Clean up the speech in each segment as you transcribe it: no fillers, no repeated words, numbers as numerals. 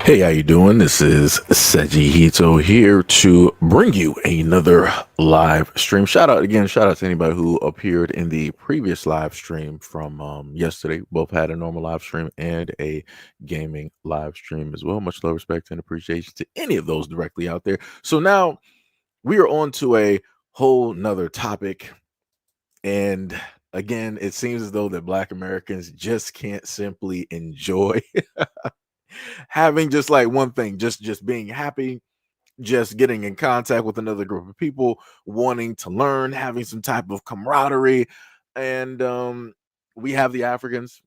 Hey, how you doing? This is SEIJIHITO here to bring you another live stream. Shout out to anybody who appeared in the previous live stream from yesterday. Both had a normal live stream and a gaming live stream as well. Much love, respect, and appreciation to any of those directly out there. So now we are on to a whole nother topic. And again, it seems as though that Black Americans just can't simply enjoy having just like one thing, just being happy, just getting in contact with another group of people, wanting to learn, having some type of camaraderie. And we have the Africans,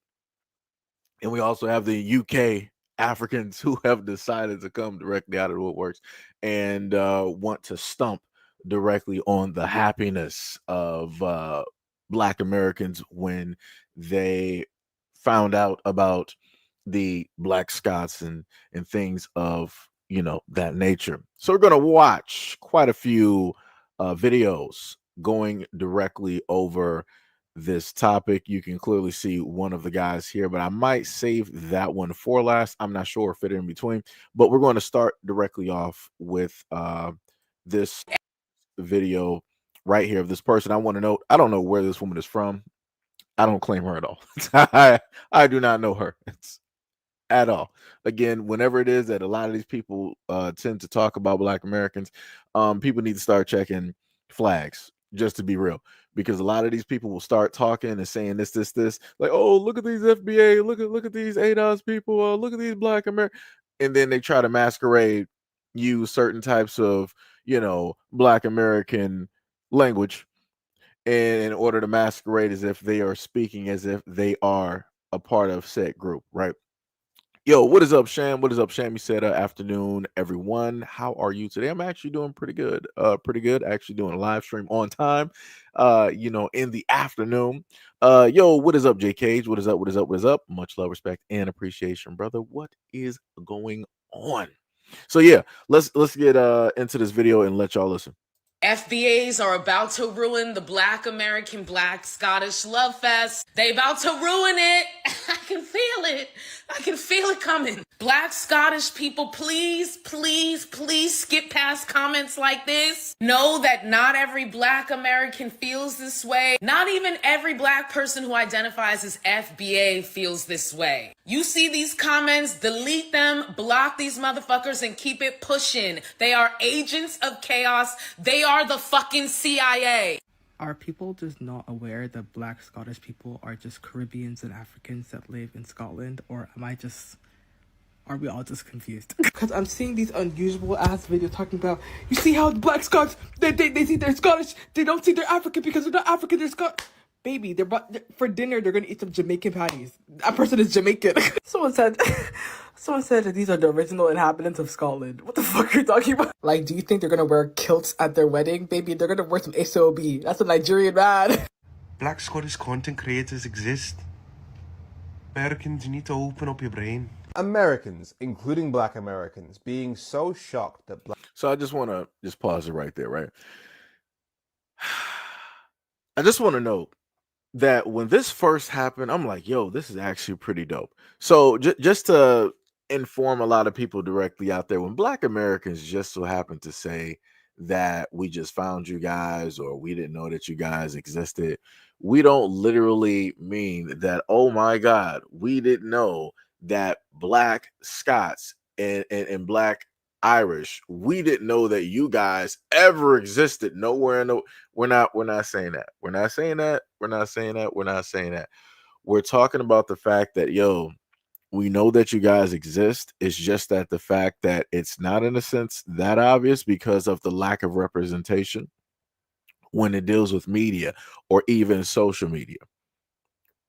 and we also have the UK Africans who have decided to come directly out of the woodworks and want to stump directly on the happiness of Black Americans when they found out about the Black Scots and things of that nature. So we're going to watch quite a few videos going directly over this topic. You can clearly see one of the guys here, but I might save that one for last. I'm not sure, fit in between, but we're going to start directly off with this video right here of this person. I want to know, I don't know where this woman is from. I don't claim her at all. I do not know her at all. Again, whenever it is that a lot of these people tend to talk about Black Americans, people need to start checking flags, just to be real, because a lot of these people will start talking and saying this, like, oh, look at these FBA, look at these ADOS people, look at these Black Americans, and then they try to masquerade, use certain types of Black American language in order to masquerade as if they are speaking as if they are a part of said group, right? Yo, what is up, Sham? What is up, Sham? You said afternoon, everyone. How are you today? I'm actually doing pretty good. Pretty good. Actually doing a live stream on time. In the afternoon. Yo, what is up, J Cage? What is up? What is up? What is up? Much love, respect, and appreciation, brother. What is going on? So yeah, let's get into this video and let y'all listen. FBAs are about to ruin the Black American, Black Scottish love fest. They about to ruin it. I can feel it. I can feel it coming. Black Scottish people, please, please, please skip past comments like this. Know that not every Black American feels this way. Not even every Black person who identifies as FBA feels this way. You see these comments, delete them, block these motherfuckers, and keep it pushing. They are agents of chaos. They are the fucking CIA. Are people just not aware that Black Scottish people are just Caribbeans and Africans that live in Scotland? Or are we all just confused? Because I'm seeing these unusual ass videos talking about, you see how the Black Scots, they see they're Scottish, they don't see they're African because they're not African, they're Scottish. Baby, for dinner, they're gonna eat some Jamaican patties. That person is Jamaican. Someone said that these are the original inhabitants of Scotland. What the fuck are you talking about? Like, do you think they're gonna wear kilts at their wedding? Baby, they're gonna wear some SOB. That's a Nigerian man. Black Scottish content creators exist. Americans, you need to open up your brain. Americans, including Black Americans, being so shocked that So I just want to just pause it right there, right? I just want to note that when this first happened, I'm like, yo, this is actually pretty dope. So just to inform a lot of people directly out there, when Black Americans just so happen to say that we just found you guys or we didn't know that you guys existed, we don't literally mean that, oh my God, we didn't know that Black Scots and Black Irish, we didn't know that you guys ever existed nowhere in the. We're not saying that. We're not saying that. We're not saying that. We're not saying that. We're talking about the fact that, yo, we know that you guys exist. It's just that the fact that it's not in a sense that obvious because of the lack of representation when it deals with media or even social media,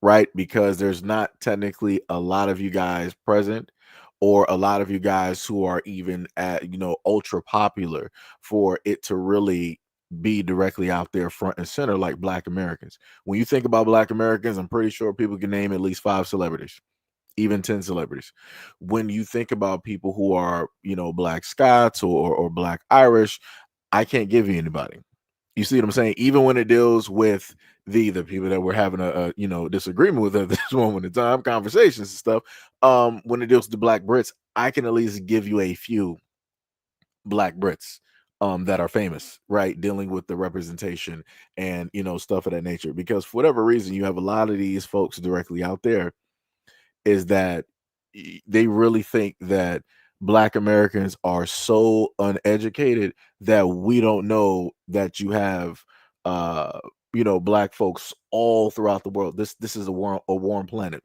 right? Because there's not technically a lot of you guys present or a lot of you guys who are even at, ultra popular for it to really be directly out there front and center like Black Americans. When you think about Black Americans, I'm pretty sure people can name at least 5 celebrities, even 10 celebrities. When you think about people who are, Black Scots or Black Irish, I can't give you anybody. You see what I'm saying? Even when it deals with the people that we're having a disagreement with at this moment in time, conversations and stuff. When it deals with the Black Brits, I can at least give you a few Black Brits that are famous, right? Dealing with the representation and stuff of that nature. Because for whatever reason, you have a lot of these folks directly out there is that they really think that Black Americans are so uneducated that we don't know that you have Black folks all throughout the world. This is a warm planet.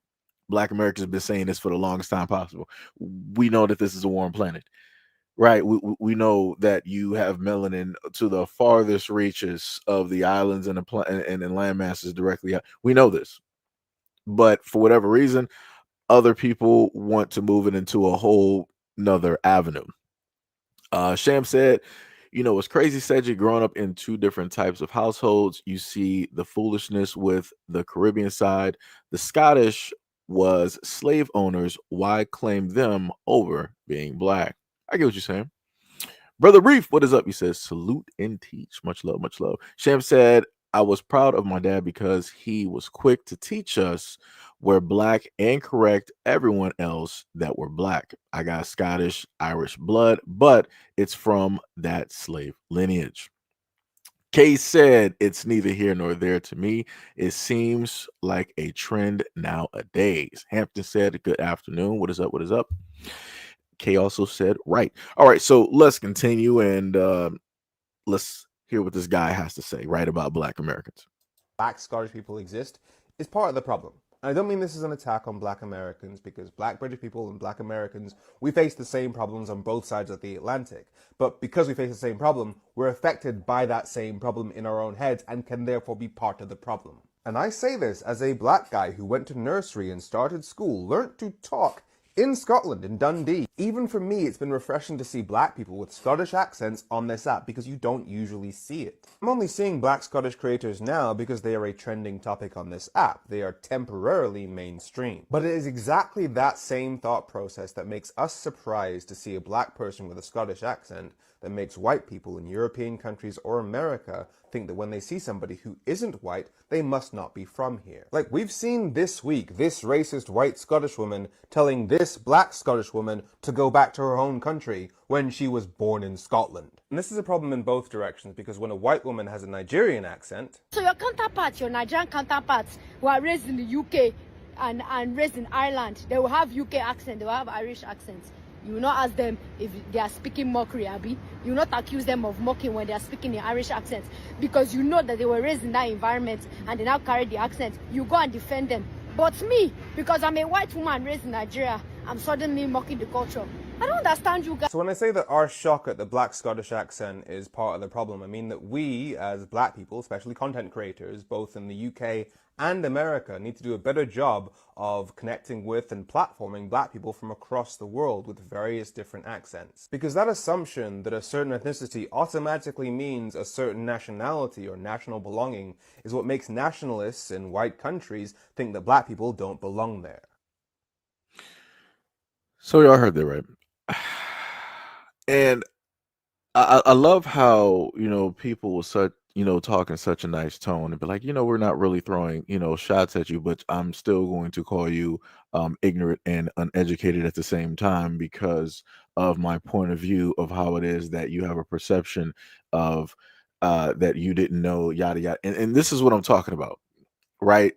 Black Americans have been saying this for the longest time possible. We know that this is a warm planet, right? We know that you have melanin to the farthest reaches of the islands and and land masses directly out. We know this, but for whatever reason, other people want to move it into a whole nother avenue. Sham said, it's crazy, said you growing up in two different types of households. You see the foolishness with the Caribbean side. The Scottish was slave owners. Why claim them over being Black? I get what you're saying. Brother Reef, what is up? He says, salute and teach. Much love, much love. Sham said, I was proud of my dad because he was quick to teach us we're Black and correct everyone else that we're Black. I got Scottish, Irish blood, but it's from that slave lineage. Kay said, it's neither here nor there to me. It seems like a trend nowadays. Hampton said, good afternoon. What is up? What is up? Kay also said, right. All right, so let's continue and let's hear what this guy has to say, right, about Black Americans. Black Scottish people exist is part of the problem. And I don't mean this as an attack on Black Americans, because Black British people and Black Americans, we face the same problems on both sides of the Atlantic. But because we face the same problem, we're affected by that same problem in our own heads and can therefore be part of the problem. And I say this as a Black guy who went to nursery and started school, learnt to talk in Scotland, in Dundee. Even for me, it's been refreshing to see Black people with Scottish accents on this app because you don't usually see it. I'm only seeing Black Scottish creators now because they are a trending topic on this app. They are temporarily mainstream. But it is exactly that same thought process that makes us surprised to see a Black person with a Scottish accent that makes white people in European countries or America think that when they see somebody who isn't white, they must not be from here. Like, we've seen this week this racist white Scottish woman telling this Black Scottish woman to go back to her own country when she was born in Scotland. And this is a problem in both directions, because when a white woman has a Nigerian accent... So your counterparts, your Nigerian counterparts who are raised in the UK and raised in Ireland, they will have UK accent, they will have Irish accents. You will not ask them if they are speaking mockery, Abby. You will not accuse them of mocking when they are speaking in Irish accent, because you know that they were raised in that environment and they now carry the accent. You go and defend them. But me, because I'm a white woman raised in Nigeria, I'm suddenly mocking the culture. I don't understand you guys. So when I say that our shock at the Black Scottish accent is part of the problem, I mean that we, as Black people, especially content creators, both in the UK and America, need to do a better job of connecting with and platforming Black people from across the world with various different accents. Because that assumption that a certain ethnicity automatically means a certain nationality or national belonging is what makes nationalists in white countries think that Black people don't belong there. So y'all heard that, right? And I love how people will such talk in such a nice tone and be like, we're not really throwing shots at you, but I'm still going to call you ignorant and uneducated at the same time because of my point of view of how it is that you have a perception of that you didn't know, yada yada. And this is what I'm talking about, right?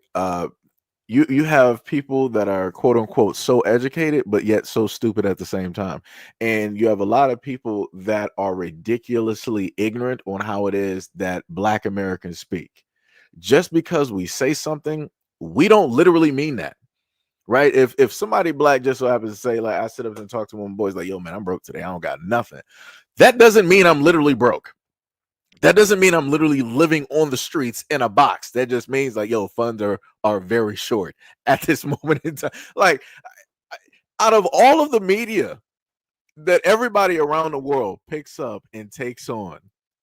You have people that are quote unquote so educated but yet so stupid at the same time, and you have a lot of people that are ridiculously ignorant on how it is that Black Americans speak. Just because we say something, we don't literally mean that, right? If somebody Black just so happens to say, like, I sit up and talk to one of my boys like, yo man, I'm broke today, I don't got nothing, that doesn't mean I'm literally broke. That doesn't mean I'm literally living on the streets in a box. That just means like, yo, funds are very short at this moment in time. Like, out of all of the media that everybody around the world picks up and takes on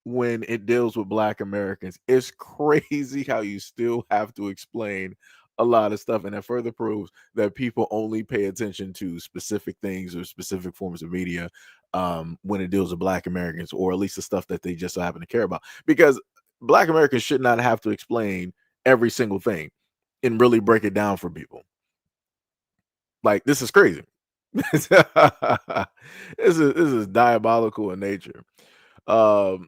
when it deals with Black Americans, it's crazy how you still have to explain a lot of stuff. And that further proves that people only pay attention to specific things or specific forms of media when it deals with Black Americans, or at least the stuff that they just so happen to care about. Because Black Americans should not have to explain every single thing and really break it down for people. Like, this is crazy. This is diabolical in nature. Let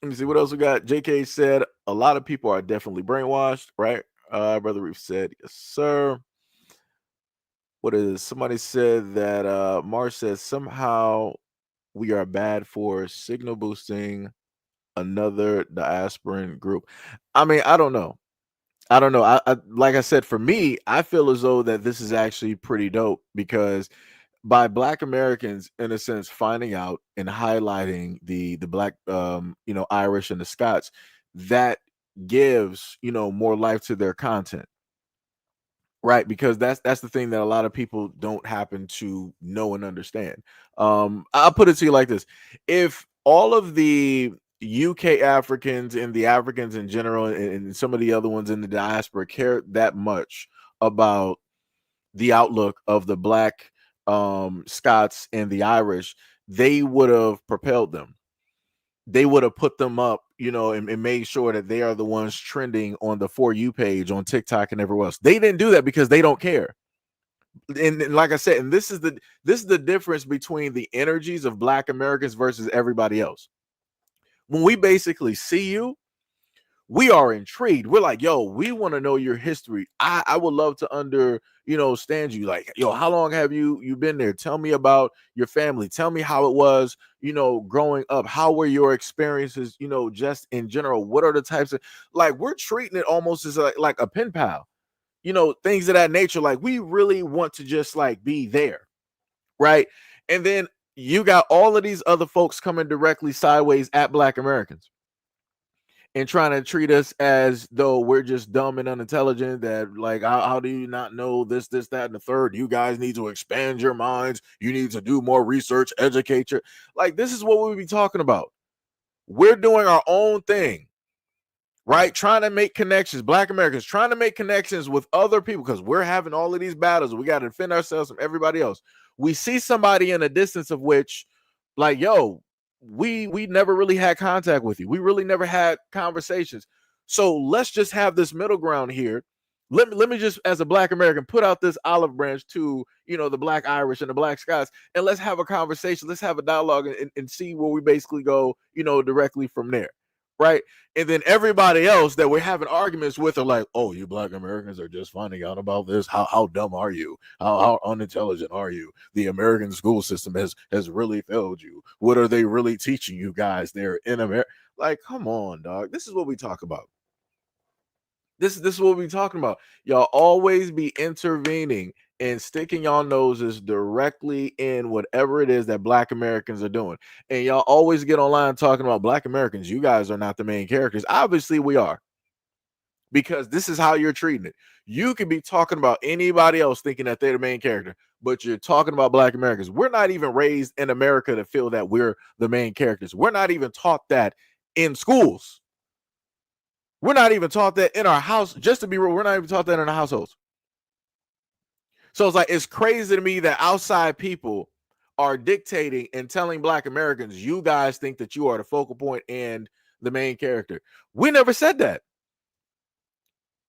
me see what else we got. JK said a lot of people are definitely brainwashed, right? Brother Reef said, yes, sir. What is somebody said that Mars says somehow we are bad for signal boosting another diasporan group. I mean, I don't know. I like I said, for me, I feel as though that this is actually pretty dope because by Black Americans, in a sense, finding out and highlighting the Black, Irish and the Scots, that gives more life to their content, right? Because that's the thing that a lot of people don't happen to know and understand. I'll put it to you like this: if all of the UK Africans and the Africans in general, and some of the other ones in the diaspora care that much about the outlook of the Black Scots and the Irish, they would have propelled them. They would have put them up, and made sure that they are the ones trending on the For You page on TikTok and everywhere else. They didn't do that because they don't care. And like I said, and this is the difference between the energies of Black Americans versus everybody else. When we basically see you, we are intrigued. We're like, yo, we want to know your history. I would love to understand you. Like, yo, how long have you been there? Tell me about your family. Tell me how it was, growing up. How were your experiences, just in general? What are the types of, like, we're treating it almost as like a pen pal, things of that nature. Like, we really want to just like be there, right? And then you got all of these other folks coming directly sideways at Black Americans and trying to treat us as though we're just dumb and unintelligent, that like, how do you not know this, that, and the third? You guys need to expand your minds. You need to do more research, educate your, like, this is what we be talking about. We're doing our own thing, right? Trying to make connections. Black Americans trying to make connections with other people because we're having all of these battles. We got to defend ourselves from everybody else. We see somebody in a distance of which, like, yo, we never really had contact with you. We really never had conversations. So let's just have this middle ground here. Let me just, as a Black American, put out this olive branch to the Black Irish and the Black Scots, and let's have a conversation. Let's have a dialogue and see where we basically go, directly from there, right? And then everybody else that we're having arguments with are like, oh, you Black Americans are just finding out about this. How dumb are you? How unintelligent are you? The American school system has really failed you. What are they really teaching you guys there in America? Like, come on, dog. This is what we talk about. This is what we're talking about. Y'all always be intervening and sticking y'all noses directly in whatever it is that Black Americans are doing. And y'all always get online talking about Black Americans. You guys are not the main characters. Obviously, we are. Because this is how you're treating it. You could be talking about anybody else thinking that they're the main character, but you're talking about Black Americans. We're not even raised in America to feel that we're the main characters. We're not even taught that in schools. We're not even taught that in our house. Just to be real, we're not even taught that in our households. So it's like, it's crazy to me that outside people are dictating and telling Black Americans, you guys think that you are the focal point and the main character. We never said that.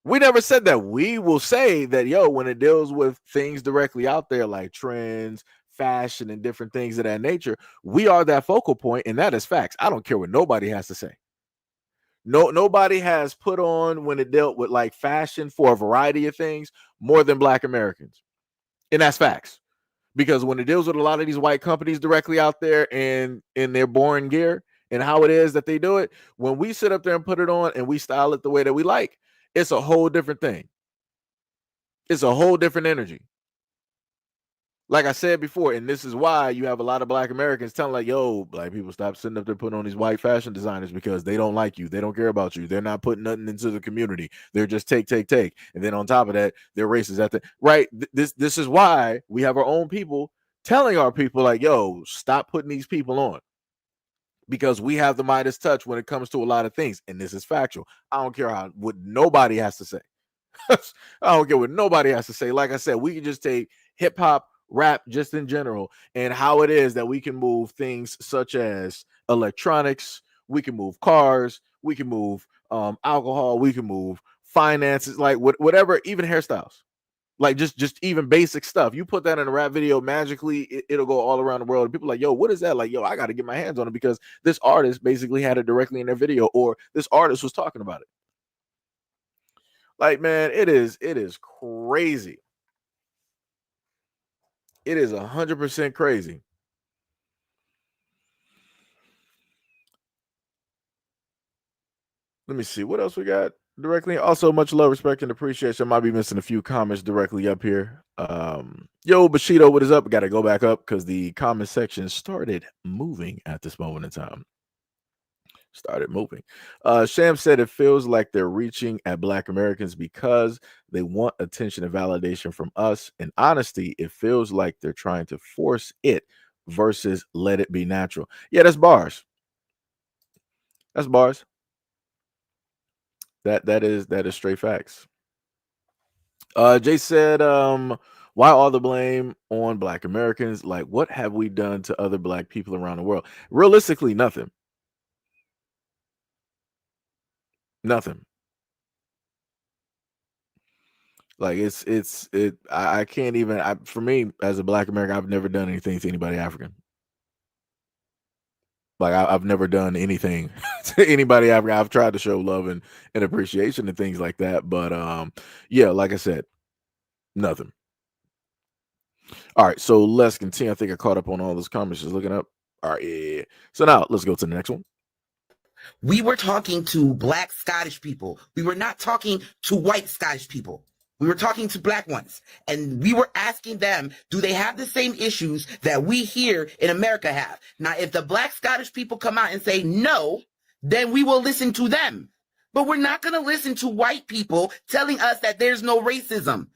We never said that. We will say that, yo, when it deals with things directly out there like trends, fashion, and different things of that nature, we are that focal point, and that is facts. I don't care what nobody has to say. Nobody has put on, when it dealt with like fashion for a variety of things, more than Black Americans. And that's facts. Because when it deals with a lot of these white companies directly out there and in their boring gear and how it is that they do it, when we sit up there and put it on and we style it the way that we like, it's a whole different thing. It's a whole different energy. Like I said before, and this is why you have a lot of Black Americans telling like, yo, Black people, stop sitting up there putting on these white fashion designers because they don't like you. They don't care about you. They're not putting nothing into the community. They're just take. And then on top of that, they're racist at the right. This is why we have our own people telling our people like, yo, stop putting these people on. Because we have the Midas touch when it comes to a lot of things. And this is factual. I don't care what nobody has to say. I don't care what nobody has to say. Like I said, we can just take hip hop, rap, just in general, and how it is that we can move things such as electronics. We can move cars. we can move alcohol, we can move finances, like whatever, even hairstyles. Like just even basic stuff. You put that in a rap video, magically it'll go all around the world. And people are like, yo, what is that? Like, yo, I got to get my hands on it because this artist basically had it directly in their video, or this artist was talking about it. Like, man, it is crazy. It is 100% crazy. Let me see what else we got directly. Also, much love, respect, and appreciation. I might be missing a few comments directly up here. Yo, Bushido, what is up? Got to go back up because the comment section started moving at this moment in time. Started moving. Sham said it feels like they're reaching at Black Americans because they want attention and validation from us. In honesty, it feels like they're trying to force it versus let it be natural. Yeah, that's bars. That's bars. That is straight facts. Jay said, why all the blame on Black Americans? Like, what have we done to other Black people around the world? Realistically, nothing. Nothing. Like I can't even, for me as a Black American, I've never done anything to anybody African. Like I've never done anything to anybody African. I've tried to show love and appreciation and things like that. But yeah, like I said, nothing. All right, so let's continue. I think I caught up on all those comments. Just looking up. All right, yeah. So now let's go to the next one. We were talking to Black Scottish people. We were not talking to white Scottish people. We were talking to Black ones. And we were asking them, do they have the same issues that we here in America have? Now, if the Black Scottish people come out and say no, then we will listen to them. But we're not going to listen to white people telling us that there's no racism.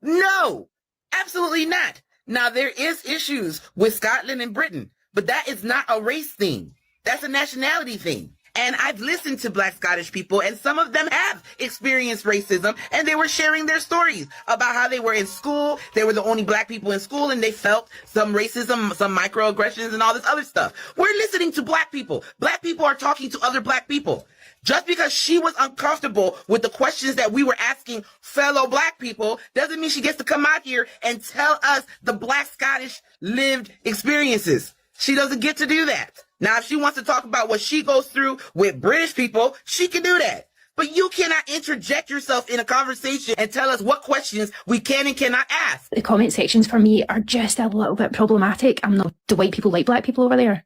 No, absolutely not. Now, there is issues with Scotland and Britain, but that is not a race thing. That's a nationality thing. And I've listened to Black Scottish people, and some of them have experienced racism, and they were sharing their stories about how they were in school. They were the only Black people in school, and they felt some racism, some microaggressions, and all this other stuff. We're listening to Black people. Black people are talking to other Black people. Just because she was uncomfortable with the questions that we were asking fellow Black people doesn't mean she gets to come out here and tell us the Black Scottish lived experiences. She doesn't get to do that. Now, if she wants to talk about what she goes through with British people, she can do that. But you cannot interject yourself in a conversation and tell us what questions we can and cannot ask. The comment sections for me are just a little bit problematic. I'm not, do white people like Black people over there?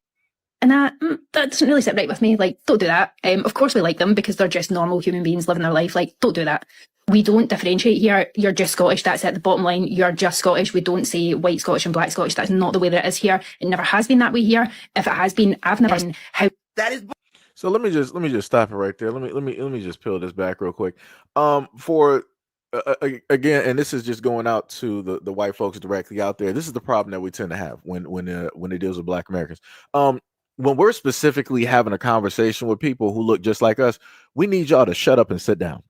And that doesn't really sit right with me. Like, don't do that. Of course we like them because they're just normal human beings living their life. Like, don't do that. We don't differentiate here. You're just Scottish. That's at the bottom line. You're just Scottish. We don't say white Scottish and Black Scottish. That's not the way that it is here. It never has been that way here. If it has been, I've never seen how. That is. So let me just stop it right there. Let me just peel this back real quick. For again, and this is just going out to the white folks directly out there. This is the problem that we tend to have when it deals with Black Americans. When we're specifically having a conversation with people who look just like us, we need y'all to shut up and sit down.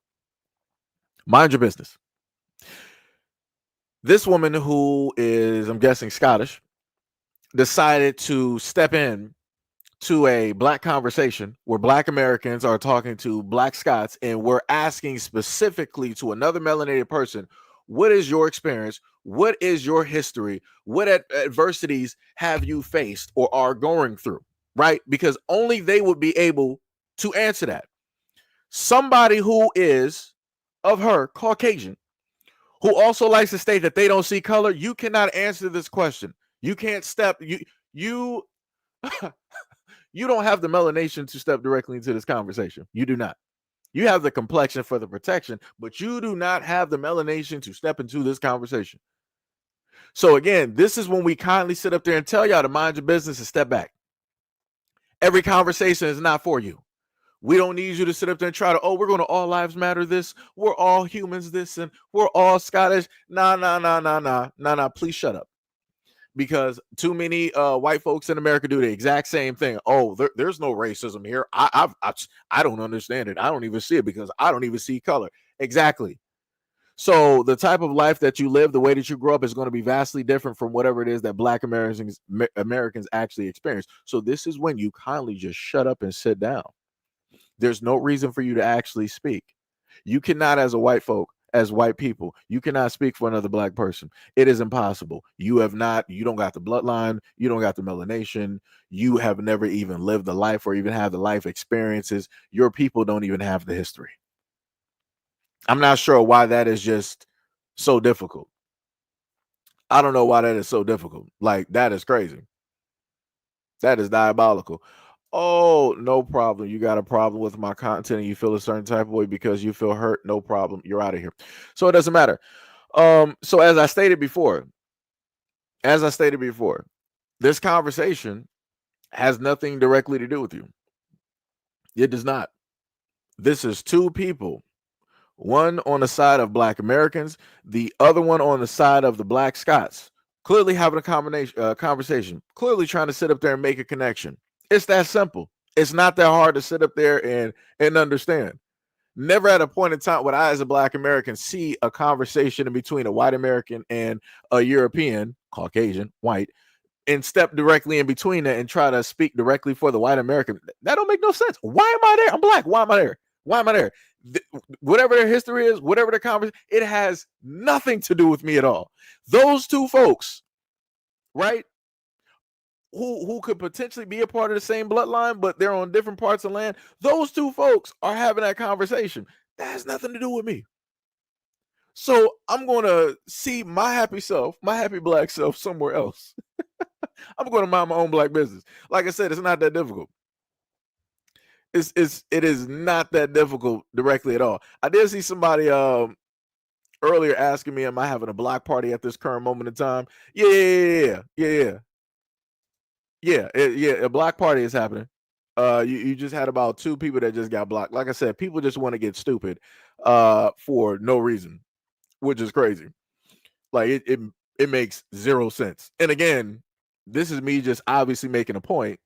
Mind your business. This woman, who is, I'm guessing, Scottish, decided to step in to a Black conversation where Black Americans are talking to Black Scots, and we're asking specifically to another melanated person, what is your experience? What is your history? What adversities have you faced or are going through? Right? Because only they would be able to answer that. Somebody who is of her Caucasian, who also likes to state that they don't see color, you cannot answer this question. You can't step, you you don't have the melanation to step directly into this conversation. You do not. You have the complexion for the protection, but you do not have the melanation to step into this conversation. So again, this is when we kindly sit up there and tell y'all to mind your business and step back. Every conversation is not for you. We don't need you to sit up there and try to, oh, we're going to all lives matter this. We're all humans this, and we're all Scottish. Nah. Please shut up. Because too many white folks in America do the exact same thing. Oh, there's no racism here. I don't understand it. I don't even see it because I don't even see color. Exactly. So the type of life that you live, the way that you grow up is going to be vastly different from whatever it is that Black Americans actually experience. So this is when you kindly just shut up and sit down. There's no reason for you to actually speak. You cannot, as white people, you cannot speak for another black person. It is impossible. You don't got the bloodline, you don't got the melanation, you have never even lived the life or even have the life experiences. Your people don't even have the history. I'm not sure why that is just so difficult. I don't know why that is so difficult. Like, that is crazy. That is diabolical. Oh, no problem. You got a problem with my content and you feel a certain type of way because you feel hurt. No problem. You're out of here. So it doesn't matter. So as I stated before, this conversation has nothing directly to do with you. It does not. This is two people, one on the side of Black Americans, the other one on the side of the Black Scots, clearly having a conversation, clearly trying to sit up there and make a connection. It's that simple. It's not that hard to sit up there and understand. Never at a point in time would I, as a Black American, see a conversation in between a white American and a European, Caucasian, white, and step directly in between that and try to speak directly for the white American. That don't make no sense. Why am I there? I'm Black. Why am I there? Why am I there? Whatever their history is, whatever the conversation, it has nothing to do with me at all. Those two folks, right, who could potentially be a part of the same bloodline, but they're on different parts of land. Those two folks are having that conversation. That has nothing to do with me. So I'm going to see my happy self, my happy Black self somewhere else. I'm going to mind my own Black business. Like I said, it's not that difficult. It is not that difficult directly at all. I did see somebody earlier asking me, am I having a block party at this current moment in time? Yeah. A block party is happening. You just had about 2 people that just got blocked. Like I said, people just want to get stupid for no reason, which is crazy. Like it makes 0 sense. And again, this is me just obviously making a point.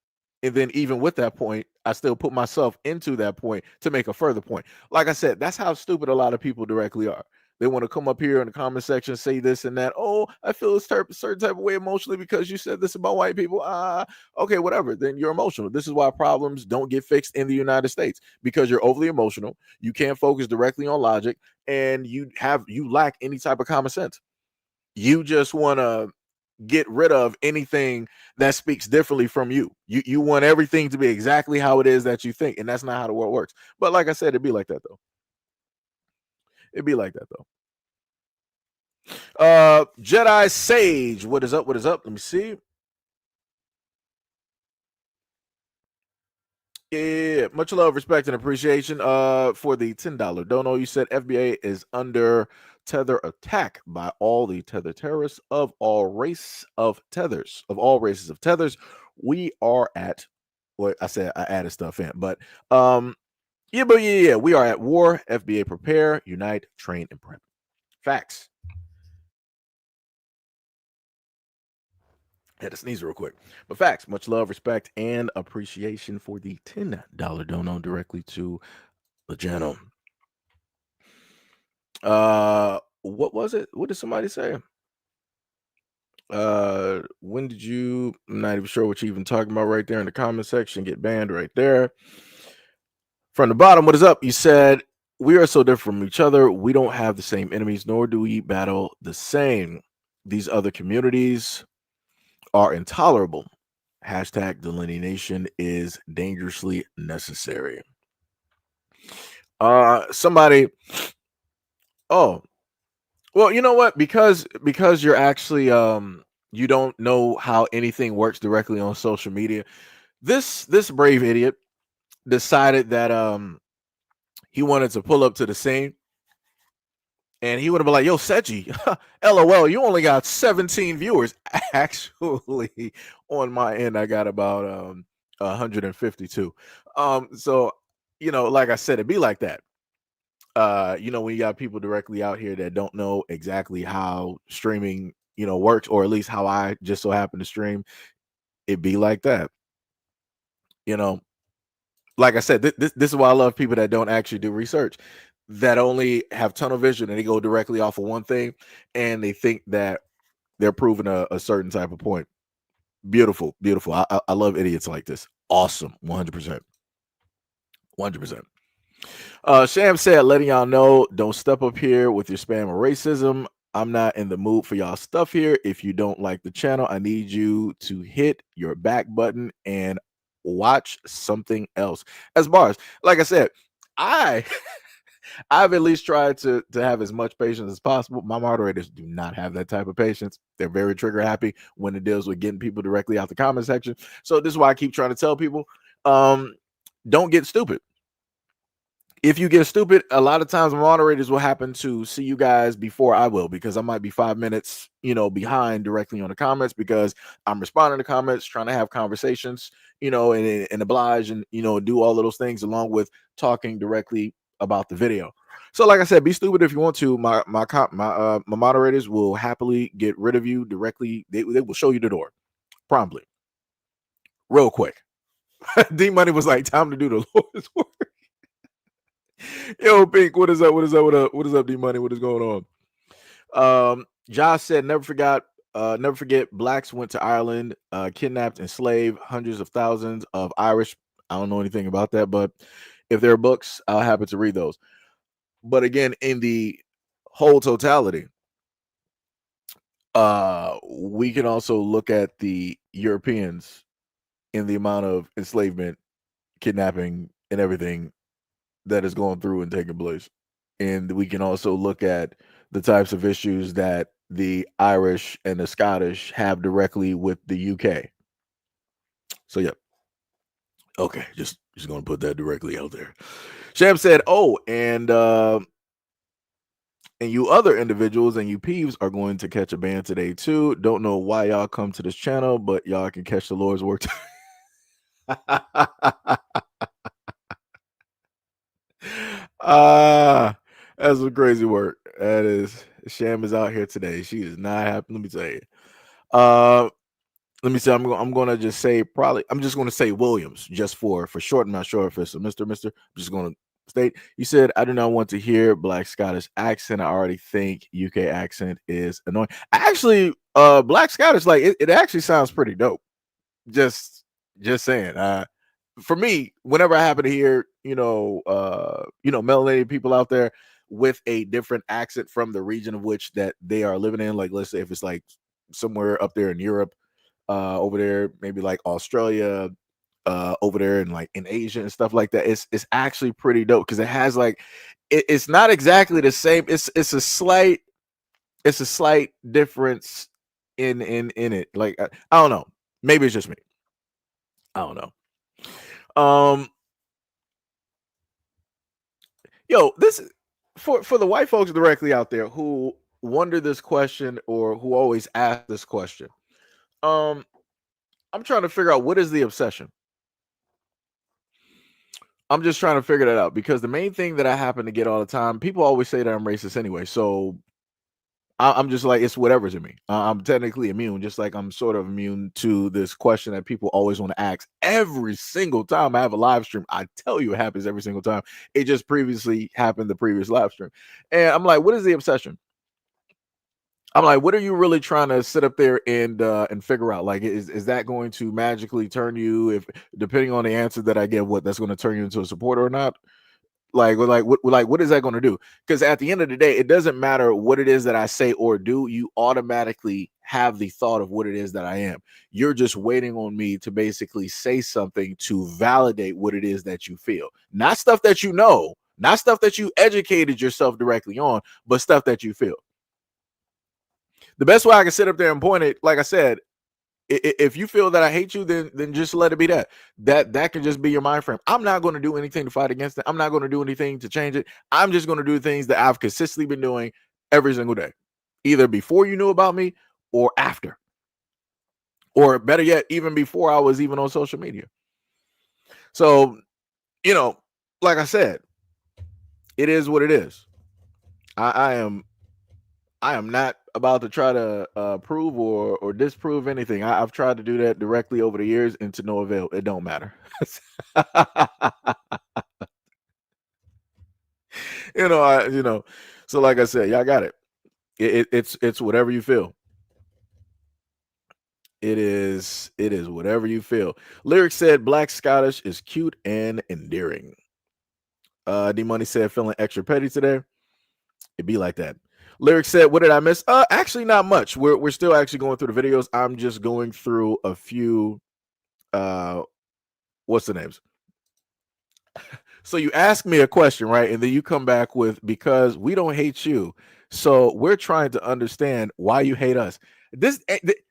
And then even with that point, I still put myself into that point to make a further point. Like I said, that's how stupid a lot of people directly are. They want to come up here in the comment section, say this and that. Oh, I feel a certain type of way emotionally because you said this about white people. Okay, whatever. Then you're emotional. This is why problems don't get fixed in the United States, because you're overly emotional. You can't focus directly on logic, and you lack any type of common sense. You just want to get rid of anything that speaks differently from you. You want everything to be exactly how it is that you think, and that's not how the world works. But like I said, it'd be like that though. Jedi Sage, what is up? Let me see. Yeah, much love, respect, and appreciation for the $10 dono. You said FBA is under tether attack by all the tether terrorists of all races of tethers. We are at what I said. I added stuff in, but we are at war. FBA prepare, unite, train, and prep. Facts. Had to sneeze real quick. But facts, much love, respect, and appreciation for the $10 dono directly to the channel. What was it? What did somebody say? When did you, I'm not even sure what you're even talking about right there in the comment section. Get banned right there. From the bottom, what is up? You said, we are so different from each other. We don't have the same enemies, nor do we battle the same. These other communities are intolerable. Hashtag delineation is dangerously necessary. Somebody, oh, well, you know what? Because you're actually you don't know how anything works directly on social media. This brave idiot decided that he wanted to pull up to the scene, and he would have been like, yo, Seji, LOL, you only got 17 viewers. Actually, on my end, I got about 152. So, like I said, it'd be like that. When you got people directly out here that don't know exactly how streaming, works, or at least how I just so happen to stream, it'd be like that. Like I said, this is why I love people that don't actually do research, that only have tunnel vision and they go directly off of one thing and they think that they're proving a certain type of point. Beautiful. I love idiots like this. Awesome. 100%. 100%. Sham said, letting y'all know, don't step up here with your spam or racism. I'm not in the mood for y'all stuff here. If you don't like the channel, I need you to hit your back button and watch something else. As bars, like I said, I've at least tried to have as much patience as possible. My moderators do not have that type of patience. They're very trigger happy when it deals with getting people directly out the comment section. So this is why I keep trying to tell people, don't get stupid. If you get stupid, a lot of times moderators will happen to see you guys before I will, because I might be 5 minutes, behind directly on the comments, because I'm responding to comments, trying to have conversations, and oblige and, do all of those things along with talking directly about the video. So like I said, be stupid if you want to. My moderators will happily get rid of you directly. They will show you the door promptly, real quick. D Money was like, time to do the Lord's work. Yo, Pink, what is up? What is up? What is up, D Money? What is going on? Josh said, never forget blacks went to Ireland, kidnapped, enslaved hundreds of thousands of Irish. I don't know anything about that, but if there are books, I'll happy to read those. But again, in the whole totality, we can also look at the Europeans in the amount of enslavement, kidnapping, and everything that is going through and taking place. And we can also look at the types of issues that the Irish and the Scottish have directly with the UK. So yeah. Okay, just gonna put that directly out there. Sham said, oh, and you other individuals and you peeves are going to catch a ban today too. Don't know why y'all come to this channel, but y'all can catch the Lord's work. That's a crazy work. That is, Sham is out here today. She is not happy. Let me tell you. Let me say, I'm gonna just say I'm just gonna say Williams just for short. I'm not sure if it's a Mr. I'm just gonna state. You said, I do not want to hear black Scottish accent. I already think UK accent is annoying. Actually, black Scottish, like it actually sounds pretty dope. Just saying. For me, whenever I happen to hear, melanated people out there with a different accent from the region of which that they are living in, like let's say if it's like somewhere up there in Europe, over there, maybe like Australia, over there and like in Asia and stuff like that, it's actually pretty dope because it has like it's not exactly the same. It's a slight difference in it. Like I don't know. Maybe it's just me. I don't know. Yo, this for the white folks directly out there who wonder this question or who always ask this question. I'm trying to figure out what is the obsession. I'm just trying to figure that out because the main thing that I happen to get all the time, people always say that I'm racist anyway. So I'm just like, it's whatever to me. I'm technically immune, just like I'm sort of immune to this question that people always want to ask every single time I have a live stream. I tell you, it happens every single time. It just previously happened the previous live stream. And I'm like, what is the obsession? I'm like, what are you really trying to sit up there and figure out? Like, is that going to magically turn you, if depending on the answer that I get, what that's going to turn you into a supporter or not? What is that going to do? Because at the end of the day, it doesn't matter what it is that I say or do. You automatically have the thought of what it is that I am. You're just waiting on me to basically say something to validate what it is that you feel. Not stuff that you know, not stuff that you educated yourself directly on, but stuff that you feel. The best way I can sit up there and point it, like I said, if you feel that I hate you, then just let it be that. That can just be your mind frame. I'm not going to do anything to fight against it. I'm not going to do anything to change it. I'm just going to do things that I've consistently been doing every single day, either before you knew about me or after, or better yet, even before I was even on social media. So, like I said, it is what it is. I am not about to try to prove or disprove anything. I've tried to do that directly over the years and to no avail. It don't matter. So like I said, y'all got it. It's whatever you feel. It is whatever you feel. Lyric said Black Scottish is cute and endearing. D Money said feeling extra petty today. It'd be like that. Lyric said, what did I miss? Actually not much. We're still actually going through the videos. I'm just going through a few what's the names? So you ask me a question, right? And then you come back with, because we don't hate you. So we're trying to understand why you hate us.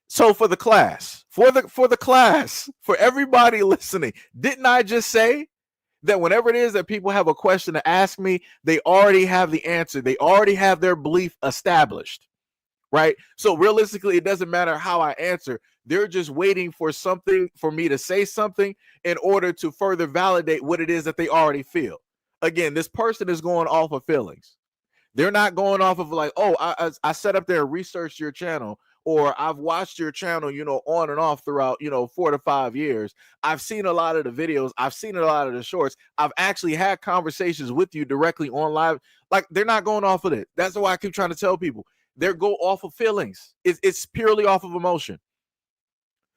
So for the class, for everybody listening, didn't I just say that whenever it is that people have a question to ask me, they already have the answer. They already have their belief established, right? So realistically, it doesn't matter how I answer. They're just waiting for something, for me to say something in order to further validate what it is that they already feel. Again, this person is going off of feelings. They're not going off of like, oh, I sat up there and researched your channel, or I've watched your channel, on and off throughout, 4 to 5 years. I've seen a lot of the videos. I've seen a lot of the shorts. I've actually had conversations with you directly on live. Like, they're not going off of it. That's why I keep trying to tell people. They go off of feelings. It's purely off of emotion.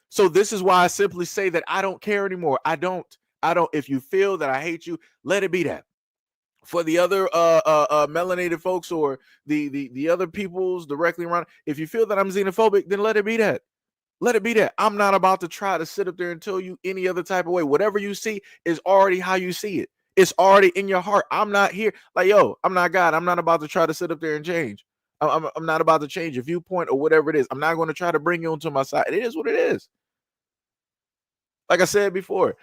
So this is why I simply say that I don't care anymore. I don't. If you feel that I hate you, let it be that. For the other melanated folks, or the other peoples directly around, if you feel that I'm xenophobic, then let it be that. Let it be that. I'm not about to try to sit up there and tell you any other type of way. Whatever you see is already how you see it. It's already in your heart. I'm not here like, yo, I'm not God. I'm not about to try to sit up there and change. I'm not about to change your viewpoint or whatever it is. I'm not going to try to bring you onto my side. It is what it is. Like I said before,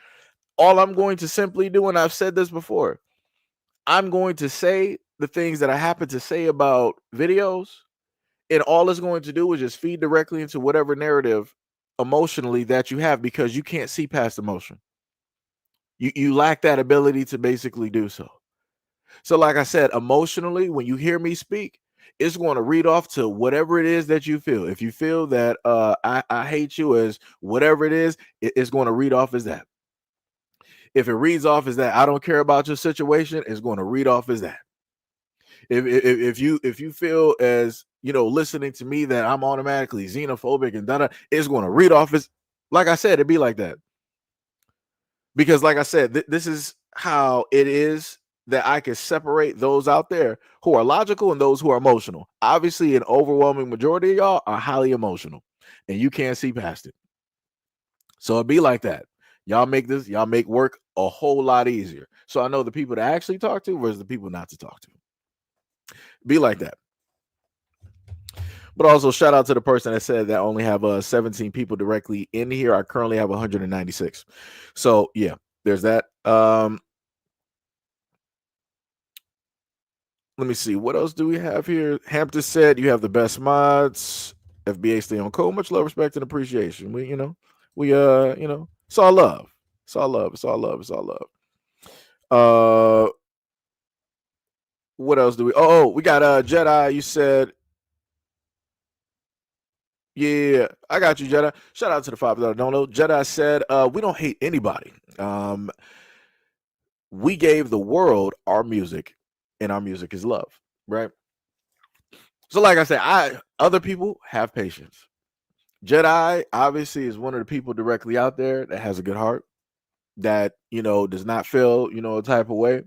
all I'm going to simply do, and I've said this before, I'm going to say the things that I happen to say about videos, and all it's going to do is just feed directly into whatever narrative emotionally that you have, because you can't see past emotion. You lack that ability to basically do so. So like I said, emotionally, when you hear me speak, it's going to read off to whatever it is that you feel. If you feel that I hate you as whatever it is, it's going to read off as that. If it reads off as that I don't care about your situation, it's going to read off as that. If you feel as, listening to me, that I'm automatically xenophobic and it's going to read off as, like I said, it'd be like that. Because like I said, this is how it is that I can separate those out there who are logical and those who are emotional. Obviously, an overwhelming majority of y'all are highly emotional, and you can't see past it. So it'd be like that. Y'all make work a whole lot easier. So I know the people to actually talk to versus the people not to talk to. Be like that. But also shout out to the person that said that I only have 17 people directly in here. I currently have 196. So yeah, there's that. Let me see. What else do we have here? Hampton said you have the best mods. FBA stay on code. Much love, respect, and appreciation. It's all love. It's all love. It's all love. It's all love. What else do we? Oh, we got Jedi. You said, yeah, I got you, Jedi. Shout out to the $5 don't know. Jedi said, we don't hate anybody. We gave the world our music, and our music is love, right? So, like I said, other people have patience. Jedi obviously is one of the people directly out there that has a good heart, that does not feel a type of way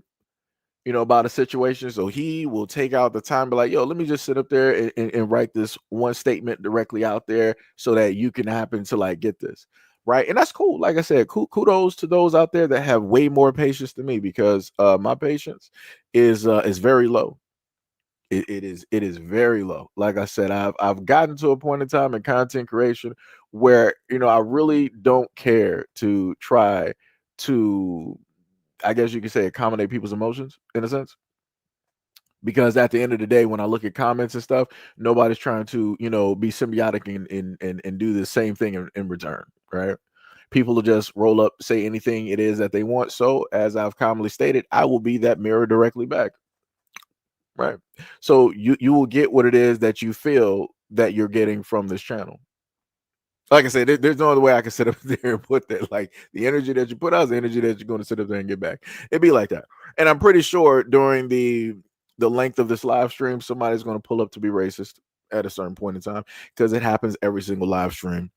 about a situation. So he will take out the time, be like, yo, let me just sit up there and write this one statement directly out there so that you can happen to like get this right. And that's cool. Like I said, kudos to those out there that have way more patience than me, because my patience is very low. It is very low. Like I said, I've gotten to a point in time in content creation where I really don't care to try to, I guess you could say, accommodate people's emotions in a sense. Because at the end of the day, when I look at comments and stuff, nobody's trying to, be symbiotic and do the same thing in return, right? People will just roll up, say anything it is that they want. So as I've commonly stated, I will be that mirror directly back. Right. So you will get what it is that you feel that you're getting from this channel. Like I said, there's no other way I can sit up there and put that. Like, the energy that you put out is the energy that you're going to sit up there and get back. It'd be like that. And I'm pretty sure during the length of this live stream, somebody's going to pull up to be racist at a certain point in time, because it happens every single live stream.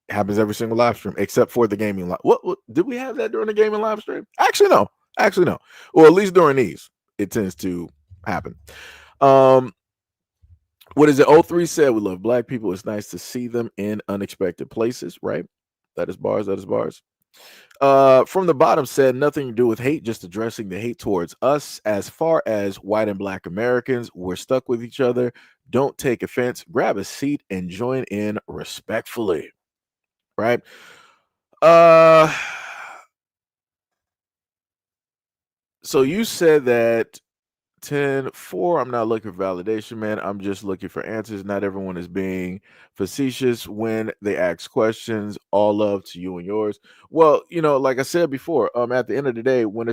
It happens every single live stream except for the gaming live. What did we have that during the gaming live stream? Actually, no. Actually, no. Or at least during these, it tends to happen. What is it? O3 said, we love black people. It's nice to see them in unexpected places, right? That is bars. That is bars. From the bottom said, nothing to do with hate, just addressing the hate towards us. As far as white and black Americans, we're stuck with each other. Don't take offense. Grab a seat and join in respectfully. Right? So you said that 10-4. I'm not looking for validation, man. I'm just looking for answers. Not everyone is being facetious when they ask questions. All love to you and yours. Well, like I said before, at the end of the day, when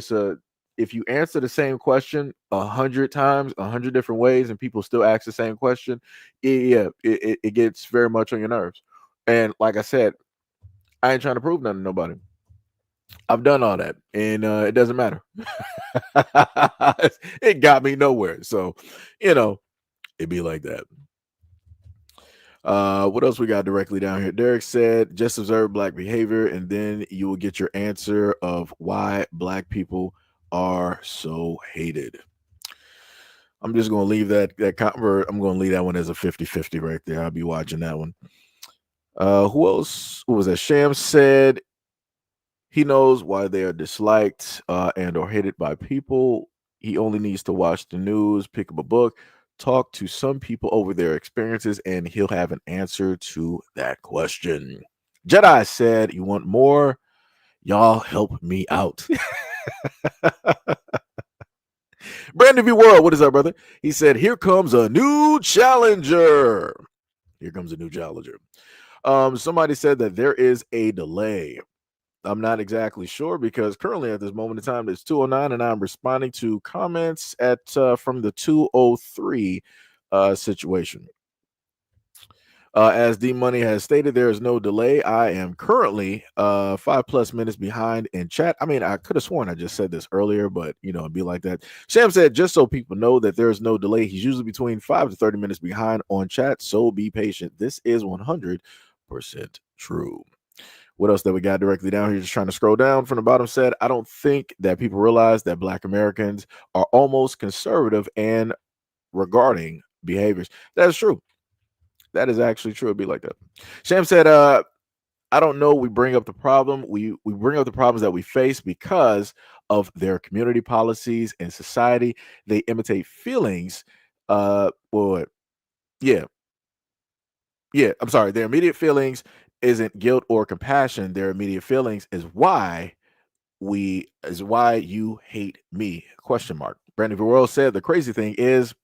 if you answer the same question 100 times, 100 different ways, and people still ask the same question, it gets very much on your nerves. And like I said, I ain't trying to prove nothing to nobody. I've done all that, and it doesn't matter. It got me nowhere. So, it'd be like that. What else we got directly down here? Derek said, just observe black behavior, and then you will get your answer of why black people are so hated. I'm just going to leave I'm going to leave that one as a 50-50 right there. I'll be watching that one. Who else? Who was that? Sham said, he knows why they are disliked and or hated by people. He only needs to watch the news, pick up a book, talk to some people over their experiences, and he'll have an answer to that question. Jedi said, you want more? Y'all help me out. Brandon V. World, what is up, brother? He said, here comes a new challenger. Here comes a new challenger. Somebody said that there is a delay. I'm not exactly sure because currently at this moment in time it's 2:09 and I'm responding to comments from the 2:03 situation. As D Money has stated, there is no delay. I am currently 5+ minutes behind in chat. I mean, I could have sworn I just said this earlier, but it'd be like that. Sham said, just so people know that there is no delay, he's usually between 5 to 30 minutes behind on chat, so be patient. This is 100% true. What else that we got directly down here? Just trying to scroll down from the bottom. Said, I don't think that people realize that black Americans are almost conservative and regarding behaviors. That is true. That is actually true. It'd be like that. Sham said, I don't know. We bring up the problem. We bring up the problems that we face because of their community policies and society. They imitate feelings. Yeah. I'm sorry. Their immediate feelings isn't guilt or compassion. Their immediate feelings is why you hate me? Question mark. Brandon Verwell said the crazy thing is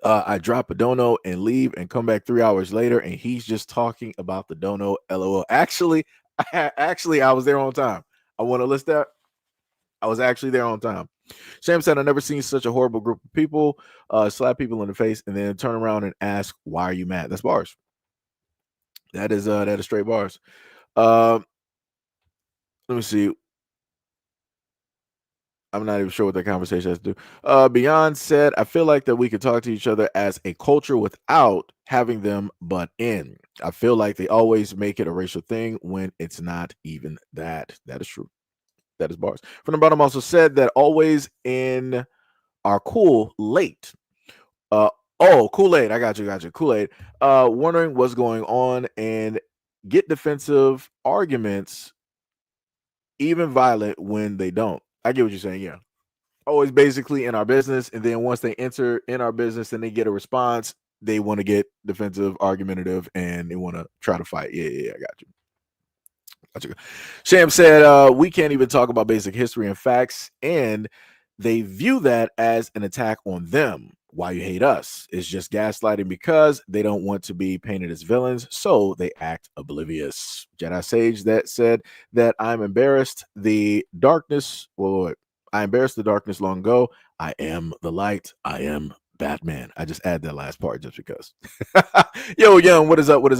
I drop a dono and leave and come back 3 hours later and he's just talking about the dono. LOL. Actually, I was there on time. I want to list that. I was actually there on time. Sham said, I've never seen such a horrible group of people slap people in the face and then turn around and ask, why are you mad? That's bars. That is straight bars. Let me see. I'm not even sure what that conversation has to do. Beyond said, I feel like that we could talk to each other as a culture without having them butt in. I feel like they always make it a racial thing when it's not even that. That is true. That is bars. From the bottom also said that always in our cool late. Kool-Aid. I got you. Kool-Aid. Wondering what's going on and get defensive arguments, even violent when they don't. I get what you're saying. Yeah. Always basically in our business. And then once they enter in our business and they get a response, they want to get defensive, argumentative, and they want to try to fight. Yeah. I got you. Sham said, we can't even talk about basic history and facts. And they view that as an attack on them. Why you hate us is just gaslighting because they don't want to be painted as villains, so they act oblivious. Jedi Sage that said that I'm embarrassed the darkness. Well, I embarrassed the darkness long ago. I am the light. I am Batman. I just add that last part just because. Yo, Young, what is up? What is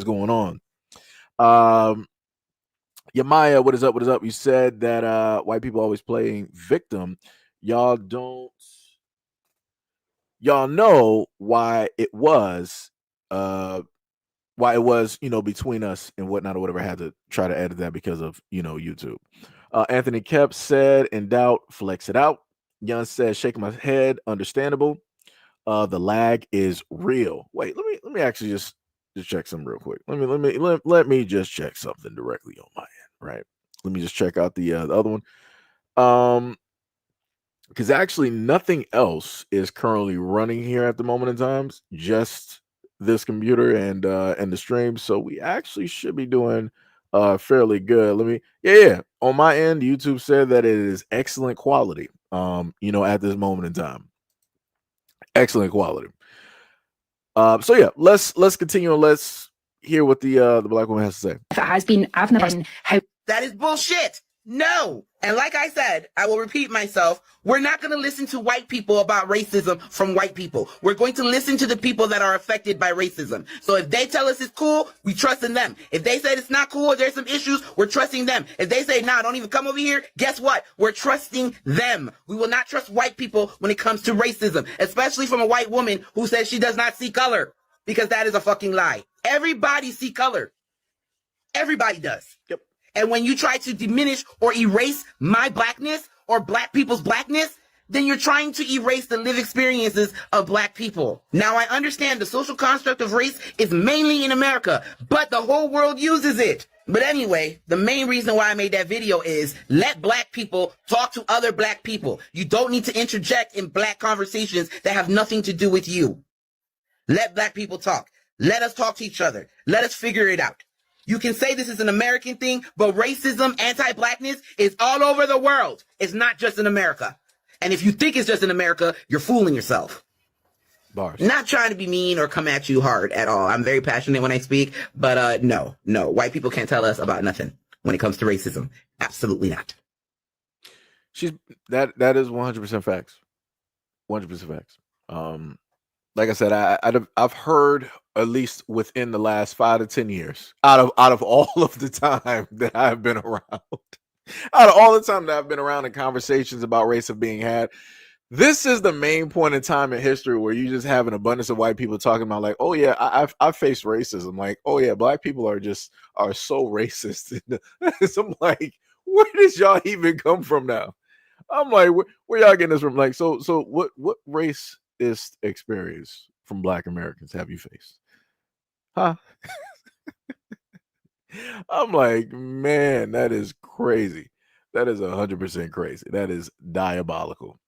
going on? Yamaya, what is up? You said that white people always playing victim. Y'all know why it was between us and whatnot or whatever. I had to try to edit that because of YouTube. Anthony Kep said, in doubt, flex it out. Young says, shaking my head, understandable. The lag is real. Wait, let me actually just check something real quick. Let me just check something directly on my end, right? Let me just check out the other one. Because actually nothing else is currently running here at the moment in times, just this computer and the stream. So we actually should be doing fairly good. Yeah. On my end, YouTube said that it is excellent quality. At this moment in time. Excellent quality. So yeah, let's continue and let's hear what the black woman has to say. If it has been, I've never seen how. That is bullshit. No. And like I said, I will repeat myself. We're not going to listen to white people about racism from white people. We're going to listen to the people that are affected by racism. So if they tell us it's cool, we trust in them. If they say it's not cool or there's some issues, we're trusting them. If they say, nah, don't even come over here, guess what? We're trusting them. We will not trust white people when it comes to racism, especially from a white woman who says she does not see color, because that is a fucking lie. Everybody see color. Everybody does. Yep. And when you try to diminish or erase my blackness or black people's blackness, then you're trying to erase the lived experiences of black people. Now, I understand the social construct of race is mainly in America, but the whole world uses it. But anyway, the main reason why I made that video is let black people talk to other black people. You don't need to interject in black conversations that have nothing to do with you. Let black people talk. Let us talk to each other. Let us figure it out. You can say this is an American thing, but racism, anti-blackness is all over the world. It's not just in America. And if you think it's just in America, you're fooling yourself. Bars. Not trying to be mean or come at you hard at all. I'm very passionate when I speak, but no. White people can't tell us about nothing when it comes to racism. Absolutely not. That is 100% facts. 100% facts. Like I said, I've heard at least within the last 5 to 10 years, out of all of the time that I've been around, out of all the time that I've been around and conversations about race have being had, this is the main point in time in history where you just have an abundance of white people talking about like, oh yeah, I've faced racism. Like, oh yeah, black people are so racist. So I'm like, where did y'all even come from now? I'm like, where y'all getting this from? Like, so what race is experience from black Americans have you faced? Huh? I'm like, man, that is crazy. That is 100% crazy. That is diabolical.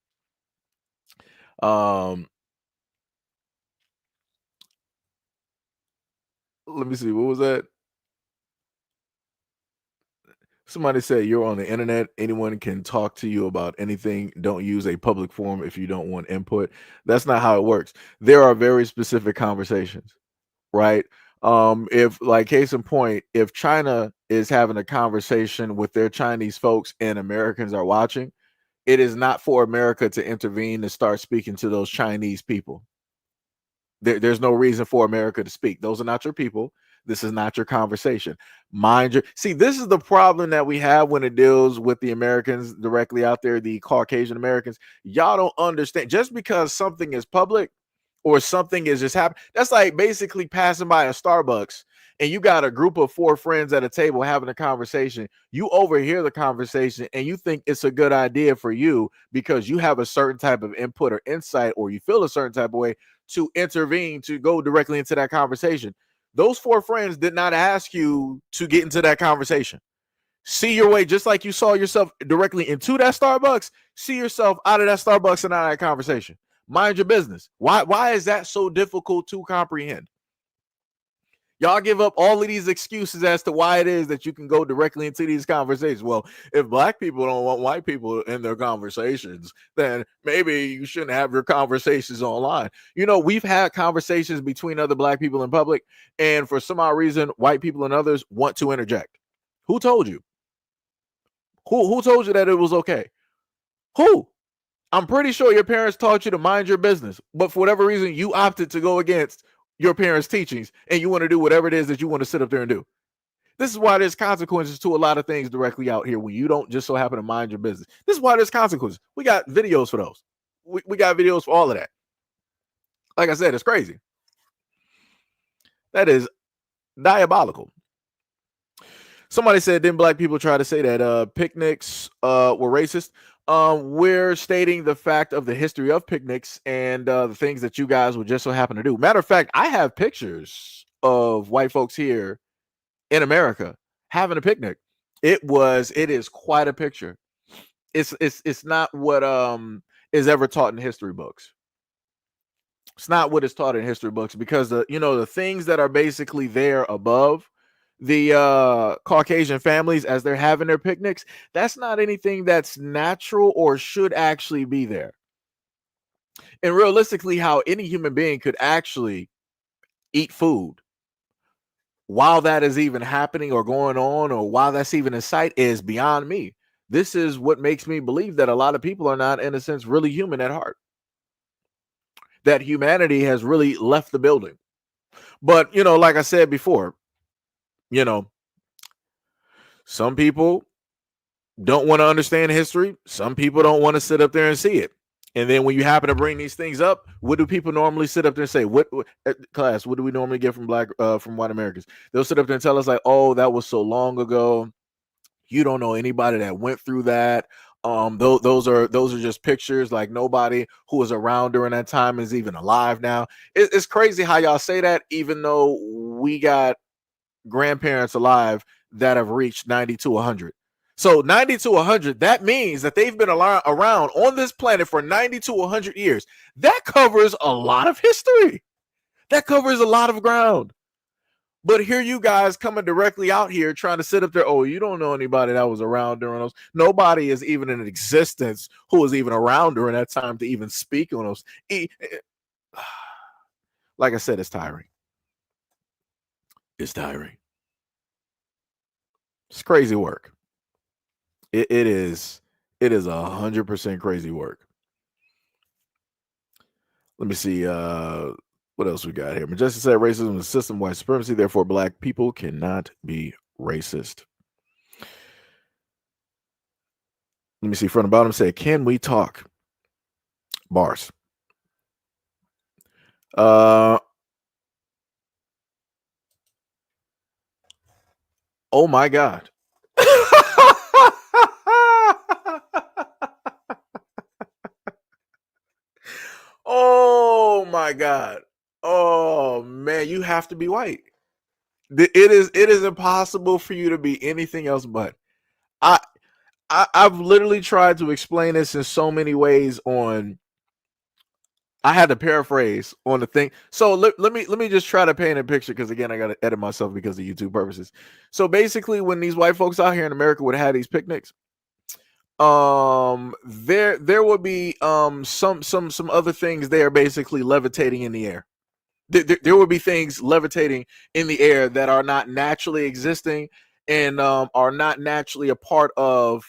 Let me see. What was that? Somebody said you're on the internet. Anyone can talk to you about anything. Don't use a public forum if you don't want input. That's not how it works. There are very specific conversations, right? If like case in point, if China is having a conversation with their Chinese folks and Americans are watching, it is not for America to intervene and start speaking to those Chinese people. There's no reason for America to speak. Those are not your people. This is not your conversation. See, this is the problem that we have when it deals with the Americans directly out there, the Caucasian Americans. Y'all don't understand. Just because something is public or something is just happening, that's like basically passing by a Starbucks and you got a group of 4 friends at a table having a conversation. You overhear the conversation and you think it's a good idea for you because you have a certain type of input or insight, or you feel a certain type of way to intervene, to go directly into that conversation. Those 4 friends did not ask you to get into that conversation. See your way, just like you saw yourself directly into that Starbucks, see yourself out of that Starbucks and out of that conversation. Mind your business. Why is that so difficult to comprehend? Y'all give up all of these excuses as to why it is that you can go directly into these conversations. Well, if black people don't want white people in their conversations, then maybe you shouldn't have your conversations online. You know, we've had conversations between other black people in public, and for some odd reason, white people and others want to interject. Who told you? Who told you that it was okay? Who? I'm pretty sure your parents taught you to mind your business, but for whatever reason, you opted to go against your parents' teachings and you want to do whatever it is that you want to sit up there and do. This is why there's consequences to a lot of things directly out here when you don't just so happen to mind your business. This is why there's consequences. We got videos for those. We got videos for all of that. Like I said, it's crazy. That is diabolical. Somebody said, didn't black people try to say that picnics were racist? We're stating the fact of the history of picnics and the things that you guys would just so happen to do. Matter of fact, I have pictures of white folks here in America having a picnic. It is quite a picture. It's not what is ever taught in history books. It's not what is taught in history books, because the things that are basically there above the Caucasian families as they're having their picnics, that's not anything that's natural or should actually be there. And realistically, how any human being could actually eat food while that is even happening or going on, or while that's even in sight, is beyond me. This is what makes me believe that a lot of people are not, in a sense, really human at heart. That humanity has really left the building. But, like I said before, some people don't want to understand history. Some people don't want to sit up there and see it. And then when you happen to bring these things up, what do people normally sit up there and say? What class? What do we normally get from from white Americans? They'll sit up there and tell us like, "Oh, that was so long ago. You don't know anybody that went through that. Those are just pictures. Like, nobody who was around during that time is even alive now." It's crazy how y'all say that, even though we got grandparents alive that have reached 90 to 100. So 90 to 100, that means that they've been around on this planet for 90 to 100 years. That covers a lot of history. That covers a lot of ground. But here you guys coming directly out here trying to sit up there, "Oh, you don't know anybody that was around during those." Nobody is even in existence who was even around during that time to even speak on those. Like I said, it's tiring. It's tiring. It's crazy work. It is 100% crazy work. Let me see what else we got here. Majestic said racism is system white supremacy, therefore black people cannot be racist. Let me see. Front and bottom say, can we talk? Bars. Oh my God. Oh my God. Oh man, you have to be white. It is impossible for you to be anything else but. I've literally tried to explain this in so many ways on. I had to paraphrase on the thing. So let me just try to paint a picture, because again, I got to edit myself because of YouTube purposes. So basically, when these white folks out here in America would have these picnics, there would be some other things there basically levitating in the air. There would be things levitating in the air that are not naturally existing and are not naturally a part of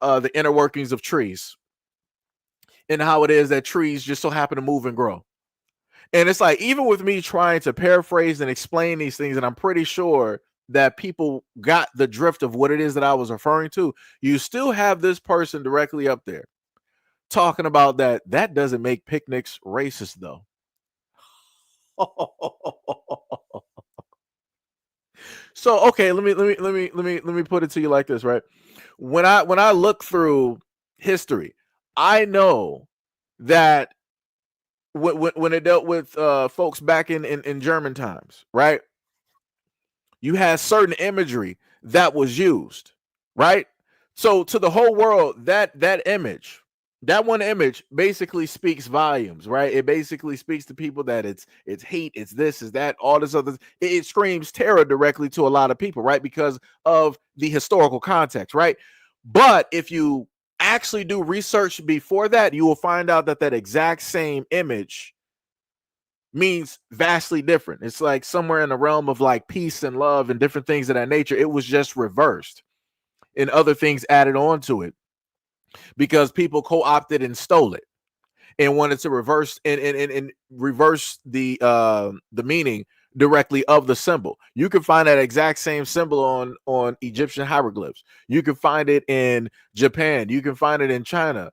the inner workings of trees, and how it is that trees just so happen to move and grow. And it's like, even with me trying to paraphrase and explain these things, and I'm pretty sure that people got the drift of what it is that I was referring to, you still have this person directly up there talking about that doesn't make picnics racist though. So okay, let me put it to you like this, right? When I look through history, I know that when it dealt with folks back in German times, right? You had certain imagery that was used, right? So to the whole world, that image, that one image basically speaks volumes, right? It basically speaks to people that it's hate, it's this, is that, all this other. It screams terror directly to a lot of people, right? Because of the historical context, right? But if you actually do research before that, you will find out that exact same image means vastly different. It's like somewhere in the realm of like peace and love and different things of that nature. It was just reversed and other things added on to it because people co-opted and stole it and wanted to reverse and reverse the meaning directly of the symbol. You can find that exact same symbol on Egyptian hieroglyphs. You can find it in Japan. You can find it in China.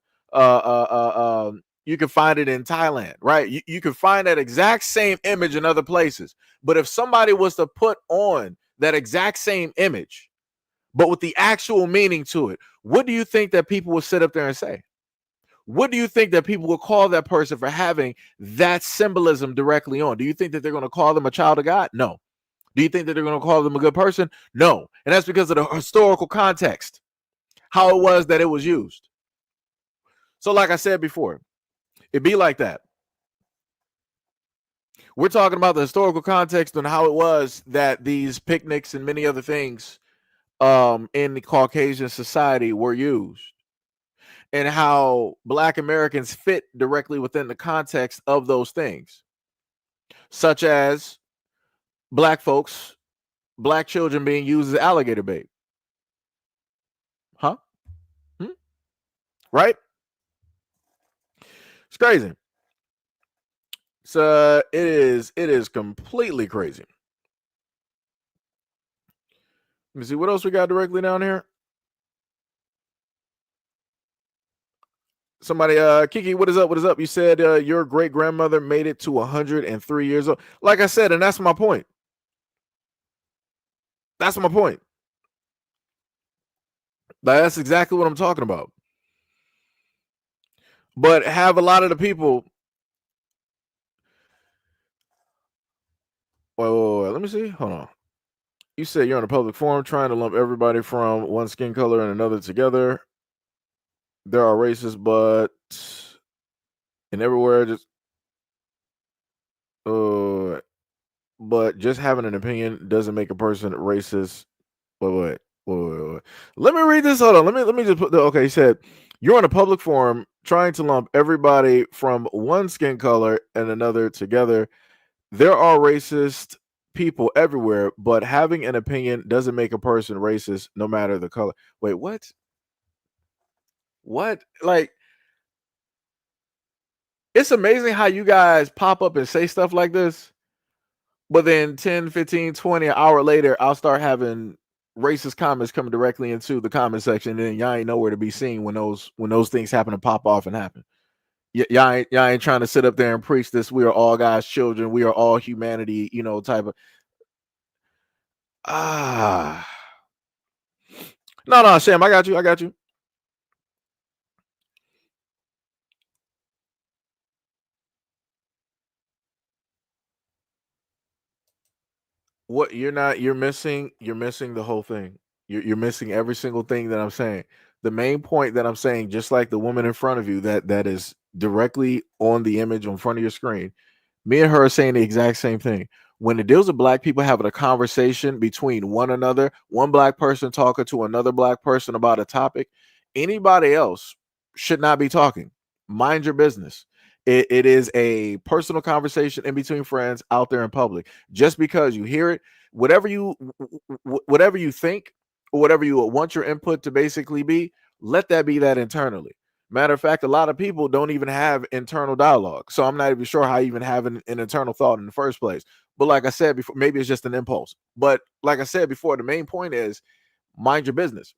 You can find it in Thailand, right? You can find that exact same image in other places. But if somebody was to put on that exact same image but with the actual meaning to it. What do you think that people will sit up there and say? What do you think that people will call that person for having that symbolism directly on? Do you think that they're going to call them a child of God? No. Do you think that they're going to call them a good person? No. And that's because of the historical context, how it was that it was used. So like I said before, it'd be like that. We're talking about the historical context and how it was that these picnics and many other things in the Caucasian society were used, and how Black Americans fit directly within the context of those things, such as Black folks, Black children being used as alligator bait. Huh? Right? It's crazy. So it is completely crazy. Let me see what else we got directly down here. Somebody, Kiki, what is up? What is up? You said your great grandmother made it to 103 years old. Like I said, and that's my point. That's my point. That's exactly what I'm talking about. But have a lot of the people. Wait, let me see. Hold on. You said you're on a public forum trying to lump everybody from one skin color and another together. There are races, but and everywhere just but just having an opinion doesn't make a person racist. Wait. Let me read this. Hold on. Let me just put the okay. He said you're on a public forum trying to lump everybody from one skin color and another together. There are racist people everywhere, but having an opinion doesn't make a person racist, no matter the color. Wait, what? What? Like, it's amazing how you guys pop up and say stuff like this, but then 10, 15, 20, an hour later, I'll start having racist comments coming directly into the comment section, and then y'all ain't nowhere to be seen when those things happen to pop off and happen. Y'all ain't trying to sit up there and preach this. We are all God's children. We are all humanity. Type of No, Sam, I got you. What you're missing the whole thing. You're missing every single thing that I'm saying. The main point that I'm saying, just like the woman in front of you that is directly on the image on front of your screen, me and her are saying the exact same thing. When it deals with Black people having a conversation between one another, one Black person talking to another Black person about a topic, anybody else should not be talking. Mind your business. It is a personal conversation in between friends out there in public. Just because you hear it, whatever you think or whatever you want your input to basically be, let that be that internally. Matter of fact, a lot of people don't even have internal dialogue. So I'm not even sure how you even have an internal thought in the first place. But like I said before, maybe it's just an impulse. But like I said before, the main point is mind your business.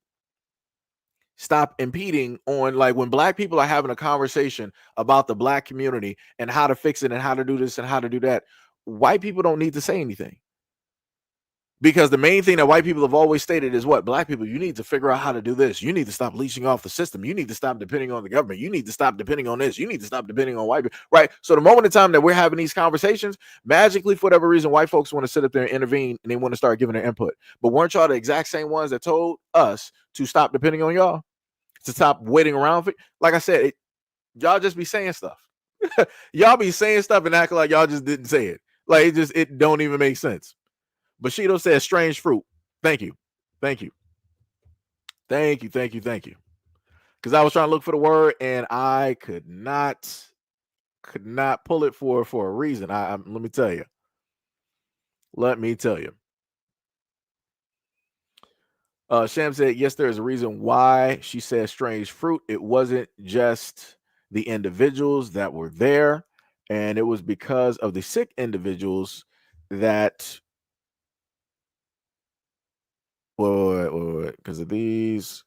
Stop impeding on, like, when Black people are having a conversation about the Black community and how to fix it and how to do this and how to do that. White people don't need to say anything. Because the main thing that white people have always stated is what? Black people, you need to figure out how to do this. You need to stop leeching off the system. You need to stop depending on the government. You need to stop depending on this. You need to stop depending on white people. Right? So the moment in time that we're having these conversations, magically, for whatever reason, white folks want to sit up there and intervene and they want to start giving their input. But weren't y'all the exact same ones that told us to stop depending on y'all? To stop waiting around for? Like I said, y'all just be saying stuff. Y'all be saying stuff and acting like y'all just didn't say it. Like, it don't even make sense. Bushido says strange fruit. Thank you. Because I was trying to look for the word and I could not pull it for a reason. Let me tell you. Sham said, yes, there is a reason why she said strange fruit. It wasn't just the individuals that were there, and it was because of the sick individuals that because of these.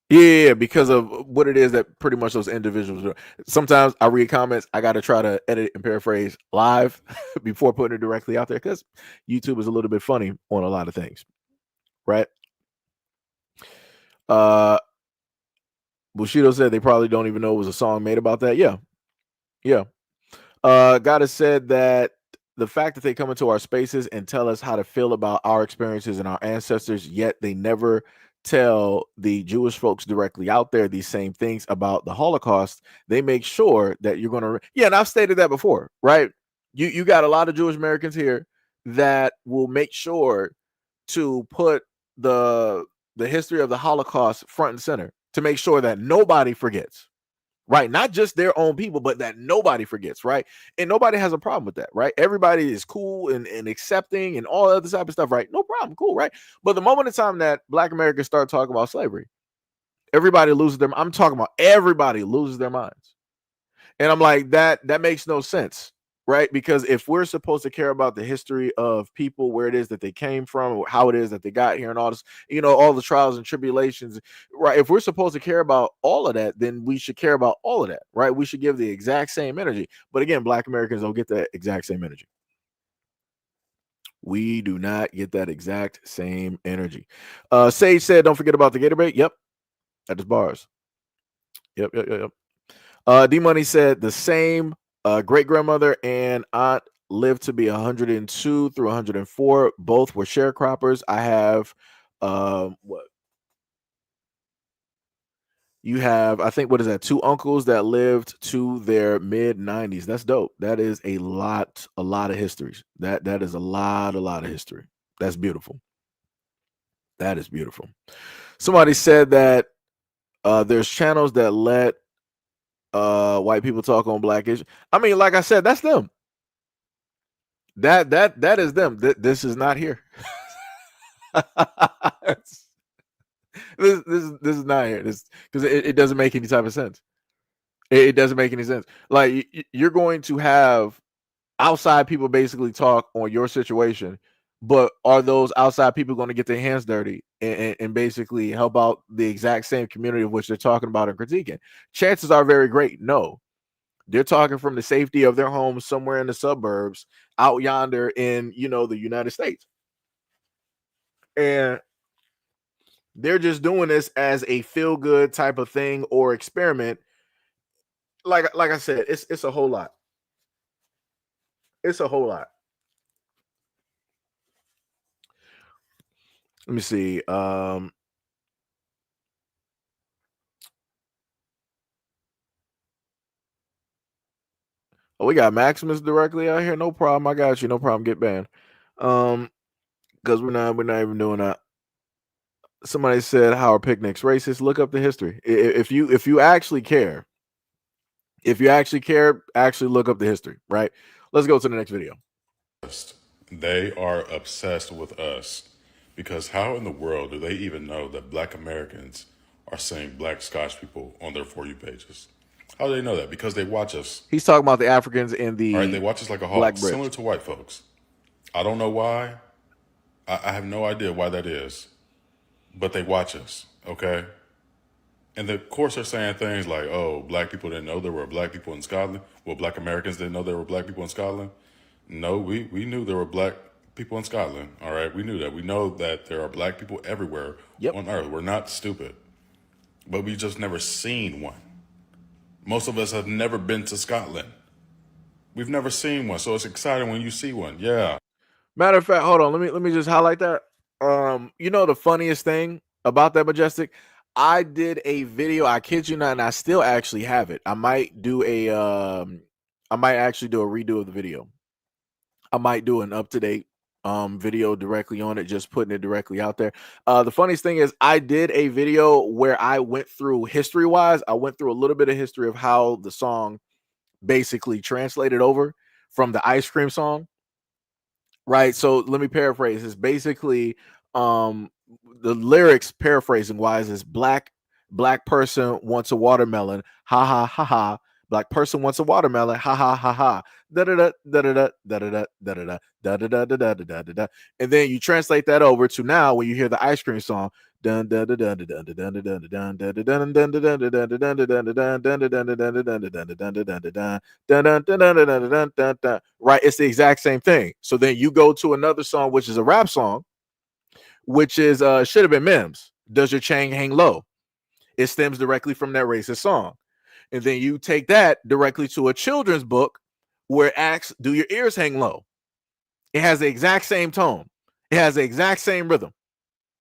Yeah, because of what it is that pretty much those individuals do. Sometimes I read comments, I got to try to edit and paraphrase live before putting it directly out there because YouTube is a little bit funny on a lot of things, right? Bushido said they probably don't even know it was a song made about that. Yeah, yeah. Gotta said that the fact that they come into our spaces and tell us how to feel about our experiences and our ancestors, yet they never tell the Jewish folks directly out there these same things about the Holocaust. They make sure that you're gonna and I've stated that before, right? You got a lot of Jewish Americans here that will make sure to put the history of the Holocaust front and center to make sure that nobody forgets, right? Not just their own people, but that nobody forgets, right? And nobody has a problem with that, right? Everybody is cool and accepting and all other type of stuff, right? No problem, cool, right? But the moment in time that Black Americans start talking about slavery, everybody loses their. I'm talking about everybody loses their minds, and I'm like that makes no sense, right? Because if we're supposed to care about the history of people, where it is that they came from, or how it is that they got here, and all this, all the trials and tribulations, right? If we're supposed to care about all of that, then we should care about all of that, right? We should give the exact same energy. But again, Black Americans don't get that exact same energy. We do not get that exact same energy. Sage said, "Don't forget about the Gatorade." Yep, that is bars. Yep. D Money said the same great grandmother and aunt lived to be 102 through 104. Both were sharecroppers. I have what you have, I think, what is that? Two uncles that lived to their mid 90s. That's dope. That is a lot of histories. That is a lot of history. That's beautiful. That is beautiful. Somebody said that there's channels that let white people talk on Black issues. I mean, like I said, that's them. That is them. This is not here. this is not here. This because it doesn't make any type of sense. It doesn't make any sense. Like you're going to have outside people basically talk on your situation, but are those outside people going to get their hands dirty and basically help out the exact same community of which they're talking about and critiquing? Chances are very great. No, they're talking from the safety of their homes somewhere in the suburbs out yonder in, the United States. And they're just doing this as a feel good type of thing or experiment. Like I said, it's a whole lot. It's a whole lot. Let me see. Oh, we got Maximus directly out here. No problem. I got you. No problem. Get banned. Because we're not even doing that. Somebody said, "How are picnics racist?" Look up the history. If you actually care, actually look up the history. Right. Let's go to the next video. They are obsessed with us because how in the world do they even know that Black Americans are saying Black Scotch people on their For You pages? How do they know that? Because they watch us. He's talking about the Africans in the All right, they watch us like a Black hawk, Brits. similar to white folks. I don't know why. I have no idea why that is, but they watch us, okay? And of course they're saying things like, oh, Black people didn't know there were Black people in Scotland. Well, Black Americans didn't know there were Black people in Scotland. No, we knew there were Black people in Scotland, all right? We knew that. We know that there are Black people everywhere on Earth. We're not stupid, but we just never seen one. Most of us have never been to Scotland. We've never seen one, so it's exciting when you see one. Yeah. Matter of fact, hold on. Let me just highlight that. The funniest thing about that, Majestic, I did a video. I kid you not, and I still actually have it. I might actually do a redo of the video. I might do an up to date video directly on it, just putting it directly out there. The funniest thing is I did a video where I went through history wise. I went through a little bit of history of how the song basically translated over from the ice cream song. Right. So let me paraphrase. It's basically the lyrics paraphrasing wise is black person wants a watermelon. Ha ha ha ha. Black person wants a watermelon. Ha ha ha ha. da da da da da da da da da da da da da da da da da, and then you translate that over to now when you hear the ice cream song. Dun dun dun dun dun dun dun dun dun dun dun dun dun dun dun dun dun dun dun dun. Right, it's the exact same thing. So then you go to another song, which is a rap song, which is should have been Mims. Does your chain hang low? It stems directly from that racist song. And then you take that directly to a children's book where it asks, do your ears hang low? It has the exact same tone. It has the exact same rhythm.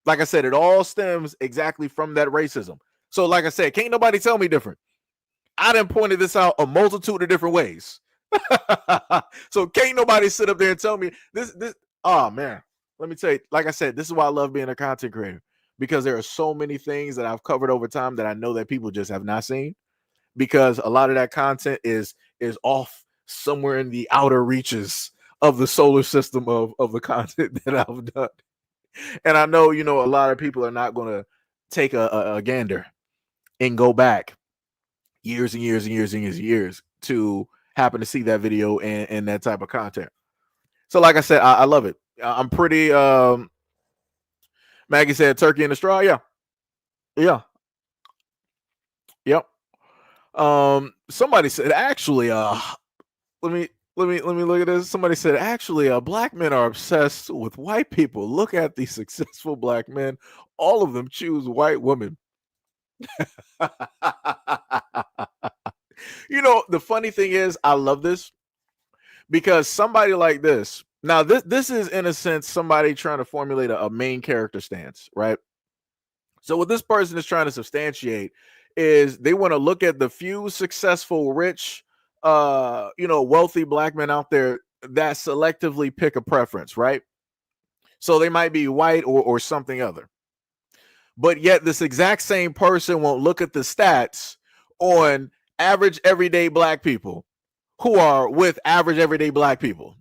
Like I said, it all stems exactly from that racism. So like I said, can't nobody tell me different. I done pointed this out a multitude of different ways. So can't nobody sit up there and tell me this. Oh man, let me tell you, like I said, this is why I love being a content creator, because there are so many things that I've covered over time that I know that people just have not seen, because a lot of that content is off somewhere in the outer reaches of the solar system of the content that I've done. And I know, you know, a lot of people are not going to take a gander and go back years and years and years and years and years to happen to see that video and that type of content. So like I said, I love it. I'm pretty Maggie said turkey in the straw. Yeah. Yeah. Yep. Somebody said actually let me look at this. Somebody said actually black men are obsessed with white people. Look at these successful black men. All of them choose white women. You know, the funny thing is I love this because somebody like this, now this is in a sense somebody trying to formulate a main character stance, right? So what this person is trying to substantiate is they want to look at the few successful, rich, you know, wealthy black men out there that selectively pick a preference, right? So they might be white or something other. But yet this exact same person won't look at the stats on average everyday black people who are with average everyday black people.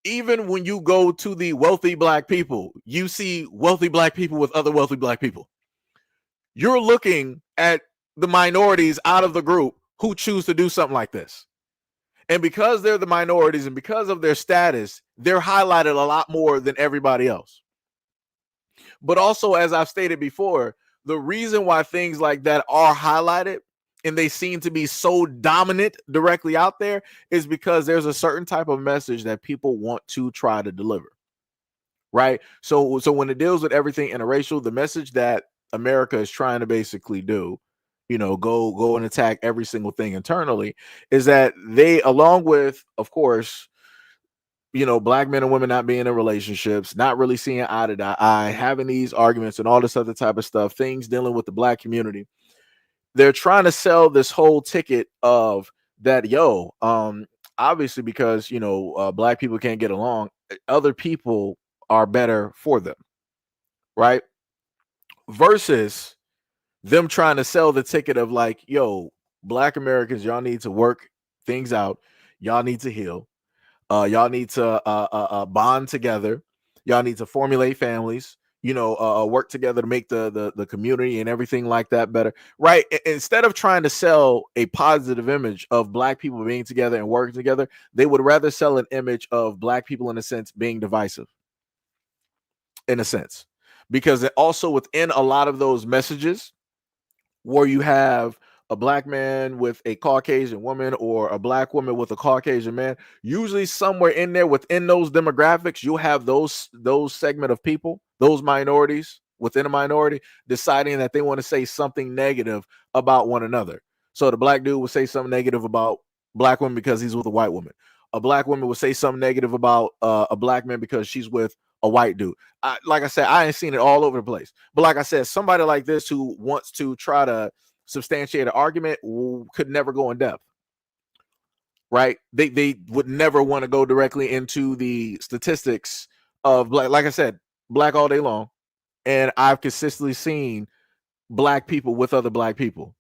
Even when you go to the wealthy black people, you see wealthy black people with other wealthy black people. You're looking at the minorities out of the group who choose to do something like this. And because they're the minorities and because of their status, they're highlighted a lot more than everybody else. But also, as I've stated before, the reason why things like that are highlighted and they seem to be so dominant directly out there is because there's a certain type of message that people want to try to deliver. Right? So when it deals with everything interracial, the message that America is trying to basically do, you know, go and attack every single thing internally, is that they, along with, of course, you know, black men and women not being in relationships, not really seeing eye to eye, having these arguments and all this other type of stuff, things dealing with the black community, they're trying to sell this whole ticket of that, obviously because, you know, black people can't get along, other people are better for them, right? Versus them trying to sell the ticket of like, black Americans, y'all need to work things out. Y'all need to heal. Y'all need to bond together. Y'all need to formulate families, work together to make the community and everything like that better, right? Instead of trying to sell a positive image of black people being together and working together, they would rather sell an image of black people, in a sense, being divisive, in a sense, because it also within a lot of those messages where you have a black man with a Caucasian woman or a black woman with a Caucasian man, usually somewhere in there within those demographics, you'll have those segment of people, those minorities within a minority, deciding that they want to say something negative about one another. So the black dude will say something negative about black woman because he's with a white woman. A black woman will say something negative about a black man because she's with a white dude. Like I said, I ain't seen it all over the place. But like I said, somebody like this who wants to try to substantiate an argument could never go in depth, right? They would never want to go directly into the statistics of black. Like I said, black all day long, and I've consistently seen black people with other black people.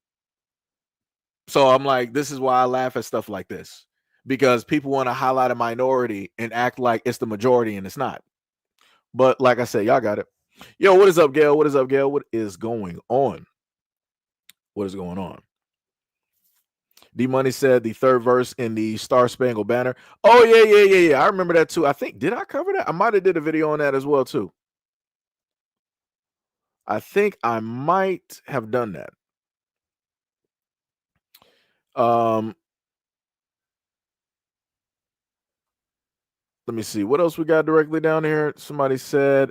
So I'm like, this is why I laugh at stuff like this, because people want to highlight a minority and act like it's the majority, and it's not. But like I said, y'all got it. Yo, what is up, Gail? What is up, Gail? What is going on? What is going on? D Money said the third verse in the Star Spangled Banner. Oh yeah. I remember that too. I think, did I cover that? I might have did a video on that as well too. I think I might have done that. Let me see what else we got directly down here. Somebody said,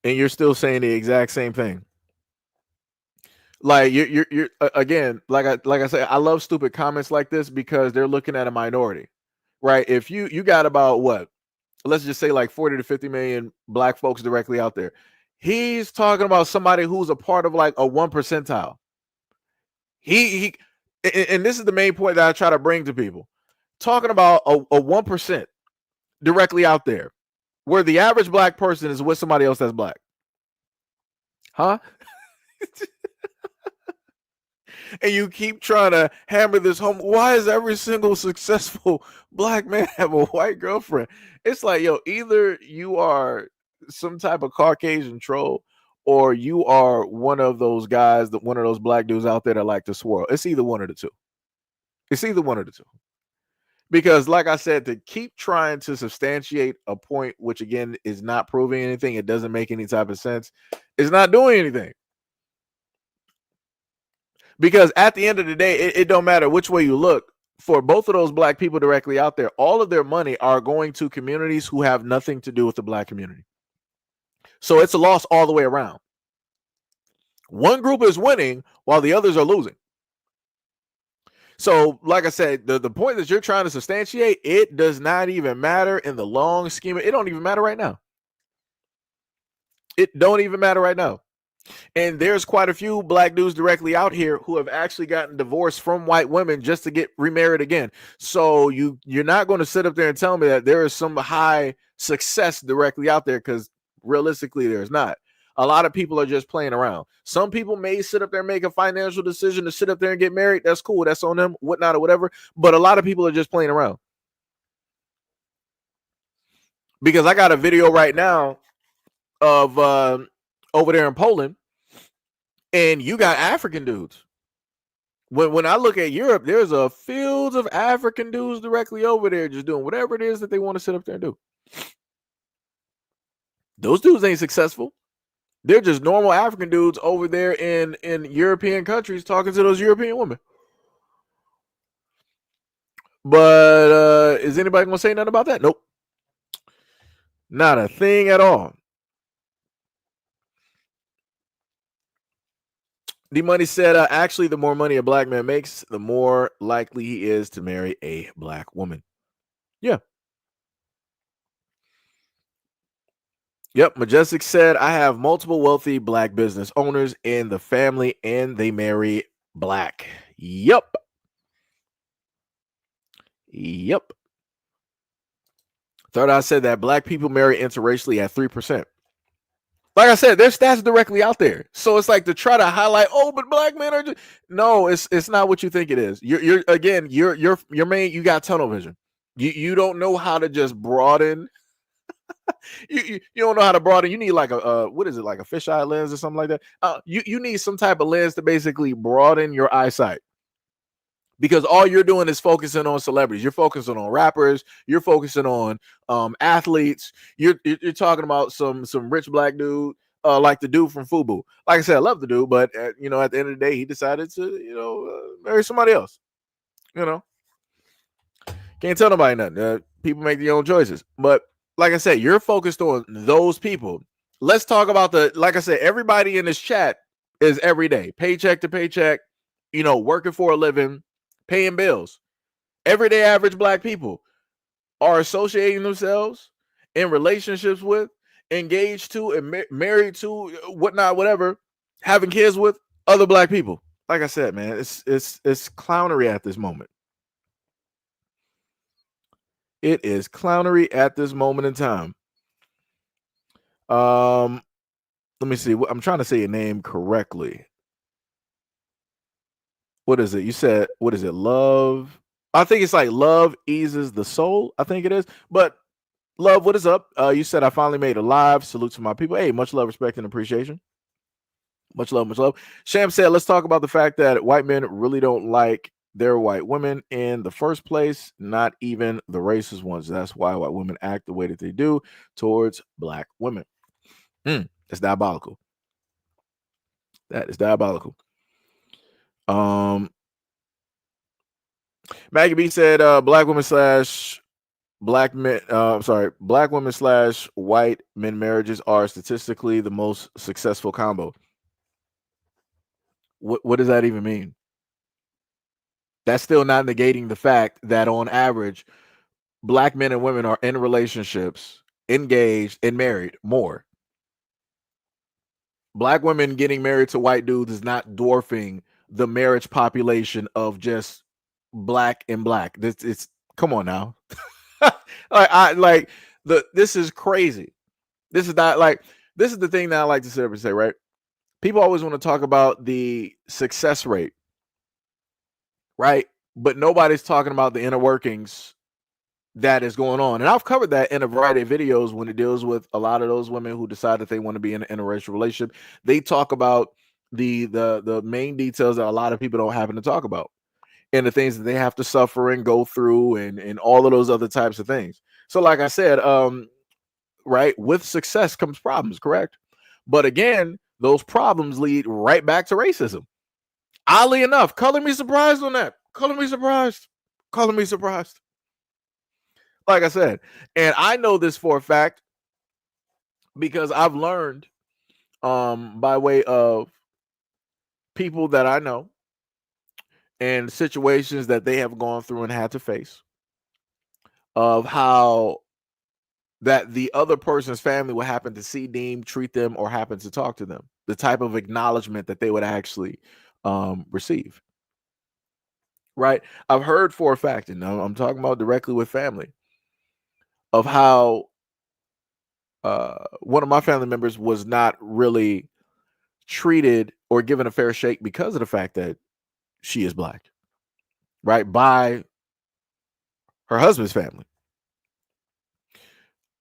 and you're still saying the exact same thing. Like you're again, like I say, I love stupid comments like this because they're looking at a minority, right? If you got about what, let's just say like 40 to 50 million black folks directly out there. He's talking about somebody who's a part of like a 1 percentile. He and this is the main point that I try to bring to people. Talking about a 1% directly out there, where the average black person is with somebody else that's black. Huh? And you keep trying to hammer this home. Why is every single successful black man have a white girlfriend? It's like, yo, either you are some type of Caucasian troll, or you are one of those guys, that one of those black dudes out there that like to swirl. It's either one of the two. It's either one of the two. Because, like I said, to keep trying to substantiate a point, which again is not proving anything, it doesn't make any type of sense. It's not doing anything. Because at the end of the day, it don't matter which way you look. For both of those black people directly out there, all of their money are going to communities who have nothing to do with the black community. So it's a loss all the way around. One group is winning while the others are losing. So, like I said, the point that you're trying to substantiate, it does not even matter in the long scheme. It don't even matter right now. It don't even matter right now. And there's quite a few black dudes directly out here who have actually gotten divorced from white women just to get remarried again. So you're not going to sit up there and tell me that there is some high success directly out there, because realistically there's not. A lot of people are just playing around. Some people may sit up there and make a financial decision to sit up there and get married. That's cool. That's on them, whatnot, or whatever. But a lot of people are just playing around. Because I got a video right now of over there in Poland, and you got African dudes. When I look at Europe, there's a field of African dudes directly over there just doing whatever it is that they want to sit up there and do. Those dudes ain't successful. They're just normal African dudes over there in European countries talking to those European women. But is anybody going to say nothing about that? Nope. Not a thing at all. D Money said, actually, the more money a black man makes, the more likely he is to marry a black woman. Yeah. Yep. Majestic said, I have multiple wealthy black business owners in the family, and they marry black. Yep. Third Eye said that black people marry interracially at 3%. Like I said, there's stats directly out there. So it's like to try to highlight, oh, but black men are just... No, it's not what you think it is. You're main, you got tunnel vision. You don't know how to just broaden. you don't know how to broaden. You need like a what is it, like a fisheye lens or something like that? You need some type of lens to basically broaden your eyesight. Because all you're doing is focusing on celebrities. You're focusing on rappers. You're focusing on athletes. You're talking about some rich black dude, like the dude from FUBU. Like I said, I love the dude, but at the end of the day, he decided to marry somebody else. Can't tell nobody nothing. People make their own choices. But like I said, you're focused on those people. Let's talk about like I said, everybody in this chat is every day, paycheck to paycheck, working for a living, paying bills. Everyday average black people are associating themselves in relationships with, engaged to, and married to, whatnot, whatever, having kids with other black people. Like I said, man, it's clownery at this moment. It is clownery at this moment in time. Let me see. I'm trying to say your name correctly. What is it? You said, what is it? Love. I think it's like love eases the soul. I think it is. But love, what is up? You said I finally made a live. Salute to my people. Hey, much love, respect, and appreciation. Much love, much love. Sham said, let's talk about the fact that white men really don't like their white women in the first place, not even the racist ones. That's why white women act the way that they do towards black women. It's diabolical. That is diabolical. Maggie B said, black women slash black men, black women slash white men marriages are statistically the most successful combo. What does that even mean? That's still not negating the fact that on average, black men and women are in relationships, engaged, and married more. Black women getting married to white dudes is not dwarfing the marriage population of just black and black. It's come on now. This is crazy. This is not like, this is the thing that I like to sit up and say, right? People always want to talk about the success rate, right? But nobody's talking about the inner workings that is going on. And I've covered that in a variety of videos when it deals with a lot of those women who decide that they want to be in an interracial relationship. They talk about the main details that a lot of people don't happen to talk about, and the things that they have to suffer and go through, and all of those other types of things. So like I said, right, with success comes problems, correct? But again, those problems lead right back to racism. Oddly enough, color me surprised on that. Color me surprised. Color me surprised. Like I said, and I know this for a fact because I've learned by way of people that I know and situations that they have gone through and had to face, of how that the other person's family will happen to see, deem, treat them, or happen to talk to them, the type of acknowledgement that they would actually receive. Right? I've heard for a fact, and I'm talking about directly with family, of how one of my family members was not really treated or given a fair shake because of the fact that she is black, right? By her husband's family.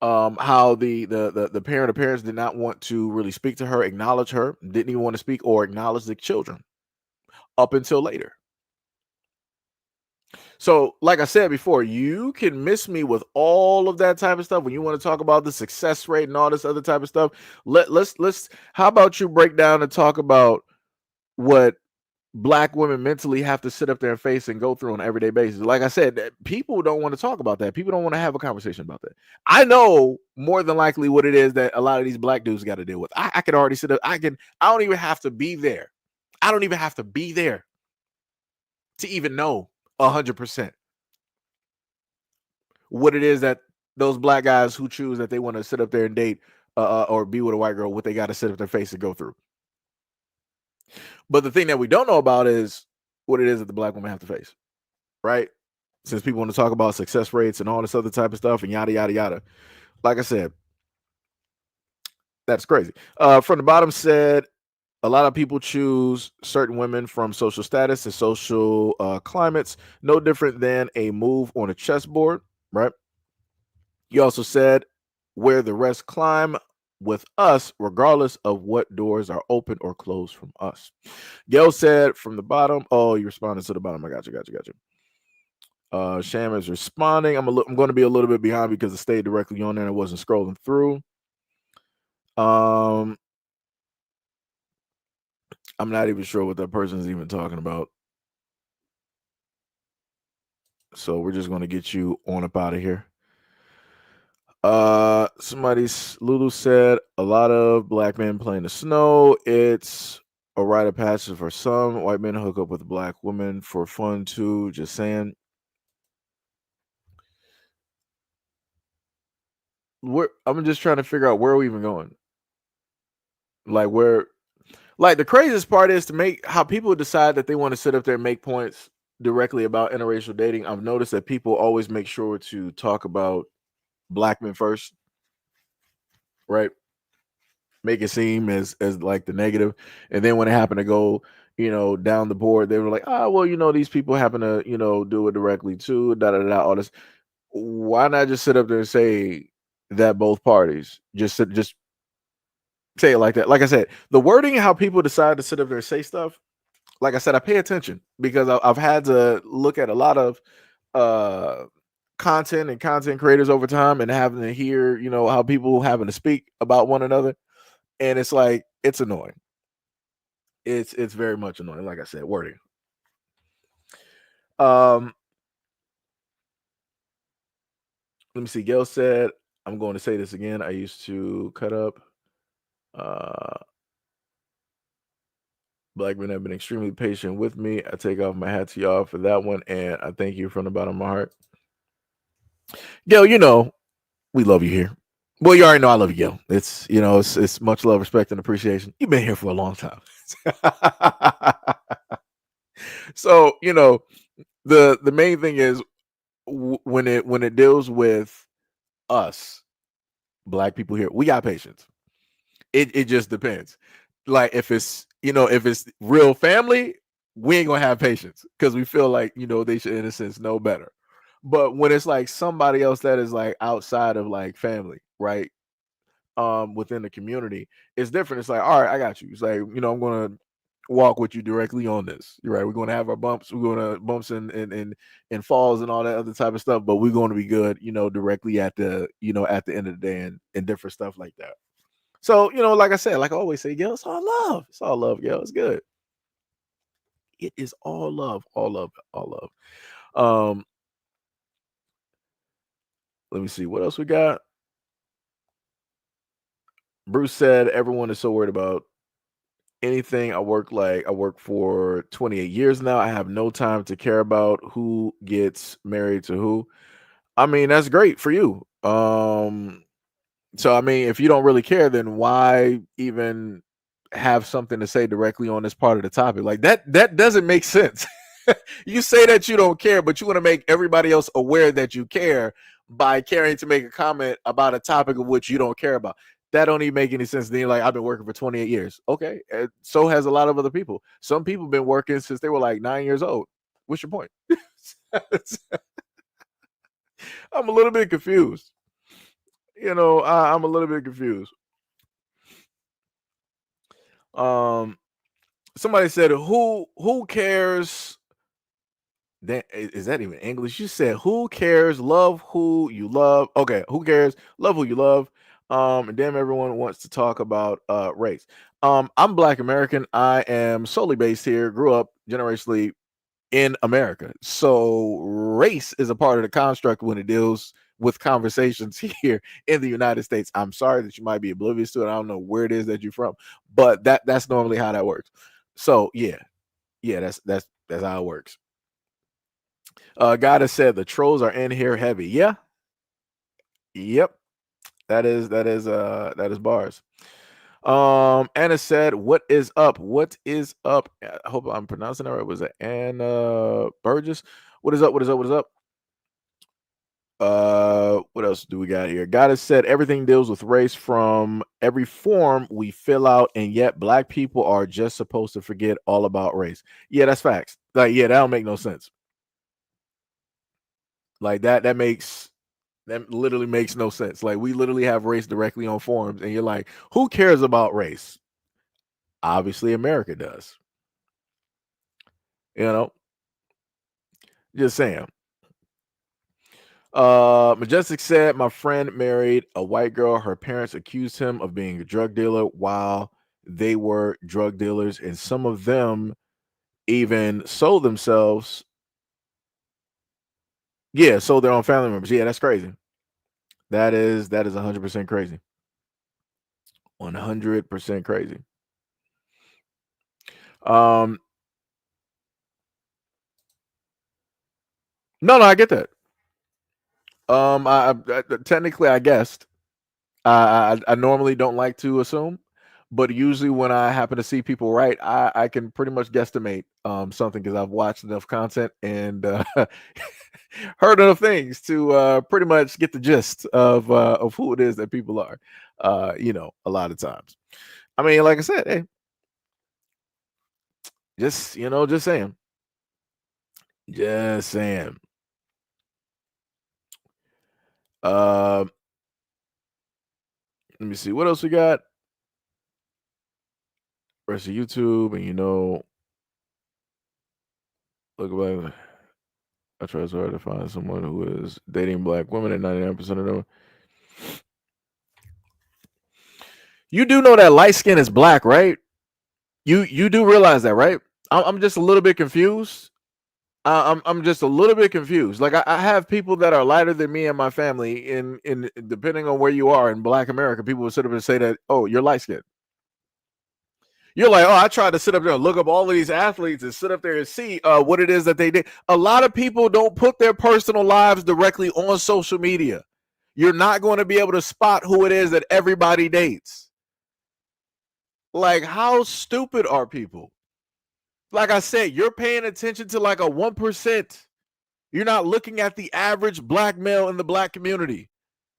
How the parents did not want to really speak to her, acknowledge her, didn't even want to speak or acknowledge the children up until later. So, like I said before, you can miss me with all of that type of stuff when you want to talk about the success rate and all this other type of stuff. Let's how about you break down and talk about what black women mentally have to sit up there and face and go through on an everyday basis. Like I said, people don't want to talk about that. People don't want to have a conversation about that. I know more than likely what it is that a lot of these black dudes got to deal with. I can already sit up. I don't even have to be there. I don't even have to be there to even know 100% what it is that those black guys who choose that they want to sit up there and date or be with a white girl, what they got to sit up their face and go through. But the thing that we don't know about is what it is that the black women have to face, right? Since people want to talk about success rates and all this other type of stuff and yada, yada, yada. Like I said, that's crazy. From the bottom said, a lot of people choose certain women from social status and social climates, no different than a move on a chessboard, right? You also said, where the rest climb with us, regardless of what doors are open or closed from us. Gail said from the bottom. Oh, you responded to the bottom. I got you. Sham is responding. I'm going to be a little bit behind because it stayed directly on there and I wasn't scrolling through. I'm not even sure what that person is even talking about. So we're just going to get you on up out of here. Lulu said a lot of black men play in the snow. It's a rite of passage for some. White men hook up with black women for fun too. Just saying. I'm just trying to figure out where are we even going. Like the craziest part is to make how people decide that they want to sit up there and make points directly about interracial dating. I've noticed that people always make sure to talk about black men first, right? Make it seem as like the negative, and then when it happened to go, down the board, they were like, well, these people happen to, do it directly too, all this. Why not just sit up there and say that both parties just say it like that. Like I said, the wording, how people decide to sit up there and say stuff. Like I said, I pay attention because I've had to look at a lot of uh content and content creators over time and having to hear, how people having to speak about one another. And it's like, it's annoying. It's very much annoying. Like I said, wording. Let me see. Gail said, I'm going to say this again. I used to cut up. Black men have been extremely patient with me. I take off my hat to y'all for that one, and I thank you from the bottom of my heart. Gail, we love you here. Well, you already know I love you, Gail. It's much love, respect, and appreciation. You've been here for a long time. So, the main thing is when it deals with us, Black people here, we got patience. It just depends. Like if it's real family, we ain't gonna have patience because we feel like they should in a sense know better. But when it's like somebody else that is like outside of like family, right? Within the community, it's different. It's like, all right, I got you. It's like, I'm gonna walk with you directly on this. You're right. We're gonna have our bumps. We're gonna bumps and falls and all that other type of stuff, but we're gonna be good, directly at the at the end of the day and different stuff like that. So, like I said, like I always say, Gil, it's all love. It's all love, Gil. It's good. It is all love, all love, all love. Let me see what else we got. Bruce said everyone is so worried about anything. I work for 28 years now. I have no time to care about who gets married to who. I mean, that's great for you. So I mean, if you don't really care, then why even have something to say directly on this part of the topic? Like that doesn't make sense. You say that you don't care, but you want to make everybody else aware that you care by caring to make a comment about a topic of which you don't care about. That don't even make any sense. Then you're like, I've been working for 28 years. Okay. So has a lot of other people. Some people been working since they were like 9 years old. What's your point? I'm a little bit confused. I'm a little bit confused. Somebody said, who cares? Is that even English? You said, who cares? Love who you love. Okay, who cares? Love who you love. And damn, everyone wants to talk about race. I'm Black American. I am solely based here. Grew up generationally in America. So race is a part of the construct when it deals with conversations here in the United States. I'm sorry that you might be oblivious to it. I don't know where it is that you're from, but that's normally how that works. So yeah, that's how it works. God has said the trolls are in here heavy. Yeah. Yep. That is bars. Anna said, "What is up? What is up?" I hope I'm pronouncing it right. Was it Anna Burgess? What is up? What is up? What is up? What else do we got here? God has said everything deals with race from every form we fill out, and yet Black people are just supposed to forget all about race. Yeah, that's facts. Like, yeah, that don't make no sense. Like that literally makes no sense. Like we literally have race directly on forums, and you're like, who cares about race? Obviously, America does. You know, just saying. Majestic said, my friend married a white girl. Her parents accused him of being a drug dealer while they were drug dealers, and some of them even sold themselves. Yeah, sold their own family members. Yeah, that's crazy. That is 100% crazy. 100% crazy. No, I get that. I technically I guessed. I normally don't like to assume, but usually when I happen to see people right, I can pretty much guesstimate something because I've watched enough content and heard enough things to pretty much get the gist of who it is that people are. A lot of times. I mean, like I said, hey, just saying, just saying. Uh, Let me see what else we got. rest of YouTube, and look about. I try so hard to find someone who is dating black women, and 99% of them. You do know that light skin is black, right? You do realize that, right? I'm just a little bit confused. I'm just a little bit confused. Like I have people that are lighter than me and my family. In depending on where you are in Black America, people will sit up and say that, oh, you're light skinned. You're like, oh, I tried to sit up there and look up all of these athletes and sit up there and see what it is that they did. A lot of people don't put their personal lives directly on social media. You're not going to be able to spot who it is that everybody dates. Like, how stupid are people? Like I said, you're paying attention to like a 1%. You're not looking at the average black male in the black community.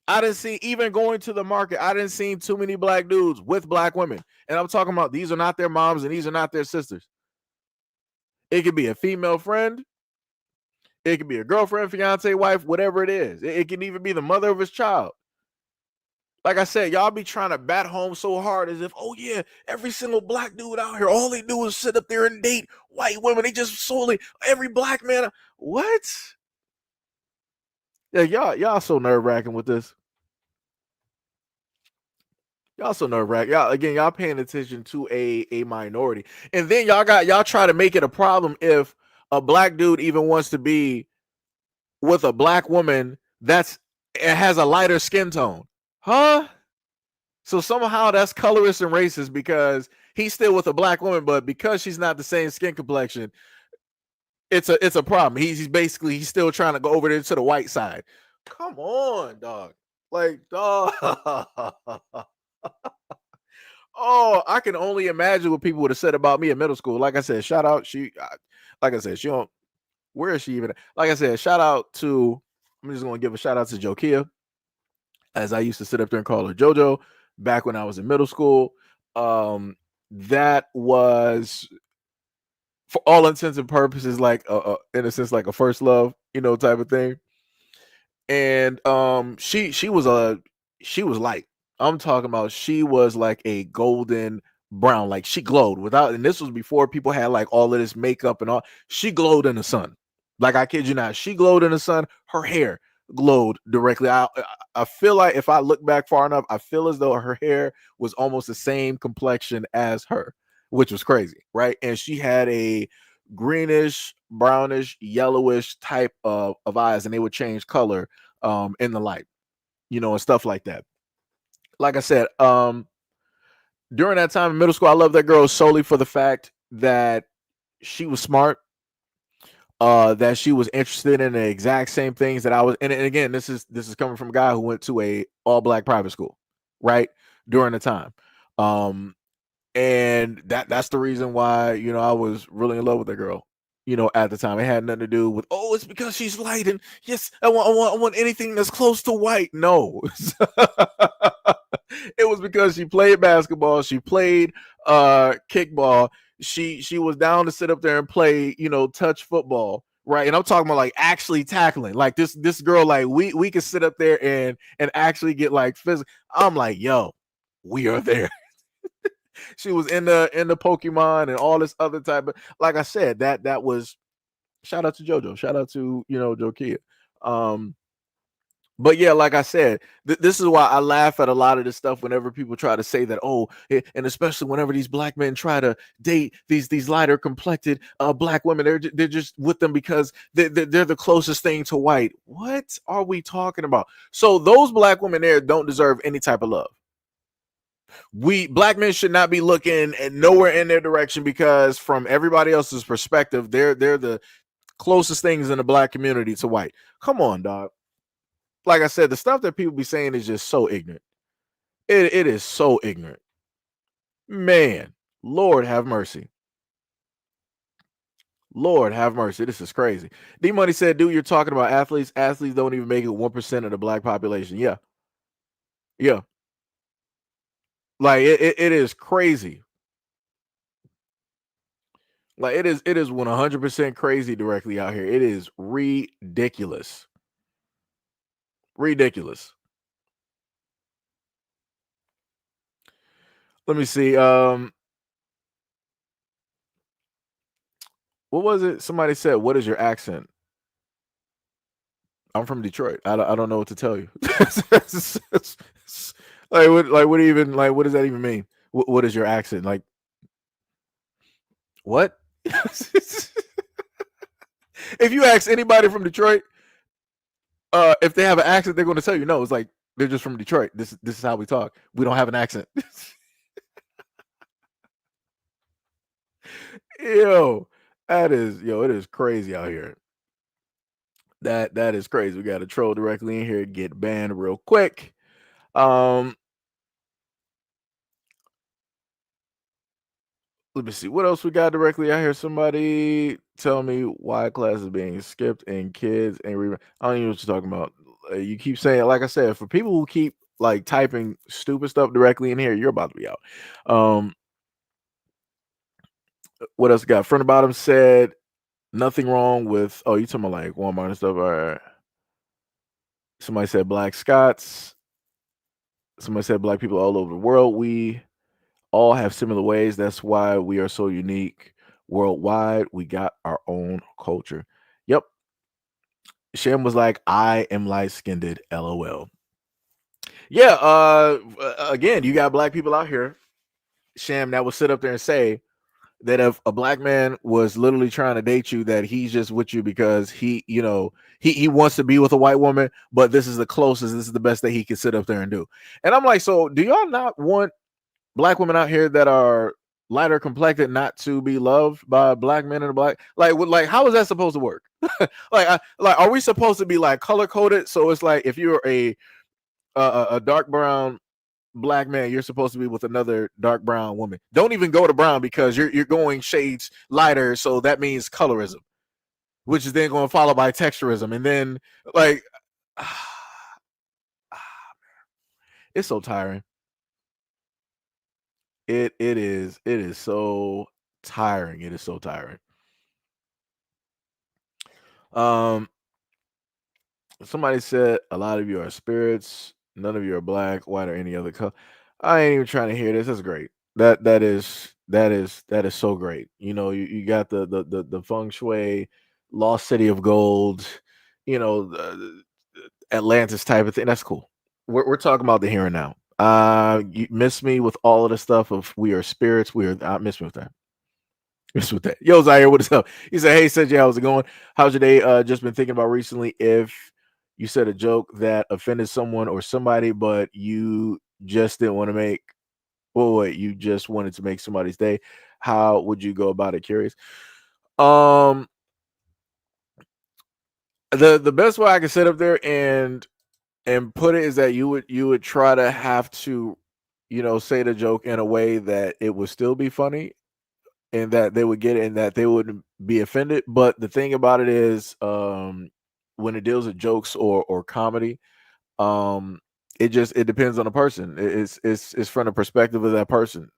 I didn't see, even going to the market, I didn't see too many black dudes with black women. And I'm talking about these are not their moms and these are not their sisters. It could be a female friend. It could be a girlfriend, fiance, wife, whatever it is. It can even be the mother of his child. Like I said, y'all be trying to bat home so hard as if, oh yeah, every single black dude out here, all they do is sit up there and date white women. They just solely, every black man. What? Yeah, y'all so nerve-wracking with this. Y'all so nerve-wracking. Y'all paying attention to a minority. And then y'all try to make it a problem if a black dude even wants to be with a black woman it has a lighter skin tone. Huh? So somehow that's colorist and racist because he's still with a black woman, but because she's not the same skin complexion, it's a problem. He's still trying to go over there to the white side. Come on, dog. Like, dog. Oh, I can only imagine what people would have said about me in middle school. Like I said, shout out. Like I said, she don't. Where is she even? Like I said, shout out to. I'm just gonna give a shout out to Jokia, as I used to sit up there and call her JoJo back when I was in middle school. That was, for all intents and purposes, like in a sense, like a first love, type of thing. And she was light. I'm talking about she was like a golden brown, like she glowed without, and this was before people had like all of this makeup and all. She glowed in the sun. Like, I kid you not, she glowed in the sun. Her hair glowed directly. I feel like if I look back far enough, I feel as though her hair was almost the same complexion as her, which was crazy, right? And she had a greenish, brownish, yellowish type of eyes, and they would change color in the light, and stuff like that. Like I said, during that time in middle school, I loved that girl solely for the fact that she was smart, that she was interested in the exact same things that I was. And again, this is coming from a guy who went to a all black private school, right? During the time. And that's the reason why, I was really in love with the girl, at the time. It had nothing to do with, oh, it's because she's light and yes, I want anything that's close to white. No. It was because she played basketball, she played kickball, she was down to sit up there and play, touch football, right? And I'm talking about like actually tackling. Like this girl, like we could sit up there and actually get like physical. I'm like, yo, we are there. She was in the Pokemon and all this other type of, like I said, that was, shout out to JoJo, shout out to Jokia. But yeah, like I said, this is why I laugh at a lot of this stuff whenever people try to say that, oh, and especially whenever these black men try to date these lighter complected black women, they're just with them because they're the closest thing to white. What are we talking about? So those black women there don't deserve any type of love. We black men should not be looking at nowhere in their direction because from everybody else's perspective, they're the closest things in the black community to white. Come on, dog. Like I said, the stuff that people be saying is just so ignorant. It is so ignorant. Man, Lord have mercy. Lord have mercy. This is crazy. D Money said, dude, you're talking about athletes. Athletes don't even make it 1% of the black population. Yeah. Yeah. Like it is crazy. Like it is 100% crazy directly out here. It is ridiculous. Ridiculous. Let me see. what was it? Somebody said, "What is your accent?" I'm from Detroit. I don't know what to tell you. What even like what does that even mean? What is your accent? Like what? If you ask anybody from Detroit, if they have an accent, they're going to tell you no. It's like they're just from Detroit. This is how we talk. We don't have an accent. Yo, it is crazy out here. That is crazy. We got a troll directly in here, get banned real quick. Let me see what else we got directly out here. Somebody tell me why class is being skipped and kids and I don't even know what you're talking about. You keep saying, like I said, for people who keep like typing stupid stuff directly in here, you're about to be out. What else we got? Front to bottom said nothing wrong with. Oh, you talking about like Walmart and stuff? All right. Somebody said Black Scots. Somebody said Black people all over the world. We all have similar ways. That's why we are so unique worldwide. We got our own culture. Yep. Shem was like, I am light skinned. LOL. Yeah. Again, you got Black people out here, Shem, that will sit up there and say that if a Black man was literally trying to date you, that he's just with you because he, he wants to be with a white woman, but this is the closest, this is the best that he can sit up there and do. And I'm like, so do y'all not want Black women out here that are lighter complected not to be loved by Black men and Black? Like how is that supposed to work? Are we supposed to be like color coded? So it's like if you're a dark brown Black man, you're supposed to be with another dark brown woman. Don't even go to brown because you're going shades lighter, so that means colorism, which is then going to follow by texturism, and then like it's so tiring. It is so tiring. It is so tiring. Somebody said a lot of you are spirits, none of you are Black, white, or any other color. I ain't even trying to hear this. That's great. That is so great. You got the feng shui, lost city of gold, the Atlantis type of thing. That's cool. We're talking about the here and now. You miss me with all of the stuff of we are spirits. Miss me with that. Miss with that. Yo, Zaire, what is up? He said, "Hey, Seji, how's it going? How's your day? Just been thinking about recently if you said a joke that offended someone or somebody, but you just didn't want to make. Well, wait, you just wanted to make somebody's day. How would you go about it? Curious. Um, the best way I can sit up there and put it is that you would try to have to, say the joke in a way that it would still be funny and that they would get it and that they wouldn't be offended. But the thing about it is, when it deals with jokes or comedy, it depends on the person. It's from the perspective of that person.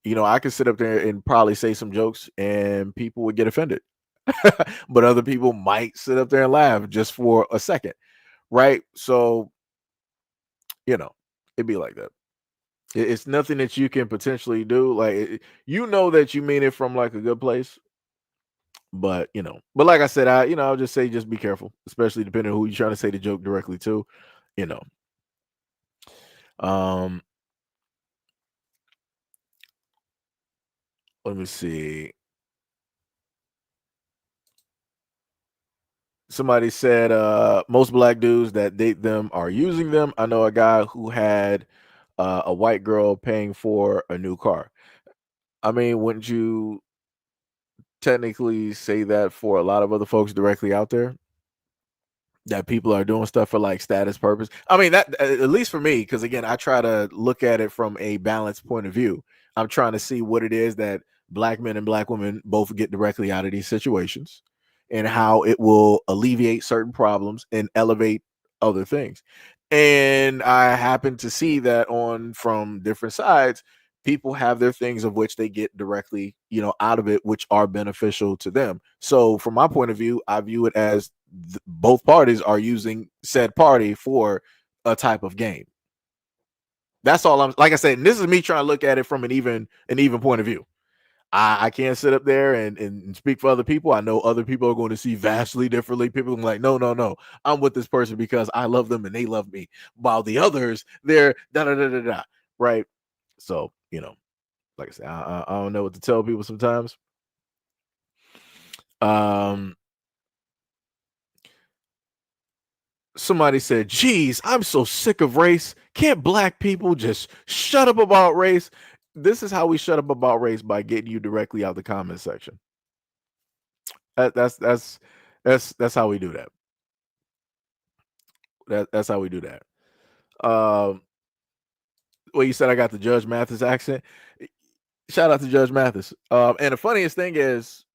I could sit up there and probably say some jokes and people would get offended. But other people might sit up there and laugh just for a second, right? So, it'd be like that. It's nothing that you can potentially do. Like, that you mean it from like a good place, but like I said, I'll just say just be careful, especially depending on who you're trying to say the joke directly to. You know, um, let me see. Somebody said most Black dudes that date them are using them. I know a guy who had a white girl paying for a new car. I mean, wouldn't you technically say that for a lot of other folks directly out there? That people are doing stuff for like status purpose. I mean, that at least for me, because again, I try to look at it from a balanced point of view. I'm trying to see what it is that Black men and Black women both get directly out of these situations and how it will alleviate certain problems and elevate other things. And I happen to see that on from different sides, people have their things of which they get directly, out of it, which are beneficial to them. So from my point of view, I view it as both parties are using said party for a type of game. That's all I'm, like I said, and this is me trying to look at it from an even point of view. I can't sit up there and speak for other people. I know other people are going to see vastly differently. People are like, no. I'm with this person because I love them and they love me. While the others, they're da da da da da. Right. So, like I said, I don't know what to tell people sometimes. Somebody said, geez, I'm so sick of race. Can't black people just shut up about race? This is how we shut up about race, by getting you directly out the comment section. That's how we do that. That's how we do that. Well, you said I got the Judge Mathis accent. Shout out to Judge Mathis. And the funniest thing is,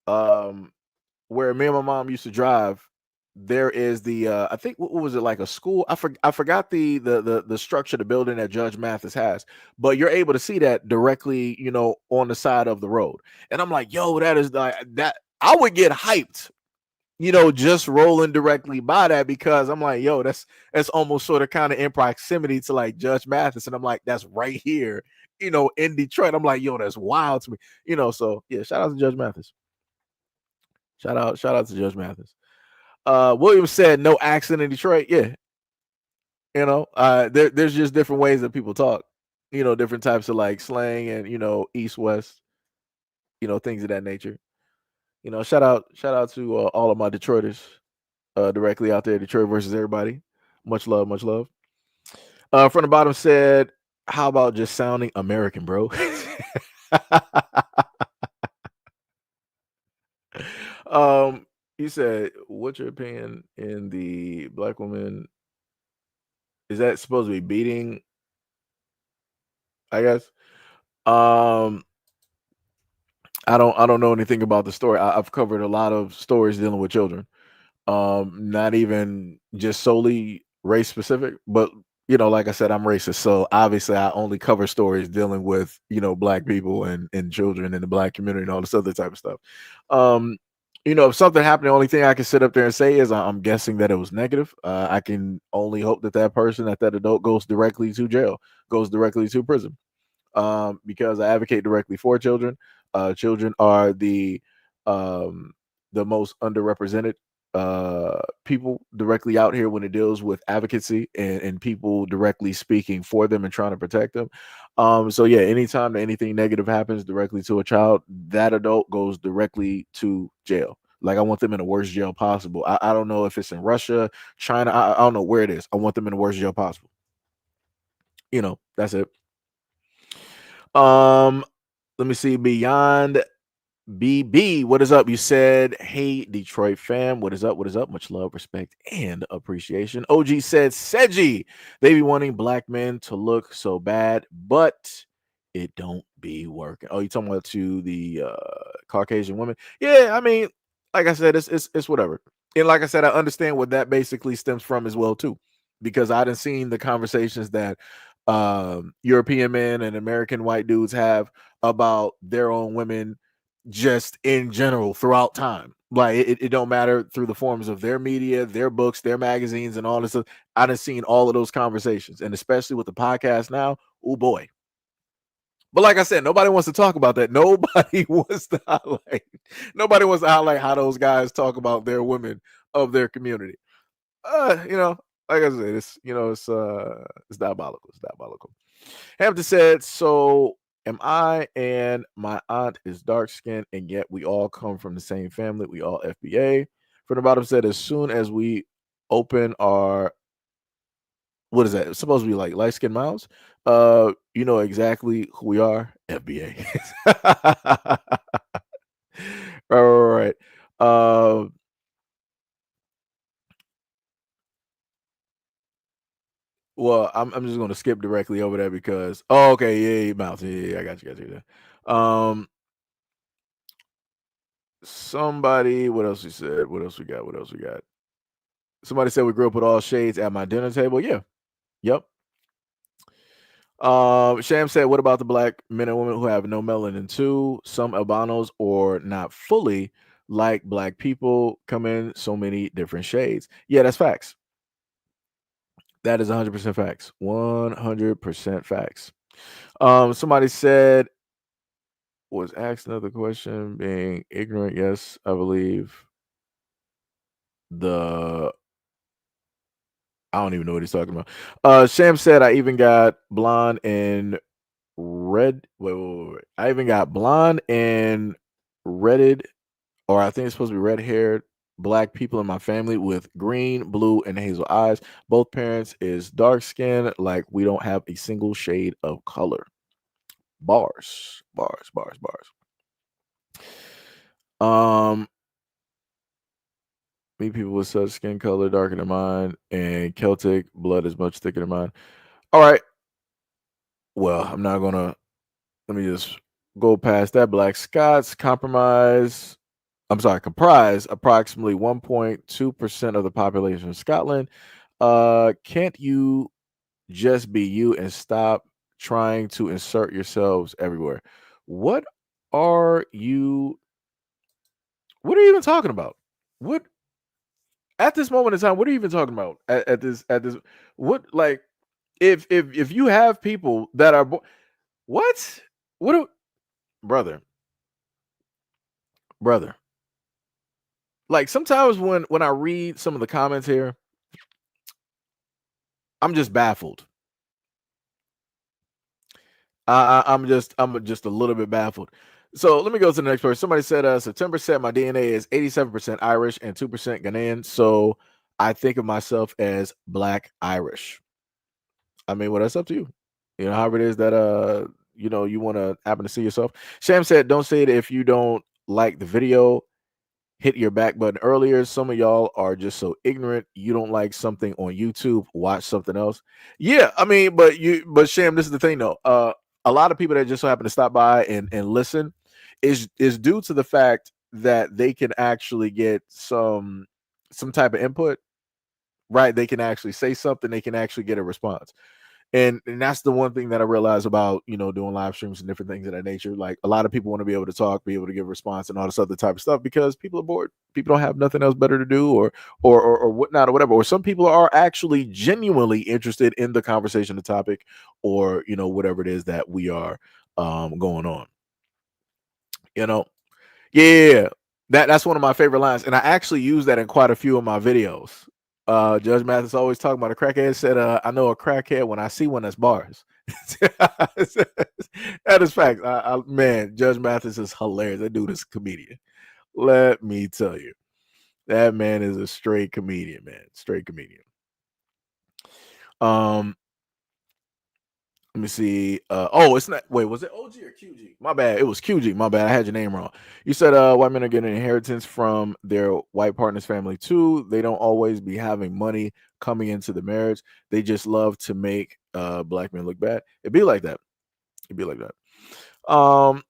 where me and my mom used to drive, there is the I think, what was it, like a school? I forgot the structure, the building that Judge Mathis has, but you're able to see that directly, on the side of the road. And I'm like, yo, that is like that. I would get hyped, just rolling directly by that, because I'm like, yo, that's almost sort of kind of in proximity to like Judge Mathis, and I'm like, that's right here, in Detroit. I'm like, yo, that's wild to me, So yeah, shout out to Judge Mathis. Shout out to Judge Mathis. William said no accent in Detroit. Yeah. There's just different ways that people talk, different types of like slang and, East, West, things of that nature. Shout out to all of my Detroiters directly out there, Detroit versus everybody. Much love, much love. From the bottom said, how about just sounding American, bro? He said, what's your opinion in the black woman? Is that supposed to be beating? I guess. I don't know anything about the story. I've covered a lot of stories dealing with children. Not even just solely race specific, but like I said, I'm racist, so obviously I only cover stories dealing with black people and children in the black community and all this other type of stuff. If something happened, the only thing I can sit up there and say is I'm guessing that it was negative. I can only hope that that adult goes directly to jail, goes directly to prison, because I advocate directly for children. Children are the most underrepresented people directly out here when it deals with advocacy and people directly speaking for them and trying to protect them. So yeah, anytime that anything negative happens directly to a child, that adult goes directly to jail. Like, I want them in the worst jail possible. I don't know if it's in Russia, China. I don't know where it is. I want them in the worst jail possible. That's it. Let me see. Beyond BB, what is up? You said, hey, Detroit fam, what is up? What is up? Much love, respect, and appreciation. OG said, Seji, they be wanting black men to look so bad, but it don't be working. Oh, you talking about to the Caucasian women? Yeah, I mean, like I said, it's whatever. And like I said, I understand what that basically stems from as well too, because I done seen the conversations that European men and American white dudes have about their own women, just in general throughout time. Like, it don't matter through the forms of their media, their books, their magazines, and all this stuff. I done seen all of those conversations, and especially with the podcast now. Oh boy. But like I said, nobody wants to talk about that. Nobody wants to highlight. Nobody wants to highlight how those guys talk about their women of their community. Like I said, it's diabolical. It's diabolical. Hampton said, so am I, and my aunt is dark skinned, and yet we all come from the same family. We all FBA. From the bottom said, as soon as we open our, what is that? It's supposed to be like light skinned mouths. You know exactly who we are. FBA. All right. Well, I'm just gonna skip directly over that because okay, yeah, mouth. Yeah, I got you. Somebody, what else he said? What else we got? Somebody said we grew up with all shades at my dinner table. Yeah. Yep. Sham said, what about the black men and women who have no melanin too? Some albinos or not fully like black people come in so many different shades. Yeah, that's facts. That is 100% facts. 100% facts. Somebody said, was asked another question. Being ignorant, yes, I believe. I don't even know what he's talking about. Sham said I even got blonde and red. Wait. I even got blonde and redded, or I think it's supposed to be red haired black people in my family with green, blue, and hazel eyes. Both parents is dark skin, like we don't have a single shade of color. Bars. Um, meet people with such skin color darker than mine, and Celtic blood is much thicker than mine. All right. Well, I'm not gonna. Let me just go past that. Black Scots comprise approximately 1.2% of the population of Scotland. Can't you just be you and stop trying to insert yourselves everywhere? What are you even talking about? What at this moment in time, what are you even talking about? At this what, like, if you have people that are what? What do, brother? Brother. Like sometimes when I read some of the comments here, I'm just baffled. I'm just a little bit baffled. So let me go to the next person. Somebody said September said my DNA is 87% Irish and 2% Ghanaian. So I think of myself as Black Irish. I mean, well, that's up to you. You know, however it is that you want to happen to see yourself. Sham said, don't say it if you don't like the video. Hit your back button earlier. Some of y'all are just so ignorant. You don't like something on YouTube, watch something else. Yeah, I mean, but Sham, this is the thing though. A lot of people that just so happen to stop by and listen is due to the fact that they can actually get some type of input, right? They can actually say something, they can actually get a response. And that's the one thing that I realize about doing live streams and different things of that nature. Like a lot of people want to be able to talk, be able to give a response, and all this other type of stuff because people are bored. People don't have nothing else better to do, or whatnot, or whatever. Or some people are actually genuinely interested in the conversation, the topic, or whatever it is that we are going on. Yeah, that's one of my favorite lines, and I actually use that in quite a few of my videos. Judge Mathis always talking about a crackhead. Said, "I know a crackhead when I see one that's bars." That is fact. Man, Judge Mathis is hilarious. That dude is a comedian. Let me tell you, that man is a straight comedian, man. Straight comedian. Let me see. It's not. Wait, was it OG or QG? My bad. It was QG. My bad. I had your name wrong. You said white men are getting an inheritance from their white partner's family too. They don't always be having money coming into the marriage. They just love to make black men look bad. It'd be like that. It'd be like that.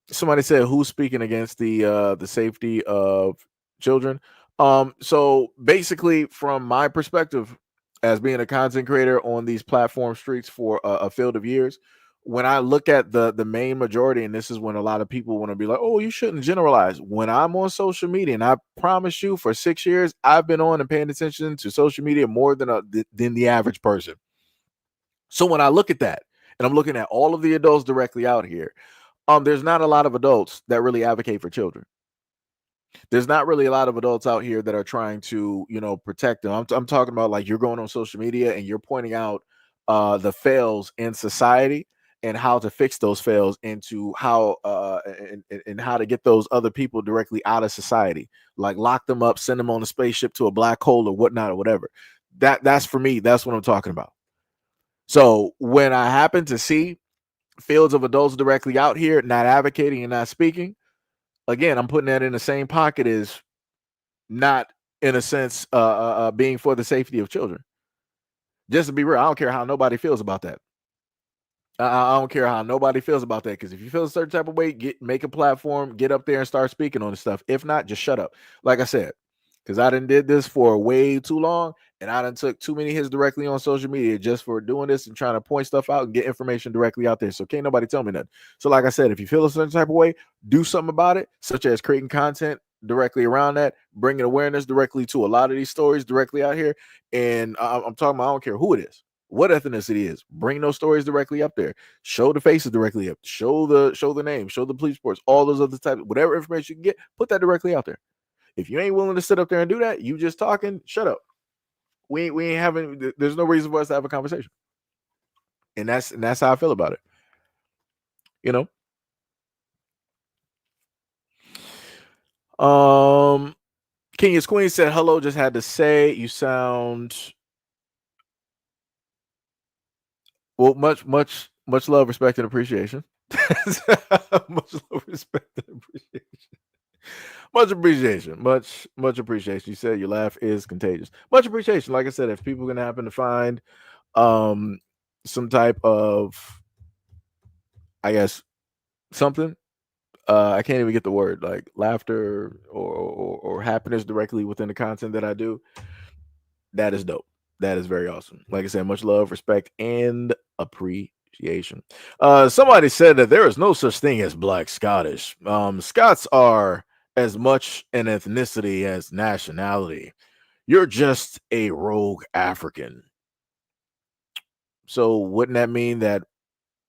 Somebody said who's speaking against the safety of children. So basically, from my perspective, as being a content creator on these platform streets for a field of years, when I look at the main majority, and this is when a lot of people want to be like, oh, you shouldn't generalize. When I'm on social media, and I promise you, for 6 years, I've been on and paying attention to social media more than the average person. So when I look at that, and I'm looking at all of the adults directly out here, there's not a lot of adults that really advocate for children. There's not really a lot of adults out here that are trying to, protect them. I'm talking about like you're going on social media and you're pointing out the fails in society and how to fix those fails into how and how to get those other people directly out of society, like lock them up, send them on a spaceship to a black hole or whatnot or whatever. That's for me. That's what I'm talking about. So when I happen to see fields of adults directly out here not advocating and not speaking, again, I'm putting that in the same pocket as not, in a sense, being for the safety of children. Just to be real, I don't care how nobody feels about that. I don't care how nobody feels about that, because if you feel a certain type of way, make a platform, get up there and start speaking on this stuff. If not, just shut up. Like I said, because I done did this for way too long, and I done took too many hits directly on social media just for doing this and trying to point stuff out and get information directly out there. So can't nobody tell me nothing. So like I said, if you feel a certain type of way, do something about it, such as creating content directly around that, bringing awareness directly to a lot of these stories directly out here. And I'm talking about, I don't care who it is. what ethnicity is. Bring those stories directly up there. Show the faces directly up. Show the name. Show the police reports. All those other types. Whatever information you can get, put that directly out there. If you ain't willing to sit up there and do that, you just talking. Shut up. We ain't having. There's no reason for us to have a conversation. And that's how I feel about it. You know. Kenya's Queen said hello. Just had to say you sound well. Much love, respect, and appreciation. Much love, respect, and appreciation. Much appreciation. Much appreciation. You said your laugh is contagious. Much appreciation. Like I said, if people can happen to find some type of, I guess, something, I can't even get the word, like laughter or happiness directly within the content that I do, that is dope. That is very awesome. Like I said, much love, respect, and appreciation. Somebody said that there is no such thing as Black Scottish. Scots are as much an ethnicity as nationality. You're just a rogue African. So wouldn't that mean that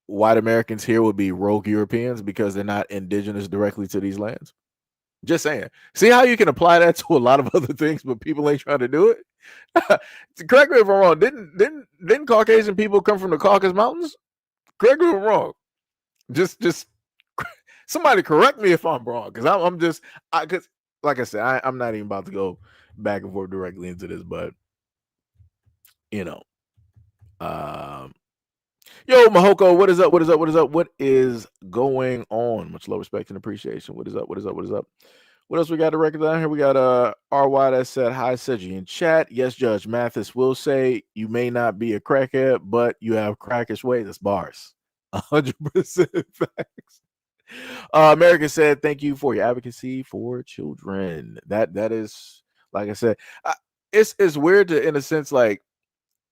white Americans here would be rogue Europeans because they're not indigenous directly to these lands? Just saying. See how you can apply that to a lot of other things, but people ain't trying to do it? Correct me if I'm wrong. Didn't Caucasian people come from the Caucasus Mountains? Correct me if I'm wrong. Just somebody correct me if I'm wrong, because I'm just because like I said, I'm not even about to go back and forth directly into this, but you know, yo, Mahoko, what is up? What is up? What is up? What is going on? Much love, respect, and appreciation. What is up? What is up? What is up? What else we got to record down here? We got RY that said hi, Seji in chat. Yes, Judge Mathis will say you may not be a crackhead, but you have crackish ways. That's bars. 100% facts. America said thank you for your advocacy for children. That is, like I said, it's weird to, in a sense, like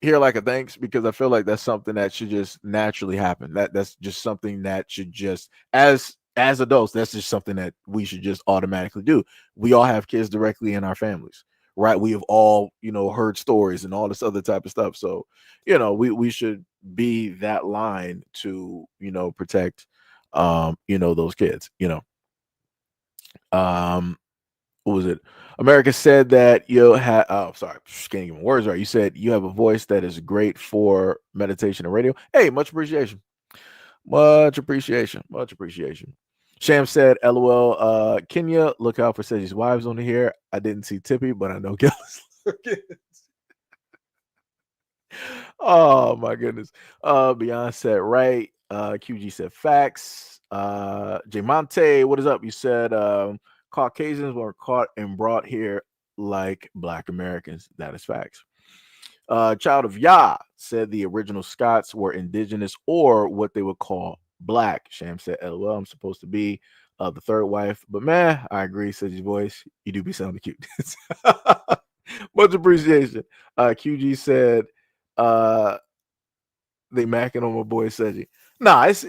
hear like a thanks, because I feel like that's something that should just naturally happen. That's just something that should just, as adults, that's just something that we should just automatically do. We all have kids directly in our families, right? We have all, heard stories and all this other type of stuff. So, we should be that line to, protect, those kids, what was it? America said that you had, sorry, can't even words right. You said you have a voice that is great for meditation and radio. Hey, much appreciation. Much appreciation. Much appreciation. Sham said, LOL, Kenya, look out for Seji's wives on here. I didn't see Tippy, but I know Gillis. Oh my goodness. Beyond said right. QG said facts. Jamonte, what is up? You said Caucasians were caught and brought here like Black Americans. That is facts. Child of Yah said the original Scots were indigenous, or what they would call Black. Sham said, LOL, I'm supposed to be the third wife. But man, I agree, said your voice. You do be sounding cute. Much appreciation. QG said they macking on my boy Seji. Nah, it's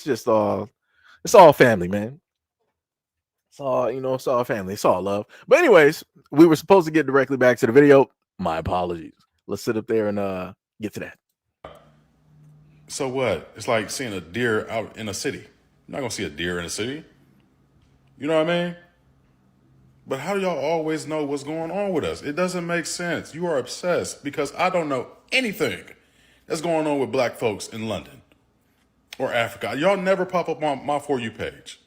just all, it's all family, man. It's all, it's all family. It's all love. But anyways, we were supposed to get directly back to the video. My apologies. Let's sit up there and get to that. So what? It's like seeing a deer out in a city. You're not going to see a deer in a city. You know what I mean? But how do y'all always know what's going on with us? It doesn't make sense. You are obsessed because I don't know anything that's going on with Black folks in London or Africa. Y'all never pop up on my For You page.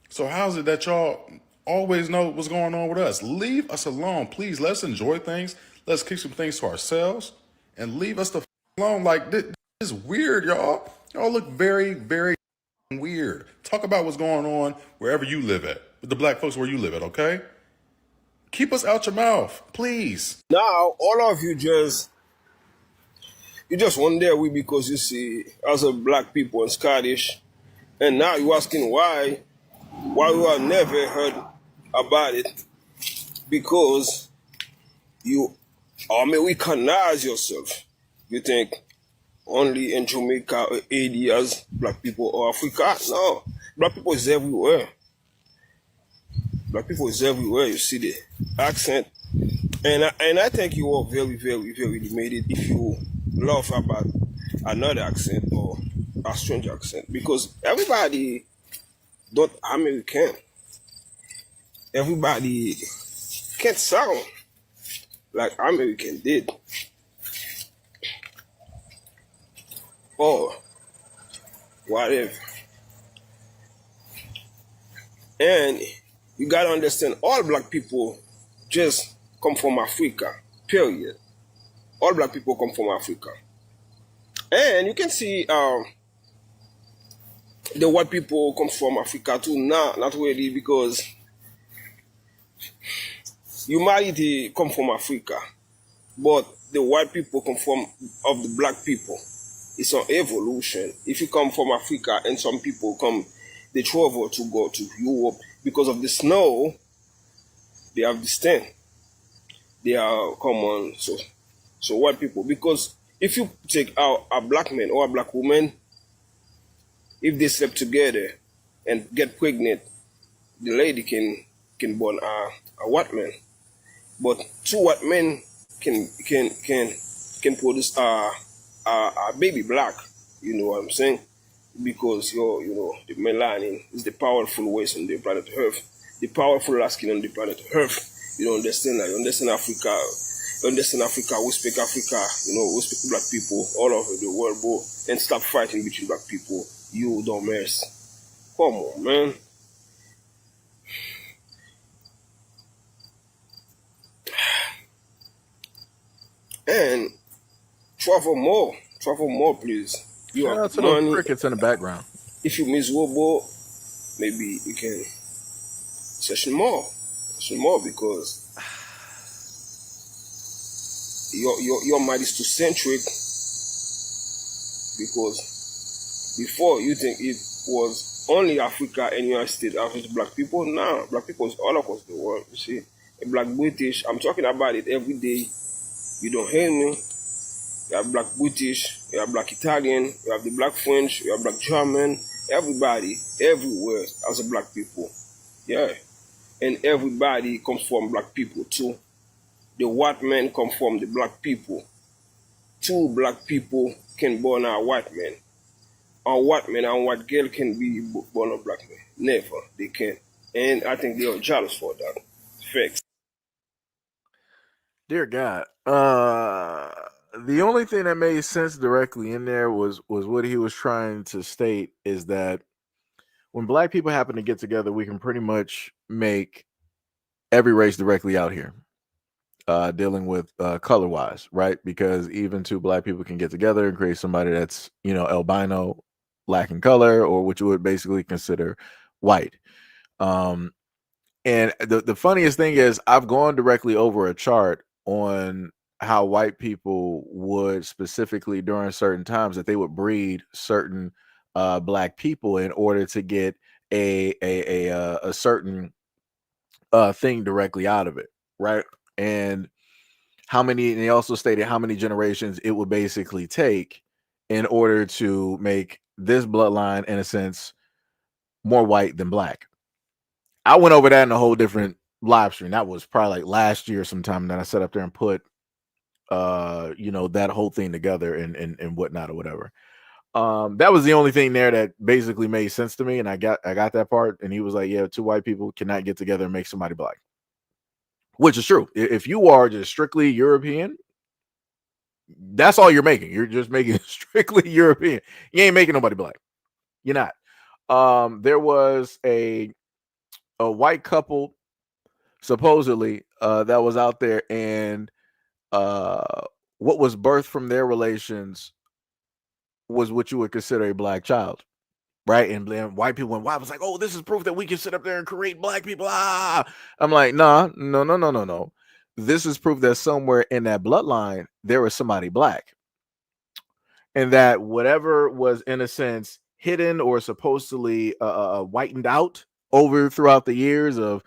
So how is it that y'all always know what's going on with us? Leave us alone, please. Let's enjoy things. Let's keep some things to ourselves and leave us the alone. Like, this is weird, y'all. Y'all look very, very weird. Talk about what's going on wherever you live at, with the Black folks where you live at, okay? Keep us out your mouth, please. Now, all of you just wonder we, because you see, as a Black people and Scottish, and now you're asking why we have never heard about it, because you Americanize yourself. You think only in Jamaica or AD as Black people or Africa? No, Black people is everywhere. Black people is everywhere. You see the accent, And I think you are very, very, very limited if you love about another accent or a strange accent, because everybody don't American. Everybody can't sound like American did, or whatever. And you gotta understand, all black people just come from Africa. Period. All black people come from Africa, and you can see the white people come from Africa too. Nah, not really, because humanity come from Africa, but the white people come from of the black people. It's an evolution. If you come from Africa and some people come, they travel to go to Europe because of the snow. They have the stand. They are common. So white people, because if you take out a black man or a black woman, if they sleep together and get pregnant, the lady can born a white man. But two white men can produce a baby black. You know what I'm saying? Because the melanin is the powerful waste on the planet Earth, the powerful skin on the planet Earth. You don't understand that. You understand Africa. You understand Africa. We speak Africa. We speak black people all over the world, bro. And stop fighting between black people. You don't mess. Come on, man. And travel more, please. You Shout have out to those money. crickets in the background. If you miserable, maybe you can session more, because your mind is too centric. Because before you think it was only Africa and United States African black people. Now black people is all across the world. You see, a black British. I'm talking about it every day. You don't hear me. You have black British, you have black Italian, you have the black French, you have black German. Everybody, everywhere, as a black people. Yeah. And everybody comes from black people too. The white man come from the black people. Two black people can born a white man. A white man and white girl can be born a black man. Never. They can't. And I think they are jealous for that. Facts. Dear God. The only thing that made sense directly in there was what he was trying to state, is that when black people happen to get together, we can pretty much make every race directly out here. Dealing with color wise, right? Because even two black people can get together and create somebody that's, albino, lacking color, or what you would basically consider white. And the funniest thing is, I've gone directly over a chart on how white people would, specifically during certain times, that they would breed certain black people in order to get a certain thing directly out of it, right? And and they also stated how many generations it would basically take in order to make this bloodline, in a sense, more white than black. I went over that in a whole different live stream. That was probably like last year sometime that I sat up there and put that whole thing together and whatnot or whatever. That was the only thing there that basically made sense to me, and I got that part. And he was like, yeah, two white people cannot get together and make somebody black, which is true. If you are just strictly European, that's all you're making. You're just making strictly European. You ain't making nobody black. You're not. There was a white couple supposedly that was out there, and what was birthed from their relations was what you would consider a black child, right? And then white people went, "Wow!" Was like, "Oh, this is proof that we can sit up there and create black people." Ah, I'm like, nah, no. This is proof that somewhere in that bloodline there was somebody black, and that whatever was, in a sense, hidden or supposedly whitened out over throughout the years of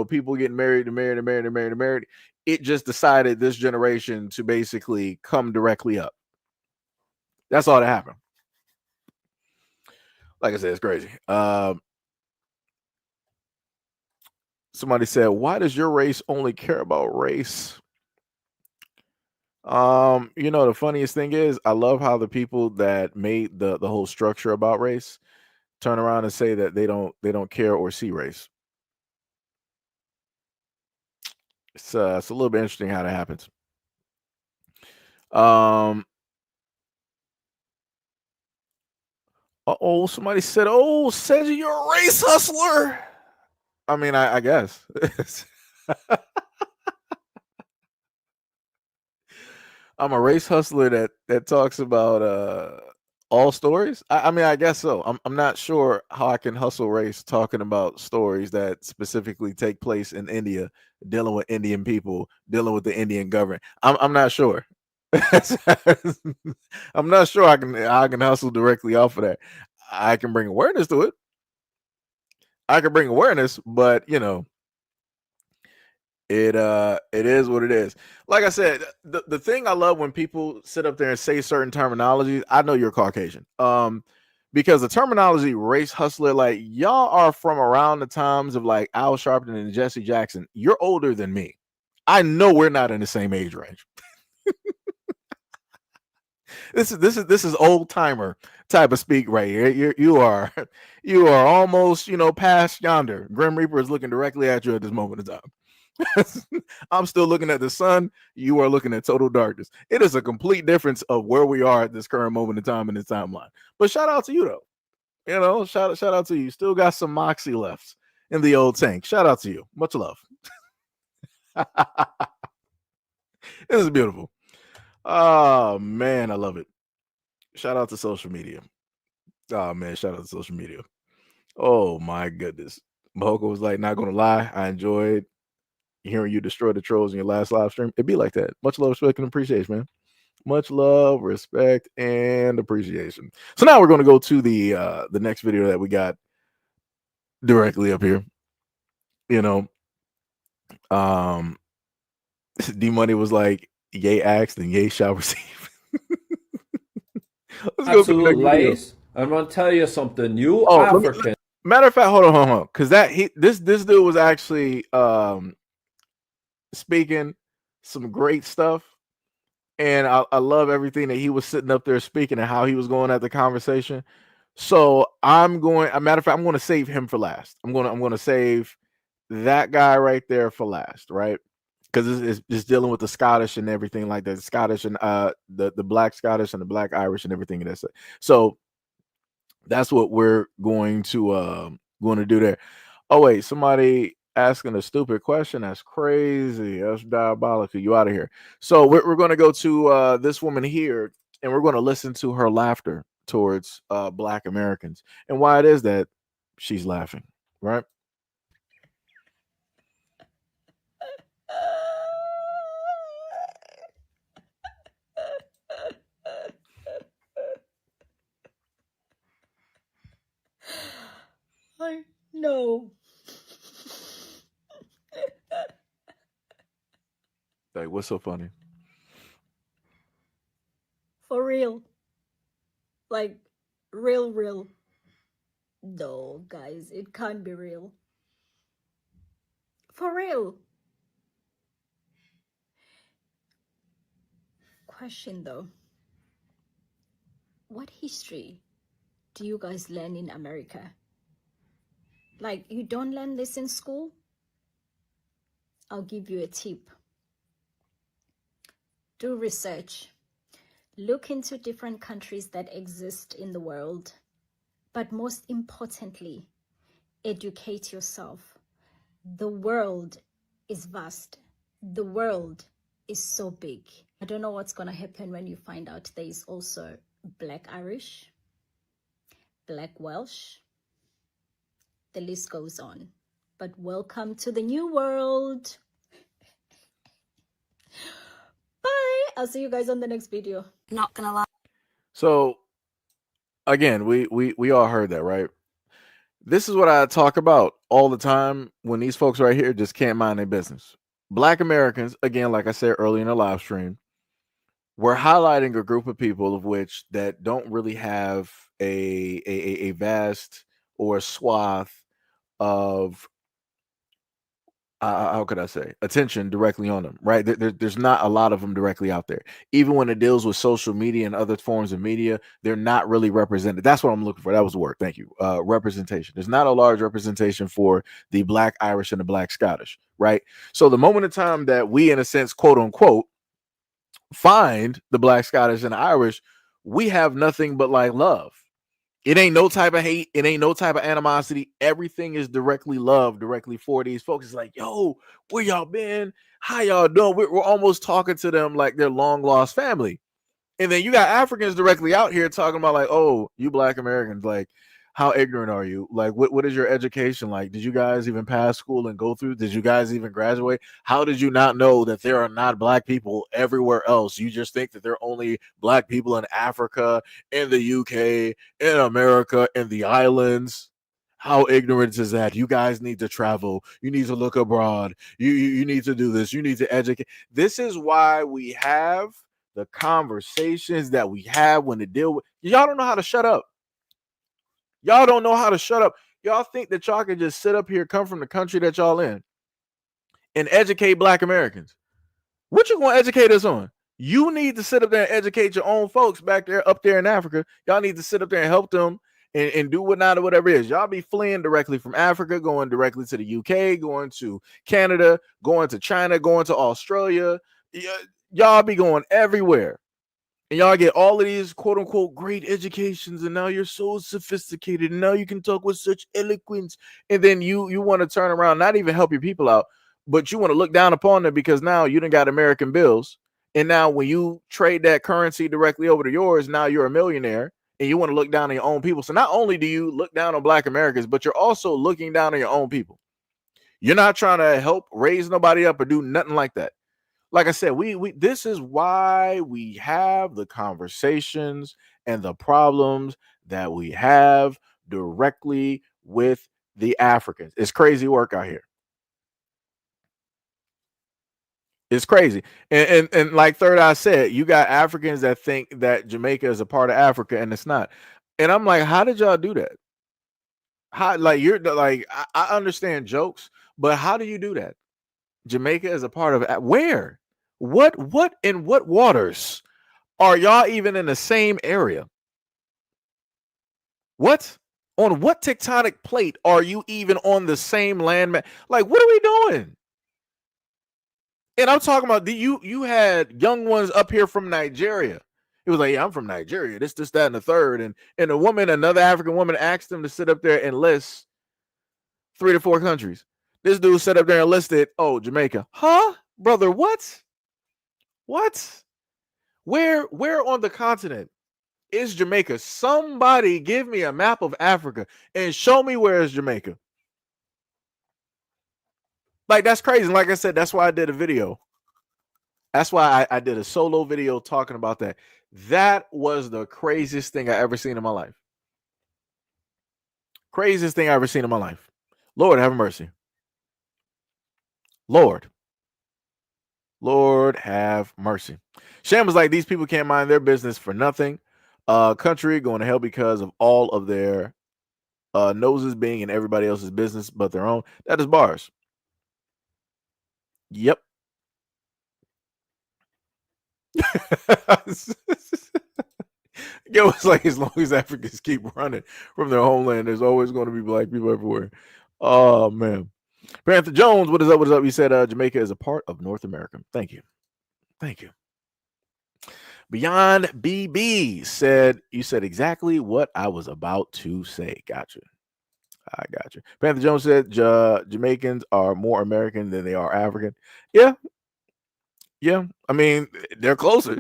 people getting married and married and married and married and married, it just decided this generation to basically come directly up. That's all that happened. Like I said, it's crazy. Somebody said, "Why does your race only care about race?" The funniest thing is, I love how the people that made the whole structure about race turn around and say that they don't care or see race. It's a little bit interesting how that happens. Um. Oh, somebody said, "Oh, Seji, you're a race hustler." I mean, I guess. I'm a race hustler that talks about all stories. I mean, I guess so. I'm not sure how I can hustle race talking about stories that specifically take place in India, dealing with Indian people, dealing with the Indian government. I'm not sure. I'm not sure I can hustle directly off of that. I can bring awareness to it. I can bring awareness, but it is what it is. Like I said, the thing I love when people sit up there and say certain terminology, I know you're Caucasian. Because the terminology race hustler, like y'all are from around the times of like Al Sharpton and Jesse Jackson. You're older than me. I know we're not in the same age range. This is old timer type of speak right here. You are almost past yonder. Grim Reaper is looking directly at you at this moment in time. I'm still looking at the sun. You are looking at total darkness. It is a complete difference of where we are at this current moment in time in this timeline. But shout out to you though. Shout out to you. Still got some moxie left in the old tank. Shout out to you. Much love. This is beautiful. Oh man, I love it. Shout out to social media. Oh man, shout out to social media. Oh my goodness. Mahoko was like, not gonna lie, I enjoyed hearing you destroy the trolls in your last live stream. It'd be like that. Much love, respect, and appreciation, man. Much love, respect, and appreciation. So now we're gonna go to the next video that we got directly up here. You know, um D Money was like, Yay asked and Yay shall receive. Let's go to the Absolute next video. lies. I'm gonna tell you something. You Oh, African. matter of fact, hold on, because this dude was actually speaking some great stuff, and I love everything that he was sitting up there speaking and how he was going at the conversation. So a matter of fact, I'm going to save him for last. I'm going to save that guy right there for last, right? Because it's dealing with the Scottish and everything like that, the Scottish and the black Scottish and the black Irish and everything that's it. So that's what we're going to do there. Oh wait, somebody asking a stupid question. That's crazy. That's diabolical. You out of here. So we're going to go to this woman here, and we're going to listen to her laughter towards Black Americans and why it is that she's laughing. Right. I know. Like, what's so funny? For real. Like, real. No, guys, it can't be real. For real. Question though. What history do you guys learn in America? Like, you don't learn this in school? I'll give you a tip. Do research. Look into different countries that exist in the world. But most importantly, educate yourself. The world is vast. The world is so big. I don't know what's going to happen when you find out there is also Black Irish, Black Welsh. The list goes on. But welcome to the new world. Bye. I'll see you guys on the next video. Not gonna lie. So again, we all heard that, right? This is what I talk about all the time when these folks right here just can't mind their business. Black Americans, again, like I said earlier in the live stream, we're highlighting a group of people of which that don't really have a vast or swath of how could I say, attention directly on them, right? There's not a lot of them directly out there. Even when it deals with social media and other forms of media, they're not really represented. That's what I'm looking for. That was the word. Thank you. Representation. There's not a large representation for the Black Irish and the Black Scottish, right? So the moment of time that we, in a sense, quote unquote, find the Black Scottish and the Irish, we have nothing but like love. It ain't no type of hate. It ain't no type of animosity. Everything is directly love, directly for these folks. It's like, yo, where y'all been? How y'all doing? We're almost talking to them like they're long lost family. And then you got Africans directly out here talking about like, oh, you Black Americans, like, how ignorant are you? Like, what is your education like? Did you guys even pass school and go through? Did you guys even graduate? How did you not know that there are not Black people everywhere else? You just think that there are only Black people in Africa, in the UK, in America, in the islands. How ignorant is that? You guys need to travel. You need to look abroad. You need to do this. You need to educate. This is why we have the conversations that we have when to deal with. Y'all don't know how to shut up. Y'all don't know how to shut up. Y'all think that y'all can just sit up here, come from the country that y'all in, and educate Black Americans. What you gonna educate us on? You need to sit up there and educate your own folks back there, up there in Africa. Y'all need to sit up there and help them and do whatnot or whatever it is. Y'all be fleeing directly from Africa, going directly to the UK, going to Canada, going to China, going to Australia. Y'all be going everywhere. And y'all get all of these quote unquote great educations, and now you're so sophisticated, and now you can talk with such eloquence. And then you want to turn around, not even help your people out, but you want to look down upon them because now you done got American bills. And now when you trade that currency directly over to yours, now you're a millionaire and you want to look down on your own people. So not only do you look down on Black Americans, but you're also looking down on your own people. You're not trying to help raise nobody up or do nothing like that. Like I said, we this is why we have the conversations and the problems that we have directly with the Africans. It's crazy work out here. It's crazy. And like Third Eye said, you got Africans that think that Jamaica is a part of Africa and it's not. And I'm like, how did y'all do that? How, like, you're like, I understand jokes, but how do you do that? Jamaica is a part of where? What in what waters are y'all even in the same area? What? On what tectonic plate are you even on the same land? Like, what are we doing? And I'm talking about you had young ones up here from Nigeria. It was like, yeah, I'm from Nigeria. This, that, and the third. And a woman, another African woman, asked them to sit up there and list 3 to 4 countries. This dude sat up there and listed, oh, Jamaica. Huh? Brother, what? What? Where on the continent is Jamaica? Somebody give me a map of Africa and show me where is Jamaica. Like, that's crazy. Like I said, that's why I did a video. That's why I did a solo video talking about that. That was the craziest thing I ever seen in my life. Craziest thing I ever seen in my life. Lord have mercy. Lord have mercy. Sham was like, these people can't mind their business for nothing. Country going to hell because of all of their noses being in everybody else's business but their own. That is bars. Yep. Yo, it's like, as long as Africans keep running from their homeland, there's always going to be Black people everywhere. Oh, man. Panther Jones, what is up? What is up? You said Jamaica is a part of North America. Thank you. Thank you. Beyond BB said, you said exactly what I was about to say. Gotcha. I got you. Panther Jones said Jamaicans are more American than they are African. Yeah. Yeah. I mean, they're closer.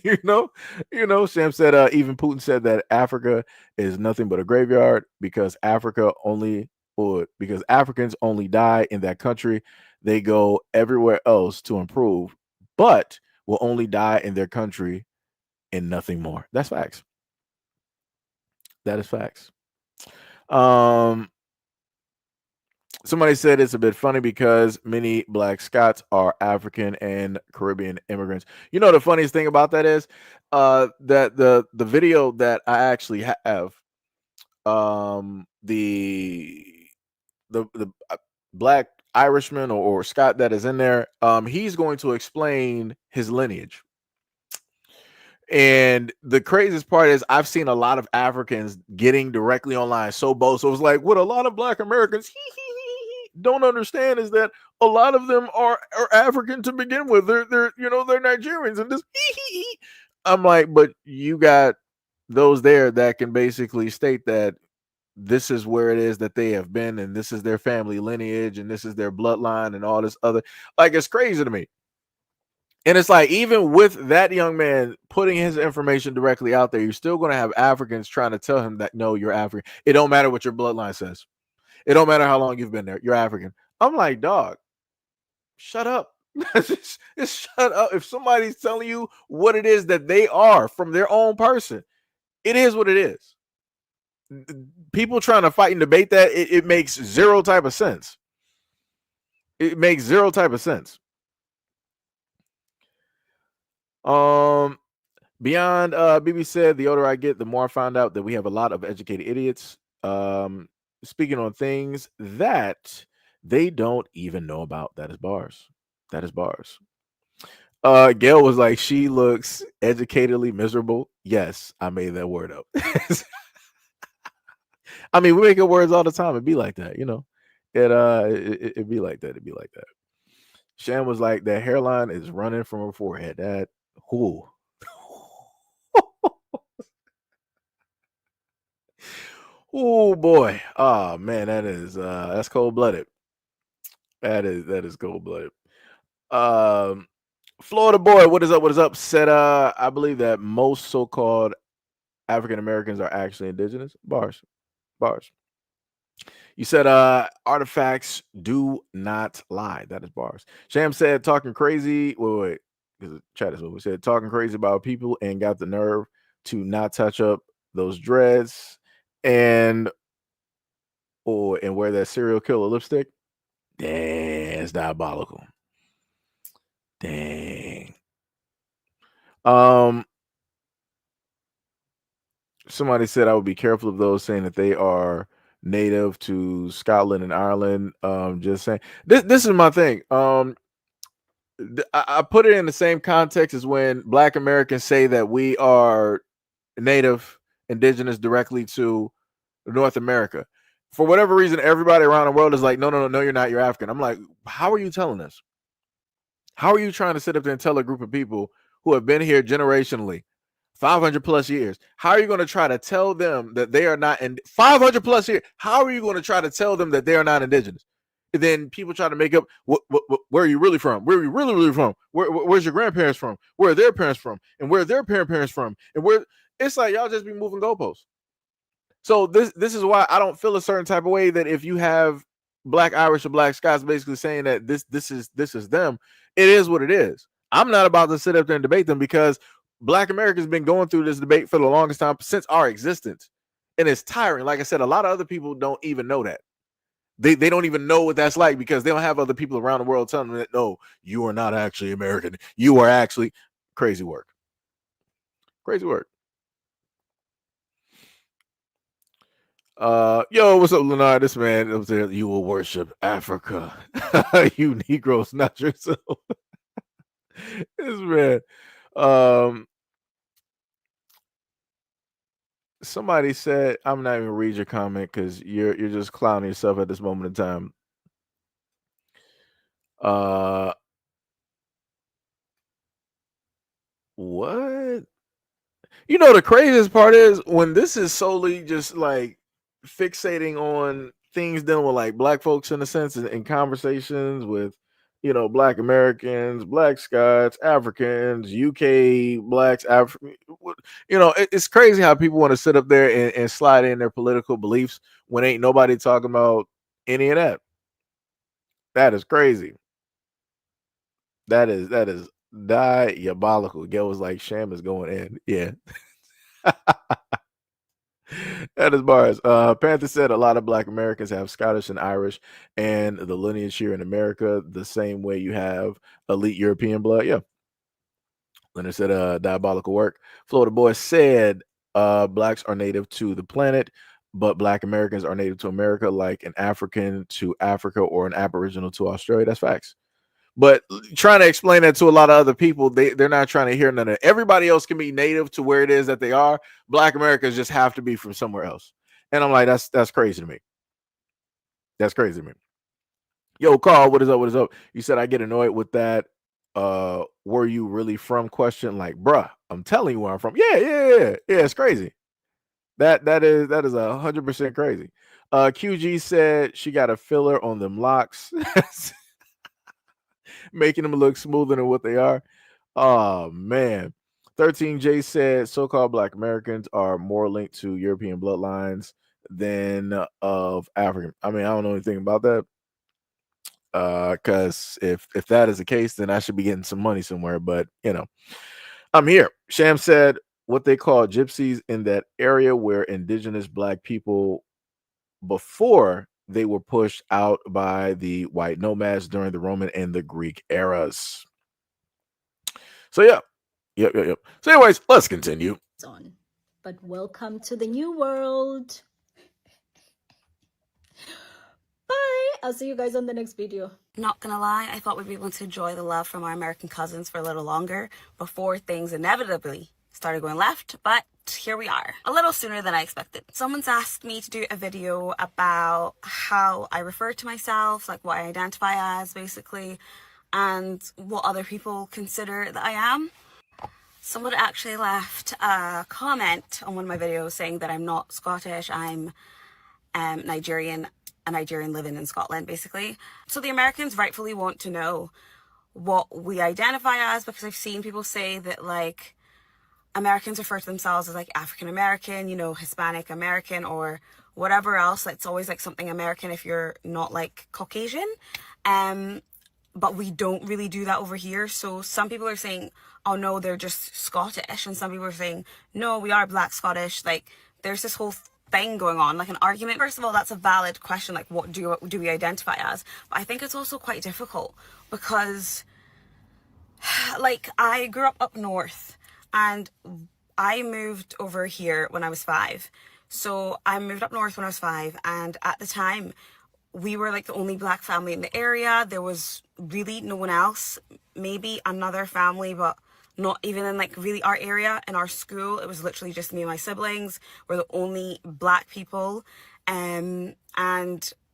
you know. Sam said even Putin said that Africa is nothing but a graveyard because Africans only die in that country. They go everywhere else to improve, but will only die in their country and nothing more. That's facts. That is facts. Somebody said it's a bit funny because many Black Scots are African and Caribbean immigrants. You know, the funniest thing about that is that the video that I actually have, the Black Irishman or Scott that is in there, he's going to explain his lineage. And the craziest part is I've seen a lot of Africans getting directly online so bold. So it was like, what a lot of Black Americans don't understand is that a lot of them are African to begin with. They're they're Nigerians and this. I'm like, but you got those there that can basically state that this is where it is that they have been, and this is their family lineage, and this is their bloodline, and all this other. Like, it's crazy to me. And it's like, even with that young man putting his information directly out there, you're still going to have Africans trying to tell him that, no, you're African. It don't matter what your bloodline says. It don't matter how long you've been there. You're African. I'm like, dog, shut up. just shut up. If somebody's telling you what it is that they are from their own person, it is what it is. People trying to fight and debate that, it makes zero type of sense. It makes zero type of sense. Beyond BB said, the older I get, the more I find out that we have a lot of educated idiots speaking on things that they don't even know about. That is bars. That is bars. Gail was like, she looks educatedly miserable. Yes, I made that word up. I mean, we make up words all the time. It'd be like that, you know. It'd be like that. It'd be like that. Shan was like, that hairline is running from her forehead. That who? Oh boy. Oh man, that's cold-blooded. That is cold-blooded. Florida boy, what is up? What is up? Said I believe that most so-called African Americans are actually indigenous. Bars. You said artifacts do not lie. That is bars. Sham said talking crazy. Wait. Chat is what we said. Talking crazy about people and got the nerve to not touch up those dreads and wear that serial killer lipstick. Dang, it's diabolical. Dang. Somebody said I would be careful of those saying that they are native to Scotland and Ireland. Just saying this is my thing. I put it in the same context as when Black Americans say that we are native, indigenous directly to North America. For whatever reason, everybody around the world is like, no, you're not. You're African. I'm like, how are you telling us? How are you trying to sit up there and tell a group of people who have been here generationally, 500 plus years? How are you going to try to tell them that they are not in 500 plus years? How are you going to try to tell them that they are not indigenous? And then people try to make up, where are you really from? Where are you really from? Where's your grandparents from? Where are their parents from? And where are their parents from? And where it's like y'all just be moving goalposts. So this is why I don't feel a certain type of way that if you have Black Irish or Black Scots basically saying that this is them, it is what it is. I'm not about to sit up there and debate them because Black America's been going through this debate for the longest time since our existence. And it's tiring. Like I said, a lot of other people don't even know that. They don't even know what that's like because they don't have other people around the world telling them that, no, you are not actually American. You are actually crazy work. Crazy work. Yo, what's up, Leonard? This man up there, you will worship Africa. You Negroes, not yourself. This man. Somebody said, I'm not even gonna read your comment because you're just clowning yourself at this moment in time. What? You know, the craziest part is when this is solely just like fixating on things dealing with like Black folks in a sense in conversations with, you know, Black Americans, Black Scots, Africans, UK Blacks, you know, it's crazy how people want to sit up there and slide in their political beliefs when ain't nobody talking about any of that. That is crazy. That is diabolical. Gail was like, Sham is going in. Yeah. That is bars. Panther said a lot of Black Americans have Scottish and Irish and the lineage here in America the same way you have elite European blood. Yeah. Leonard said diabolical work. Florida boy said Blacks are native to the planet. but Black Americans are native to America, like an African to Africa or an Aboriginal to Australia. That's facts. But trying to explain that to a lot of other people, they're not trying to hear none of it. Everybody else can be native to where it is that they are. Black Americans just have to be from somewhere else. And I'm like, that's crazy to me. That's crazy to me. Yo, Carl, what is up? What is up? You said I get annoyed with that. Were you really from question? Like, bruh, I'm telling you where I'm from. Yeah. It's crazy. That is 100% crazy. QG said she got a filler on them locks, making them look smoother than what they are. Oh man. 13J said so-called Black Americans are more linked to European bloodlines than of African. I mean, I don't know anything about that. Because if that is the case, then I should be getting some money somewhere. But I'm here. Sham said what they call gypsies in that area where indigenous Black people before they were pushed out by the white nomads during the Roman and the Greek eras. So yeah. Yep. So anyways, let's continue. But welcome to the new world. Bye. I'll see you guys on the next video. Not gonna lie, I thought we'd be able to enjoy the love from our American cousins for a little longer before things inevitably started going left, but here we are, a little sooner than I expected. Someone's asked me to do a video about how I refer to myself, like what I identify as basically, and what other people consider that I am. Someone actually left a comment on one of my videos saying that I'm not Scottish, I'm Nigerian, a Nigerian living in Scotland, basically. So the Americans rightfully want to know what we identify as, because I've seen people say that, like, Americans refer to themselves as, like, African American, Hispanic American, or whatever else. It's always, like, something American if you're not, like, Caucasian. But we don't really do that over here. So some people are saying, oh no, they're just Scottish. And some people are saying, no, we are Black Scottish. Like, there's this whole thing going on, like an argument. First of all, that's a valid question, like what do we identify as? But I think it's also quite difficult because, like, I grew up north and I moved over here when I was 5. So I moved up north when I was 5, and at the time we were like the only Black family in the area. There was really no one else, maybe another family, but not even in like really our area. In our school, it was literally just me and my siblings. We're the only Black people. And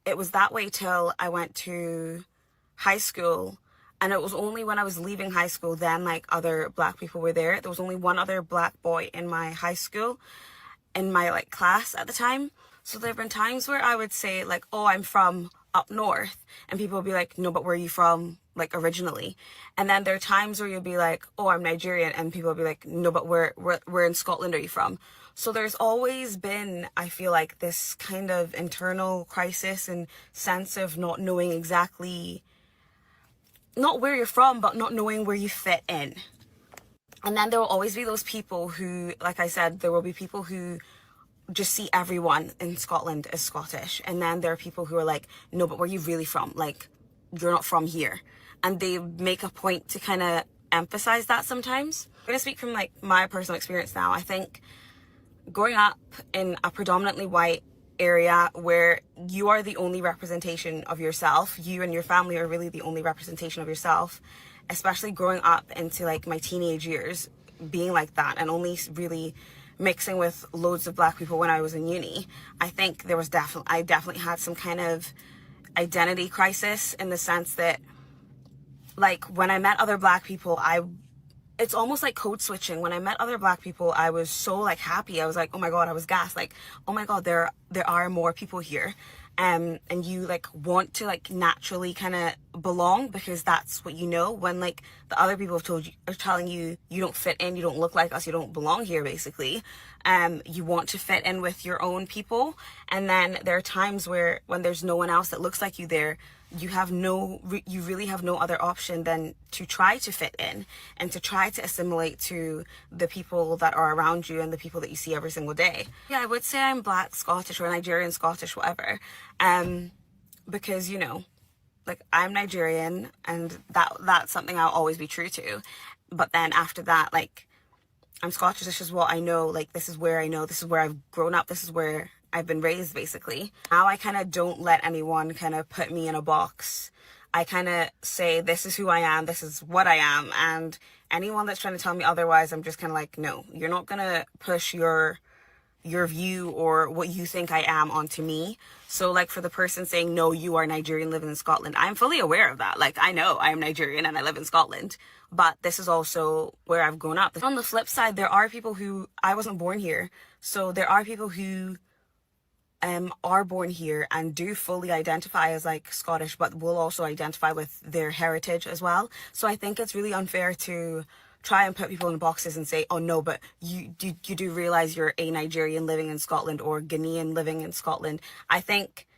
it was that way till I went to high school. And it was only when I was leaving high school then like other Black people were there. There was only one other Black boy in my high school, in my like class at the time. So there have been times where I would say like, oh, I'm from up north, and people would be like, no, but where are you from, like, originally? And then there are times where you'll be like, oh, I'm Nigerian, and people will be like, no, but where in Scotland are you from? So there's always been, I feel like, this kind of internal crisis and sense of not knowing exactly, not where you're from, but not knowing where you fit in. And then there will always be those people who, like I said, there will be people who just see everyone in Scotland as Scottish. And then there are people who are like, no, but where are you really from? Like, you're not from here. And they make a point to kind of emphasize that sometimes. I'm going to speak from like my personal experience now. I think growing up in a predominantly white area where you are the only representation of yourself, you and your family are really the only representation of yourself, especially growing up into like my teenage years, being like that and only really mixing with loads of Black people when I was in uni. I think there was I definitely had some kind of identity crisis, in the sense that, like, when I met other Black people, it's almost like code switching. When I met other Black people, I was so like happy. I was like, oh my God, I was gassed. Like, oh my God, there are more people here. And you like want to like naturally kind of belong, because that's what you know. When like the other people are telling you you don't fit in, you don't look like us, you don't belong here, basically. You want to fit in with your own people. And then there are times where when there's no one else that looks like you there, you really have no other option than to try to fit in and to try to assimilate to the people that are around you and the people that you see every single day. Yeah, I would say I'm Black Scottish or Nigerian Scottish, whatever. Because, you know, like, I'm Nigerian, and that's something I'll always be true to. But then after that, like, I'm Scottish. This is what I know. Like, this is where I know. This is where I've grown up. This is where, I've been raised, basically. Now I kind of don't let anyone kind of put me in a box. I kind of say, this is who I am, this is what I am, and anyone that's trying to tell me otherwise, I'm just kind of like, no, you're not going to push your view or what you think I am onto me. So like for the person saying, no, you are Nigerian living in Scotland, I'm fully aware of that. Like I know I am Nigerian and I live in Scotland, but this is also where I've grown up. On the flip side, there are people who, I wasn't born here. So there are people who are born here and do fully identify as like Scottish, but will also identify with their heritage as well. So I think it's really unfair to try and put people in boxes and say, oh no, but you do realize you're a Nigerian living in Scotland or Ghanaian living in Scotland. I think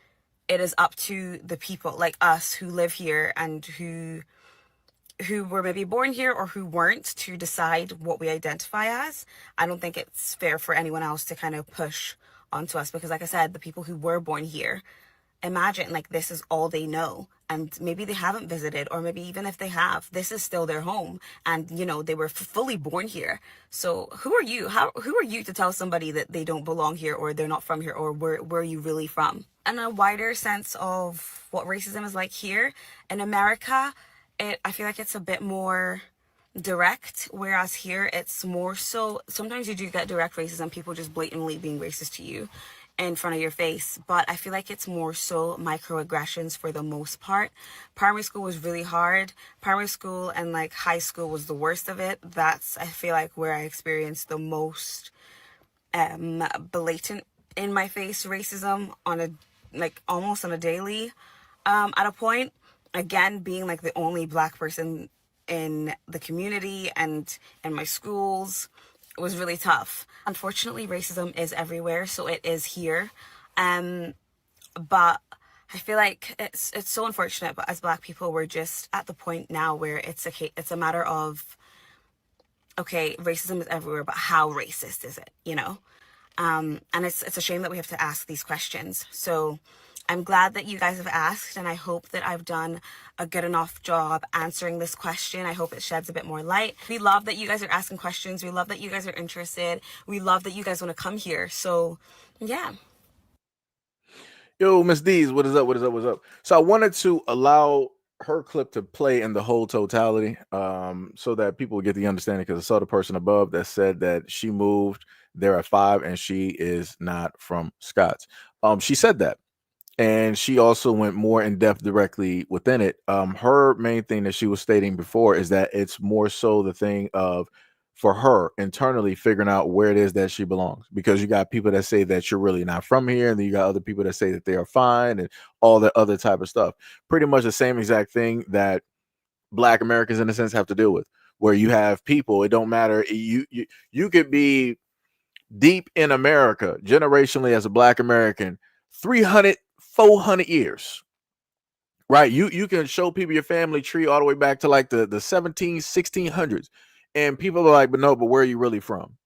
it is up to the people like us who live here and who were maybe born here or who weren't to decide what we identify as. I don't think it's fair for anyone else to kind of push onto us, because like I said, the people who were born here, imagine like this is all they know, and maybe they haven't visited, or maybe even if they have, this is still their home, and you know they were fully born here. So who are you? Who are you to tell somebody that they don't belong here or they're not from here, or where are you really from? And a wider sense of what racism is like here in America, I feel like it's a bit more direct, whereas here it's more so, sometimes you do get direct racism, people just blatantly being racist to you in front of your face, but I feel like it's more so microaggressions for the most part. Primary school was really hard. Primary school and like high school was the worst of it. That's, I feel like, where I experienced the most blatant in my face racism on a, like almost on a daily at a point. Again, being like the only Black person in the community and in my schools, it was really tough. Unfortunately, racism is everywhere, so it is here. But I feel like it's so unfortunate, but as Black people, we're just at the point now where it's a matter of, okay, racism is everywhere, but how racist is it, you know? And it's a shame that we have to ask these questions. So I'm glad that you guys have asked, and I hope that I've done a good enough job answering this question. I hope it sheds a bit more light. We love that you guys are asking questions. We love that you guys are interested. We love that you guys want to come here. So, yeah. Yo, Miss D's, what is up? What is up? What's up? So I wanted to allow her clip to play in the whole totality, so that people get the understanding, because I saw the person above that said that she moved there at 5 and she is not from Scots. She said that. And she also went more in depth directly within it. Her main thing that she was stating before is that it's more so the thing of, for her internally, figuring out where it is that she belongs, because you got people that say that you're really not from here, and then you got other people that say that they are fine, and all the other type of stuff. Pretty much the same exact thing that Black Americans, in a sense, have to deal with, where you have people, it don't matter, you could be deep in America generationally as a Black American 300 400 years, right? You can show people your family tree all the way back to like the 1600s, and people are like, but no, but where are you really from?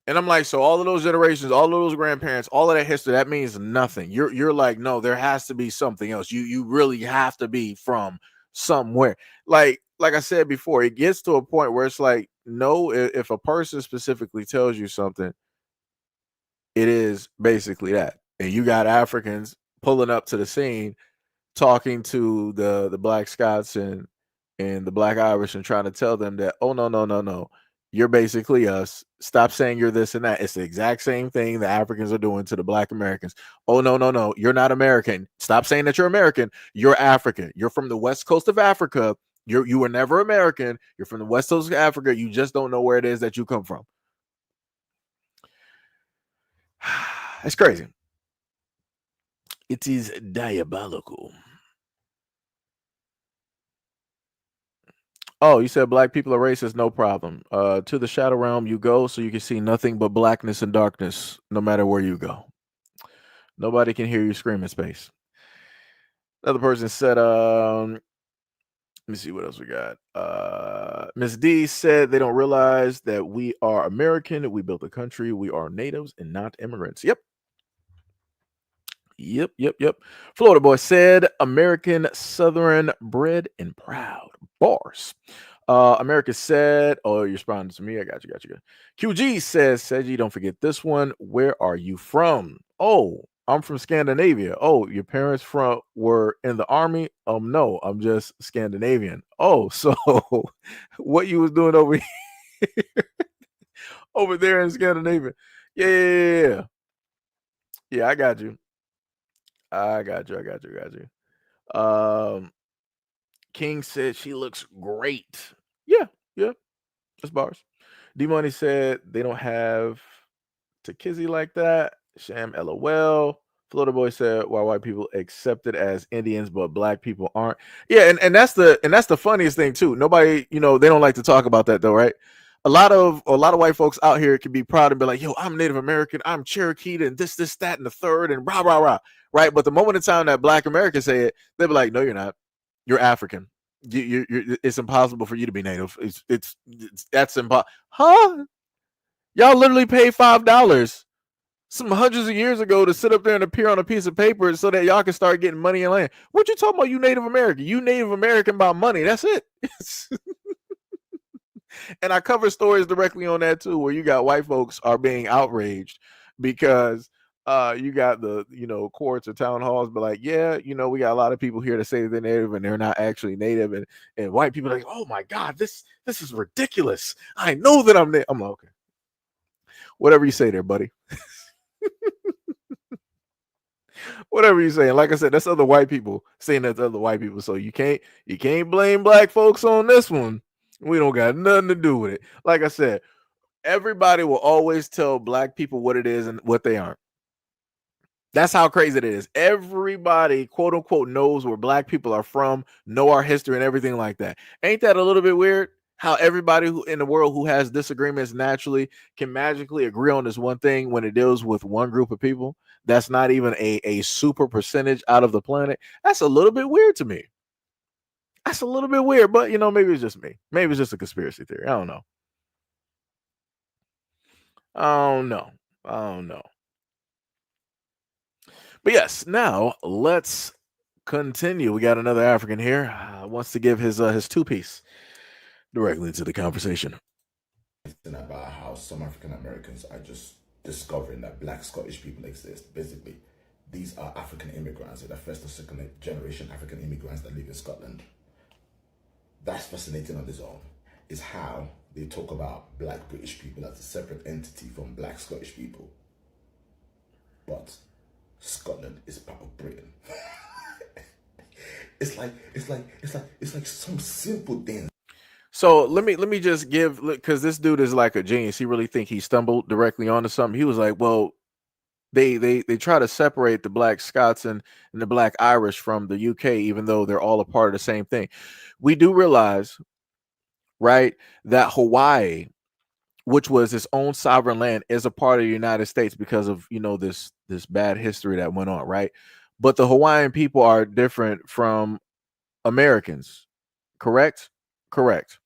And I'm like, so all of those generations, all of those grandparents, all of that history, that means nothing. You're like, no, there has to be something else. You really have to be from somewhere. Like I said before, it gets to a point where it's like, no, if a person specifically tells you something, it is basically that. And you got Africans pulling up to the scene, talking to the Black Scots and the Black Irish, and trying to tell them that, oh no, you're basically us. Stop saying you're this and that. It's the exact same thing the Africans are doing to the Black Americans. Oh no, you're not American. Stop saying that you're American. You're African. You're from the west coast of Africa. You were never American. You're from the west coast of Africa. You just don't know where it is that you come from. It's crazy. It is diabolical. Oh, you said Black people are racist? No problem. To the shadow realm you go, so you can see nothing but blackness and darkness no matter where you go. Nobody can hear you scream in space. Another person said, let me see what else we got. Miss D said they don't realize that we are American. We built the country. We are natives and not immigrants. Yep. Florida boy said American, Southern, bred and proud. Bars. America said, oh, you're responding to me. I got you. QG says, Seji, don't forget this one. Where are you from? Oh, I'm from Scandinavia. Oh, your parents were in the army? No, I'm just Scandinavian. Oh, so what you was doing over here, over there in Scandinavia? Yeah. I got you. King said she looks great. Yeah, that's bars. D Money said they don't have to kizzy like that. Sham LOL. Florida Boy said why white people accepted as Indians but black people aren't. Yeah, and that's the funniest thing too. Nobody, they don't like to talk about that though, right? A lot of white folks out here can be proud and be like, yo, I'm Native American, I'm Cherokee, and this, that, and the third, and rah, rah, rah. Right. But the moment in time that black Americans say it, they'll be like, no, you're not. You're African. It's impossible for you to be Native. That's impossible. Huh? Y'all literally paid $5 some hundreds of years ago to sit up there and appear on a piece of paper so that y'all can start getting money and land. What you talking about? You Native American. You Native American by money. That's it. And I cover stories directly on that too, where you got white folks are being outraged because you got the courts or town halls, but like, yeah, we got a lot of people here to say they're Native and they're not actually Native, and white people are like, oh my God, this is ridiculous. I know that I'm Native. I'm like, okay, whatever you say there, buddy. Whatever you're saying. Like I said, that's other white people saying that to other white people. So you can't blame black folks on this one. We don't got nothing to do with it. Like I said, everybody will always tell black people what it is and what they aren't. That's how crazy it is. Everybody, quote unquote, knows where black people are from, know our history and everything like that. Ain't that a little bit weird? How everybody who in the world who has disagreements naturally can magically agree on this one thing when it deals with one group of people that's not even a super percentage out of the planet. That's a little bit weird to me. That's a little bit weird, but maybe it's just me. Maybe it's just a conspiracy theory. I don't know. But yes, now let's continue. We got another African here. Wants to give his two-piece directly into the conversation. About how some African Americans are just discovering that black Scottish people exist. Basically, these are African immigrants. They're the first or second generation African immigrants that live in Scotland. That's fascinating on its own, is how they talk about black British people as a separate entity from black Scottish people. But Scotland is part of Britain. It's like some simple things. So let me just give, because this dude is like a genius. He really think he stumbled directly onto something. He was like, well, they try to separate the black Scots and the black Irish from the UK, even though they're all a part of the same thing. We do realize, right, that Hawaii, which was its own sovereign land, is a part of the United States because of this bad history that went on, right? But the Hawaiian people are different from Americans, correct? Correct.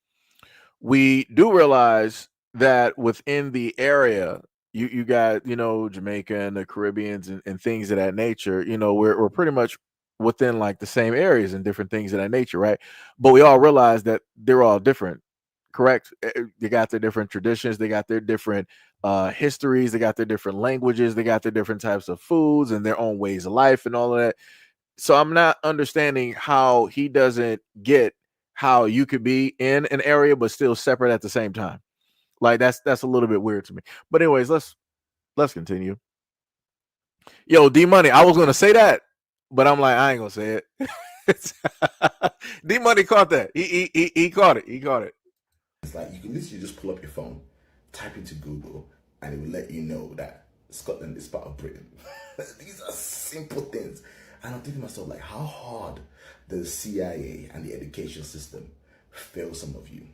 We do realize that within the area, you got Jamaica and the Caribbeans and things of that nature. We're pretty much within like the same areas and different things of that nature, right? But we all realize that they're all different, correct? They got their different traditions, they got their different histories, they got their different languages, they got their different types of foods and their own ways of life and all of that. So I'm not understanding how he doesn't get how you could be in an area but still separate at the same time. Like that's a little bit weird to me. But anyways, let's continue. Yo, D Money, I was gonna say that, but I'm like, I ain't gonna say it. D Money caught that. He caught it. He caught it. It's like you can literally just pull up your phone, type into Google, and it will let you know that Scotland is part of Britain. These are simple things. And I'm thinking to myself, like, how hard the CIA and the education system fail some of you?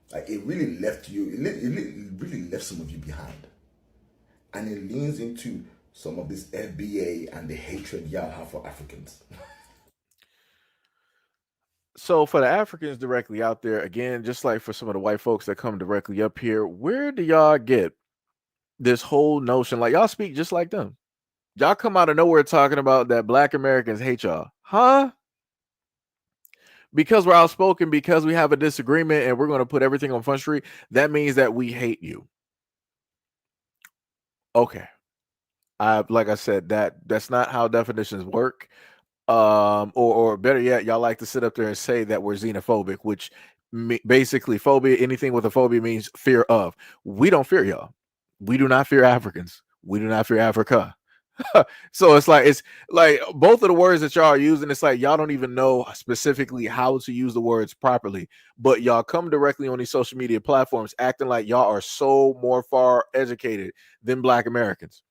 Like, it really left you, it really left some of you behind. And it leans into some of this FBA and the hatred y'all have for Africans. So for the Africans directly out there, again, just like for some of the white folks that come directly up here, where do y'all get this whole notion? Like, y'all speak just like them. Y'all come out of nowhere talking about that black Americans hate y'all. Huh? because we're outspoken, because we have a disagreement and we're going to put everything on Front Street, that means that we hate you. Okay. Like I said, that's not how definitions work. Or better yet, y'all like to sit up there and say that we're xenophobic, which basically phobia, anything with a phobia means fear of. We don't fear y'all. We do not fear Africans. We do not fear Africa. So it's like both of the words that y'all are using, it's like y'all don't even know specifically how to use the words properly, but y'all come directly on these social media platforms acting like y'all are so more far educated than Black Americans.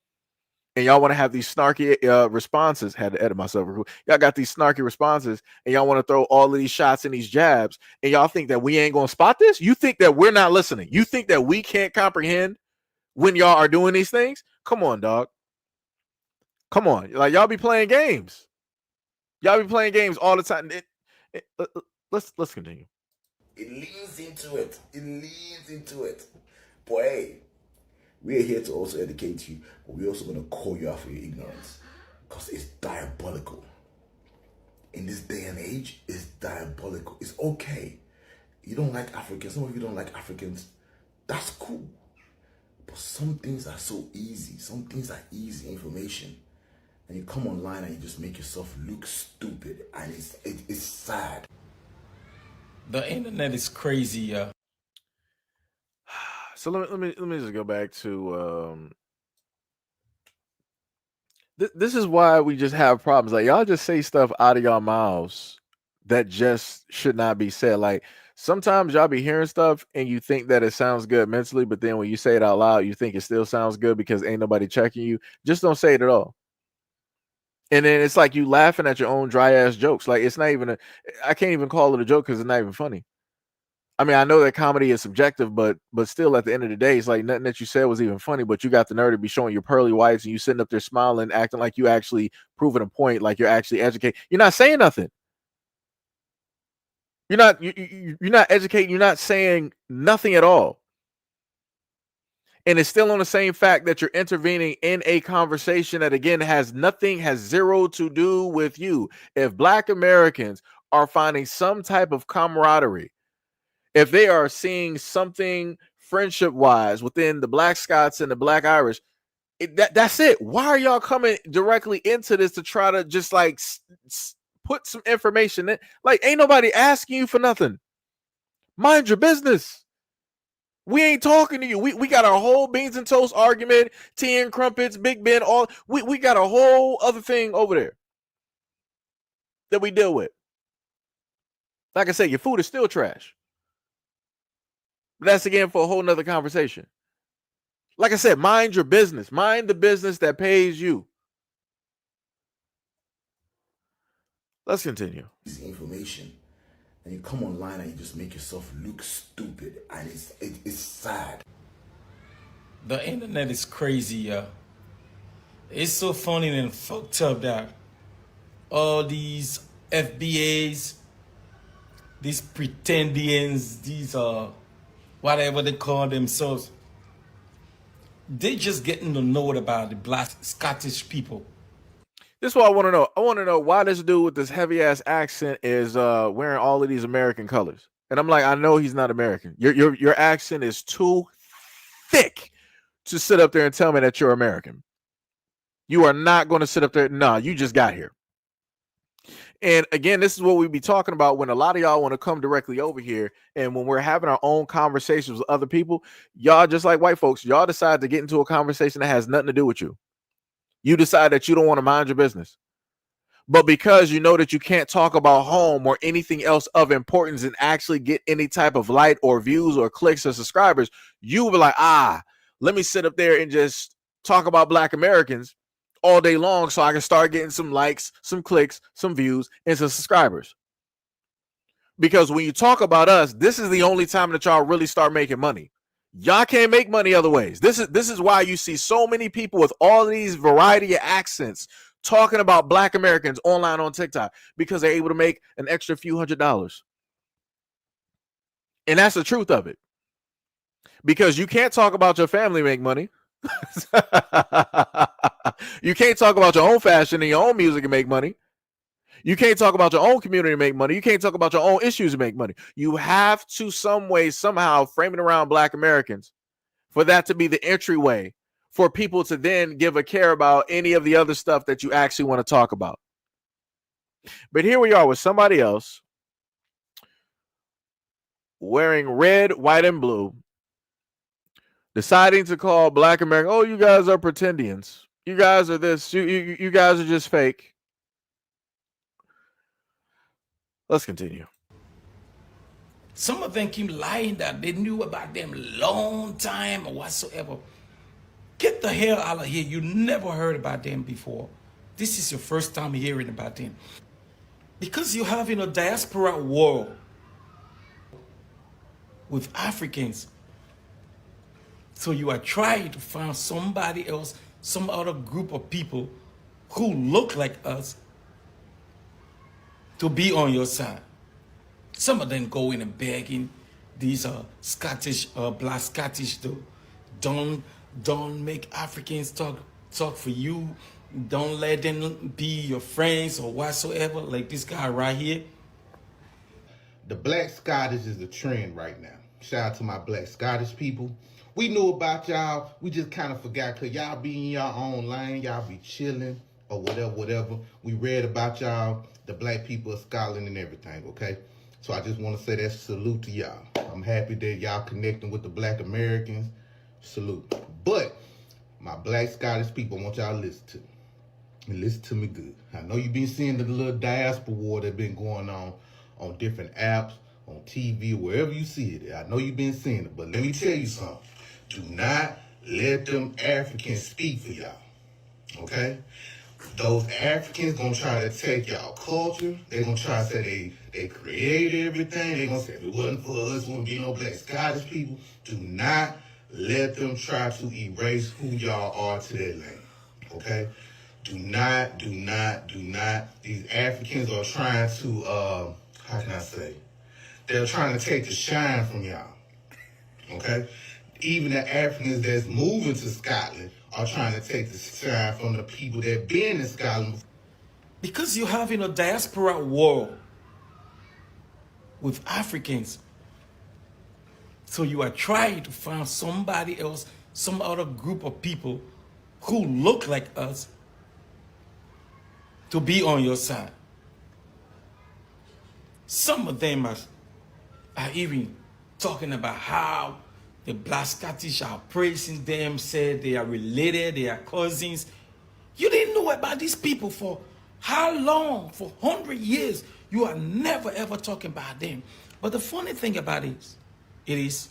And y'all want to have these snarky responses. Had to edit myself. Y'all got these snarky responses, and y'all want to throw all of these shots and these jabs, and y'all think that we ain't going to spot this? You think that we're not listening? You think that we can't comprehend when y'all are doing these things? Come on, dog. Come on. Like, y'all be playing games. Y'all be playing games all the time. Let's continue. It leans into it. It leans into it. But hey, we're here to also educate you, but we're also going to call you out for your ignorance, because it's diabolical. In this day and age, it's diabolical. It's okay. You don't like Africans. Some of you don't like Africans. That's cool. But some things are so easy. Some things are easy information. And you come online and you just make yourself look stupid. And it's sad. The internet is crazy. So let me just go back to this is why we just have problems. Like, y'all just say stuff out of y'all mouths that just should not be said. Like, sometimes y'all be hearing stuff and you think that it sounds good mentally, but then when you say it out loud, you think it still sounds good because ain't nobody checking you. Just don't say it at all. And then it's like you laughing at your own dry ass jokes. Like, it's not even I can't even call it a joke because it's not even funny. I mean, I know that comedy is subjective, but still, at the end of the day, it's like nothing that you said was even funny. But you got the nerve to be showing your pearly whites, and you sitting up there smiling, acting like you actually proving a point, like you're actually educated. You're not saying nothing. You're not educating. You're not saying nothing at all. And it's still on the same fact that you're intervening in a conversation that, again, has zero to do with you. If Black Americans are finding some type of camaraderie, if they are seeing something friendship-wise within the Black Scots and the Black Irish, that's it. Why are y'all coming directly into this to try to just like put some information in? Like, ain't nobody asking you for nothing. Mind your business. We ain't talking to you. We got our whole beans and toast argument, tea and crumpets, Big Ben, all we got a whole other thing over there that we deal with. Like I said, your food is still trash. But that's again for a whole nother conversation. Like I said, mind your business. Mind the business that pays you. Let's continue. This information, and you come online and you just make yourself look stupid, and it's sad. The internet is crazy. It's so funny and fucked up that all these FBAs, these pretendians, these whatever they call themselves, they just getting to know about the Black Scottish people. This is what I want to know. I want to know why this dude with this heavy ass accent is wearing all of these American colors. And I'm like, I know he's not American. Your accent is too thick to sit up there and tell me that you're American. You are not going to sit up there. No, you just got here. And again, this is what we be talking about when a lot of y'all want to come directly over here. And when we're having our own conversations with other people, y'all, just like white folks, y'all decide to get into a conversation that has nothing to do with you. You decide that you don't want to mind your business. But because you know that you can't talk about home or anything else of importance and actually get any type of light or views or clicks or subscribers, you will be like, let me sit up there and just talk about Black Americans all day long so I can start getting some likes, some clicks, some views, and some subscribers. Because when you talk about us, this is the only time that y'all really start making money. Y'all can't make money other ways. This is why you see so many people with all these variety of accents talking about Black Americans online on TikTok, because they're able to make an extra few $100s. And that's the truth of it. Because you can't talk about your family make money. You can't talk about your own fashion and your own music and make money. You can't talk about your own community to make money. You can't talk about your own issues to make money. You have to some way, somehow frame it around Black Americans for that to be the entryway for people to then give a care about any of the other stuff that you actually want to talk about. But here we are with somebody else wearing red, white, and blue, deciding to call Black America, oh, you guys are pretendians. You guys are this. You guys are just fake. Let's continue. Some of them keep lying that they knew about them long time or whatsoever. Get the hell out of here. You never heard about them before. This is your first time hearing about them. Because you're having a diaspora war with Africans. So you are trying to find somebody else, some other group of people who look like us to be on your side. Some of them go in and begging these Scottish, Black Scottish, don't make Africans talk for you. Don't let them be your friends or whatsoever. Like this guy right here. The Black Scottish is the trend right now. Shout out to my Black Scottish people. We knew about y'all. We just kind of forgot because y'all be in your own lane. Y'all be chilling or whatever. We read about y'all, the Black people of Scotland and everything, okay? So I just want to say that salute to y'all. I'm happy that y'all connecting with the Black Americans. Salute. But my Black Scottish people, I want y'all to listen to me. And listen to me good. I know you've been seeing the little diaspora war that's been going on different apps, on TV, wherever you see it. I know you've been seeing it, but let me tell you something. Do not let them Africans speak for y'all, okay? Those Africans gonna try to take y'all culture. They gonna try to say they created everything. They gonna say if it wasn't for us, wouldn't be no Black Scottish people. Do not let them try to erase who y'all are to their land, okay? Do not. These Africans are trying to, how can I say? They're trying to take the shine from y'all, okay? Even the Africans that's moving to Scotland are trying to take the shine from the people that been in Scotland. Because you're having a diaspora war with Africans. So you are trying to find somebody else, some other group of people who look like us to be on your side. Some of them are even talking about how the Black Scottish are praising them, said they are related, they are cousins. You didn't know about these people for how long? For 100 years. You are never ever talking about them. But the funny thing about it is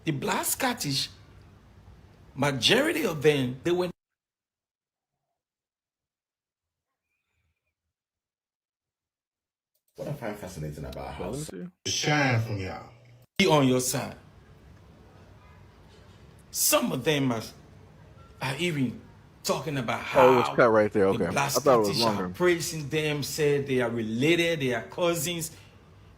the Black Scottish, majority of them, they were. What I find fascinating about how shine from y'all. Be on your side. Some of them are even talking about how it's cut right there. Okay. the Black I thought it was Scottish longer. are praising them, said they are related, they are cousins.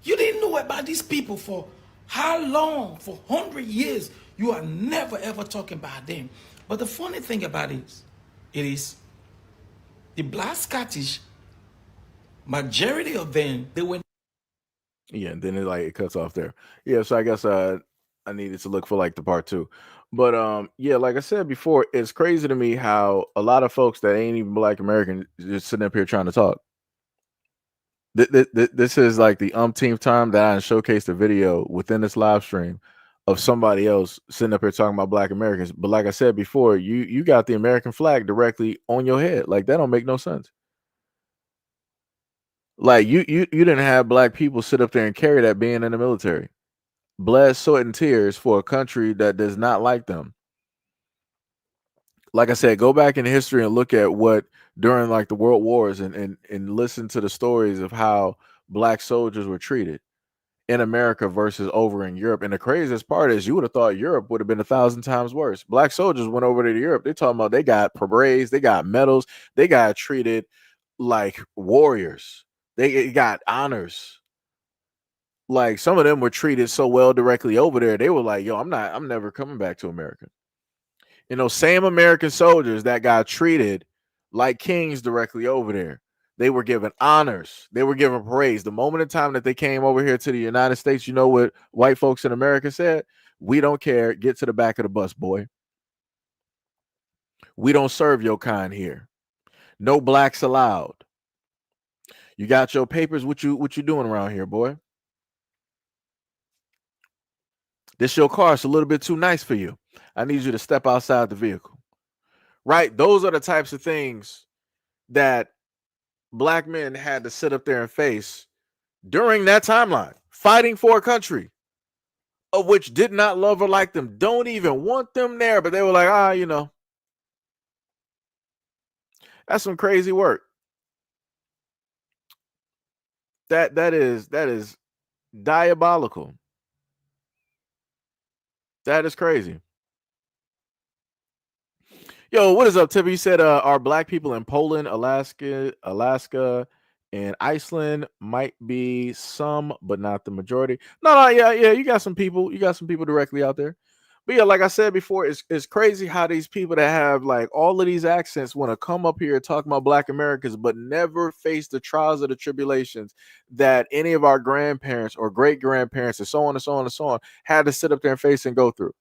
You didn't know about these people for how long? For 100 years. You are never ever talking about them. But the funny thing about it is the Black Scottish, majority of them, they were. Yeah, and then it cuts off there. Yeah, so I guess I needed to look for like the part 2. But yeah, like I said before, it's crazy to me how a lot of folks that ain't even Black American just sitting up here trying to talk. This is like the umpteenth time that I showcased a video within this live stream of somebody else sitting up here talking about Black Americans. But like I said before, you got the American flag directly on your head. Like that don't make no sense. Like you didn't have Black people sit up there and carry that being in the military, blood, sweat, and tears for a country that does not like them. Like I said, go back in history and look at what during like the world wars and listen to the stories of how Black soldiers were treated in America versus over in Europe. And the craziest part is you would have thought Europe would have been 1,000 times worse. Black soldiers went over to Europe. They're talking about they got parades, they got medals, they got treated like warriors. They got honors. Like some of them were treated so well directly over there. They were like, yo, I'm never coming back to America. You know, same American soldiers that got treated like kings directly over there. They were given honors. They were given praise. The moment in time that they came over here to the United States, you know what white folks in America said? We don't care. Get to the back of the bus, boy. We don't serve your kind here. No blacks allowed. You got your papers. What you doing around here, boy? This your car. It's a little bit too nice for you. I need you to step outside the vehicle. Right? Those are the types of things that black men had to sit up there and face during that timeline, fighting for a country of which did not love or like them, don't even want them there, but they were like, you know, that's some crazy work. That is diabolical. That is crazy. Yo, what is up, Tippy? You said are black people in Poland, Alaska, and Iceland might be some, but not the majority. No, yeah, you got some people. You got some people directly out there. But yeah, like I said before, it's crazy how these people that have like all of these accents want to come up here and talk about Black Americans, but never face the trials or the tribulations that any of our grandparents or great grandparents and so on and so on and so on had to sit up there and face and go through.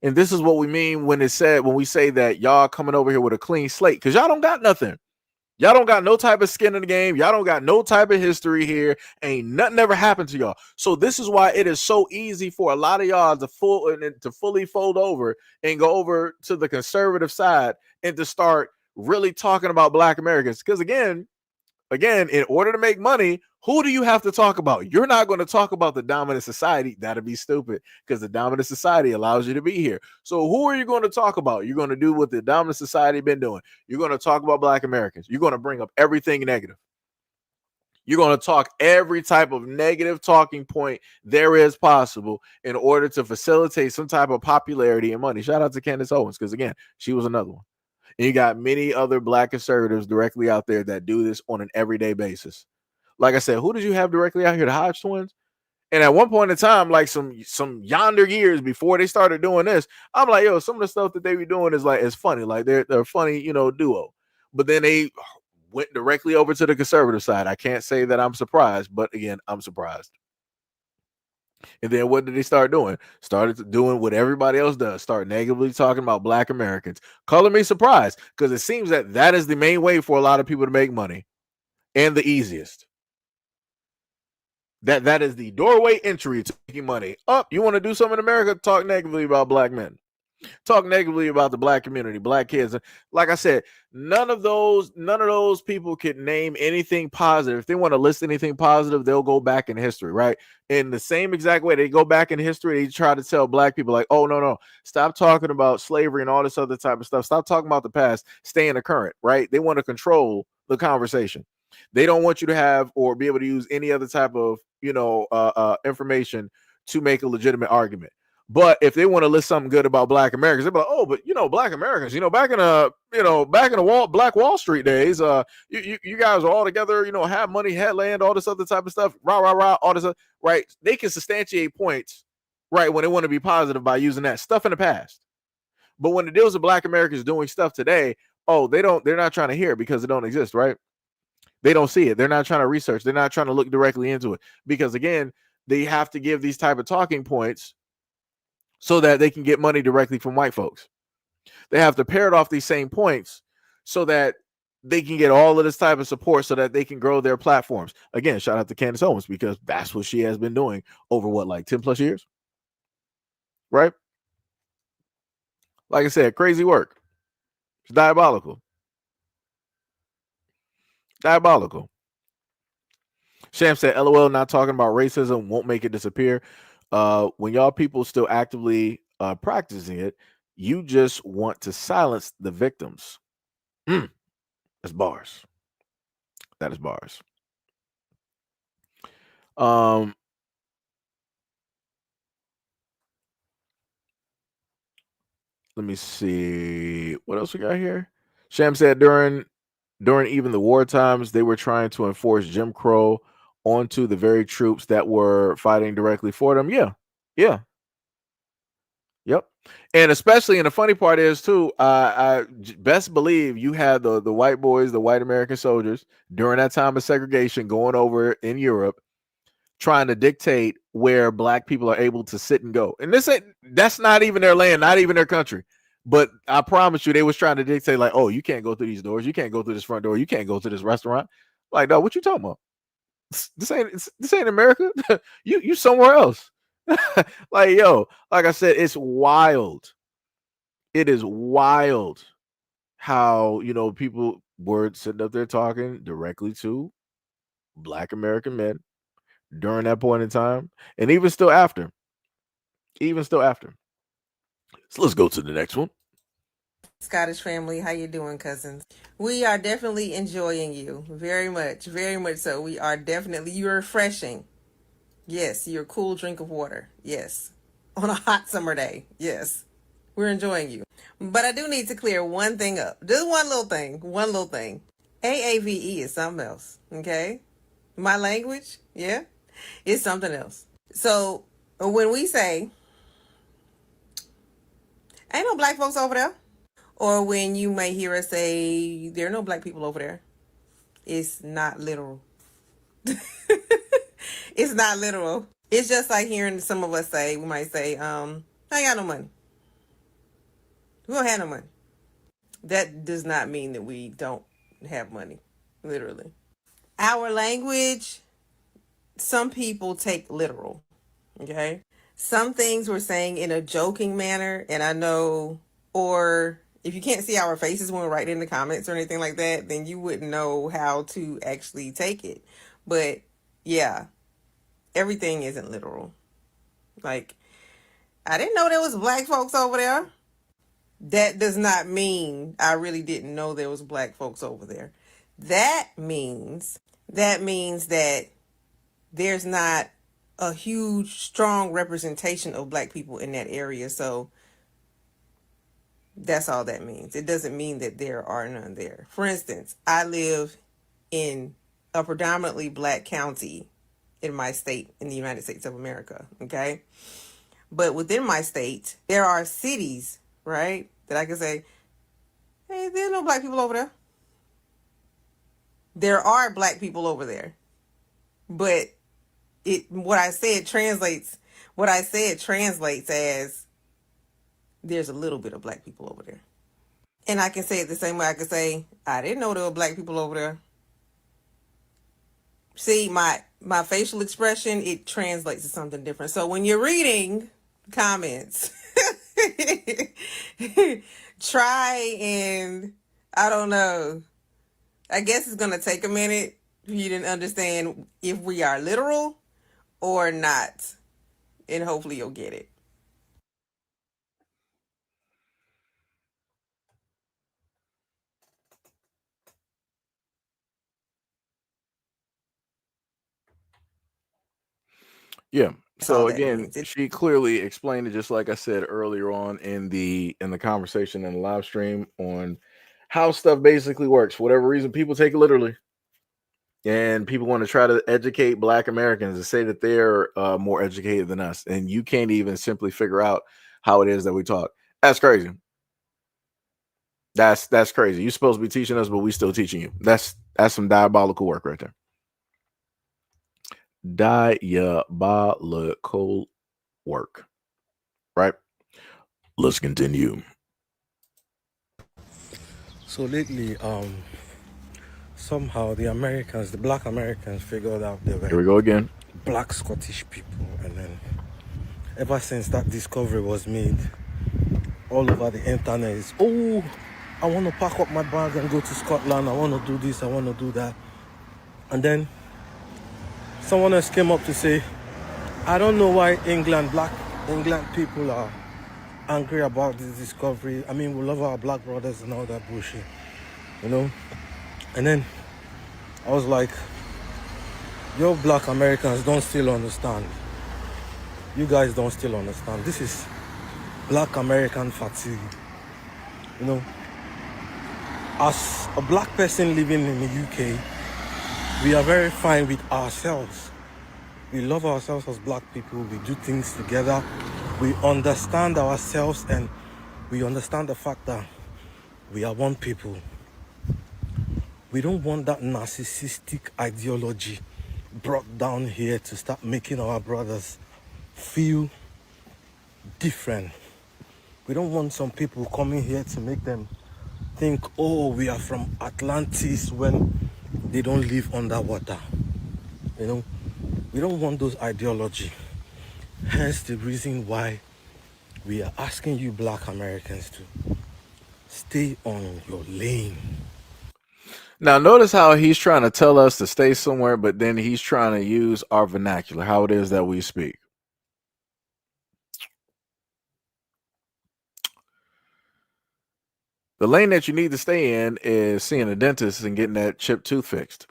And this is what we mean when we say that y'all coming over here with a clean slate, because y'all don't got nothing. Y'all don't got no type of skin in the game. Y'all don't got no type of history here. Ain't nothing ever happened to y'all. So this is why it is so easy for a lot of y'all to fully fold over and go over to the conservative side and to start really talking about Black Americans. Because again, in order to make money, who do you have to talk about? You're not going to talk about the dominant society. That'd be stupid, because the dominant society allows you to be here. So who are you going to talk about? You're going to do what the dominant society been doing. You're going to talk about Black Americans. You're going to bring up everything negative. You're going to talk every type of negative talking point there is possible in order to facilitate some type of popularity and money. Shout out to Candace Owens, because again, she was another one. And you got many other Black conservatives directly out there that do this on an everyday basis. Like I said, who did you have directly out here? The Hodge twins. And at one point in time, like some yonder years before they started doing this, I'm like, yo, some of the stuff that they be doing is like, it's funny. Like they're a funny, duo. But then they went directly over to the conservative side. I can't say that I'm surprised, but again, I'm surprised. And then what did they start doing? Started doing what everybody else does. Start negatively talking about Black Americans. Color me surprised, because it seems that is the main way for a lot of people to make money, and the easiest. That is the doorway entry to making money. You want to do something in America? Talk negatively about Black men. Talk negatively about the Black community, Black kids. Like I said, none of those people can name anything positive. If they want to list anything positive, they'll go back in history, right? In the same exact way they go back in history, they try to tell Black people like, oh, no, stop talking about slavery and all this other type of stuff. Stop talking about the past. Stay in the current, right? They want to control the conversation. They don't want you to have or be able to use any other type of, information to make a legitimate argument. But if they want to list something good about Black Americans, they're like, oh, but Black Americans, back in the Black Wall Street days, you guys are all together, have money, had land, all this other type of stuff, rah, all this, right? They can substantiate points, right, when they want to be positive by using that stuff in the past. But when it deals with Black Americans doing stuff today, they're not trying to hear it because it don't exist, right? They don't see it. They're not trying to research. They're not trying to look directly into it, because again, they have to give these type of talking points so that they can get money directly from white folks. They have to parrot off these same points so that they can get all of this type of support so that they can grow their platforms. Again, shout out to Candace Owens, because that's what she has been doing over like 10 plus years. Right? Like I said, crazy work. It's diabolical. Diabolical. Sham said, LOL, not talking about racism won't make it disappear. When y'all people still actively practicing it, you just want to silence the victims. That's bars. That is bars. Let me see what else we got here. Sham said during even the war times, they were trying to enforce Jim Crow onto the very troops that were fighting directly for them. Yeah. Yep. And especially, and the funny part is too, best believe you had the white boys, the white American soldiers during that time of segregation going over in Europe, trying to dictate where black people are able to sit and go. And that's not even their land, not even their country. But I promise you, they was trying to dictate like, oh, you can't go through these doors, you can't go through this front door, you can't go to this restaurant. Like, no, what you talking about? This ain't America. you somewhere else. Like, yo, like I said, it's wild. It is wild how, people were sitting up there talking directly to black American men during that point in time, and even still after. So let's go to the next one. Scottish family, how you doing, cousins? We are definitely enjoying you very much so. We are definitely, you're refreshing. Yes, you're a cool drink of water. Yes, on a hot summer day. Yes, we're enjoying you. But I do need to clear one thing up. Just one little thing. AAVE is something else. Okay, my language, yeah, it's something else. So when we say ain't no black folks over there, or when you may hear us say there are no black people over there, it's not literal. It's not literal. It's just like hearing some of us say, we might say, I ain't got no money. We don't have no money. That does not mean that we don't have money, literally. Our language, some people take literal, okay? Some things we're saying in a joking manner, and I know, or if you can't see our faces when we write in the comments or anything like that, then you wouldn't know how to actually take it. But yeah, everything isn't literal. Like, I didn't know there was black folks over there. That does not mean I really didn't know there was black folks over there. That means that there's not a huge, strong representation of black people in that area. So that's all that means. It doesn't mean that there are none there. For instance, I live in a predominantly black county in my state in the United States of America. Okay. But within my state, there are cities, right, that I can say, hey, there's no black people over there. There are black people over there. But what I said translates as there's a little bit of black people over there. And I can say it the same way I can say, I didn't know there were black people over there. See, my facial expression, it translates to something different. So when you're reading comments, try and, I don't know, I guess it's going to take a minute for you to understand if we are literal or not. And hopefully you'll get it. Yeah. That's So all that again, means. she clearly explained it just like I said earlier on in the conversation in the live stream on how stuff basically works. For whatever reason, people take it literally. And people want to try to educate black Americans and say that they're more educated than us. And you can't even simply figure out how it is that we talk. That's crazy. That's crazy. You're supposed to be teaching us, but we still teaching you. That's some diabolical work right there. Diabolical work. Right? Let's continue. So lately, somehow the black Americans figured out they were Here we go again. black Scottish people, and then ever since that discovery was made, all over the internet is, oh, I want to pack up my bag and go to Scotland, I want to do this, I want to do that. And then someone else came up to say, I don't know why black England people are angry about this discovery. I mean, we love our black brothers and all that bullshit, you know. And then I was like, yo, black Americans don't still understand. You guys don't still understand. This is black American fatigue. You know, as a black person living in the UK, we are very fine with ourselves. We love ourselves as black people. We do things together. we understand ourselves and we understand the fact that we are one people. We don't want that narcissistic ideology brought down here to start making our brothers feel different. We don't want some people coming here to make them think, oh, we are from Atlantis when they don't live underwater. You know, we don't want those ideology. Hence the reason why we are asking you Black Americans to stay on your lane. Now, notice how he's trying to tell us to stay somewhere, but then he's trying to use our vernacular, how it is that we speak. The lane that you need to stay in is seeing a dentist and getting that chipped tooth fixed.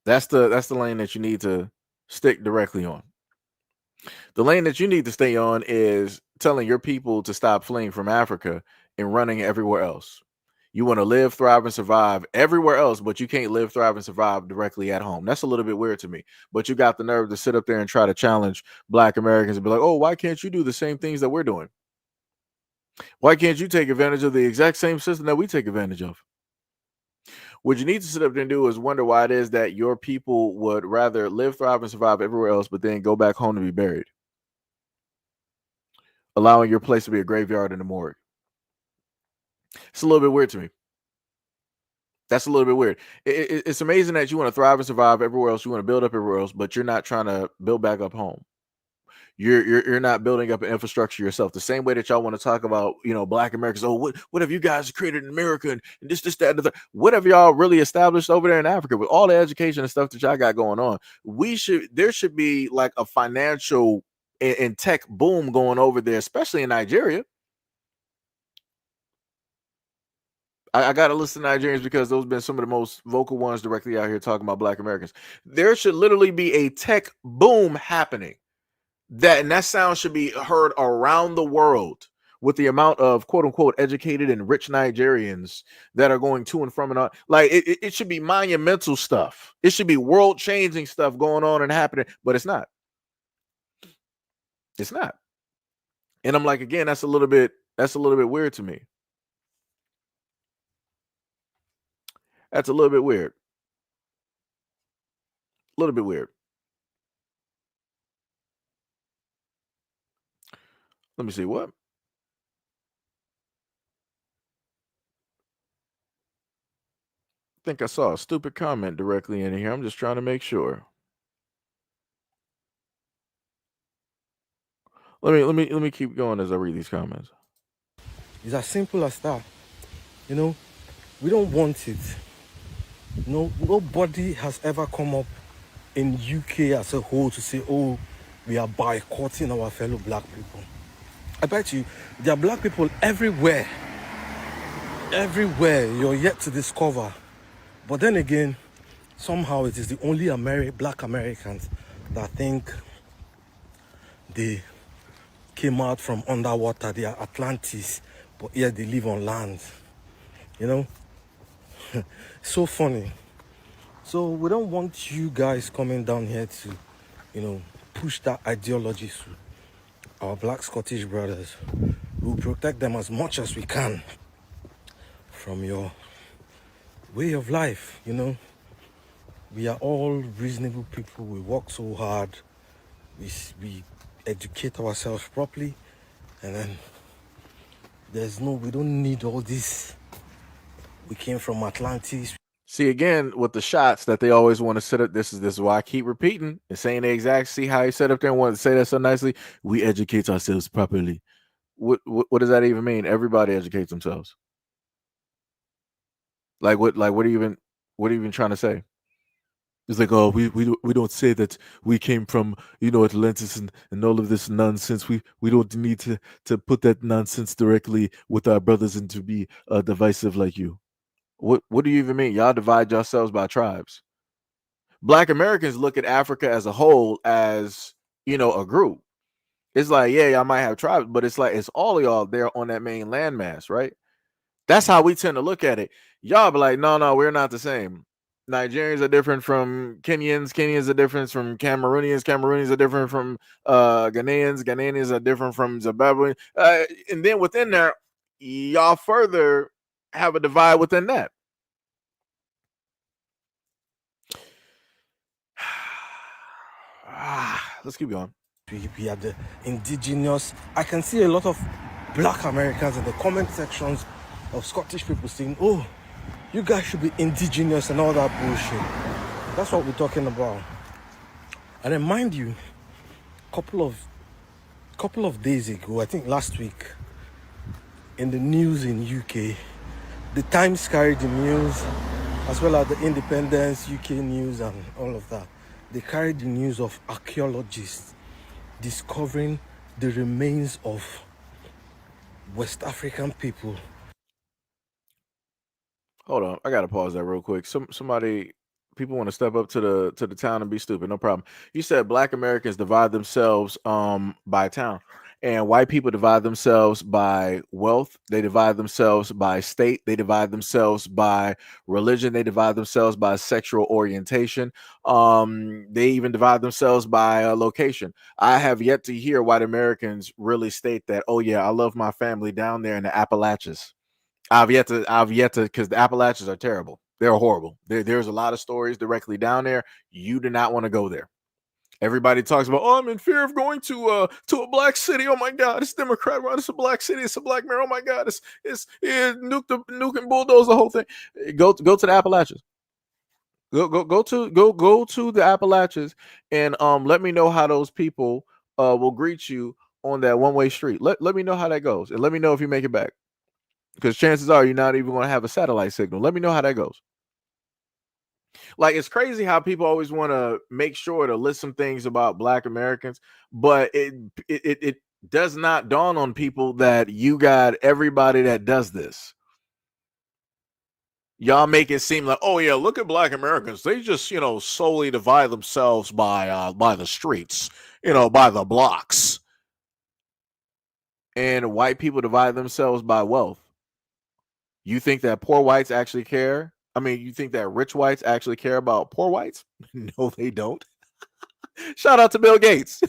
That's the lane that you need to stick directly on. The lane that you need to stay on is telling your people to stop fleeing from Africa and running everywhere else. You want to live, thrive, and survive everywhere else, but you can't live, thrive, and survive directly at home. That's a little bit weird to me. But you got the nerve to sit up there and try to challenge Black Americans and be like, oh, why can't you do the same things that we're doing? Why can't you take advantage of the exact same system that we take advantage of? What you need to sit up there and do is wonder why it is that your people would rather live, thrive, and survive everywhere else, but then go back home to be buried, allowing your place to be a graveyard and a morgue. It's a little bit weird to me. That's a little bit weird. It's amazing that you want to thrive and survive everywhere else. You want to build up everywhere else, but you're not trying to build back up home. You're not building up an infrastructure yourself. The same way that y'all want to talk about, Black Americans. Oh, what have you guys created in America and this, that, and the third. What have y'all really established over there in Africa with all the education and stuff that y'all got going on? There should be like a financial and tech boom going over there, especially in Nigeria. I got to listen to Nigerians because those have been some of the most vocal ones directly out here talking about Black Americans. There should literally be a tech boom happening. That sound should be heard around the world with the amount of quote unquote educated and rich Nigerians that are going to and from and on. Like it should be monumental stuff. It should be world changing stuff going on and happening, but it's not. It's not. And I'm like, again, that's a little bit weird to me. That's a little bit weird. A little bit weird. Let me see what. I think I saw a stupid comment directly in here. I'm just trying to make sure. Let me keep going as I read these comments. It's as simple as that. We don't want it. Nobody has ever come up in UK as a whole to say, oh, we are boycotting our fellow Black people. I bet you there are Black people everywhere. Everywhere you're yet to discover. But then again, somehow it is the only Black Americans that think they came out from underwater. They are Atlantis, but yet they live on land. So funny. So we don't want you guys coming down here to, push that ideology to our Black Scottish brothers. We'll protect them as much as we can from your way of life. We are all reasonable people. We work so hard. We educate ourselves properly, and then we don't need all this. We came from Atlantis. See, again, with the shots that they always want to set up, this is why I keep repeating and saying the exact, see how he set up there and wanted to say that so nicely. We educate ourselves properly. What does that even mean? Everybody educates themselves. Like what are you even trying to say? It's like, oh, we don't say that we came from, Atlantis and all of this nonsense. We don't need to put that nonsense directly with our brothers and to be divisive like you. What do you even mean? Y'all divide yourselves by tribes. Black Americans look at Africa as a whole as, a group. It's like, yeah, y'all might have tribes, but it's like it's all of y'all there on that main landmass, right? That's how we tend to look at it. Y'all be like, no, we're not the same. Nigerians are different from Kenyans. Kenyans are different from Cameroonians. Cameroonians are different from Ghanaians. Ghanaians are different from Zimbabwean. And then within there, y'all further have a divide within that. Let's keep going. We are the indigenous. I can see a lot of black Americans in the comment sections of Scottish people saying, oh, you guys should be indigenous and all that bullshit. That's what we're talking about. And then mind you, couple of days ago, I think last week, in the news in UK, the Times carried the news, as well as the Independence, UK news and all of that. They carried the news of archaeologists discovering the remains of West African people. Hold on, I gotta pause that real quick. Somebody, people want to step up to the town and be stupid. No problem. You said black Americans divide themselves by town, and white people divide themselves by wealth. They divide themselves by state. They divide themselves by religion. They divide themselves by sexual orientation. They even divide themselves by location. I have yet to hear white Americans really state that, oh yeah, I love my family down there in the Appalachians. I've yet to, because the Appalachians are terrible. They're horrible. There's a lot of stories directly down there. You do not want to go there. Everybody talks about, oh, I'm in fear of going to a black city. Oh my God, it's Democrat run. It's a black city. It's a black mayor. Oh my God, it's nuke and bulldoze the whole thing. Go to the Appalachians. Go to the Appalachians and let me know how those people will greet you on that one-way street. Let me know how that goes, and let me know if you make it back. Because chances are you're not even going to have a satellite signal. Let me know how that goes. Like, it's crazy how people always want to make sure to list some things about black Americans, but it does not dawn on people that you got everybody that does this. Y'all make it seem like, oh yeah, look at black Americans. They just, solely divide themselves by the streets, by the blocks. And white people divide themselves by wealth. You think that poor whites actually care? I mean, you think that rich whites actually care about poor whites? No, they don't. Shout out to Bill Gates.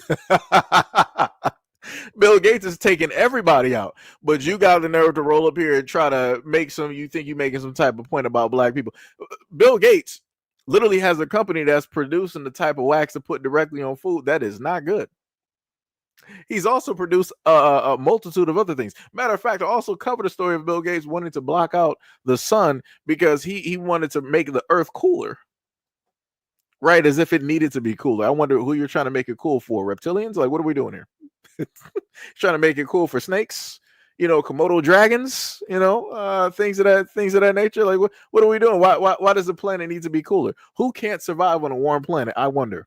Bill Gates is taking everybody out, but you got the nerve to roll up here and try to make you think you're making some type of point about black people. Bill Gates literally has a company that's producing the type of wax to put directly on food. That is not good. He's also produced a multitude of other things. Matter of fact, I also covered the story of Bill Gates wanting to block out the sun because he wanted to make the earth cooler. Right, as if it needed to be cooler. I wonder who you're trying to make it cool for. Reptilians? Like, what are we doing here? Trying to make it cool for snakes? Komodo dragons? Things of that nature. Like, what are we doing? Why does the planet need to be cooler? Who can't survive on a warm planet? I wonder.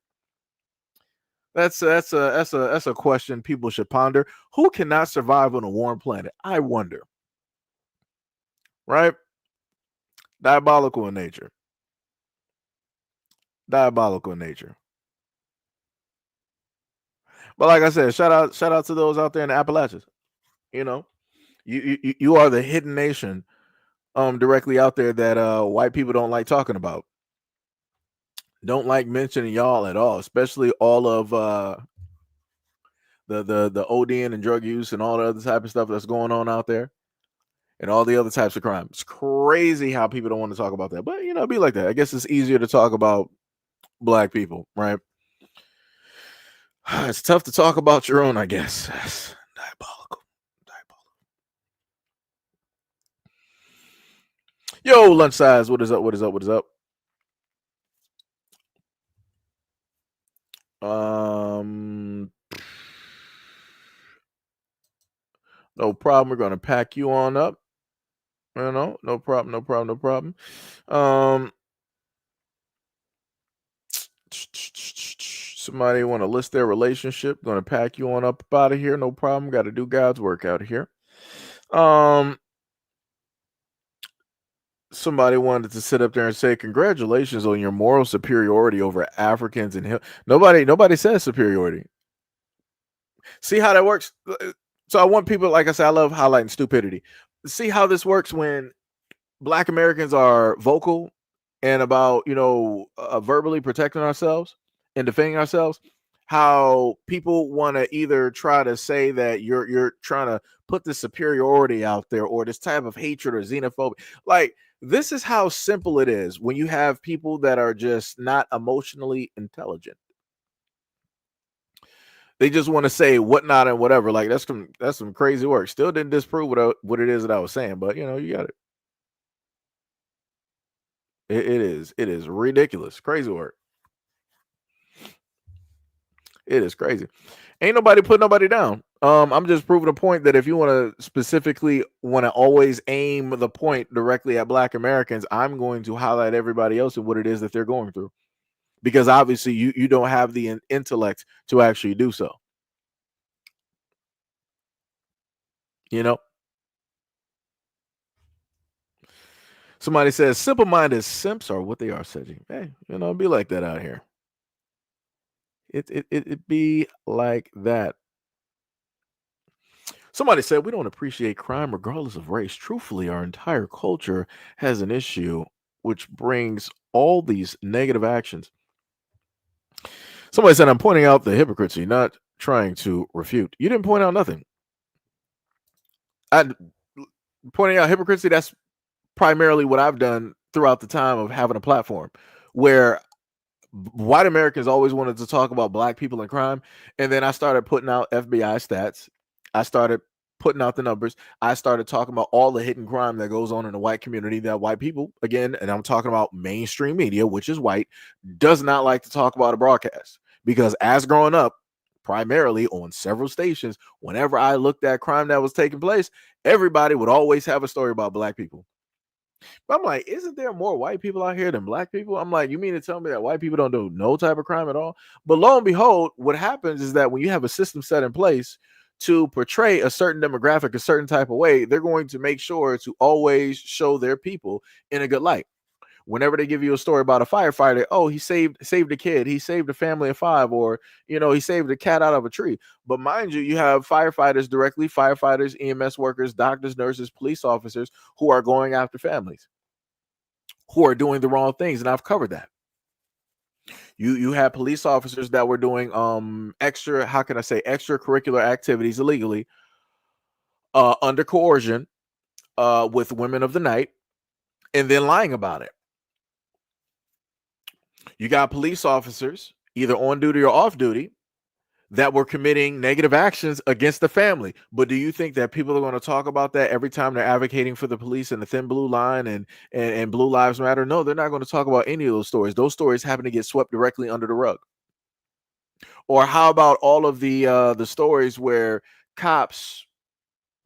That's a question people should ponder. Who cannot survive on a warm planet? I wonder. Right? Diabolical in nature. Diabolical in nature. But like I said, shout out to those out there in the Appalachians. You are the hidden nation directly out there that white people don't like talking about. Don't like mentioning y'all at all, especially all of the ODing and drug use and all the other type of stuff that's going on out there, and all the other types of crime. It's crazy how people don't want to talk about that, but it'd be like that. I guess it's easier to talk about black people, right? It's tough to talk about your own, I guess. That's diabolical. Yo, lunch size. What is up? No problem. We're gonna pack you on up. No problem. Somebody want to list their relationship? Gonna pack you on up out of here. No problem. Got to do God's work out here. Somebody wanted to sit up there and say, congratulations on your moral superiority over Africans and nobody says superiority. See how that works? So I want people, like I said, I love highlighting stupidity. See how this works when black Americans are vocal and about, verbally protecting ourselves and defending ourselves, how people want to either try to say that you're trying to put the superiority out there or this type of hatred or xenophobia. Like, this is how simple it is when you have people that are just not emotionally intelligent. They just want to say whatnot and whatever. Like, that's some crazy work. Still didn't disprove what it is that I was saying, but you got it. It is ridiculous, crazy work. It is crazy. Ain't nobody put nobody down. I'm just proving a point that if you want to specifically want to always aim the point directly at Black Americans, I'm going to highlight everybody else and what it is that they're going through, because obviously you don't have the intellect to actually do so. You know. Somebody says simple-minded simps are what they are, Seji. Hey, it'd be like that out here. It be like that. Somebody said we don't appreciate crime regardless of race. Truthfully, our entire culture has an issue which brings all these negative actions. Somebody said I'm pointing out the hypocrisy, not trying to refute. You didn't point out nothing. I pointing out hypocrisy, that's primarily what I've done throughout the time of having a platform, where white Americans always wanted to talk about Black people and crime. And then I started putting out FBI stats. I started putting out the numbers. I started talking about all the hidden crime that goes on in the white community that white people, again, and I'm talking about mainstream media, which is white, does not like to talk about a broadcast. Because as growing up, primarily on several stations, whenever I looked at crime that was taking place, everybody would always have a story about Black people. But I'm like, isn't there more white people out here than Black people? I'm like, you mean to tell me that white people don't do no type of crime at all? But lo and behold, what happens is that when you have a system set in place to portray a certain demographic a certain type of way, they're going to make sure to always show their people in a good light. Whenever they give you a story about a firefighter, oh, he saved a kid, he saved a family of 5, or he saved a cat out of a tree. But mind you have firefighters, EMS workers, doctors, nurses, police officers who are going after families who are doing the wrong things, and I've covered that. You had police officers that were doing extracurricular activities illegally, under coercion, with women of the night, and then lying about it. You got police officers either on duty or off duty that were committing negative actions against the family. But do you think that people are going to talk about that every time they're advocating for the police and the thin blue line and Blue Lives Matter? No, they're not going to talk about any of those stories. Those stories happen to get swept directly under the rug. Or how about all of the stories where cops,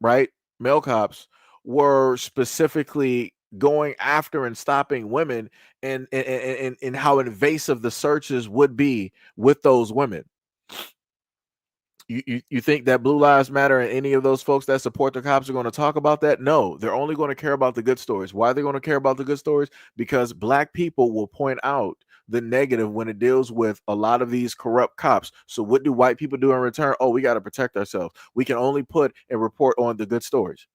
right, male cops, were specifically going after and stopping women, and how invasive the searches would be with those women? You think that Blue Lives Matter and any of those folks that support the cops are going to talk about that? No, they're only going to care about the good stories. Why are they going to care about the good stories? Because Black people will point out the negative when it deals with a lot of these corrupt cops. So what do white people do in return? Oh, we got to protect ourselves. We can only put and report on the good stories.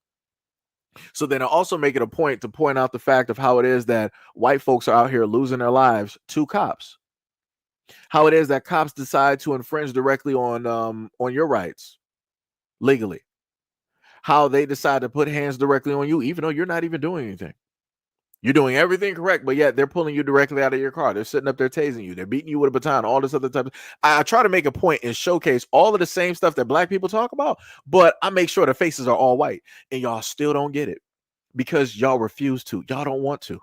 So then I also make it a point to point out the fact of how it is that white folks are out here losing their lives to cops. How it is that cops decide to infringe directly on your rights legally. How they decide to put hands directly on you, even though you're not even doing anything. You're doing everything correct, but yet they're pulling you directly out of your car. They're sitting up there tasing you. They're beating you with a baton, all this other type of. I try to make a point and showcase all of the same stuff that Black people talk about, but I make sure the faces are all white, and y'all still don't get it because y'all refuse to. Y'all don't want to.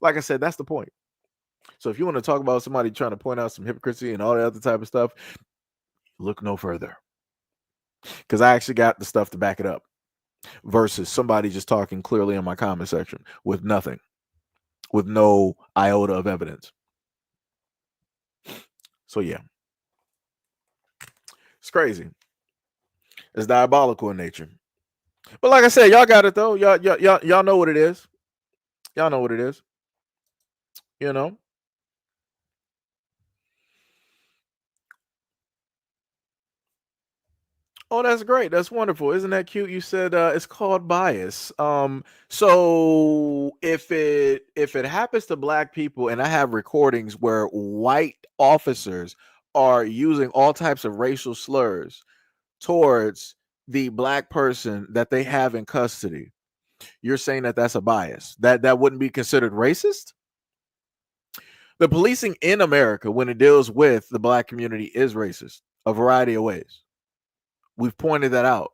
Like I said, that's the point. So if you want to talk about somebody trying to point out some hypocrisy and all that other type of stuff, look no further. Because I actually got the stuff to back it up versus somebody just talking clearly in my comment section with nothing, with no iota of evidence. So yeah, it's crazy. It's diabolical in nature. But like I said, y'all got it though. Y'all know what it is. Y'all know what it is. Oh, that's great. That's wonderful. Isn't that cute? You said it's called bias. So if it happens to black people, and I have recordings where white officers are using all types of racial slurs towards the black person that they have in custody, you're saying that that's a bias. That wouldn't be considered racist? The policing in America, when it deals with the black community, is racist a variety of ways. We've pointed that out.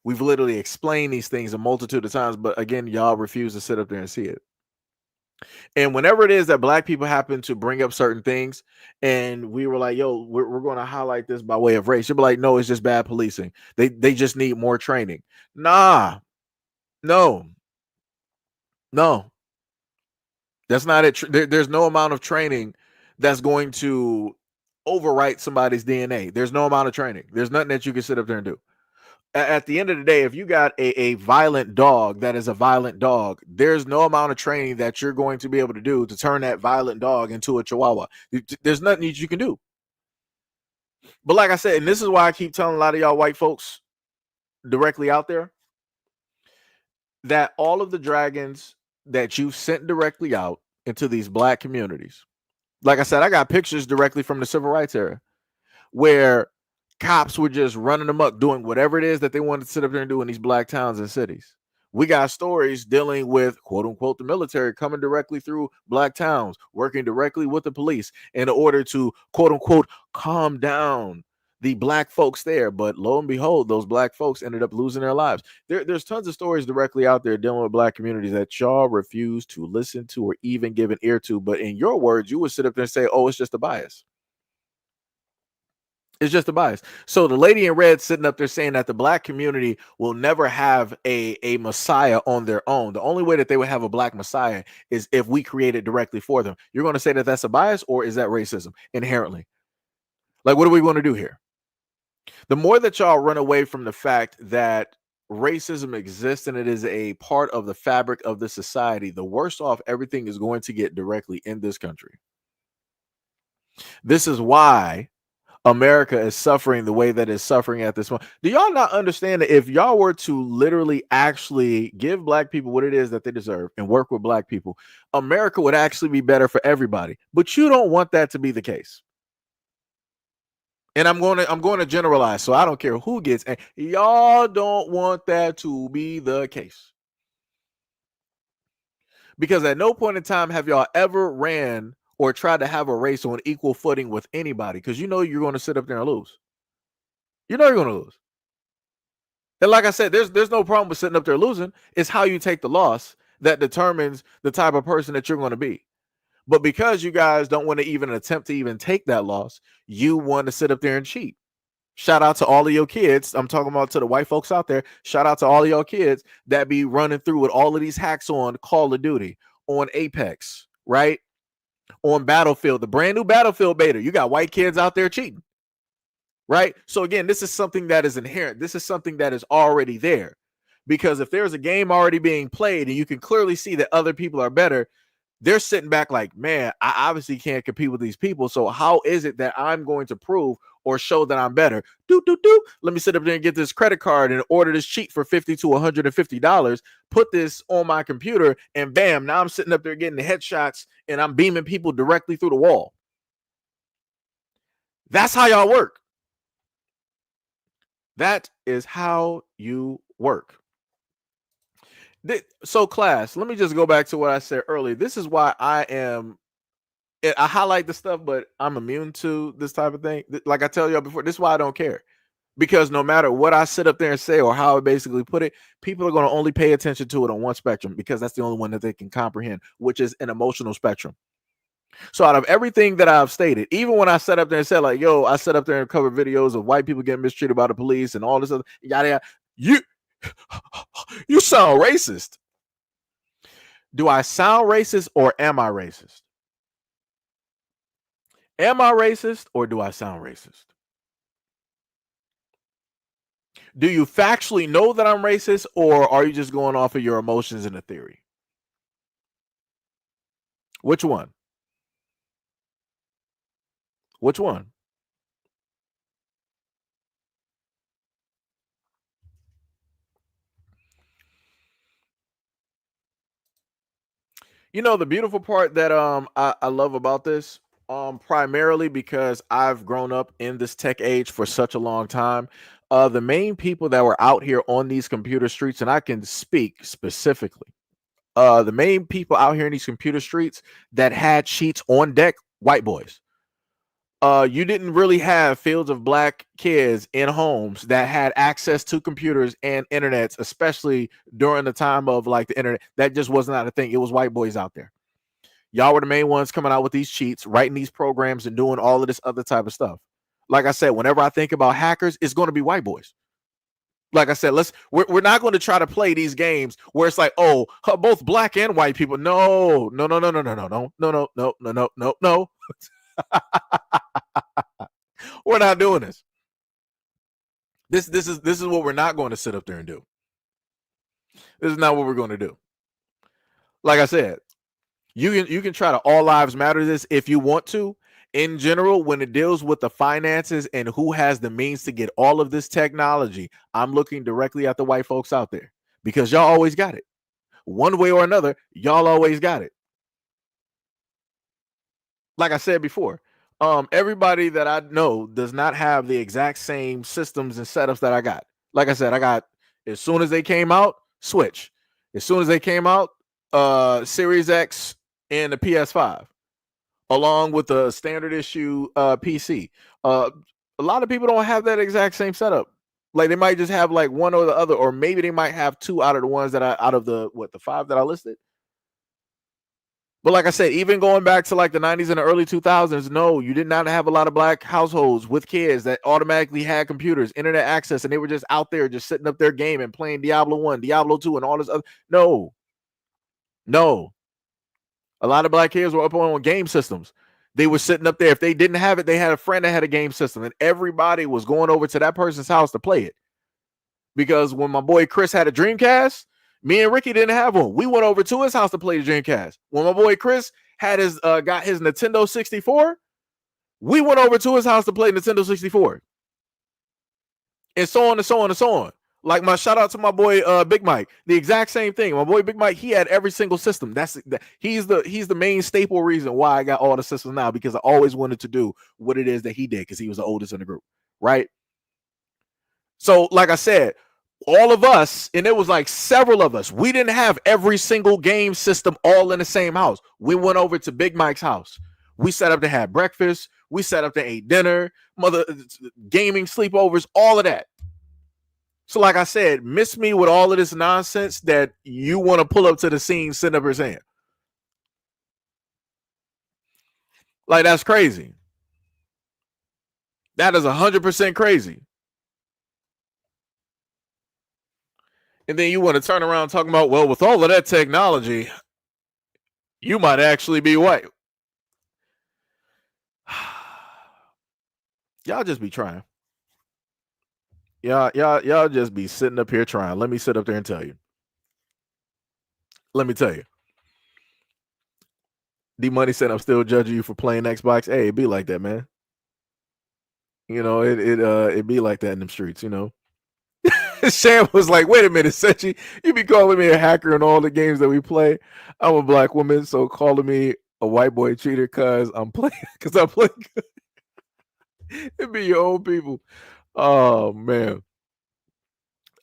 We've literally explained these things a multitude of times, but again, y'all refuse to sit up there and see it. And whenever it is that black people happen to bring up certain things, and we were like, yo, we're going to highlight this by way of race, you'll be like, no, it's just bad policing. They just need more training. Nah, no, no, that's not it. There's no amount of training that's going to overwrite somebody's DNA. There's no amount of training. There's nothing that you can sit up there and do. At the end of the day, if you got a violent dog that is a violent dog, there's no amount of training that you're going to be able to do to turn that violent dog into a chihuahua. There's nothing that you can do. But like I said, and this is why I keep telling a lot of y'all white folks directly out there, that all of the dragons that you've sent directly out into these black communities, like I said, I got pictures directly from the civil rights era where cops were just running amok, doing whatever it is that they wanted to sit up there and do in these black towns and cities. We got stories dealing with, quote unquote, the military coming directly through black towns, working directly with the police in order to, quote unquote, calm down the black folks there. But lo and behold, those black folks ended up losing their lives. There's tons of stories directly out there dealing with black communities that y'all refuse to listen to or even give an ear to. But in your words, you would sit up there and say, oh, it's just a bias. It's just a bias. So the lady in red sitting up there saying that the black community will never have a messiah on their own. The only way that they would have a black messiah is if we create it directly for them. You're going to say that that's a bias, or is that racism inherently? Like, what are we going to do here? The more that y'all run away from the fact that racism exists and it is a part of the fabric of the society, the worse off everything is going to get directly in this country. This is why America is suffering the way that it's suffering at this moment. Do y'all not understand that if y'all were to literally actually give black people what it is that they deserve and work with black people, America would actually be better for everybody? But you don't want that to be the case. And I'm going to generalize, so I don't care who gets, and y'all don't want that to be the case. Because at no point in time have y'all ever ran or try to have a race on equal footing with anybody, because you know you're going to sit up there and lose. You know you're going to lose. And like I said, there's no problem with sitting up there losing. It's how you take the loss that determines the type of person that you're going to be. But because you guys don't want to even attempt to even take that loss, you want to sit up there and cheat. Shout out to all of your kids. I'm talking about to the white folks out there. Shout out to all of your kids that be running through with all of these hacks on Call of Duty, on Apex, right? On Battlefield, the brand new Battlefield beta. You got white kids out there cheating, right? So again, this is something that is inherent. This is something that is already there. Because if there's a game already being played and you can clearly see that other people are better, they're sitting back like, man, I obviously can't compete with these people. So how is it that I'm going to prove or show that I'm better? Let me sit up there and get this credit card and order this cheat for $50 to $150. Put this on my computer, and bam, now I'm sitting up there getting the headshots and I'm beaming people directly through the wall. That's how y'all work. That is how you work. So class, let me just go back to what I said earlier. This is why I highlight the stuff, but I'm immune to this type of thing. Like I tell y'all before, this is why I don't care. Because no matter what I sit up there and say or how I basically put it, people are going to only pay attention to it on one spectrum, because that's the only one that they can comprehend, which is an emotional spectrum. So out of everything that I've stated, even when I sat up there and said like, yo, I sat up there and covered videos of white people getting mistreated by the police and all this other yada yada, you sound racist. Do I sound racist, or am I racist? Am I racist, or do I sound racist? Do you factually know that I'm racist, or are you just going off of your emotions and a theory? Which one? Which one? You know, the beautiful part that I love about this, primarily because I've grown up in this tech age for such a long time. The main people that were out here on these computer streets, and I can speak specifically, the main people out here in these computer streets that had sheets on deck, white boys. You didn't really have fields of black kids in homes that had access to computers and internets, especially during the time of like the internet. That just was not a thing. It was white boys out there. Y'all were the main ones coming out with these cheats, writing these programs, and doing all of this other type of stuff. Like I said, whenever I think about hackers, it's going to be white boys. Like I said, we're not going to try to play these games where it's like, oh, both black and white people. No, no, no, no, no, no, no, no, no, no, no, no, no, no, no. We're not doing this. This is what we're not going to sit up there and do. This is not what we're going to do. Like I said, you can try to all lives matter this if you want to. In general, when it deals with the finances and who has the means to get all of this technology, I'm looking directly at the white folks out there because y'all always got it. One way or another, y'all always got it. Like I said before, everybody that I know does not have the exact same systems and setups that I got. Like I said, I got, as soon as they came out, Switch. As soon as they came out, Series X and the PS5, along with the standard issue PC. A lot of people don't have that exact same setup. Like they might just have like one or the other, or maybe they might have two out of the ones that out of the five that I listed. But like I said, even going back to like the 90s and the early 2000s, no, you did not have a lot of black households with kids that automatically had computers, internet access, and they were just out there just sitting up their game and playing Diablo 1, Diablo 2, and all this other. No. A lot of black kids were up on game systems. They were sitting up there. If they didn't have it, they had a friend that had a game system, and everybody was going over to that person's house to play it. Because when my boy Chris had a Dreamcast, me and Ricky didn't have one. We went over to his house to play the Dreamcast. When my boy Chris had his got his Nintendo 64, we went over to his house to play Nintendo 64. And so on and so on and so on. Like my shout out to my boy Big Mike. The exact same thing. My boy Big Mike, he had every single system. He's the main staple reason why I got all the systems now, because I always wanted to do what it is that he did, because he was the oldest in the group, right? So, like I said, all of us, and it was like several of us, we didn't have every single game system all in the same house. We went over to Big Mike's house. We set up to have breakfast. We set up to eat dinner, gaming sleepovers, all of that. So, like I said, miss me with all of this nonsense that you want to pull up to the scene, sitting up here saying. Like, that's crazy. That is 100% crazy. And then you want to turn around talking about, well, with all of that technology, you might actually be white. Y'all just be trying. Y'all just be sitting up here trying. Let me sit up there and tell you. Let me tell you. D Money said I'm still judging you for playing Xbox. Hey, it be like that, man. You know, it be like that in them streets, you know. Sham was like, wait a minute, Sechi, you be calling me a hacker in all the games that we play. I'm a black woman, so calling me a white boy cheater because I'm playing good. It be your own people. Oh man,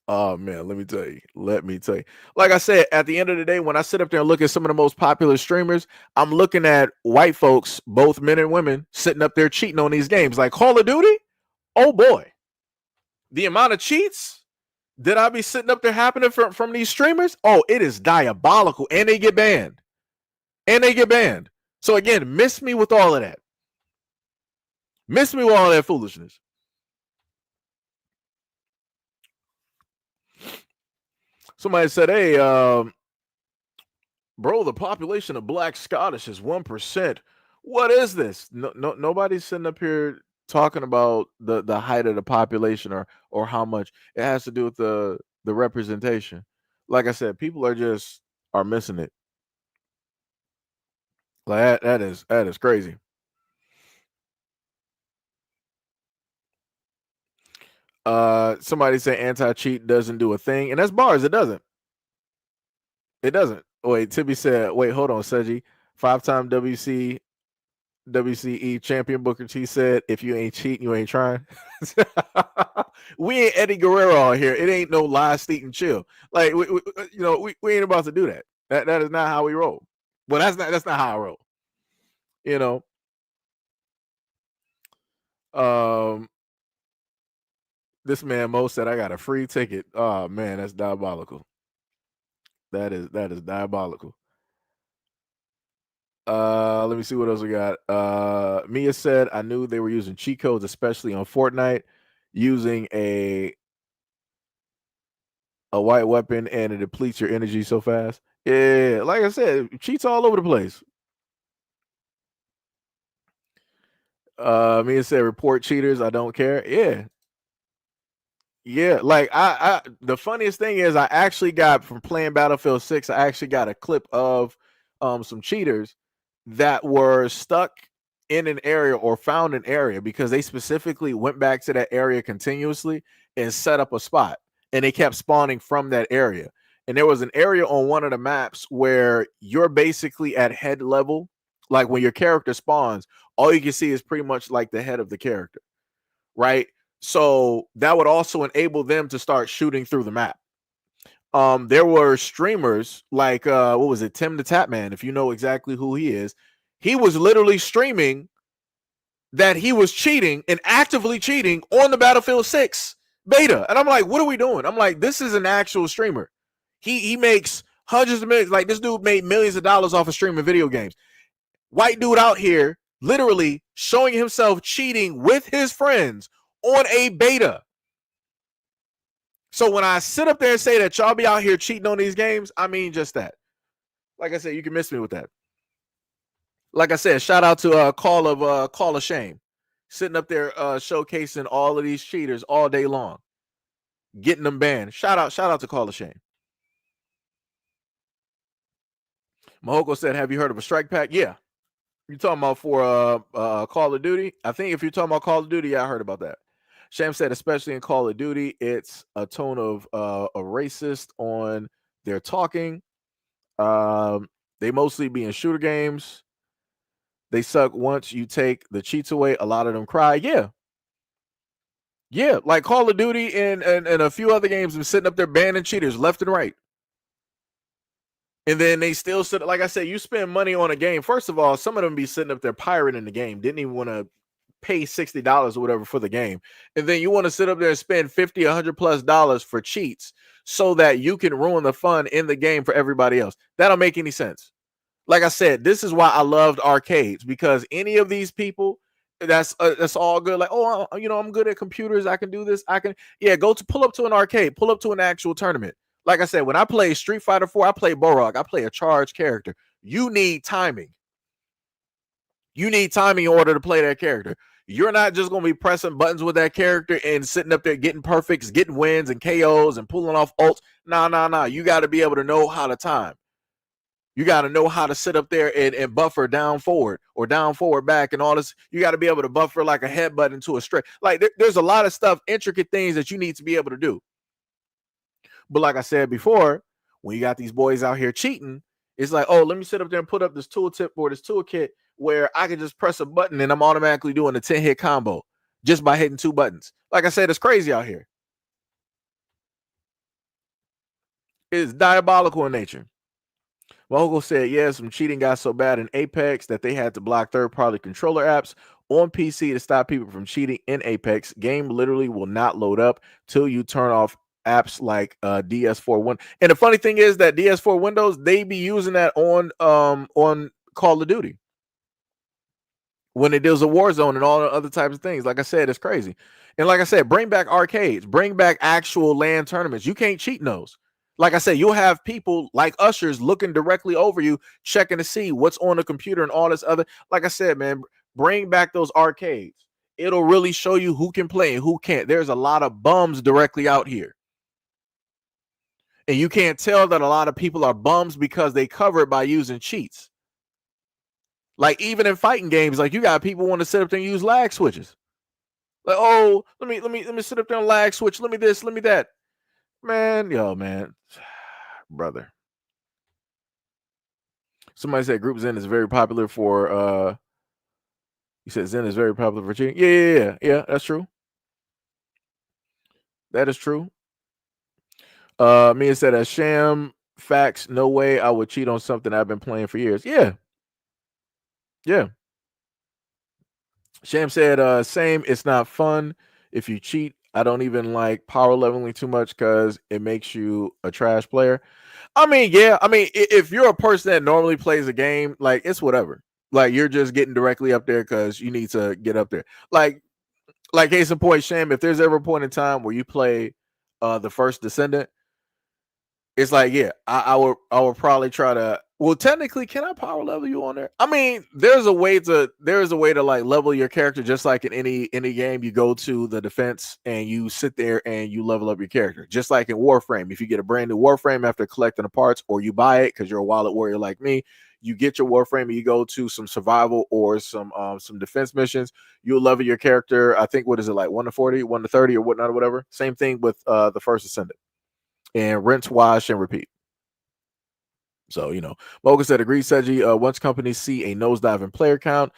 let me tell you. Like I said, at the end of the day, when I sit up there and look at some of the most popular streamers, I'm looking at white folks, both men and women, sitting up there cheating on these games. Like Call of Duty, oh boy, the amount of cheats that I be sitting up there happening from these streamers, oh, it is diabolical. And they get banned. So again, miss me with all of that. Miss me with all that foolishness. Somebody said, hey, bro, the population of Black Scottish is 1%. What is this? Nobody's sitting up here talking about the height of the population or how much. It has to do with the representation. Like I said, people are missing it. Like that is crazy. Somebody say anti-cheat doesn't do a thing, and that's bars. It doesn't. Wait, Tibby said, wait, hold on, Seji. 5-time WCE champion Booker T said, if you ain't cheating, you ain't trying. We ain't Eddie Guerrero out here. It ain't no lie, steat, and chill. Like we ain't about to do that. That is not how we roll. Well, that's not how I roll. You know. This man Mo said I got a free ticket. Oh man, that's diabolical. That is diabolical. Let me see what else we got. Mia said I knew they were using cheat codes, especially on Fortnite, using a white weapon and it depletes your energy so fast. Yeah, like I said, cheats all over the place. Mia said report cheaters. I don't care. Yeah. Yeah, like I the funniest thing is I actually got from playing Battlefield 6, I actually got a clip of some cheaters that were stuck in an area or found an area because they specifically went back to that area continuously and set up a spot and they kept spawning from that area. And there was an area on one of the maps where you're basically at head level, like when your character spawns, all you can see is pretty much like the head of the character, right? So that would also enable them to start shooting through the map. There were streamers like what was it, Tim the Tapman, if you know exactly who he is. He was literally streaming that he was cheating and actively cheating on the Battlefield 6 beta. And I'm like, what are we doing? I'm like, this is an actual streamer. He makes hundreds of millions. Like this dude made millions of dollars off of streaming video games. White dude out here literally showing himself cheating with his friends on a beta. So when I sit up there and say that y'all be out here cheating on these games, I mean just that. Like I said, you can miss me with that. Like I said, shout out to Call of Shame, sitting up there showcasing all of these cheaters all day long, getting them banned. Shout out to Call of Shame. Mahoko said, "Have you heard of a strike pack?" Yeah, you talking about for Call of Duty? I think if you're talking about Call of Duty, yeah, I heard about that. Sham said, especially in Call of Duty, it's a tone of a racist on their talking. They mostly be in shooter games. They suck once you take the cheats away. A lot of them cry. Yeah. Yeah. Like Call of Duty and a few other games are sitting up there banning cheaters left and right. And then they still sit, like I said, you spend money on a game. First of all, some of them be sitting up there pirating the game. Didn't even want to pay $60 or whatever for the game. And then you want to sit up there and spend $50, $100+ for cheats so that you can ruin the fun in the game for everybody else. That don't make any sense. Like I said, this is why I loved arcades, because any of these people, that's all good. Like, oh, I'm good at computers. I can do this. Go to pull up to an arcade, pull up to an actual tournament. Like I said, when I play Street Fighter 4, I play Borog. I play a charged character. You need timing. You need timing in order to play that character. You're not just going to be pressing buttons with that character and sitting up there getting perfects, getting wins and KOs and pulling off ults. Nah. You got to be able to know how to time. You got to know how to sit up there and buffer down forward or down forward back and all this. You got to be able to buffer like a headbutt into a straight. Like there's a lot of stuff, intricate things that you need to be able to do. But like I said before, when you got these boys out here cheating, it's like, oh, let me sit up there and put up this tooltip or this toolkit where I can just press a button and I'm automatically doing a 10-hit combo just by hitting 2 buttons. Like I said, it's crazy out here. It's diabolical in nature. Mogul said, yeah, some cheating got so bad in Apex that they had to block third-party controller apps on PC to stop people from cheating in Apex. Game literally will not load up till you turn off apps like DS4 Windows. And the funny thing is that DS4 Windows, they be using that on Call of Duty when it deals with Warzone and all the other types of things. Like I said, it's crazy. And like I said, bring back arcades, bring back actual LAN tournaments. You can't cheat in those. Like I said, you'll have people like ushers looking directly over you, checking to see what's on the computer and all this other. Like I said, man, bring back those arcades. It'll really show you who can play and who can't. There's a lot of bums directly out here. And you can't tell that a lot of people are bums because they cover it by using cheats. Like even in fighting games, like you got people want to sit up there and use lag switches. Like, oh, let me sit up there and lag switch. Let me this, let me that. Man, brother. Somebody said group Zen is very popular for you said Zen is very popular for cheating. Yeah, that's true. That is true. Mia said as sham facts, no way I would cheat on something I've been playing for years. Yeah. Sham said, same, it's not fun if you cheat. I don't even like power leveling too much because it makes you a trash player. I mean, yeah. I mean, if you're a person that normally plays a game, like it's whatever. Like you're just getting directly up there because you need to get up there. Like case in point, Sham, if there's ever a point in time where you play the first Descendant, it's like, yeah, I would probably try to. Well, technically, can I power level you on there? I mean, there's a way to like level your character, just like in any game. You go to the defense and you sit there and you level up your character, just like in Warframe. If you get a brand new Warframe after collecting the parts, or you buy it because you're a wallet warrior like me, you get your Warframe and you go to some survival or some defense missions. You'll level your character. I think what is it like 1 to 40, 1 to 30, or whatnot, or whatever. Same thing with the first Ascendant. And rinse, wash, and repeat. So, Mocha said, agree, Seji. Once companies see a nosedive in player count,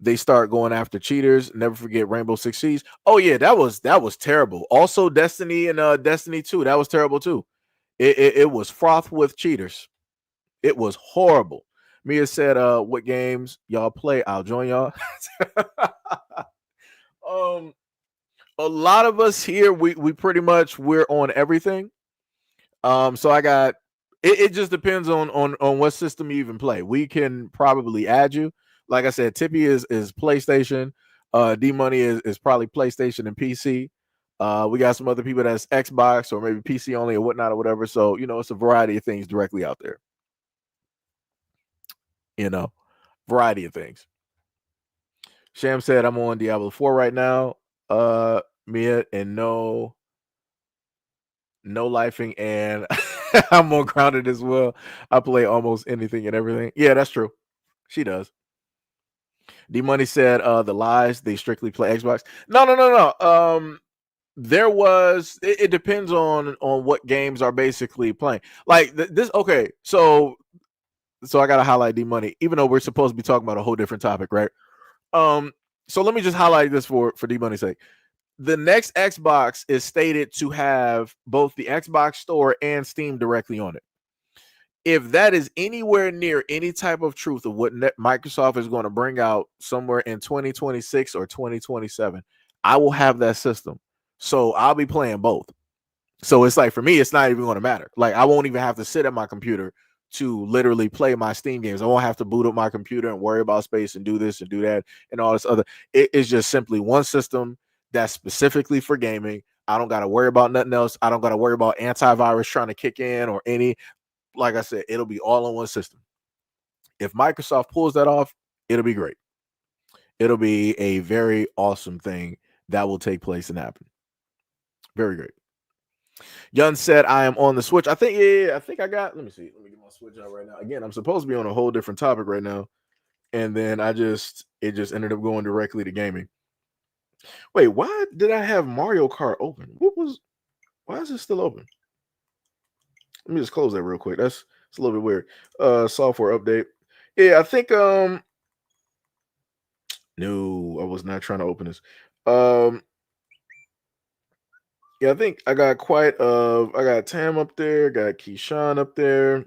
they start going after cheaters. Never forget Rainbow Six Siege. Oh, yeah, that was terrible. Also, Destiny and Destiny 2, that was terrible, too. It was fraught with cheaters. It was horrible. Mia said, what games y'all play? I'll join y'all. A lot of us here, we pretty much, we're on everything. So I got it just depends on what system you even play. We can probably add you. Like I said, Tippy is PlayStation. D Money is probably PlayStation and PC. We got some other people that's Xbox or maybe PC only or whatnot or whatever. So, it's a variety of things directly out there. Variety of things. Sham said, I'm on Diablo 4 right now. Mia, and no lifing, and I'm on Grounded as well. I play almost anything and everything. Yeah, that's true. She does. D Money said, the lies, they strictly play Xbox. No. There was it depends on what games are basically playing. Like this. Okay, so I gotta highlight D Money, even though we're supposed to be talking about a whole different topic, right? So let me just highlight this for D Money's sake. The next Xbox is stated to have both the Xbox Store and Steam directly on it. If that is anywhere near any type of truth of what Microsoft is going to bring out somewhere in 2026 or 2027, I will have that system. So I'll be playing both. So it's like, for me, it's not even going to matter. Like, I won't even have to sit at my computer to literally play my Steam games. I won't have to boot up my computer and worry about space and do this and do that and all this other. It's just simply one system that's specifically for gaming. I don't got to worry about nothing else. I don't got to worry about antivirus trying to kick in or any. Like I said, it'll be all on one system. If Microsoft pulls that off, it'll be great. It'll be a very awesome thing that will take place and happen. Very great. Yun said, I am on the Switch. I think, I think I got, let me see. Let me get my Switch out right now. Again, I'm supposed to be on a whole different topic right now. And then it just ended up going directly to gaming. Wait, why did I have Mario Kart open? Why is it still open? Let me just close that real quick. It's a little bit weird. Software update. Yeah, I think no, I was not trying to open this. Yeah, I think I got I got Tam up there, got Keyshawn up there.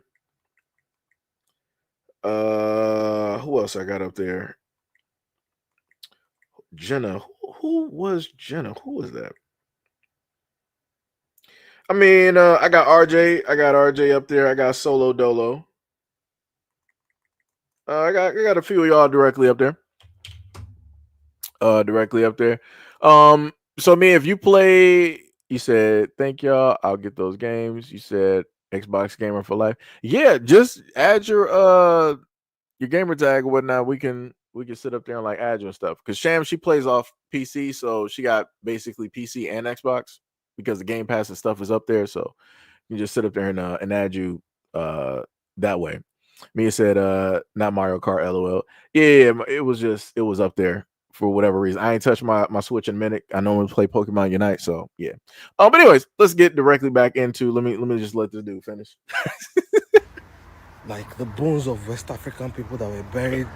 Who else I got up there? Jenna. Who was Jenna? Who was that? I mean, I got RJ. I got RJ up there. I got Solo Dolo. I got a few of y'all directly up there. So me, if you play, you said, thank y'all, I'll get those games. You said Xbox gamer for life. Yeah, just add your gamer tag or whatnot. We can sit up there and like add you and stuff. Because Sham, she plays off PC, so she got basically PC and Xbox because the Game Pass and stuff is up there. So you can just sit up there and add you that way. Mia said, not Mario Kart, LOL. Yeah, it was up there for whatever reason. I ain't touched my Switch in a minute. I normally play Pokemon Unite, so yeah. But anyways, let's get directly back into. Let me just let this dude finish. like the bones of West African people that were buried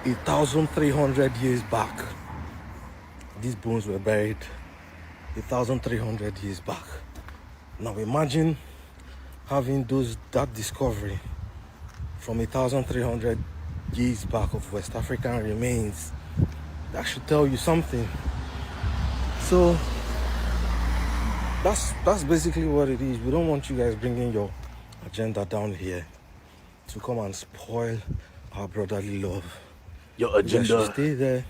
1,300 years back. These bones were buried 1,300 years back. Now imagine having that discovery from 1,300 years back of West African remains. That should tell you something. So that's basically what it is. We don't want you guys bringing your agenda down here to come and spoil our brotherly love. Your agenda. You guys should stay there,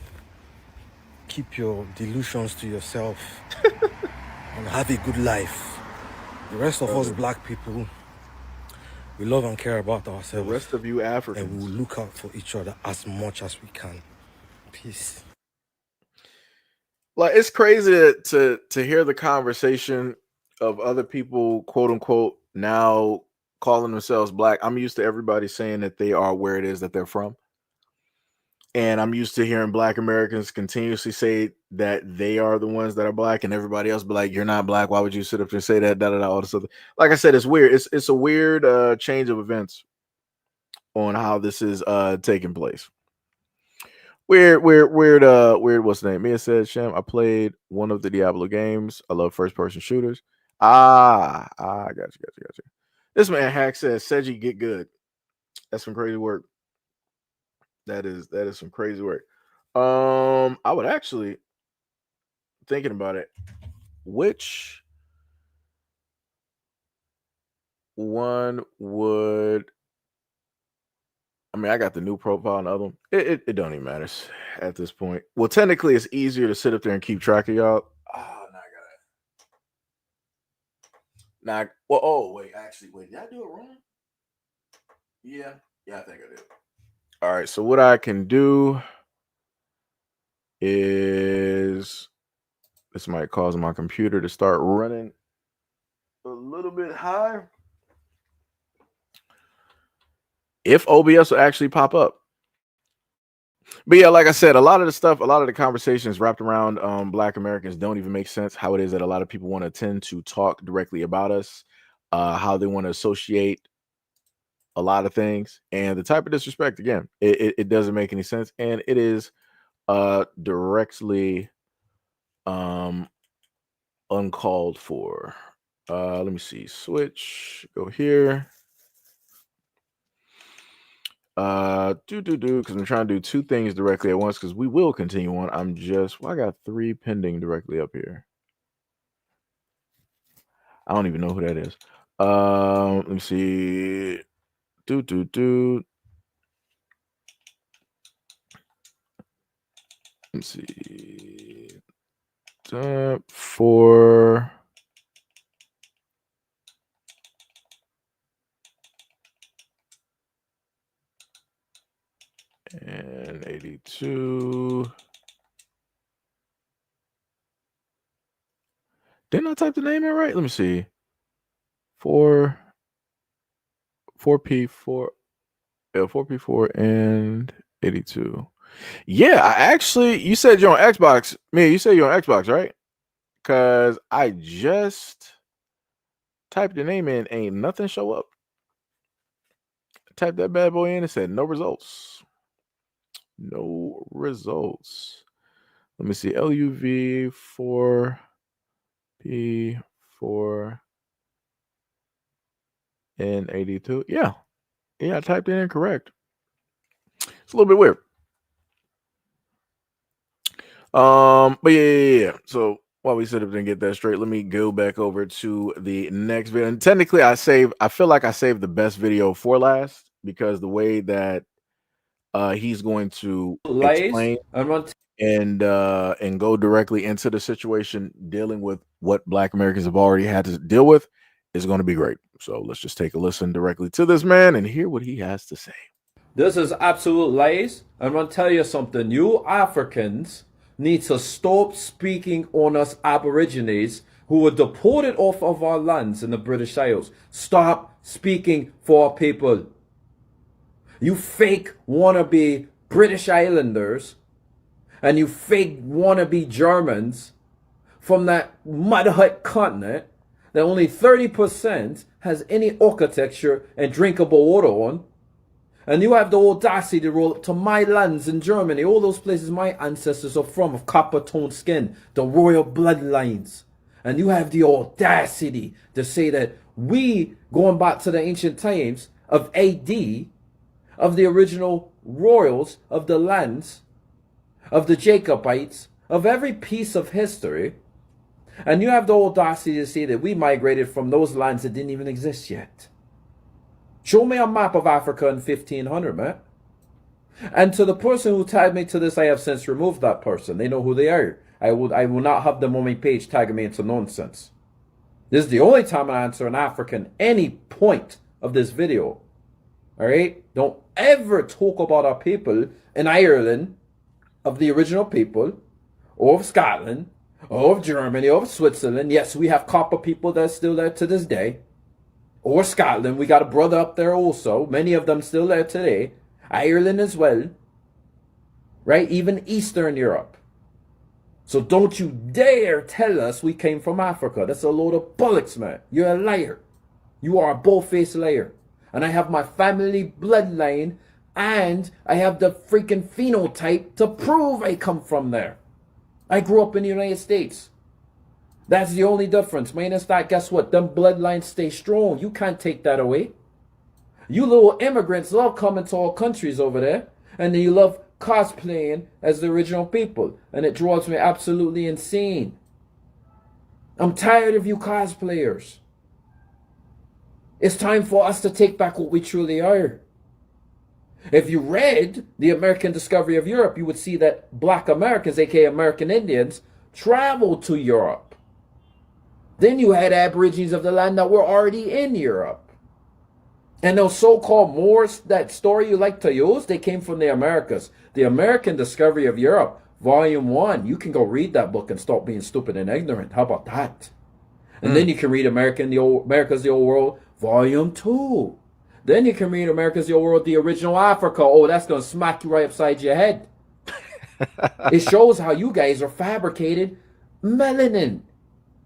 keep your delusions to yourself, and have a good life. The rest of us black people, we love and care about ourselves. The rest of you Africans. And we will look out for each other as much as we can. Peace. Like, it's crazy to hear the conversation of other people, quote unquote, now calling themselves black. I'm used to everybody saying that they are where it is that they're from. And I'm used to hearing black Americans continuously say that they are the ones that are black, and everybody else be like, you're not black. Why would you sit up there and say that? All this other. Like I said, it's weird. It's a weird change of events on how this is taking place. Weird. What's the name? Mia said, Shem, I played one of the Diablo games. I love first-person shooters. I got you. This man Hack says, Seji, get good. That's some crazy work. That is some crazy work. I would actually, thinking about it, which one would, I mean, I got the new profile and the other one. It don't even matter at this point. Well, technically, it's easier to sit up there and keep track of y'all. Oh, now I got it. Wait, did I do it wrong? Yeah, I think I did. All right, so what I can do is, this might cause my computer to start running a little bit higher. If OBS will actually pop up. But yeah, like I said, a lot of the conversations wrapped around black Americans don't even make sense. How it is that a lot of people want to tend to talk directly about us, how they want to associate a lot of things, and the type of disrespect, again, it doesn't make any sense, and it is directly uncalled for. Let me see, switch, go here, because I'm trying to do two things directly at once, because we will continue on. I got 3 pending directly up here. I don't even know who that is. Let me see. Let's see. 4. And 82. Didn't I type the name in right? Let me see. 4P4 and 82. Yeah, I actually, you said you're on Xbox. Mia, you said you're on Xbox, right? Because I just typed your name in, ain't nothing show up. Type that bad boy in and said no results. No results. Let me see. LUV 4P4 and 82. Yeah, I typed it in correct. It's a little bit weird. But yeah. So while we sit up there and get that straight, let me go back over to the next video. And technically, I feel like I saved the best video for last, because the way that he's going to explain and go directly into the situation, dealing with what black Americans have already had to deal with, is going to be great. So let's just take a listen directly to this man and hear what he has to say. This is absolute lies. I'm going to tell you something. You Africans need to stop speaking on us Aborigines who were deported off of our lands in the British Isles. Stop speaking for our people. You fake wannabe British Islanders and you fake wannabe Germans from that mud hut continent that only 30% has any architecture and drinkable water on. And you have the audacity to roll up to my lands in Germany, all those places my ancestors are from, of copper-toned skin, the royal bloodlines. And you have the audacity to say that we, going back to the ancient times of AD, of the original royals of the lands, of the Jacobites, of every piece of history, and you have the audacity to say that we migrated from those lands that didn't even exist yet. Show me a map of Africa in 1500, man. And to the person who tagged me to this, I have since removed that person. They know who they are. I will not have them on my page tagging me into nonsense. This is the only time I answer an African any point of this video. Alright? Don't ever talk about our people in Ireland, of the original people, or of Scotland, or of Germany, or of Switzerland. Yes, we have copper people that are still there to this day. Or Scotland, we got a brother up there also. Many of them still there today. Ireland as well. Right? Even Eastern Europe. So don't you dare tell us we came from Africa. That's a load of bollocks, man. You're a liar. You are a bull-faced liar. And I have my family bloodline, and I have the freaking phenotype to prove I come from there. I grew up in the United States. That's the only difference. Minus that, guess what? Them bloodlines stay strong. You can't take that away. You little immigrants love coming to our countries over there, and then you love cosplaying as the original people, and it drives me absolutely insane. I'm tired of you cosplayers. It's time for us to take back what we truly are. If you read The American Discovery of Europe, you would see that Black Americans, aka American Indians, traveled to Europe. Then you had Aborigines of the land that were already in Europe. And those so-called Moors, that story you like to use, they came from the Americas. The American Discovery of Europe, Volume 1. You can go read that book and stop being stupid and ignorant. How about that? And then you can read America's the Old World, Volume 2. Then you can read America's the Old World, The Original Africa. Oh, that's going to smack you right upside your head. It shows how you guys are fabricated melanin.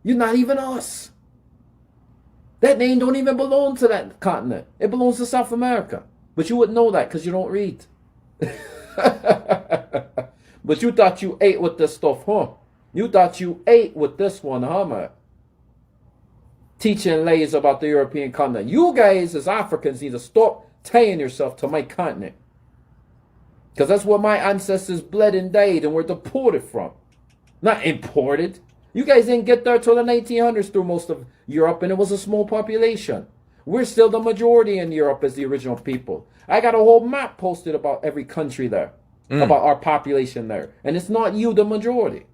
You're not even us. That name don't even belong to that continent. It belongs to South America. But you wouldn't know that because you don't read. But you thought you ate with this stuff, huh? You thought you ate with this one, huh, man? Teaching lies about the European continent. You guys as Africans need to stop tying yourself to my continent. Because that's where my ancestors bled and died and were deported from. Not imported. You guys didn't get there till the 1900s through most of Europe, and it was a small population. We're still the majority in Europe as the original people. I got a whole map posted about every country there, about our population there. And it's not you, the majority.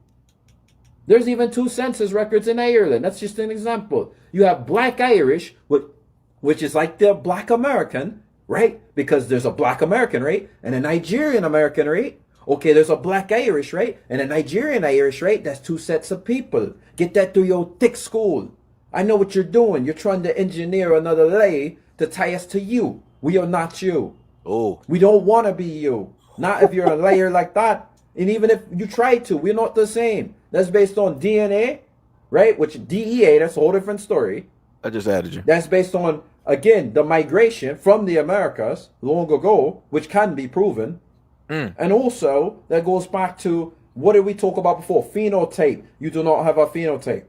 There's even 2 census records in Ireland. That's just an example. You have Black Irish, which is like the Black American, right? Because there's a Black American rate and a Nigerian American rate. Okay, there's a Black Irish, right? And a Nigerian Irish, right? That's 2 sets of people. Get that through your thick school. I know what you're doing. You're trying to engineer another lay to tie us to you. We are not you. Oh. We don't want to be you. Not if you're a layer like that. And even if you try to, we're not the same. That's based on DNA, right? Which DEA, that's a whole different story. I just added you. That's based on, again, the migration from the Americas long ago, which can be proven. And also, that goes back to, what did we talk about before? Phenotype. You do not have a phenotype.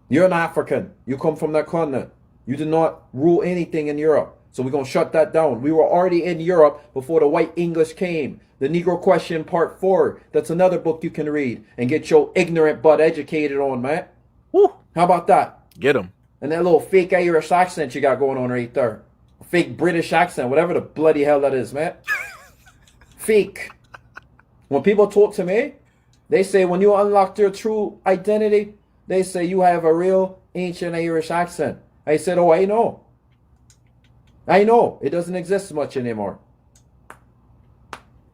You're an African. You come from that continent. You did not rule anything in Europe. So we're going to shut that down. We were already in Europe before the white English came. The Negro Question Part 4. That's another book you can read and get your ignorant butt educated on, man. Woo. How about that? Get him. And that little fake Irish accent you got going on right there. Fake British accent, whatever the bloody hell that is, man. Fake. When people talk to me, they say when you unlock your true identity, they say you have a real ancient Irish accent. I said, oh, I know. I know. It doesn't exist much anymore.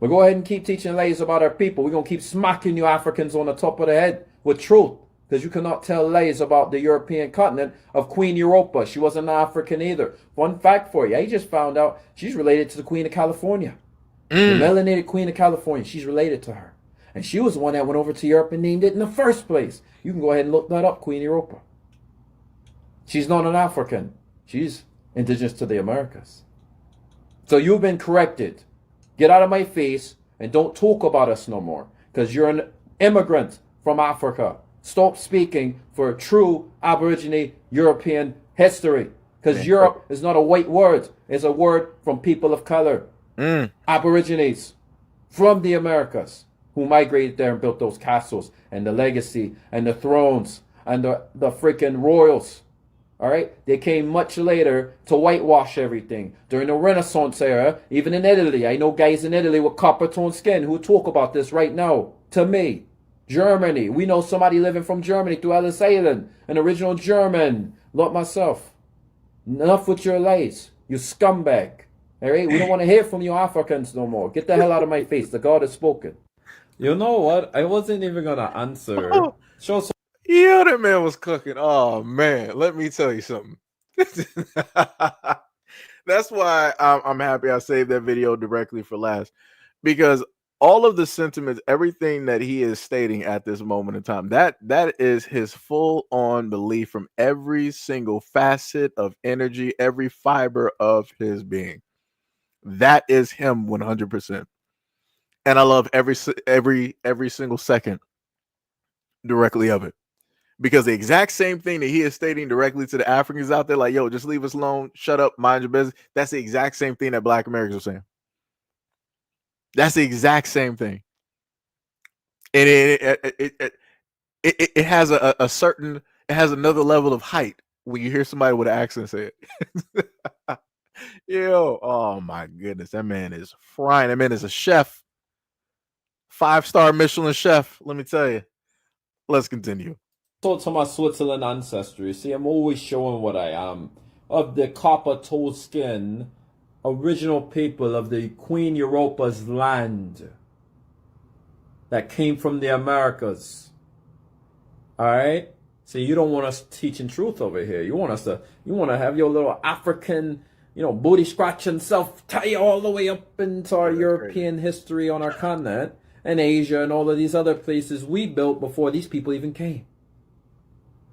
But go ahead and keep teaching lies about our people. We're going to keep smacking you Africans on the top of the head with truth. Because you cannot tell lies about the European continent of Queen Europa. She wasn't African either. Fun fact for you. I just found out she's related to the Queen of California. The melanated Queen of California. She's related to her. And she was the one that went over to Europe and named it in the first place. You can go ahead and look that up, Queen Europa. She's not an African. She's indigenous to the Americas. So you've been corrected. Get out of my face and don't talk about us no more, because you're an immigrant from Africa. Stop speaking for true Aborigine European history, because Europe is not a white word. It's a word from people of color. Aborigines from the Americas who migrated there and built those castles and the legacy and the thrones and the freaking royals. All right, they came much later to whitewash everything during the Renaissance era. Even in Italy, I know guys in Italy with copper tone skin who talk about this right now to me. Germany, we know somebody living from Germany through Ellis Island, an original German, not myself. Enough with your lies, you scumbag. All right, we don't want to hear from you Africans no more. Get the hell out of my face. The God has spoken. You know what? I wasn't even gonna answer. Show some. Yeah, that man was cooking. Oh man, let me tell you something. That's why I'm happy I saved that video directly for last, because all of the sentiments, everything that he is stating at this moment in time, that is his full-on belief from every single facet of energy, every fiber of his being. That is him 100%. And I love every single second directly of it. Because the exact same thing that he is stating directly to the Africans out there, like, yo, just leave us alone, shut up, mind your business. That's the exact same thing that Black Americans are saying. That's the exact same thing. And it has a certain, it has another level of height when you hear somebody with an accent say it. Yo, oh my goodness, that man is frying. That man is a chef. 5-star Michelin chef, let me tell you. Let's continue. To my Switzerland ancestry. See, I'm always showing what I am. Of the copper toe skin, original people of the Queen Europa's land that came from the Americas. Alright? See, you don't want us teaching truth over here. You want to have your little African, booty scratching self tie you all the way up into our European history on our continent and Asia and all of these other places we built before these people even came.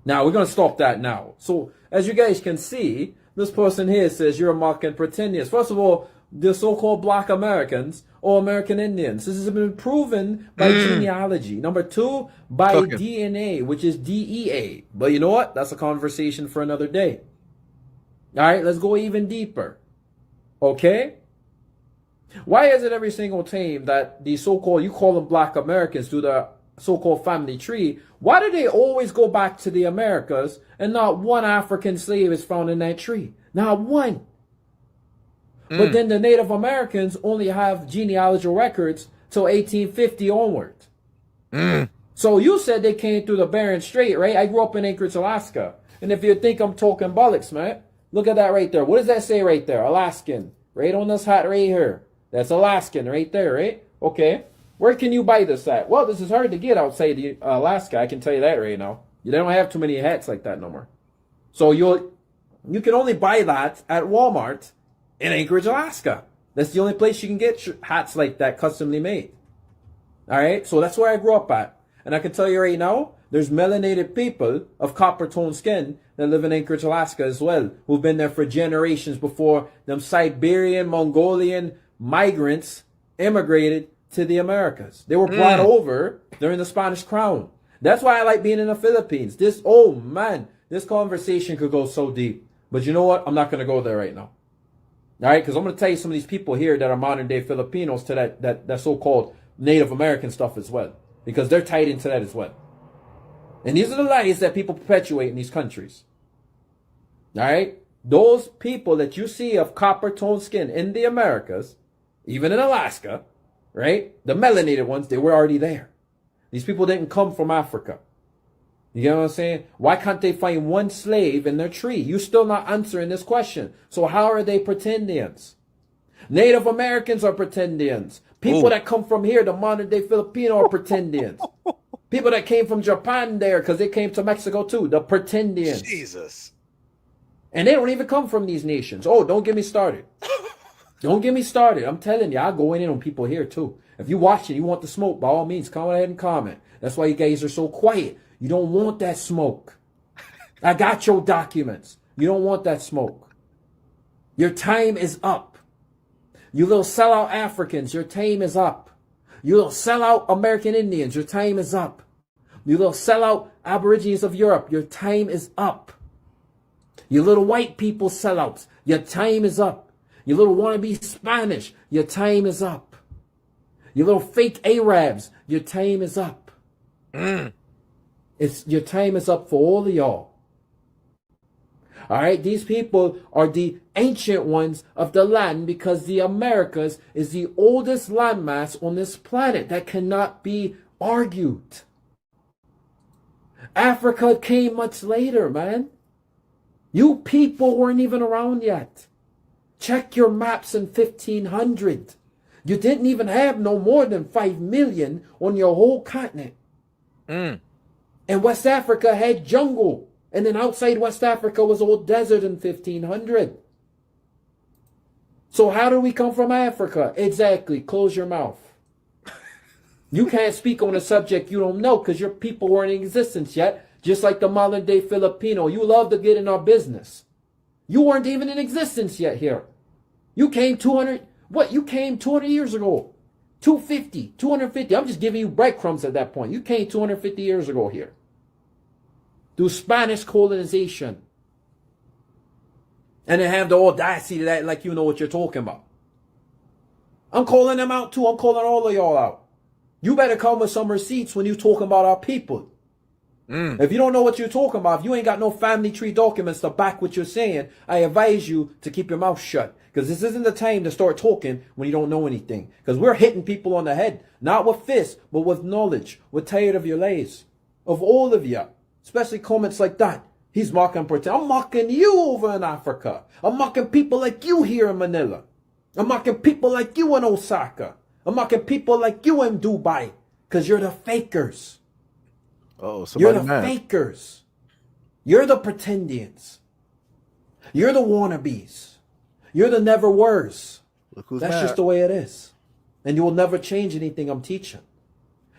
Now, we're going to stop that now. So, as you guys can see, this person here says you're mocking pretendians. First of all, the so-called Black Americans or American Indians. This has been proven by genealogy. Number 2, by DNA, which is DEA. But you know what? That's a conversation for another day. All right, let's go even deeper. Okay? Why is it every single time that the so-called, you call them Black Americans, do the so-called family tree, why do they always go back to the Americas and not one African slave is found in that tree? Not one. But then the Native Americans only have genealogical records till 1850 onward. So you said they came through the Bering Strait, right? I grew up in Anchorage, Alaska. And if you think I'm talking bollocks, man, look at that right there. What does that say right there? Alaskan. Right on this hat right here. That's Alaskan right there, right? Okay. Where can you buy this at? Well, this is hard to get outside Alaska. I can tell you that right now. They don't have too many hats like that no more. So you can only buy that at Walmart in Anchorage, Alaska. That's the only place you can get hats like that customly made. All right? So that's where I grew up at. And I can tell you right now, there's melanated people of copper tone skin that live in Anchorage, Alaska as well, who've been there for generations before them Siberian, Mongolian migrants immigrated to the Americas. They were brought over during the Spanish Crown. That's why I like being in the Philippines. This conversation could go so deep. But you know what? I'm not going to go there right now. All right? Because I'm going to tell you some of these people here that are modern day Filipinos to that so-called Native American stuff as well. Because they're tied into that as well. And these are the lies that people perpetuate in these countries. All right? Those people that you see of copper toned skin in the Americas, even in Alaska, right? The melanated ones, they were already there. These people didn't come from Africa. You get what I'm saying? Why can't they find one slave in their tree? You're still not answering this question. So how are they pretendians? Native Americans are pretendians. People that come from here, the modern day Filipino, are pretendians. People that came from Japan there, because they came to Mexico too, the pretendians. Jesus. And they don't even come from these nations. Oh, don't get me started. Don't get me started. I'm telling you, I'll go in on people here too. If you watch it, you want the smoke, by all means, come ahead and comment. That's why you guys are so quiet. You don't want that smoke. I got your documents. You don't want that smoke. Your time is up. You little sellout Africans, your time is up. You little sellout American Indians, your time is up. You little sellout Aborigines of Europe, your time is up. You little white people sellouts, your time is up. You little wannabe Spanish, your time is up. You little fake Arabs, your time is up. Your time is up for all of y'all. All right, these people are the ancient ones of the land because the Americas is the oldest landmass on this planet that cannot be argued. Africa came much later, man. You people weren't even around yet. Check your maps in 1500. You didn't even have no more than 5 million on your whole continent. And West Africa had jungle. And then outside West Africa was all desert in 1500. So how do we come from Africa? Exactly. Close your mouth. You can't speak on a subject you don't know because your people weren't in existence yet. Just like the modern day Filipino. You love to get in our business. You weren't even in existence yet here. You came 200, you came 200 years ago. 250, 250. I'm just giving you breadcrumbs at that point. You came 250 years ago here. Through Spanish colonization. And then have the audacity to that like you know what you're talking about. I'm calling them out too. I'm calling all of y'all out. You better come with some receipts when you talking about our people. If you don't know what you're talking about, if you ain't got no family tree documents to back what you're saying, I advise you to keep your mouth shut. Because this isn't the time to start talking when you don't know anything. Because we're hitting people on the head. Not with fists, but with knowledge. We're tired of your lies. Of all of you. Especially comments like that. He's mocking pretend. I'm mocking you over in Africa. I'm mocking people like you here in Manila. I'm mocking people like you in Osaka. I'm mocking people like you in Dubai. Because you're the fakers. Oh, you're somebody the mad. fakers. You're the pretendians. You're the wannabes. You're the never weres. Look who's That's mad. just the way it is. And you will never change anything I'm teaching.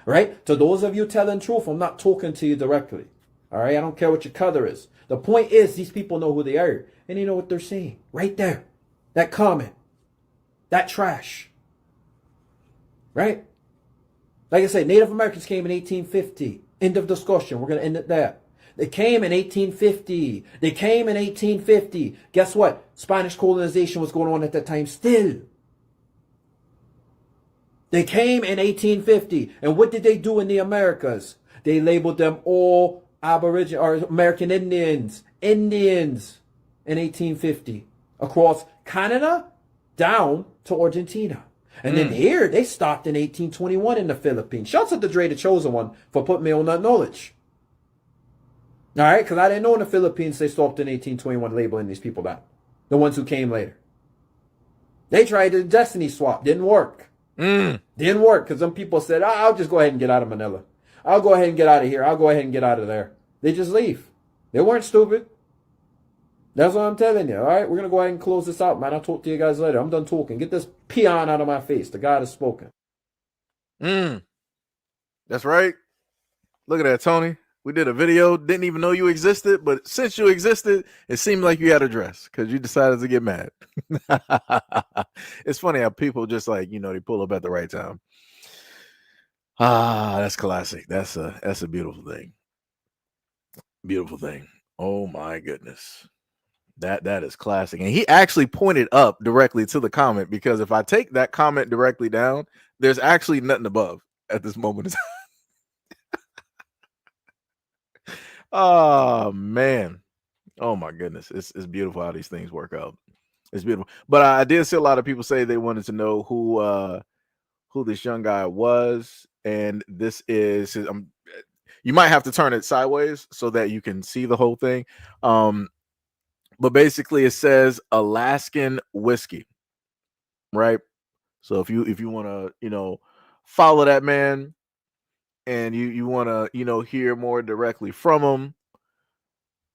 Right? To those of you telling truth, I'm not talking to you directly. All right? I don't care what your color is. The point is, these people know who they are. And they know what they're saying. Right there. That comment. That trash. Right? Like I said, Native Americans came in 1850. End of discussion. We're going to end it there. They came in 1850. They came in 1850. Guess what? Spanish colonization was going on at that time still. They came in 1850. And what did they do in the Americas? They labeled them all Aboriginal or American Indians. Indians in 1850. Across Canada down to Argentina. And then here, they stopped in 1821 in the Philippines. Shouts out to Dre, the chosen one, for putting me on that knowledge. All right? Because I didn't know in the Philippines they stopped in 1821 labeling these people that. The ones who came later. They tried the destiny swap. Didn't work. Didn't work because some people said, I'll just go ahead and get out of Manila. I'll go ahead and get out of here. I'll go ahead and get out of there. They just leave. They weren't stupid. That's what I'm telling you. All right, we're going to go ahead and close this out, man. I'll talk to you guys later. I'm done talking. Get this peon out of my face. The God has spoken. That's right. Look at that, Tony. We did a video. Didn't even know you existed. But since you existed, it seemed like you had a dress because you decided to get mad. It's funny how people just like, they pull up at the right time. That's classic. That's a beautiful thing. Beautiful thing. Oh, my goodness. That is classic. And he actually pointed up directly to the comment because if I take that comment directly down, there's actually nothing above at this moment in time. Oh, man. Oh, my goodness. It's beautiful how these things work out. It's beautiful. But I did see a lot of people say they wanted to know who this young guy was. And this is you might have to turn it sideways so that you can see the whole thing. But basically it says Alaskan whiskey, right? So if you want to, follow that man and you want to, hear more directly from him,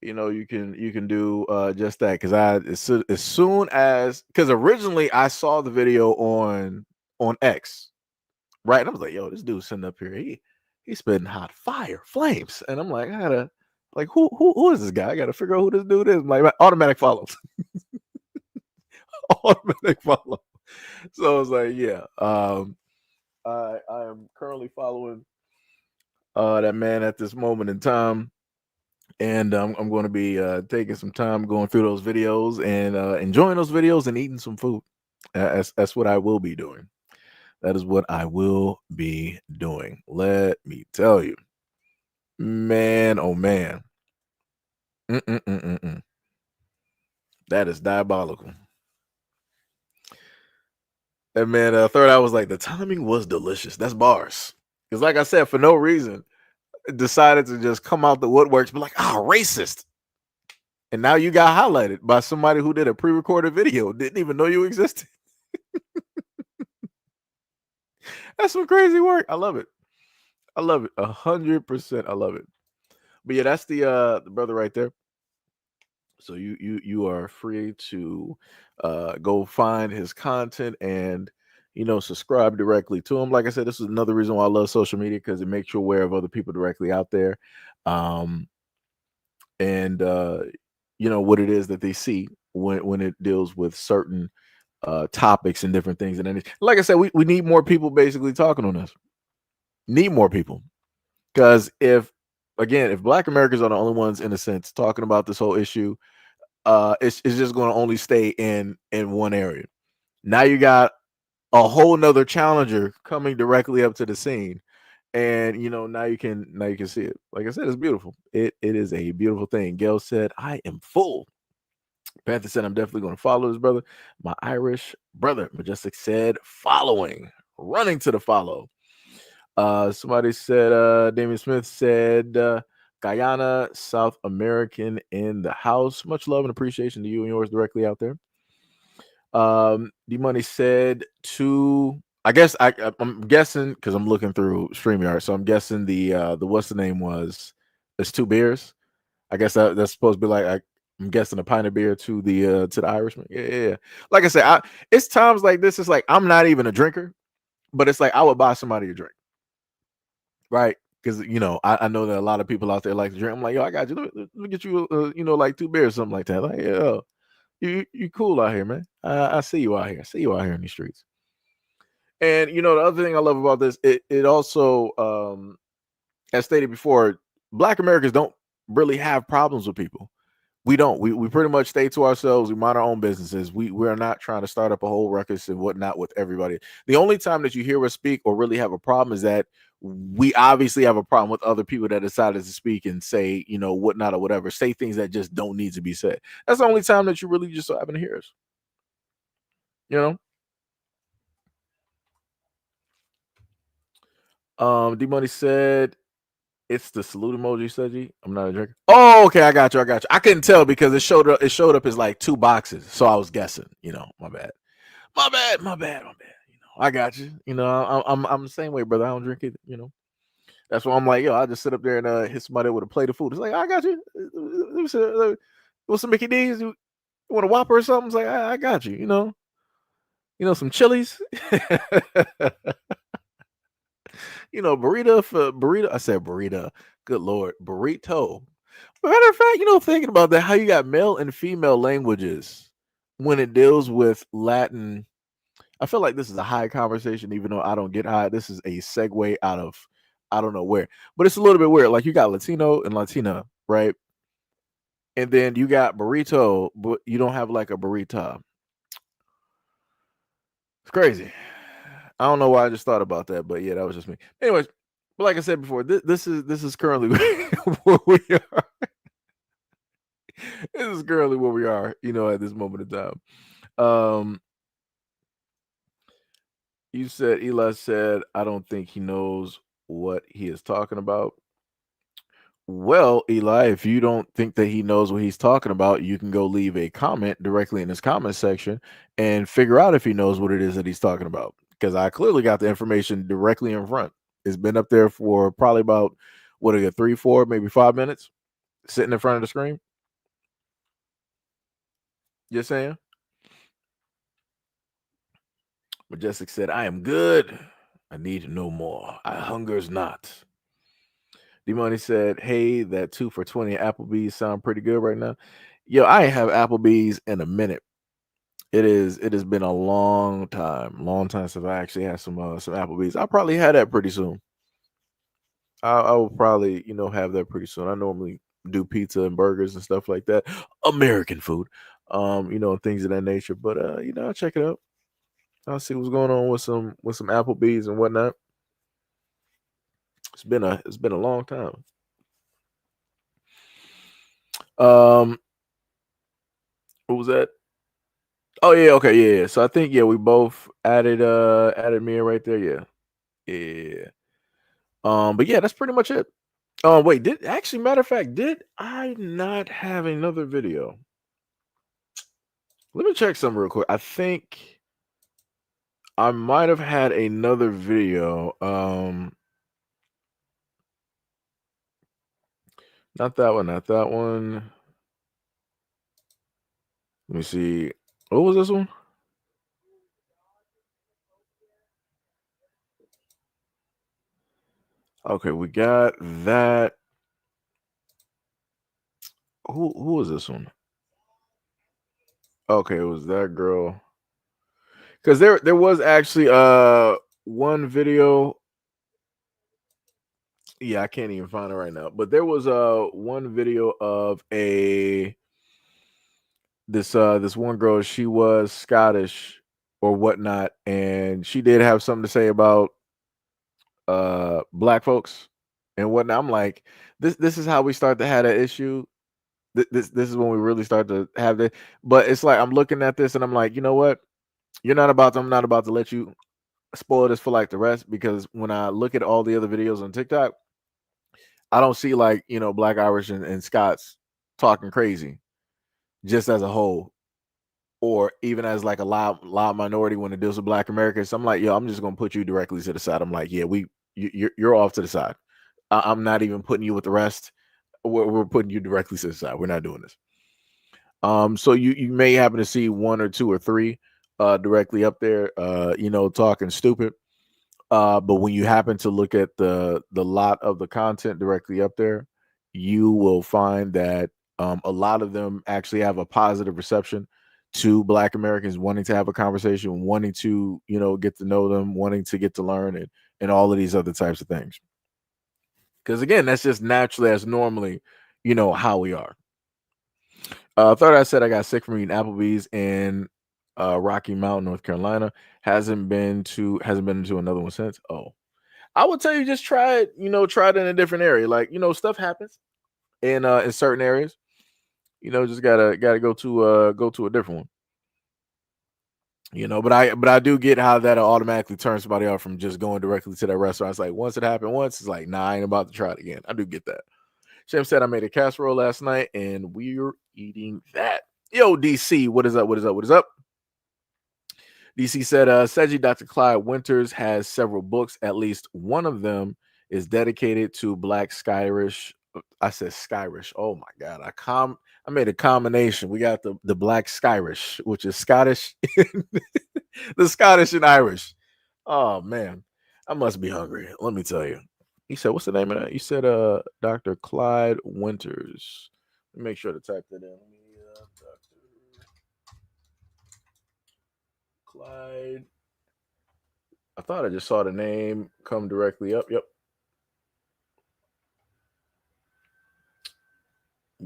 you can do just that. Cause as soon as originally I saw the video on X, right? And I was like, yo, this dude's sitting up here. He's spitting hot fire, flames. And I'm like, I gotta, like, who is this guy? I gotta figure out who this dude is. Like, automatic follows. Automatic follow. So I was like, yeah. I am currently following that man at this moment in time. And I'm going to be taking some time going through those videos and enjoying those videos and eating some food. That's what I will be doing. That is what I will be doing. Let me tell you, man. Oh man, Mm-mm-mm-mm-mm. That is diabolical. And man, third, I was like, the timing was delicious. That's bars. Because, like I said, for no reason, decided to just come out the woodworks, be like, racist. And now you got highlighted by somebody who did a pre-recorded video, didn't even know you existed. That's some crazy work. I love it. I love it. 100%. I love it. But yeah, that's the brother right there. So you are free to go find his content and subscribe directly to him. Like I said, this is another reason why I love social media, because it makes you aware of other people directly out there, and what it is that they see when it deals with certain topics and different things. And then, like I said, we need more people basically talking on this. Need more people, because if Black Americans are the only ones, in a sense, talking about this whole issue, it's just going to only stay in one area. Now you got a whole nother challenger coming directly up to the scene, and now you can see it. Like I said, it's beautiful. It is a beautiful thing. Gail said, "I am full." Panther said, "I'm definitely going to follow this brother." My Irish brother Majestic said, "Following, running to the follow." Somebody said, Damian Smith said, Guyana, South American in the house. Much love and appreciation to you and yours directly out there. D Money said I guess I'm guessing, because I'm looking through StreamYard, so I'm guessing the what's the name was, it's 2 beers. I guess that's supposed to be like, I'm guessing a pint of beer to the Irishman. Yeah. Like I said, it's times like this. It's like I'm not even a drinker, but it's like I would buy somebody a drink. Right, because I know that a lot of people out there like to drink. I'm like, yo, I got you. Let me get you, like 2 beers, something like that. Like, yeah, you cool out here, man. I see you out here. I see you out here in these streets. And the other thing I love about this, it also, as stated before, Black Americans don't really have problems with people. We don't. We pretty much stay to ourselves. We mind our own businesses. We're not trying to start up a whole ruckus and whatnot with everybody. The only time that you hear us speak or really have a problem is that we obviously have a problem with other people that decided to speak and say, whatnot or whatever, say things that just don't need to be said. That's the only time that you really just so happen to hear us. D Money said, it's the salute emoji, Seji. I'm not a drinker. Oh, okay, I got you. I couldn't tell because it showed up as like 2 boxes, so I was guessing. My bad. I got you. I'm the same way, brother. I don't drink either. That's why I'm like, yo, I just sit up there and hit somebody with a plate of food. It's like, I got you. What's some Mickey D's? You want a Whopper or something? It's like, I got you. Some chilies. Burrito for burrito. I said burrito. Good Lord. Burrito. Matter of fact, thinking about that, how you got male and female languages when it deals with Latin. I feel like this is a high conversation, even though I don't get high. This is a segue out of I don't know where, but it's a little bit weird. Like you got Latino and Latina, right? And then you got burrito, but you don't have like a burrito. It's crazy. I don't know why I just thought about that, but yeah, that was just me. Anyways, but like I said before, this is currently where we are. This is currently where we are, at this moment in time. You said, Eli said, I don't think he knows what he is talking about. Well, Eli, if you don't think that he knows what he's talking about, you can go leave a comment directly in his comment section and figure out if he knows what it is that he's talking about. Because I clearly got the information directly in front. It's been up there for probably about, 3, 4, maybe 5 minutes, sitting in front of the screen. You're saying? Majestic said, I am good. I need to know more. I hungers not. D-Money said, hey, that 2 for $20 Applebee's sound pretty good right now. Yo, I ain't have Applebee's in a minute. It is. It has been a long time since I actually had some Applebee's. I'll probably have that pretty soon. I will probably have that pretty soon. I normally do pizza and burgers and stuff like that, American food, things of that nature. But I'll check it out. I'll see what's going on with some Applebee's and whatnot. It's been a long time. What was that? Oh yeah, okay, yeah. So I think we both added me in right there. Yeah, yeah. But yeah, that's pretty much it. Wait, did actually matter of fact, did I not have another video? Let me check something real quick. I think I might have had another video. Not that one, not that one. Let me see. What was this one? Okay, we got that. Who was this one? Okay, it was that girl. Because there was actually one video. Yeah, I can't even find it right now. But there was one video of this one girl. She was Scottish or whatnot, and she did have something to say about black folks and whatnot. I'm like, this is how we start to have that issue. This is when we really start to have that. But it's like I'm looking at this and I'm like, you know what? I'm not about to let you spoil this for like the rest, because when I look at all the other videos on TikTok, I don't see like, Black, Irish, and Scots talking crazy just as a whole, or even as like a loud minority when it deals with Black Americans. So I'm like, yo, I'm just gonna put you directly to the side. I'm like, yeah, you're off to the side. I'm not even putting you with the rest. We're putting you directly to the side. We're not doing this. So you may happen to see one or two or three directly up there, talking stupid. But when you happen to look at the lot of the content directly up there, you will find that a lot of them actually have a positive reception to Black Americans wanting to have a conversation, wanting to get to know them, wanting to get to learn, and all of these other types of things. Because again, that's just naturally as normally, how we are. Third, I said I got sick from eating Applebee's in Rocky Mount, North Carolina. Hasn't been to another one since. Oh, I would tell you just try it. Try it in a different area. Like stuff happens in certain areas. Just gotta go to a different one. But I do get how that automatically turns somebody off from just going directly to that restaurant. It's like once it happened once, it's like nah, I ain't about to try it again. I do get that. Shem said I made a casserole last night and we're eating that. Yo, DC, what is up? What is up? What is up? DC said, Seji Dr. Clyde Winters has several books. At least one of them is dedicated to Black Skyrish. I said Skyrish. Oh my God. I made a combination. We got the Black Skyrish, which is Scottish, the Scottish and Irish. Oh man, I must be hungry. Let me tell you. He said, what's the name of that? You said Dr. Clyde Winters. Let me make sure to type that in. Dr. Clyde. I thought I just saw the name come directly up. Yep.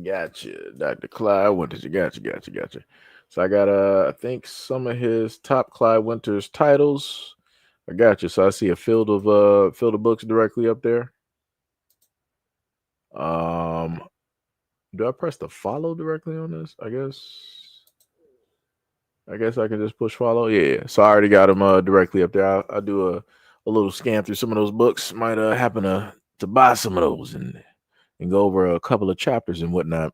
Gotcha. Dr. Clyde Winters. Gotcha. So I got I think some of his top Clyde Winters titles. I got you. So I see a field of books directly up there. Do I press the follow directly on this? I guess I can just push follow. Yeah. So I already got them directly up there. I'll do a little scan through some of those books. Might happen to buy some of those and go over a couple of chapters and whatnot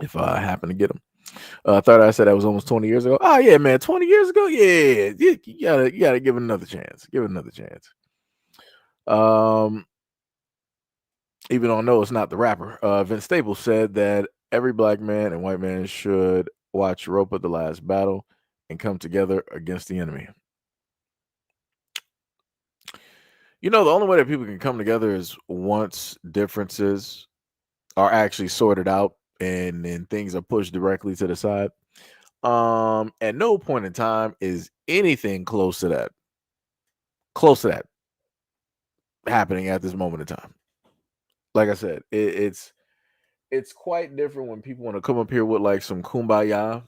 if I happen to get them. I thought I said that was almost 20 years ago. Oh yeah, man, 20 years ago. Yeah, you gotta give it another chance. Give it another chance. Even though I know it's not the rapper, Vince Staples said that every Black man and white man should watch Europa: The Last Battle and come together against the enemy. The only way that people can come together is once differences are actually sorted out and things are pushed directly to the side. At no point in time is anything close to that happening at this moment in time. Like I said, it's quite different when people want to come up here with like some kumbaya,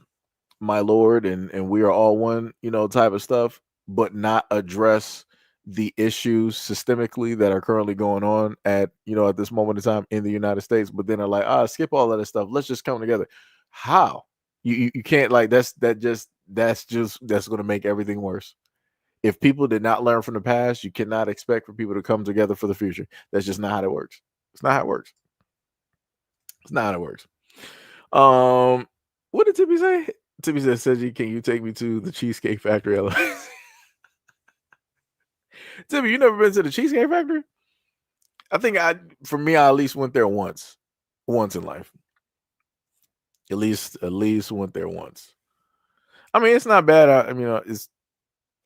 my lord, and we are all one, type of stuff, but not address the issues systemically that are currently going on at at this moment in time in the United States. But then are like, skip all of that stuff. Let's just come together. How? You can't, like, that's going to make everything worse. If people did not learn from the past, you cannot expect for people to come together for the future. That's just not how it works. It's not how it works. It's not how it works. What did Tippy say? Tippy said, Seji, can you take me to the Cheesecake Factory? Tippy, you never been to the Cheesecake Factory? I think I at least went there once in life. At least went there once. I mean, it's not bad. I mean, it's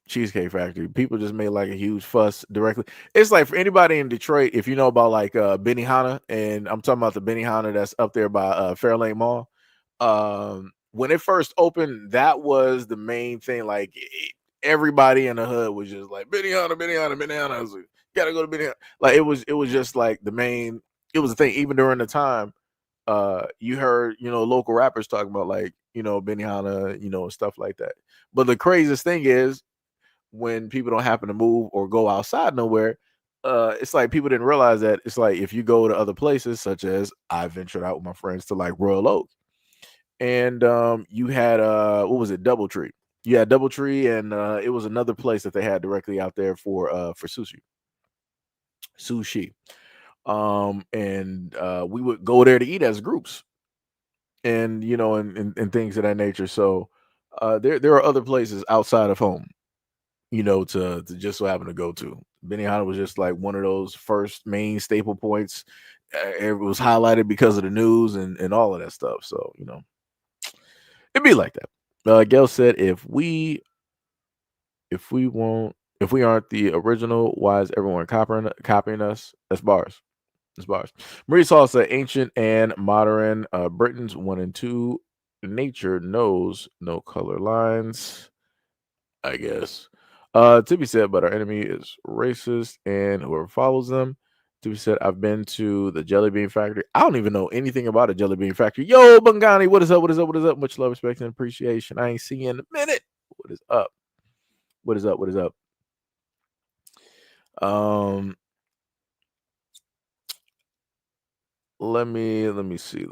Cheesecake Factory. People just made like a huge fuss directly. It's like for anybody in Detroit, if you know about like Benihana, and I'm talking about the Benihana that's up there by Fairlane Mall. When it first opened, that was the main thing. Like everybody in the hood was just like Benihana, Benihana, Benihana. I was like, gotta go to Benihana. Like it was just like the main. It was the thing. Even during the time, you heard local rappers talking about like Benihana, and stuff like that. But the craziest thing is, when people don't happen to move or go outside nowhere, it's like people didn't realize that it's like if you go to other places, such as I ventured out with my friends to like Royal Oak, and you had what was it, Doubletree? You had Doubletree, and it was another place that they had directly out there for sushi. And we would go there to eat as groups, and and things of that nature. So there are other places outside of home to just so happen to go to. Benihana was just like one of those first main staple points. It was highlighted because of the news and all of that stuff. So, it'd be like that. Gail said, if we aren't the original, why is everyone copying us? That's bars. That's bars. Marie Saul said, ancient and modern Britons 1 and 2. Nature knows no color lines, I guess. Tippy said, but our enemy is racist and whoever follows them. Tippy said, I've been to the Jelly Bean Factory. I don't even know anything about a Jelly Bean Factory. Yo, Bungani, what is up? What is up? What is up? Much love, respect, and appreciation. I ain't seen you in a minute. What is up? What is up? What is up? Let me see.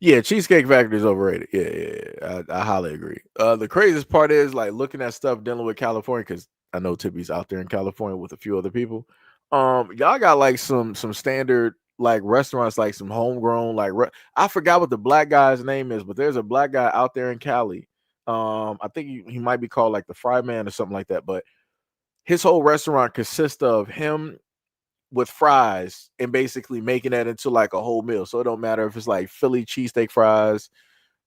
Yeah, Cheesecake Factory is overrated. Yeah. I highly agree. The craziest part is like looking at stuff dealing with California, because I know Tippy's out there in California with a few other people. Y'all got like some standard like restaurants, like some homegrown like I forgot what the black guy's name is, but there's a black guy out there in Cali. I think he might be called like the Fry Man or something like that. But his whole restaurant consists of him with fries and basically making that into like a whole meal. So it don't matter if it's like Philly cheesesteak fries,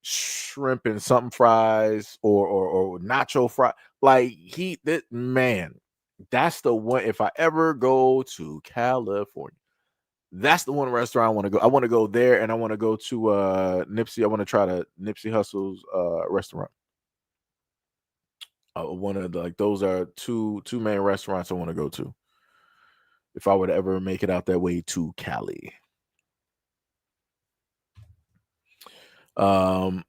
shrimp and something fries, or nacho fry. Like man, that's the one. If I ever go to California, that's the one restaurant I want to go. I want to go there, and I want to go to Nipsey. I want to try the Nipsey Hussle's restaurant. One of the, like, those are two main restaurants I want to go to if I were to ever make it out that way to Cali. Third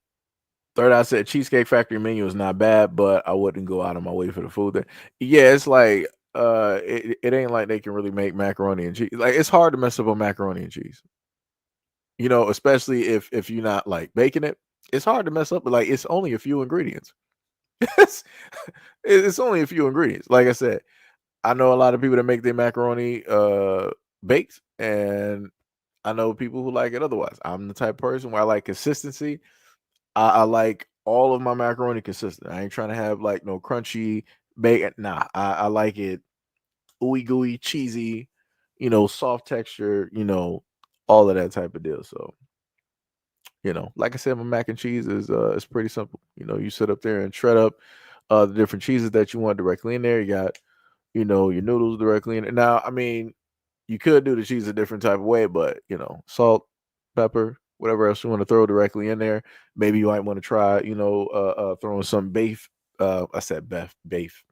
Eye said Cheesecake Factory menu is not bad, but I wouldn't go out of my way for the food there. Yeah, it's like it ain't like they can really make macaroni and cheese. Like, it's hard to mess up on macaroni and cheese. Especially if you're not like baking it. It's hard to mess up, but like it's only a few ingredients. It's only a few ingredients. Like I said, I know a lot of people that make their macaroni baked, and I know people who like it otherwise. I'm the type of person where I like consistency. I like all of my macaroni consistent. I ain't trying to have like no crunchy bacon. Nah, I like it ooey gooey, cheesy, soft texture, all of that type of deal. So, like I said, my mac and cheese is pretty simple. You sit up there and shred up the different cheeses that you want directly in there. You got, your noodles directly in it. Now, I mean, you could do the cheese a different type of way, but salt, pepper, whatever else you want to throw directly in there. Maybe you might want to try, throwing some beef. I said beef.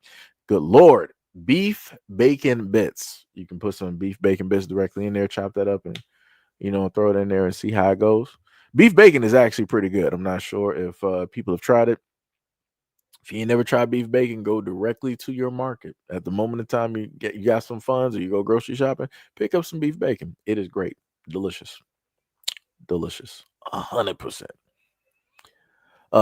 Good Lord. Beef bacon bits. You can put some beef bacon bits directly in there, chop that up and, throw it in there and see how it goes. Beef bacon is actually pretty good. I'm not sure if people have tried it. If you ain't never tried beef bacon, go directly to your market. At the moment in time you got some funds or you go grocery shopping, pick up some beef bacon. It is great. Delicious. 100%.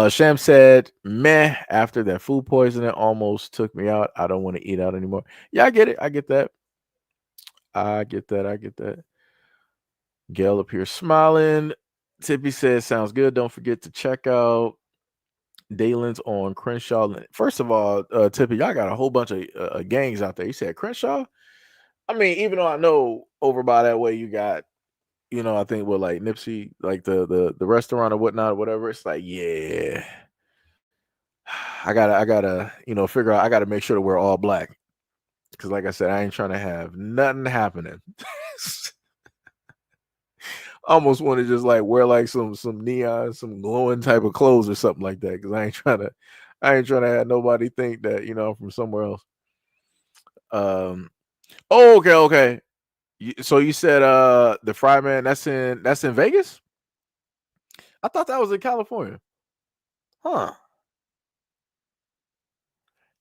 Sham said, meh, after that food poisoning almost took me out. I don't want to eat out anymore. Yeah, I get it. I get that. I get that. Gail up here smiling. Tippy says, sounds good. Don't forget to check out Dalen's on Crenshaw. First of all, Tippy, y'all got a whole bunch of gangs out there. You said Crenshaw? I mean, even though I know over by that way you got, I think with like Nipsey, like the restaurant or whatnot or whatever. It's like, yeah, I gotta, figure out. I gotta make sure that we're all black because, like I said, I ain't trying to have nothing happening. I almost want to just like wear like some neon, some glowing type of clothes or something like that because I ain't trying to have nobody think that I'm from somewhere else. Oh, okay. So you said the Fry Man that's in Vegas? I thought that was in California. Huh.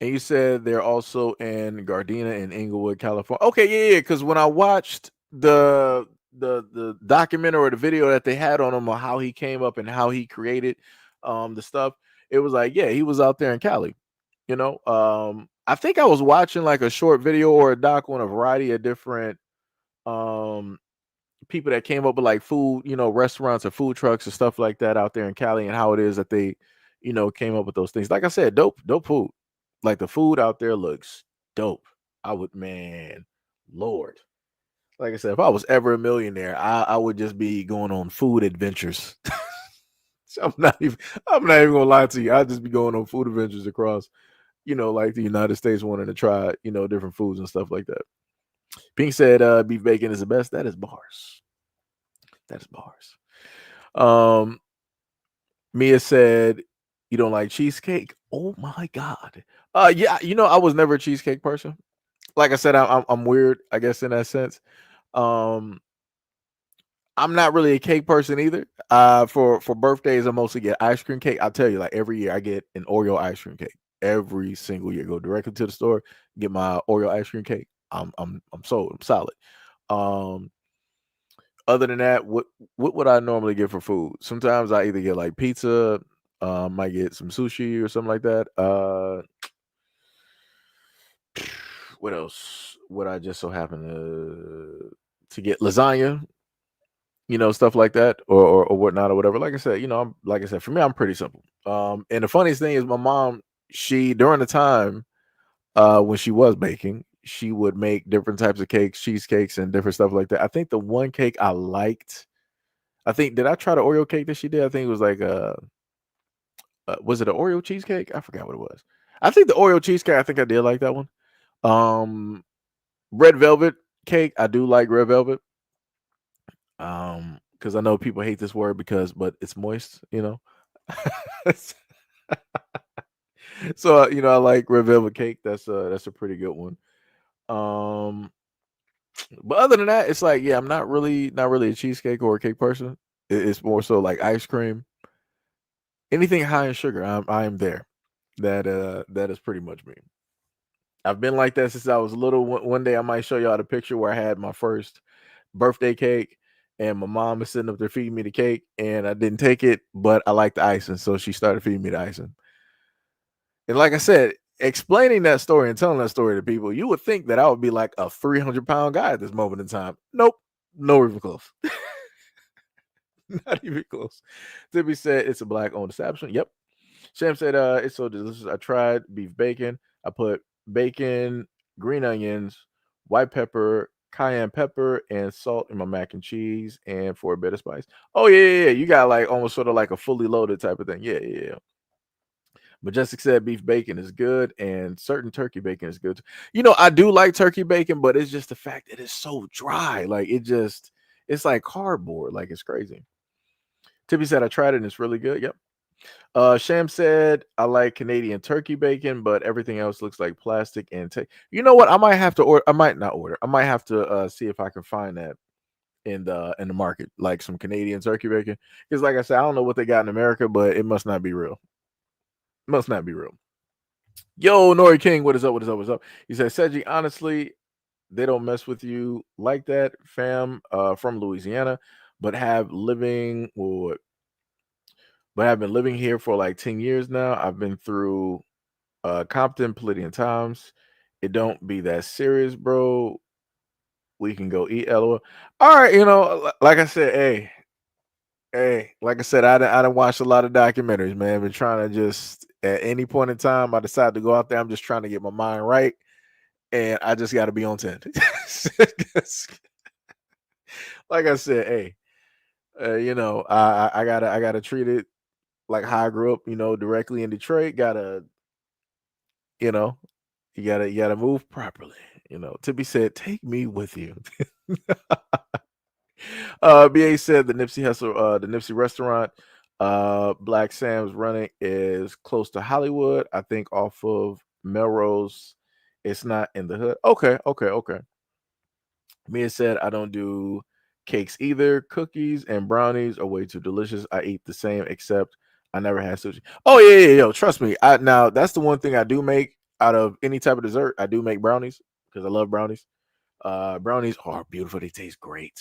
And you said they're also in Gardena and Inglewood, California. Okay, yeah. Because when I watched the documentary or the video that they had on him on how he came up and how he created the stuff, it was like, yeah, he was out there in Cali. I think I was watching like a short video or a doc on a variety of different people that came up with like food, restaurants or food trucks and stuff like that out there in Cali and how it is that they, came up with those things. Like I said, dope food. Like the food out there looks dope. Lord. Like I said, if I was ever a millionaire, I would just be going on food adventures. I'm not even gonna lie to you. I'd just be going on food adventures across, like the United States, wanting to try, different foods and stuff like that. Pink said beef bacon is the best. That is bars. Mia said you don't like cheesecake. Oh my god. Yeah, I was never a cheesecake person. Like I said, I'm weird, I guess, in that sense. I'm not really a cake person either. For birthdays, I mostly get ice cream cake. I'll tell you, like every year I get an Oreo ice cream cake. Every single year, go directly to the store, get my Oreo ice cream cake. I'm sold. I'm solid. Other than that, what would I normally get for food? Sometimes I either get like pizza, might get some sushi or something like that. What else would I just so happen to get? Lasagna, stuff like that, or whatnot, or whatever. Like I said, for me, I'm pretty simple. And the funniest thing is my mom, she during the time when she was baking, she would make different types of cakes, cheesecakes, and different stuff like that. I think the one cake I liked, did I try the Oreo cake that she did? I think it was like was it an Oreo cheesecake? I forgot what it was. I think the Oreo cheesecake, I think I did like that one. Red velvet cake, I do like red velvet. Because I know people hate this word but it's moist, So I like red velvet cake. That's a pretty good one. But other than that, it's like, yeah, I'm not really a cheesecake or a cake person. It's more so like ice cream, anything high in sugar. I am there. That is pretty much me. I've been like that since I was little. One day I might show y'all the picture where I had my first birthday cake, and my mom is sitting up there feeding me the cake, and I didn't take it, but I liked the icing, so she started feeding me the icing. And like I said, explaining that story and telling that story to people, you would think that I would be like a 300-pound guy at this moment in time. Nope, no even close. Not even close. Tibby said it's a black-owned establishment. Yep. Sham said it's so delicious. I tried beef bacon. I put bacon, green onions, white pepper, cayenne pepper, and salt in my mac and cheese, and for a bit of spice. Oh yeah. You got like almost sort of like a fully loaded type of thing. Yeah. Majestic said beef bacon is good, and certain turkey bacon is good. I do like turkey bacon, but it's just the fact that it's so dry. Like it's like cardboard. Like it's crazy. Tippy said I tried it and it's really good. Yep. Sham said I like Canadian turkey bacon, but everything else looks like plastic and you know what? I might have to order. I might not order. I might have to see if I can find that in the market, like some Canadian turkey bacon. Because like I said, I don't know what they got in America, but it must not be real. Must not be real. Yo, Nori King, what is up? What is up? What's up? He said, Seji, honestly, they don't mess with you like that, fam. From Louisiana, but have living or but I've been living here for like 10 years now. I've been through Compton plenty of times. It don't be that serious, bro. We can go eat, LOL. All right, like I said, like I said, I done watched a lot of documentaries, man. Been trying to just at any point in time I decide to go out there, I'm just trying to get my mind right. And I just got to be on 10. Like I said, I gotta treat it like how I grew up, directly in Detroit. You know, you gotta move properly. Tippy said, "Take me with you." BA said the Nipsey restaurant, Black Sam's running is close to Hollywood. I think off of Melrose. It's not in the hood. Okay. Mia said I don't do cakes either. Cookies and brownies are way too delicious. I eat the same except I never had sushi. Oh yeah, yo, trust me. Now that's the one thing I do make out of any type of dessert. I do make brownies because I love brownies. Brownies are beautiful. They taste great.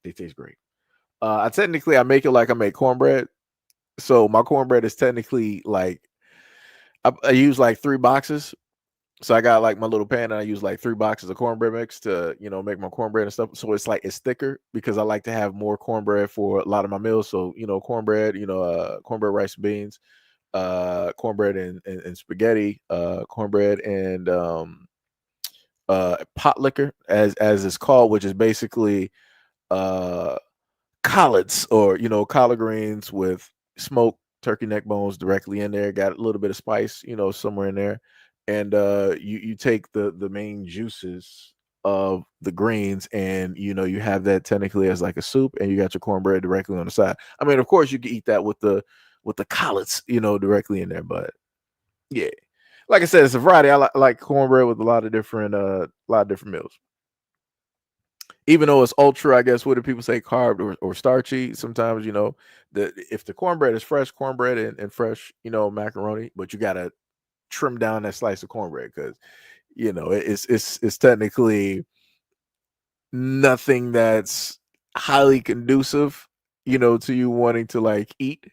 They taste great. I make it like I make cornbread. So my cornbread is technically like I use like 3 boxes. So I got like my little pan and I use like 3 boxes of cornbread mix to, make my cornbread and stuff. So it's thicker because I like to have more cornbread for a lot of my meals. So, cornbread, cornbread, rice and beans, cornbread and spaghetti, cornbread and pot liquor as it's called, which is basically uh collards or collard greens with smoked turkey neck bones directly in there. Got a little bit of spice, somewhere in there, and you take the main juices of the greens, and you have that technically as like a soup, and you got your cornbread directly on the side. I mean, of course, you can eat that with the collards, directly in there, but yeah. Like I said, it's a variety. I like cornbread with a lot of different meals, even though it's ultra, I guess, what do people say, carb or starchy? Sometimes, if the cornbread is fresh cornbread and fresh, macaroni, but you gotta trim down that slice of cornbread because it's technically nothing that's highly conducive, to you wanting to like eat,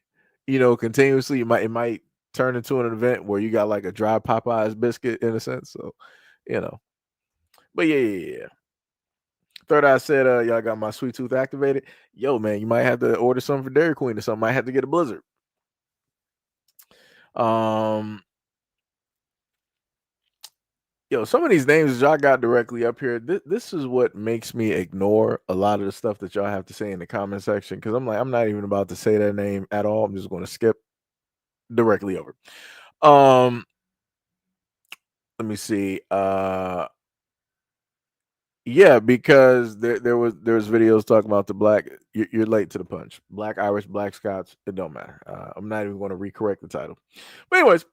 continuously. It might turn into an event where you got like a dry Popeyes biscuit in a sense. So, you know, but yeah. Third Eye said, y'all got my sweet tooth activated. Yo, man, you might have to order something for Dairy Queen or something. Might have to get a Blizzard. Some of these names y'all got directly up here. This is what makes me ignore a lot of the stuff that y'all have to say in the comment section because I'm like, I'm not even about to say that name at all. I'm just going to skip directly over. Let me see. Yeah, because there's videos talking about the black. You're late to the punch. Black Irish, Black Scots. It don't matter. I'm not even going to recorrect the title. But anyways,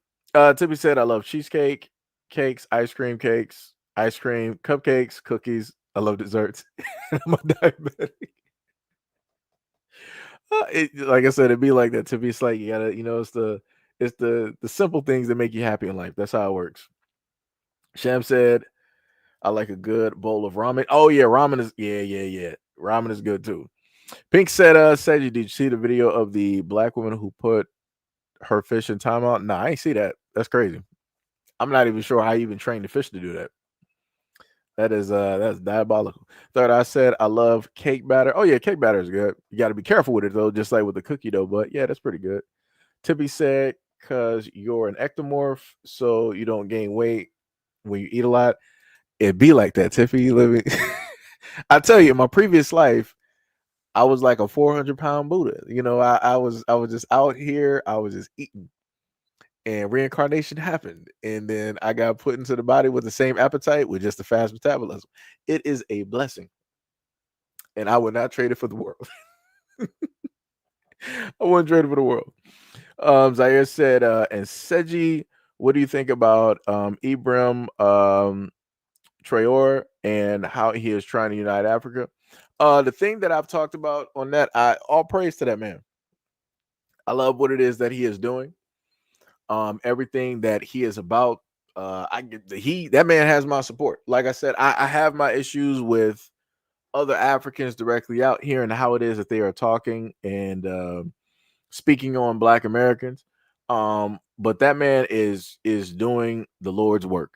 Tippy said I love cheesecake, cakes, ice cream, cupcakes, cookies. I love desserts. I'm a diabetic. Like I said, it'd be like that. Tippy, it's like you gotta, it's the simple things that make you happy in life. That's how it works. Sham said I like a good bowl of ramen. Oh yeah, ramen is yeah. Ramen is good too. Pink said, Seji, did you see the video of the black woman who put her fish in timeout? Nah, I ain't see that. That's crazy. I'm not even sure how you even trained the fish to do that. That's diabolical. Third, I said I love cake batter. Oh yeah, cake batter is good. You got to be careful with it though, just like with the cookie dough. But yeah, that's pretty good. Tippy said, "Cause you're an ectomorph, so you don't gain weight when you eat a lot." It be like that, Tiffy. Living, I tell you, in my previous life, I was like a 400-pound Buddha. I was just out here. I was just eating, and reincarnation happened, and then I got put into the body with the same appetite with just a fast metabolism. It is a blessing, and I would not trade it for the world. I wouldn't trade it for the world. Zaire said, and Seji, what do you think about Ibrahim Traore and how he is trying to unite Africa? The thing that I've talked about on that, all praise to that man. I love what it is that he is doing. Everything that he is about. That man has my support. Like I said, I have my issues with other Africans directly out here and how it is that they are talking and speaking on Black Americans. But that man is doing the Lord's work.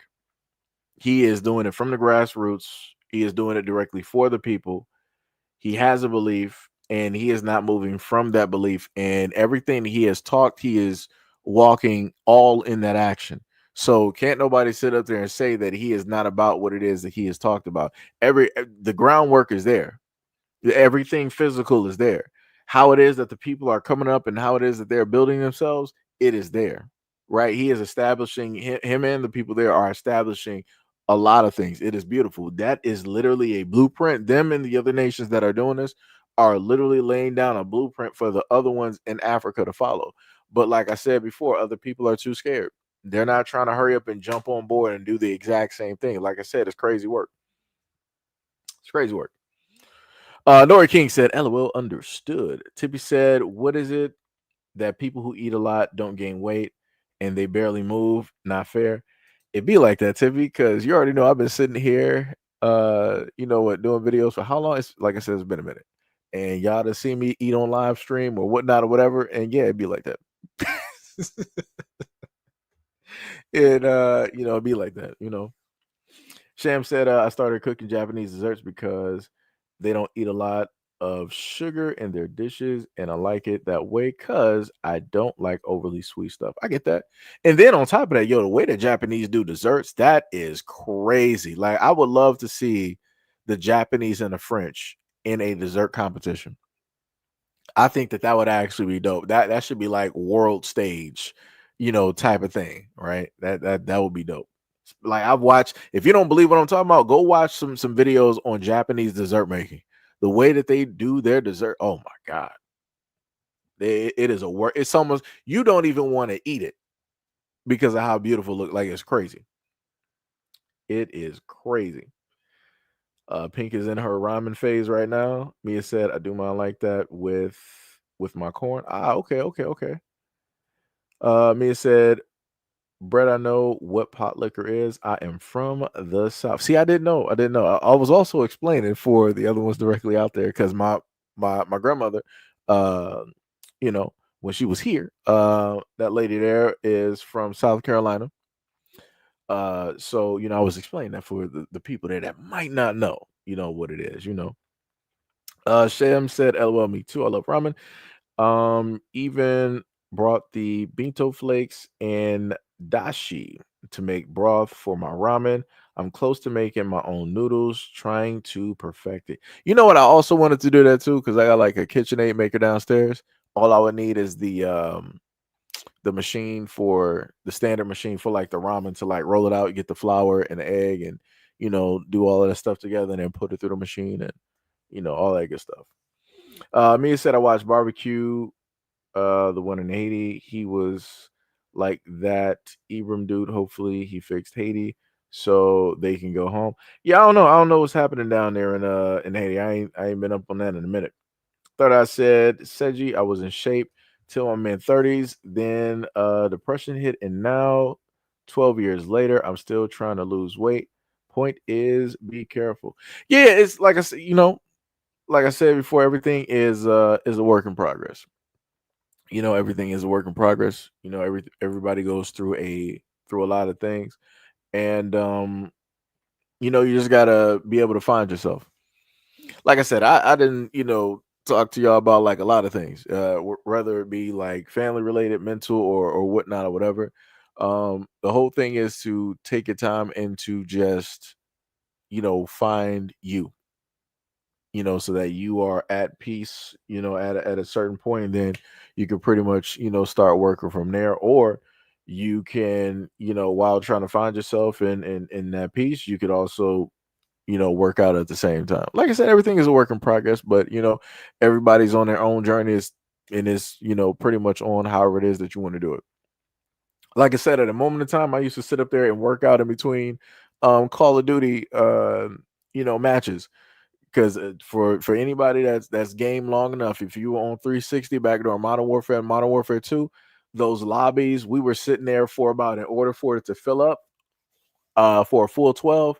He is doing it from the grassroots. He is doing it directly for the people. He has a belief and he is not moving from that belief. And everything he has talked, he is walking all in that action. So can't nobody sit up there and say that he is not about what it is that he has talked about. The groundwork is there. Everything physical is there. How it is that the people are coming up and how it is that they're building themselves, it is there. Right? He is establishing him and the people there are establishing a lot of things. It is beautiful. That is literally a blueprint. Them and the other nations that are doing this are literally laying down a blueprint for the other ones in Africa to follow. But like I said before, other people are too scared. They're not trying to hurry up and jump on board and do the exact same thing. Like I said, it's crazy work. It's crazy work. Nori King said, LOL, understood. Tippy said, what is it that people who eat a lot don't gain weight and they barely move? Not fair. It be like that, Tippy, because you already know I've been sitting here, doing videos for how long? It's like I said, it's been a minute. And y'all to see me eat on live stream or whatnot or whatever. And yeah, it'd be like that. It'd be like that. Sham said, I started cooking Japanese desserts because they don't eat a lot of sugar in their dishes, and I like it that way because I don't like overly sweet stuff. I get that. And then on top of that, the way the Japanese do desserts, that is crazy. Like, I would love to see the Japanese and the French in a dessert competition. I think that would actually be dope. That should be like world stage, type of thing, right? That would be dope. Like, I've watched, if you don't believe what I'm talking about, go watch some videos on Japanese dessert making. The way that they do their dessert, oh my God. It is a work. It's almost, you don't even want to eat it because of how beautiful it looks. Like, it's crazy. It is crazy. Pink is in her ramen phase right now. Mia said, I do mine like that with my corn. Okay. Mia said, Brett, I know what pot liquor is. I am from the South. See, I didn't know. I was also explaining for the other ones directly out there because my grandmother, when she was here, that lady there is from South Carolina. So I was explaining that for the people there that might not know, what it is. Shem said, "LOL, me too. I love ramen. Even brought the bento flakes and dashi to make broth for my ramen. I'm close to making my own noodles, trying to perfect it. You know what? I also wanted to do that too because I got like a KitchenAid maker downstairs. All I would need is the machine for the standard machine for like the ramen to like roll it out, get the flour and the egg, and do all of that stuff together, and then put it through the machine and all that good stuff. Mia said I watched Barbecue, the one in Haiti. He was like that Ibram dude. Hopefully he fixed Haiti so they can go home. Yeah, I don't know. I don't know what's happening down there in Haiti. I ain't been up on that in a minute. Thought I said, Seji, I was in shape till my mid-30s. Then depression hit, and now 12 years later, I'm still trying to lose weight. Point is, be careful. Yeah, it's like I said, like I said before, everything is a work in progress. Everything is a work in progress. Everybody goes through a lot of things, and you just gotta be able to find yourself. Like I said, I didn't talk to y'all about like a lot of things, whether it be like family related, mental, or whatnot or whatever. The whole thing is to take your time and to just find you. So that you are at peace, at a certain point, and then you can pretty much, start working from there. Or you can, while trying to find yourself in that peace, you could also, work out at the same time. Like I said, everything is a work in progress, but everybody's on their own journey. Is And it's, pretty much on however it is that you want to do it. Like I said, at a moment in time, I used to sit up there and work out in between Call of Duty matches. Because for anybody that's game long enough, if you were on 360 back during Modern Warfare and Modern Warfare 2, those lobbies, we were sitting there for about, in order for it to fill up for a full 12,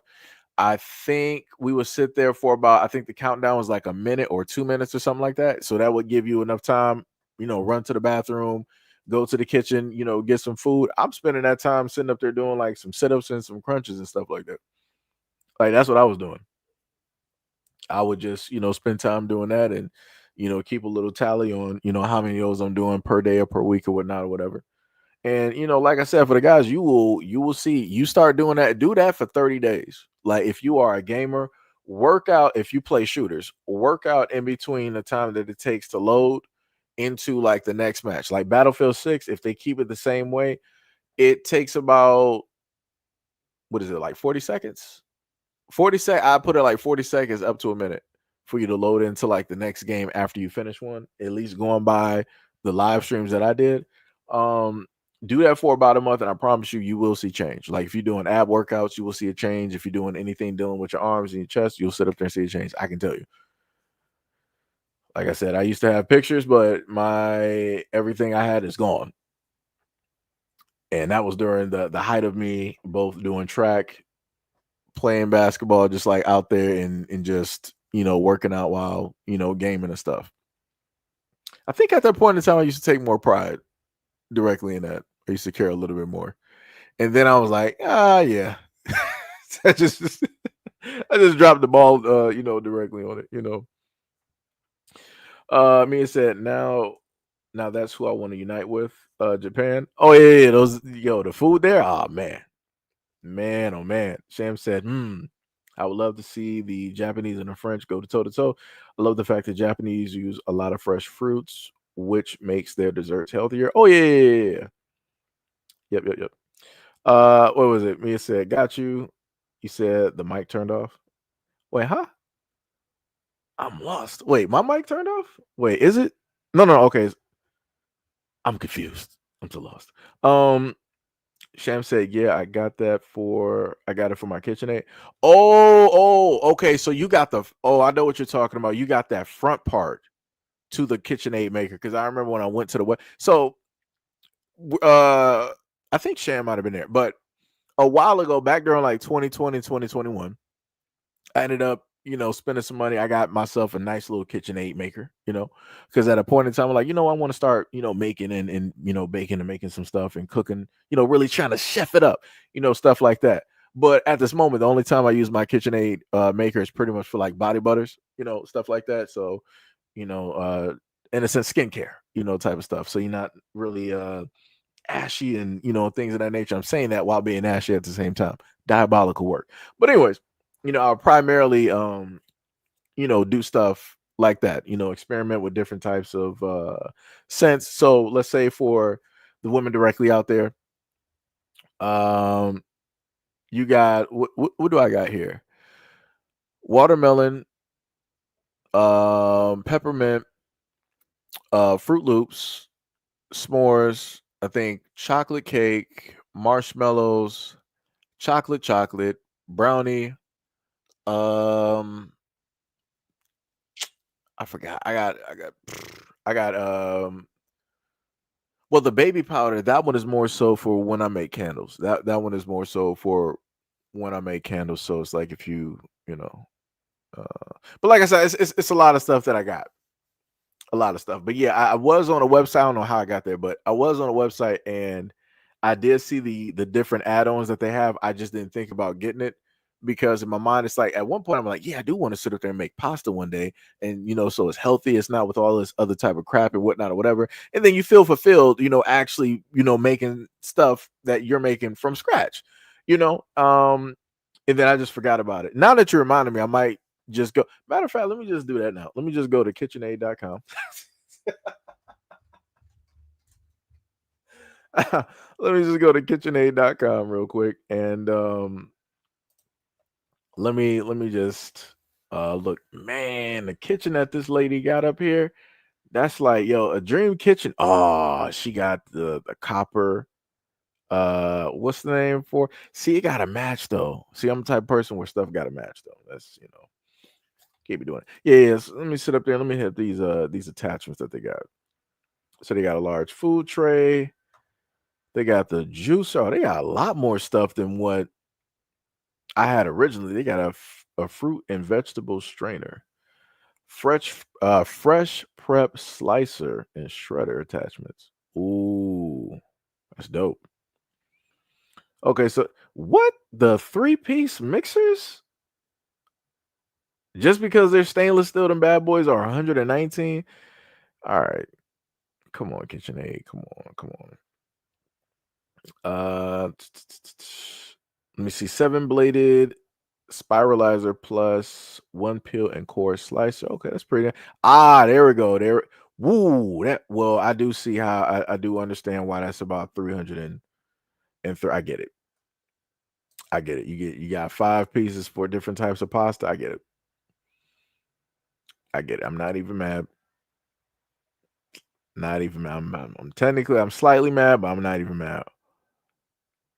I think we would sit there for about, I think the countdown was like a minute or 2 minutes or something like that. So that would give you enough time, run to the bathroom, go to the kitchen, get some food. I'm spending that time sitting up there doing like some sit-ups and some crunches and stuff like that. Like that's what I was doing. I would just, spend time doing that and, keep a little tally on, how many of those I'm doing per day or per week or whatnot or whatever. And like I said, for the guys, you will see, you start doing that, do that for 30 days. Like if you are a gamer, work out, if you play shooters, work out in between the time that it takes to load into like the next match. Like Battlefield 6, if they keep it the same way, it takes about, what is it, like 40 seconds? 40 seconds, I put it like 40 seconds up to a minute for you to load into like the next game after you finish one, at least going by the live streams that I did. Do that for about a month, and I promise you will see change. Like if you're doing ab workouts, you will see a change. If you're doing anything dealing with your arms and your chest, you'll sit up there and see a change. I can tell you. Like I said, I used to have pictures, but everything I had is gone. And that was during the height of me both doing track, playing basketball, just like out there and just, working out while, gaming and stuff. I think at that point in time, I used to take more pride directly in that. I used to care a little bit more. And then I was like, yeah. I just dropped the ball, directly on it, Mia said, now that's who I want to unite with, Japan. Oh yeah, those, the food there. Oh man, oh man. Sham said, I would love to see the Japanese and the French go toe to toe. I love the fact that Japanese use a lot of fresh fruits, which makes their desserts healthier. Oh yeah. Yep. What was it? Mia said, got you. You said the mic turned off. Wait, huh? I'm lost. Wait, my mic turned off? Wait, is it? No, okay. I'm confused. I'm too lost. Sham said, yeah, I got it for my KitchenAid. Okay. So you got I know what you're talking about. You got that front part to the KitchenAid maker. Cause I remember when I went to the web. So I think Sham might have been there, but a while ago, back during like 2020, 2021, I ended up, spending some money. I got myself a nice little KitchenAid maker, because at a point in time, I'm like, I want to start, making and baking and making some stuff and cooking, really trying to chef it up, stuff like that. But at this moment, the only time I use my KitchenAid maker is pretty much for like body butters, stuff like that. So, in a sense, skincare, type of stuff. So you're not really ashy and things of that nature. I'm saying that while being ashy at the same time. Diabolical work. But anyways, I'll primarily do stuff like that, experiment with different types of scents. So let's say for the women directly out there, you got what do I got here? Watermelon, peppermint, Fruit Loops, s'mores, I think chocolate cake, marshmallows, chocolate, brownie. I forgot. I got well, the baby powder, that one is more so for when I make candles. That one is more so for when I make candles. So it's like if but like I said, it's a lot of stuff that I got. A lot of stuff. But yeah, I was on a website. I don't know how I got there, but I was on a website and I did see the different add-ons that they have. I just didn't think about getting it because in my mind, it's like at one point I'm like, yeah, I do want to sit up there and make pasta one day. And so it's healthy. It's not with all this other type of crap and whatnot or whatever. And then you feel fulfilled, actually, making stuff that you're making from scratch, and then I just forgot about it. Now that you reminded me, I might just go. Matter of fact, let me just do that now. Let me just go to kitchenaid.com. Let me just go to kitchenaid.com real quick and let me just look. Man, the kitchen that this lady got up here, That's like, yo, a dream kitchen. Oh, she got the copper. What's the name for? See, it got to match though. See, I'm the type of person where stuff got to match though. That's keep it doing it. Yeah. So let me sit up there. Let me hit these attachments that they got. So they got a large food tray. They got the juicer. Oh, they got a lot more stuff than what I had originally. They got a fruit and vegetable strainer, fresh prep slicer and shredder attachments. Ooh, that's dope. Okay, so what the 3-piece mixers? Just because they're stainless steel, them bad boys are 119. All right, come on, KitchenAid, come on. Let me see, 7-bladed spiralizer plus 1 peel and core slicer. Okay, that's pretty. There we go. There. Woo. Well, I do see how I do understand why that's about 303. I get it. You got 5 pieces for different types of pasta. I get it. I'm not even mad. Not even mad. I'm slightly mad, but I'm not even mad.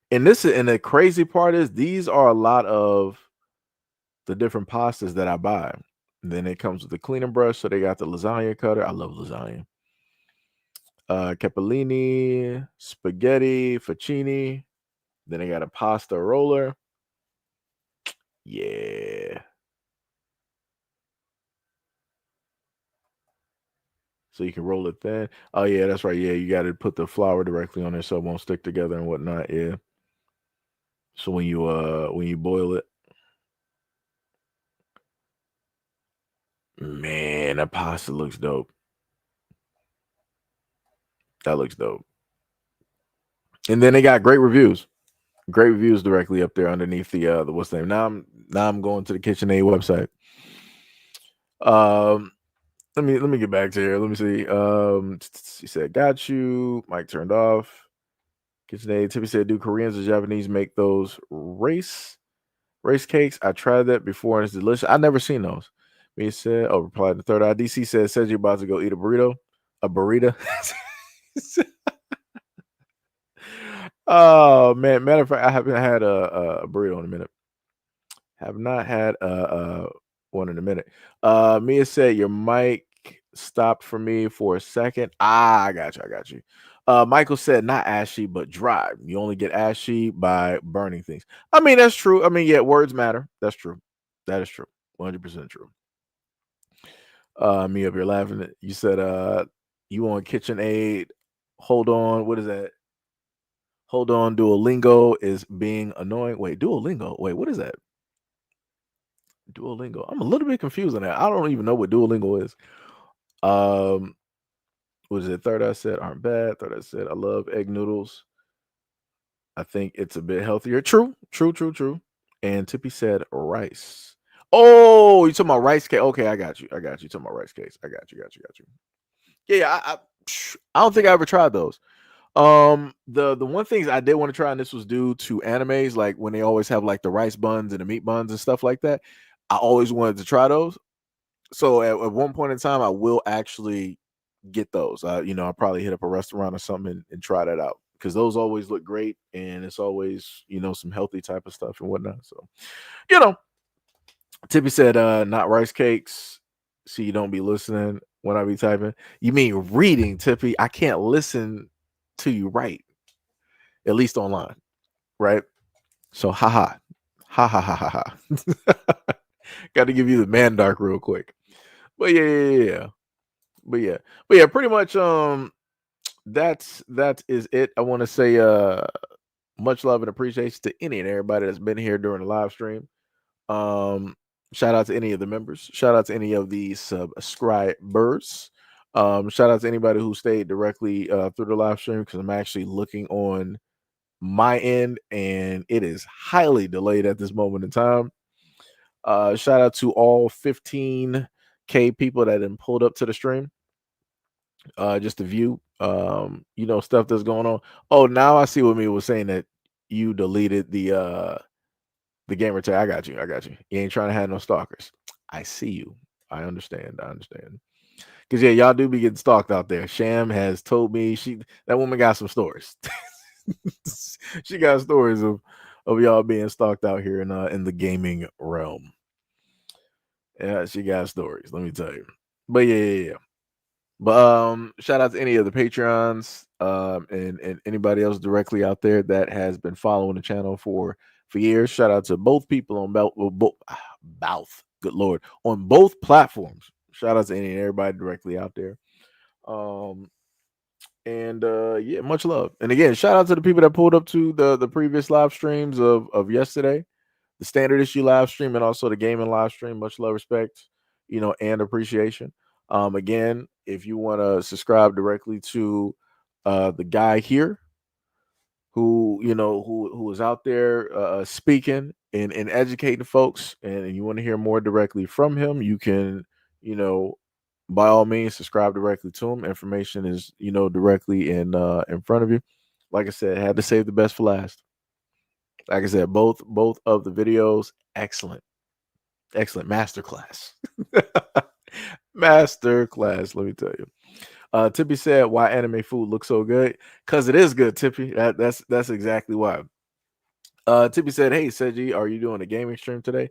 And the crazy part is these are a lot of the different pastas that I buy. And then it comes with the cleaning brush, so they got the lasagna cutter. I love lasagna. Capellini, spaghetti, fettuccine. Then they got a pasta roller. Yeah. So you can roll it thin. Oh yeah, that's right. Yeah, you got to put the flour directly on there so it won't stick together and whatnot. Yeah. So when you boil it, man, that pasta looks dope. That looks dope. And then they got great reviews. Great reviews directly up there underneath the what's the name. Now I'm going to the KitchenAid website. Let me get back to here. Let me see. He said, "Got you." Mike turned off. KitchenAid. Tippy said, "Do Koreans or Japanese make those rice cakes? I tried that before and it's delicious. I never seen those." Me said, "Oh, replied the third eye." DC says you're about to go eat a burrito. A burrito. Oh man, matter of fact, I haven't had a burrito in a minute. Have not had one in a minute. Mia said your mic stopped for me for a second. I got you. Michael said not ashy but dry. You only get ashy by burning things. I mean that's true. I mean yeah, words matter. That's true. That is true. 100% true. Me up here laughing. You said you on KitchenAid. Hold on. What is that? Hold on. Duolingo is being annoying. Wait, Duolingo. Wait, what is that? Duolingo. I'm a little bit confused on that. I don't even know what Duolingo is. What is it? Third I said aren't bad. Third I said I love egg noodles. I think it's a bit healthier. True. And Tippy said rice. Oh, you talking about rice cake? Okay, I got you. You talking about rice cakes? I got you. Yeah, I don't think I ever tried those. The one things I did want to try, and this was due to animes, like when they always have like the rice buns and the meat buns and stuff like that. I always wanted to try those. So at one point in time, I will actually get those. I'll probably hit up a restaurant or something and try that out because those always look great and it's always some healthy type of stuff and whatnot. So Tippy said not rice cakes. So you don't be listening when I be typing. You mean reading, Tippy? I can't listen to you write, at least online, right? So ha ha. Got to give you the man dark real quick. But yeah. But yeah, pretty much that is it. I want to say much love and appreciation to any and everybody that's been here during the live stream. Shout out to any of the members. Shout out to any of the subscribers. Shout out to anybody who stayed directly through the live stream because I'm actually looking on my end and it is highly delayed at this moment in time. Shout out to all 15K people that have pulled up to the stream. Just to view stuff that's going on. Oh, now I see what Mia was saying that you deleted the gamer tag. I got you. You ain't trying to have no stalkers. I see you. I understand. Because yeah, y'all do be getting stalked out there. Sham has told me that woman got some stories. She got stories of y'all being stalked out here in the gaming realm. Yeah, she got stories. Let me tell you. But yeah. But shout out to any of the Patreons and anybody else directly out there that has been following the channel for years. Shout out to both people on both. Good lord, on both platforms. Shout out to any and everybody directly out there. And yeah, much love. And again, shout out to the people that pulled up to the previous live streams of yesterday, the standard issue live stream, and also the gaming live stream. Much love, respect, and appreciation. Again, if you want to subscribe directly to the guy here who who is out there speaking and educating folks, and you want to hear more directly from him, you can by all means subscribe directly to him. Information is directly in front of you. Like I said, had to save the best for last. Like I said, both of the videos, excellent masterclass. Masterclass, let me tell you. Tippy said, why anime food looks so good? Because it is good, Tippy. That's exactly why. Tippy said, hey Seji, are you doing a gaming stream today?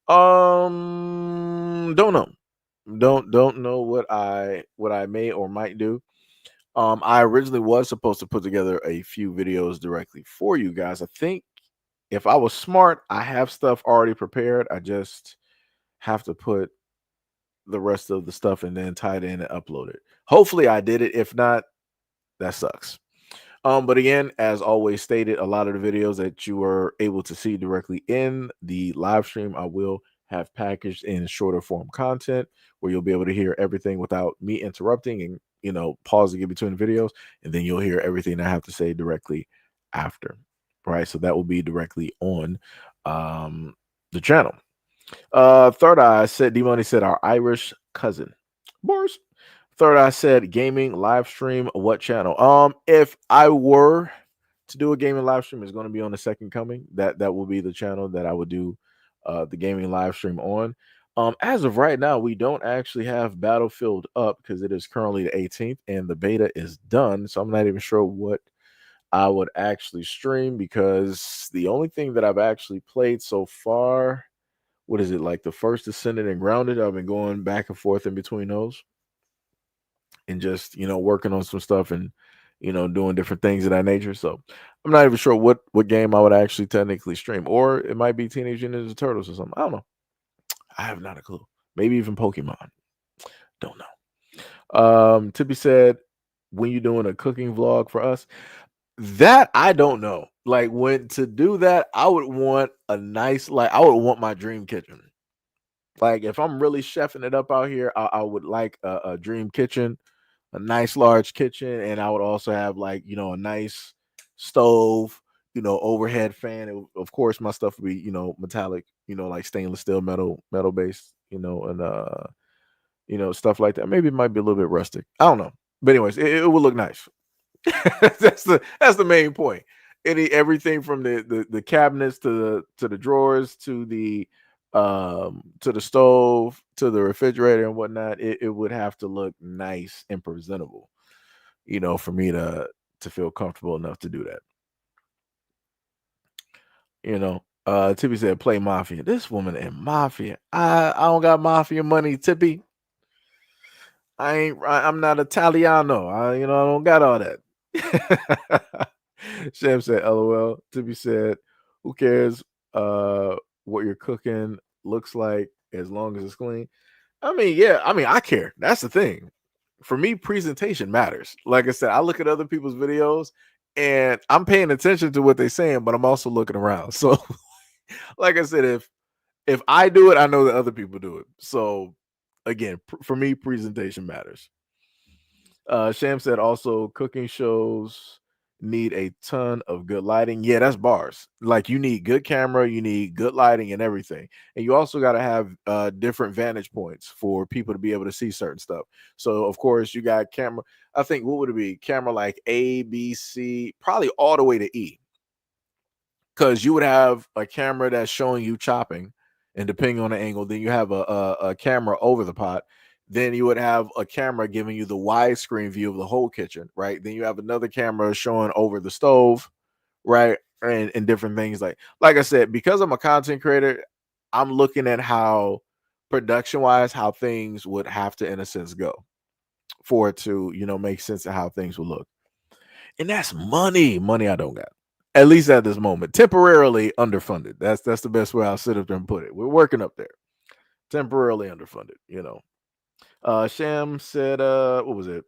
Don't know. Don't know what I may or might do. I originally was supposed to put together a few videos directly for you guys. I think if I was smart, I have stuff already prepared. I just have to put the rest of the stuff and then tie it in and upload it. Hopefully I did it. If not, that sucks. But again, as always stated, a lot of the videos that you were able to see directly in the live stream, I will have packaged in shorter form content where you'll be able to hear everything without me interrupting and pausing in between videos, and then you'll hear everything I have to say directly after. Right, so that will be directly on the channel. Third Eye said, D-Money said, our Irish cousin. Boris. Third Eye said, gaming live stream, what channel? If I were to do a gaming live stream, it's going to be on the Second Coming. That will be the channel that I would do the gaming live stream on. As of right now, we don't actually have Battlefield up because it is currently the 18th and the beta is done. So I'm not even sure what I would actually stream, because the only thing that I've actually played so far, what is it, like the first Ascended and Grounded? I've been going back and forth in between those and just working on some stuff and doing different things of that nature. So I'm not even sure what game I would actually technically stream, or it might be Teenage Mutant Ninja Turtles or something. I don't know. I have not a clue. Maybe even Pokemon. Don't know. Tippy said, when you doing a cooking vlog for us? That I don't know. Like, when to do that, I would want a nice, I would want my dream kitchen. Like, if I'm really chefing it up out here, I would like a dream kitchen, a nice large kitchen, and I would also have a nice stove, overhead fan. Of course, my stuff would be metallic, like stainless steel, metal based, and stuff like that. Maybe it might be a little bit rustic. I don't know, but anyways, it would look nice. that's the main point. Everything from the cabinets to the drawers to the stove to the refrigerator and whatnot, it would have to look nice and presentable, for me to feel comfortable enough to do that. Tippy said, play Mafia. This woman in Mafia. I don't got Mafia money, Tippy. I'm not Italiano. I don't got all that. Sham said, LOL. Tippy said, who cares what you're cooking looks like as long as it's clean? I care. That's the thing. For me, presentation matters. Like I said, I look at other people's videos and I'm paying attention to what they're saying, but I'm also looking around. So like I said, if I do it, I know that other people do it. So again, for me, presentation matters. Sham said also cooking shows need a ton of good lighting. Yeah, that's bars. Like, you need good camera, you need good lighting and everything. And you also got to have different vantage points for people to be able to see certain stuff. So of course you got camera. I think, what would it be? Camera like A, B, C, probably all the way to E. Because you would have a camera that's showing you chopping, and depending on the angle, then you have a camera over the pot. Then you would have a camera giving you the widescreen view of the whole kitchen, right? Then you have another camera showing over the stove, right? And different things like I said, because I'm a content creator, I'm looking at how production wise, how things would have to, in a sense, go for it to, make sense of how things will look. And that's money I don't got, at least at this moment, temporarily underfunded. That's the best way I'll sit up there and put it. We're working up there, temporarily underfunded. Sham said, what was it?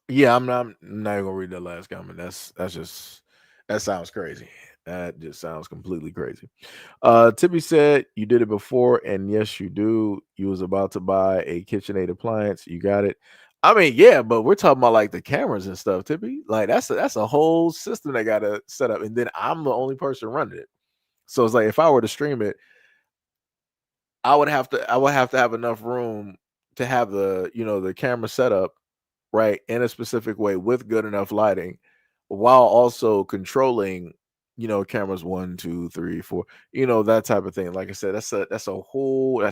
Yeah, I'm not even gonna read that last comment. That sounds crazy. That just sounds completely crazy. Tippy said you did it before, and yes, you do. You was about to buy a KitchenAid appliance. You got it. I mean, yeah, but we're talking about like the cameras and stuff, Tippy. Like that's a whole system that got to set up, and then I'm the only person running it. So it's like if I were to stream it, I would have to have enough room to have the camera set up right in a specific way with good enough lighting, while also controlling cameras 1, 2, 3, 4, that type of thing. Like I said, that's a whole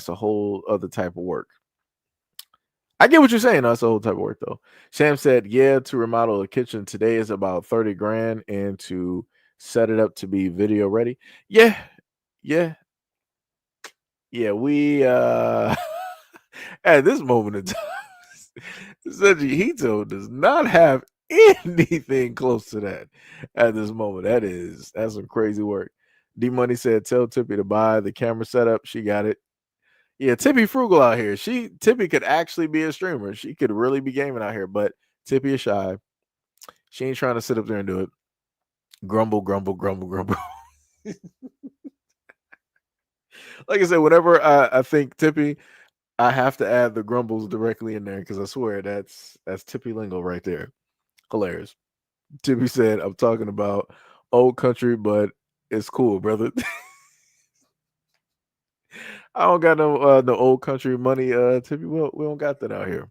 other type of work. I get what you're saying. That's a whole type of work though. Sam said, yeah, to remodel a kitchen today is about 30 grand, and to set it up to be video ready. Yeah, yeah, yeah. We at this moment in time, SEIJIHITO does not have anything close to that at this moment. That's some crazy work. D Money said, tell Tippy to buy the camera setup. She got it. Yeah, Tippy frugal out here. Tippy could actually be a streamer. She could really be gaming out here, but Tippy is shy. She ain't trying to sit up there and do it. Grumble, grumble, grumble, grumble. Like I said, whenever I think Tippy, I have to add the grumbles directly in there because I swear that's Tippy lingo right there. Hilarious. Tippy said, I'm talking about old country, but it's cool, brother. I don't got no old country money, Tippy. We don't got that out here.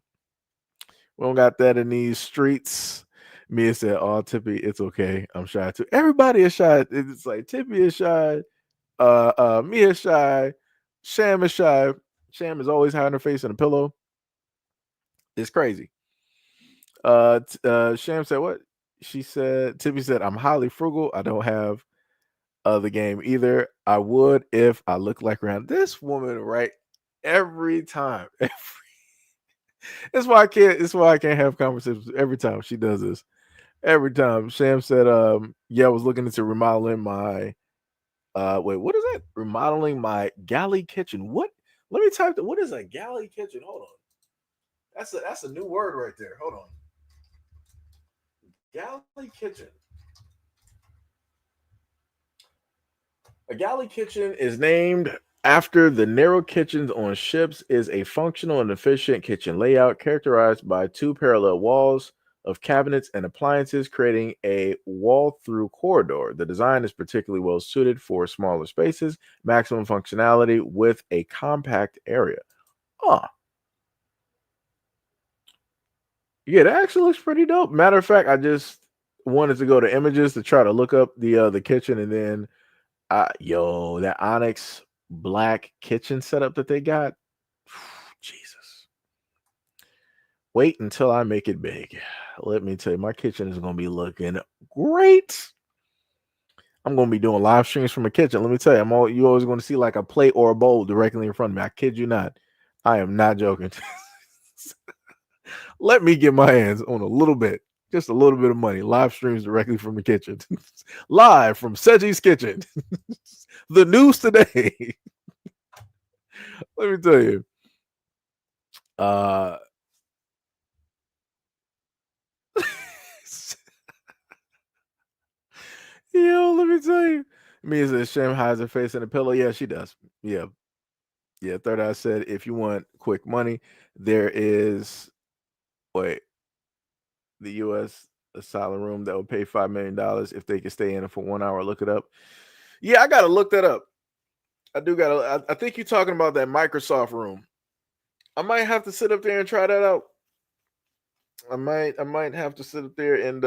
We don't got that in these streets. Mia said, oh, Tippy, it's okay. I'm shy too. Everybody is shy. It's like Tippy is shy. Mia is shy. Sham is shy. Sham is always hiding her face in a pillow. It's crazy. Sham said what? She said, Tippy said, I'm highly frugal. I don't have the game either. I would if I look like around this woman, right? Every time. That's why I can't have conversations every time she does this. Every time. Sham said, yeah, I was looking into remodeling my wait, what is that? Remodeling my galley kitchen. What? Let me type that. What is a galley kitchen? Hold on. That's a new word right there. Hold on. Galley kitchen. A galley kitchen is named after the narrow kitchens on ships, is a functional and efficient kitchen layout characterized by two parallel walls of cabinets and appliances, creating a wall-through corridor. The design is particularly well suited for smaller spaces, maximum functionality with a compact area. Oh, yeah, that actually looks pretty dope. Matter of fact, I just wanted to go to images to try to look up the kitchen, and then that Onyx black kitchen setup that they got. Jesus. Wait until I make it big. Let me tell you, my kitchen is gonna be looking great. I'm gonna be doing live streams from a kitchen. Let me tell you, you always gonna see like a plate or a bowl directly in front of me. I kid you not. I am not joking. Let me get my hands on a little bit, just a little bit of money. Live streams directly from the kitchen. Live from Seji's kitchen. The news today. Let me tell you. Yo, let me tell you. Mia says Sham hides her face in a pillow. Yeah, she does. Yeah. Yeah. Third Eye said, if you want quick money, there is the US asylum room that will pay $5 million if they can stay in it for 1 hour. Look it up. Yeah, I gotta look that up. I think you're talking about that Microsoft room. I might have to sit up there and try that out. I might have to sit up there and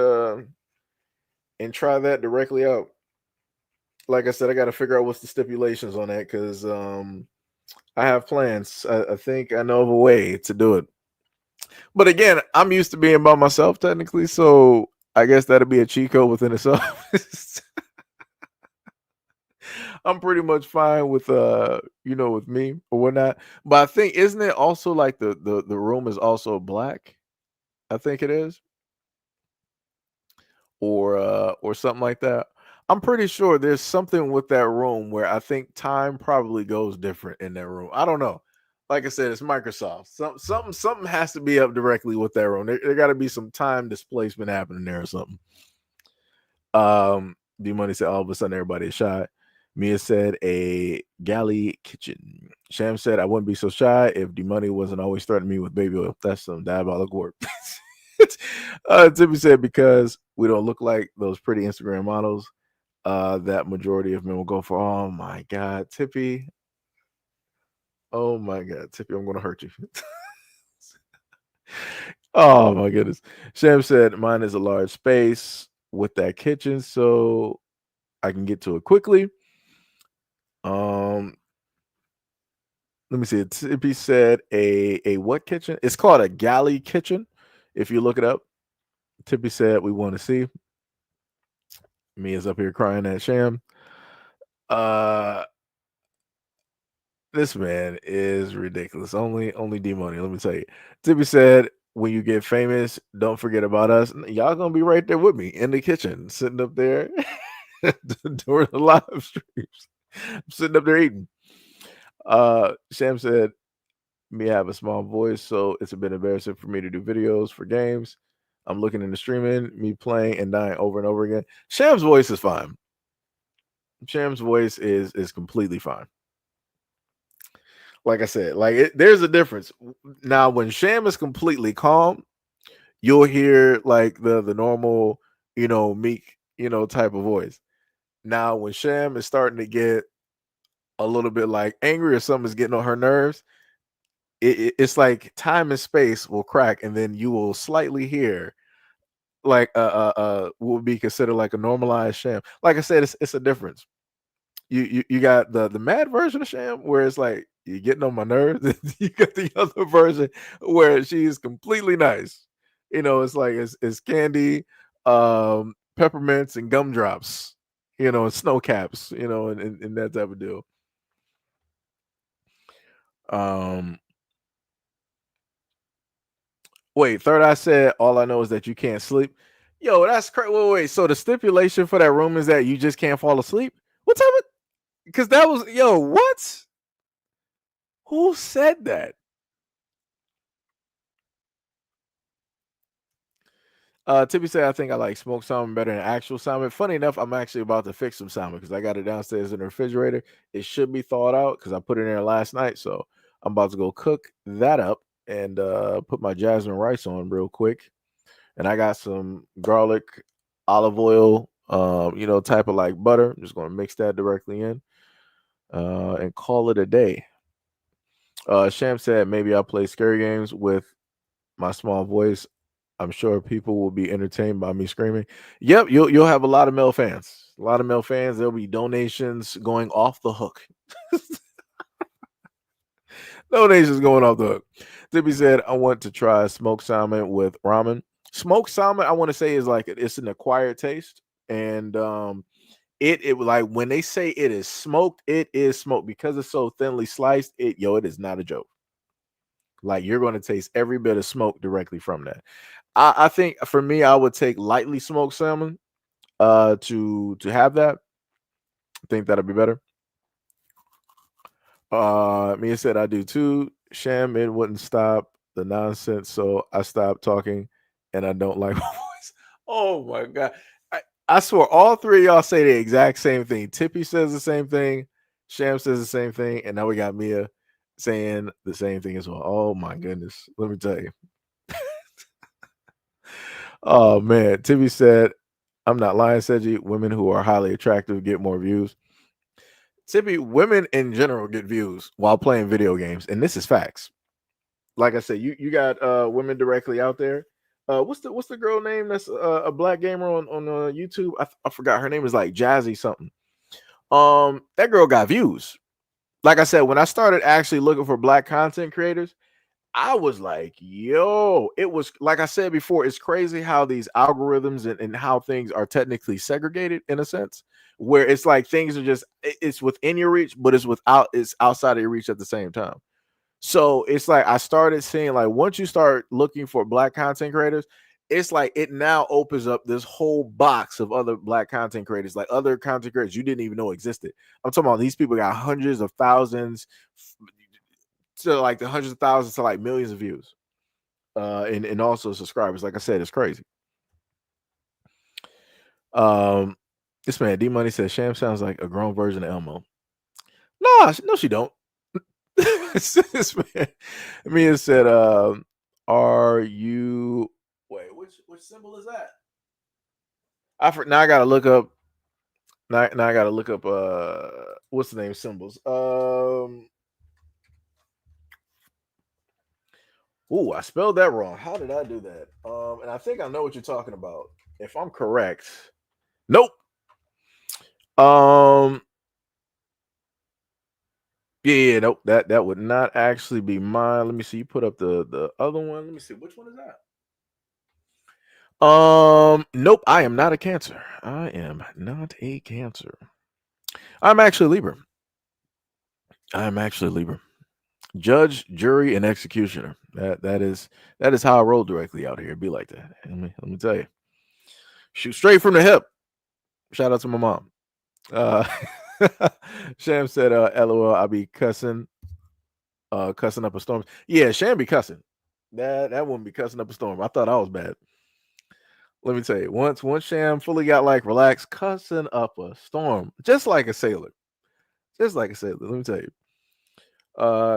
try that directly out. like I said, I got to figure out what's the stipulations on that because I have plans. I think I know of a way to do it. But again, I'm used to being by myself technically, so I guess that'd be a cheat code within itself. I'm pretty much fine with with me or whatnot. But I think isn't it also like the room is also black? I think it is. Or something like that. I'm pretty sure there's something with that room where I think time probably goes different in that room. I don't know. Like I said, it's Microsoft. Something has to be up directly with that room. There got to be some time displacement happening there or something. D Money said all of a sudden everybody is shy. Mia said a galley kitchen. Sham said I wouldn't be so shy if D Money wasn't always threatening me with baby oil. That's some diabolical work. Timmy said because we don't look like those pretty Instagram models, that majority of men will go for. Oh my God, Tippy. Oh my God, Tippy, I'm gonna hurt you. Oh my goodness. Sham said mine is a large space with that kitchen, so I can get to it quickly. Let me see. Tippy said a what kitchen? It's called a galley kitchen. If you look it up, Tippy said we want to see. Mia's up here crying at Sham. This man is ridiculous. Only D Money. Let me tell you. Tippy said, when you get famous, don't forget about us. Y'all gonna be right there with me in the kitchen, sitting up there during the live streams. I'm sitting up there eating. Sham said, me have a small voice, so it's a bit embarrassing for me to do videos for games. I'm looking into streaming, me playing and dying over and over again. Sham's voice is fine. Sham's voice is completely fine. Like I said, there's a difference. Now, when Sham is completely calm, you'll hear like the normal, meek, type of voice. Now, when Sham is starting to get a little bit like angry or something is getting on her nerves, it's like time and space will crack, and then you will slightly hear like will be considered like a normalized Sham. Like I said, it's a difference. You got the mad version of Sham where it's like you're getting on my nerves. You got the other version where she's completely nice. It's like it's candy, peppermints and gumdrops, and snow caps, and that type of deal. Wait, Third Eye said all I know is that you can't sleep. Yo, that's crazy. Wait. So the stipulation for that room is that you just can't fall asleep? What type of, because that was what? Who said that? Tippy said I think I like smoked salmon better than actual salmon. Funny enough, I'm actually about to fix some salmon because I got it downstairs in the refrigerator. It should be thawed out because I put it in there last night. So I'm about to go cook that up and put my jasmine rice on real quick. And I got some garlic, olive oil, type of like butter. I'm just gonna mix that directly in and call it a day. Sham said maybe I'll play scary games with my small voice. I'm sure people will be entertained by me screaming. Yep, you'll have a lot of male fans. A lot of male fans. There'll be donations going off the hook. Donations going off the hook. Tippy said, I want to try smoked salmon with ramen. Smoked salmon, I want to say, is like it's an acquired taste. And it like when they say it is smoked because it's so thinly sliced. It is not a joke. Like you're going to taste every bit of smoke directly from that. I think for me, I would take lightly smoked salmon to have that. I think that'll be better. Mia said I do too. Sham, it wouldn't stop the nonsense, so I stopped talking, and I don't like my voice. Oh my God. I swear all three of y'all say the exact same thing. Tippy says the same thing, Sham says the same thing, and now we got Mia saying the same thing as well. Oh my goodness. Let me tell you. Oh man. Tippy said, I'm not lying, Seji. Women who are highly attractive get more views. Tippy, women in general get views while playing video games, and this is facts. Like I said, you got women directly out there. What's the girl name that's a black gamer on YouTube? I forgot her name is like Jazzy something. That girl got views. Like I said, when I started actually looking for black content creators, I was like, yo, it was like I said before, it's crazy how these algorithms and how things are technically segregated in a sense, where it's like things are just it's within your reach, but it's outside of your reach at the same time. So it's like I started seeing like once you start looking for black content creators, it's like it now opens up this whole box of other black content creators, like other content creators you didn't even know existed. I'm talking about these people got hundreds of thousands to like the hundreds of thousands to like millions of views. And also subscribers. Like I said, it's crazy. This man D Money says Sham sounds like a grown version of Elmo. No, she don't. This man, Mia said, "Are you? Wait, which symbol is that? Now I gotta look up. Now I gotta look up. What's the name? Symbols. Oh, I spelled that wrong. How did I do that? And I think I know what you're talking about. If I'm correct, nope. Yeah, nope. That would not actually be mine. Let me see. You put up the other one. Let me see. Which one is that? Nope. I am not a Cancer. I am not a Cancer. I'm actually Libra. I'm actually Libra. Judge, jury, and executioner. That is how I roll directly out here. It'd be like that. Let me tell you. Shoot straight from the hip. Shout out to my mom. Sham said, LOL, I be cussing up a storm. Yeah, Sham be cussing. That wouldn't be cussing up a storm. I thought I was bad. Let me tell you, once Sham fully got like relaxed, cussing up a storm, just like a sailor. Just like a sailor. Let me tell you.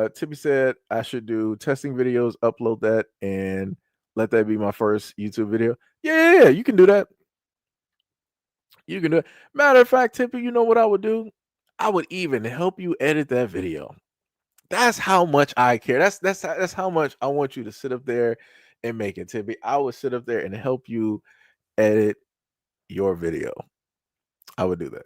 Tippy said I should do testing videos, upload that, and let that be my first YouTube video. Yeah, you can do that. You can do it. Matter of fact, Tippy, you know what I would do? I would even help you edit that video. That's how much I care. That's how much I want you to sit up there and make it, Tippy. I would sit up there and help you edit your video. I would do that.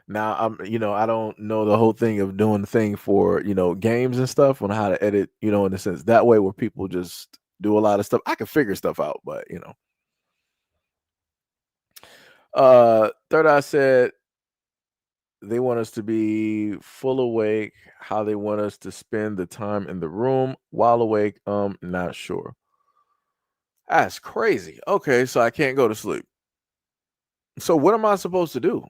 Now I don't know the whole thing of doing the thing for games and stuff on how to edit, in a sense that way where people just do a lot of stuff. I can figure stuff out, but Third Eye said they want us to be full awake, how they want us to spend the time in the room while awake. Not sure. That's crazy. Okay, so I can't go to sleep. So what am I supposed to do?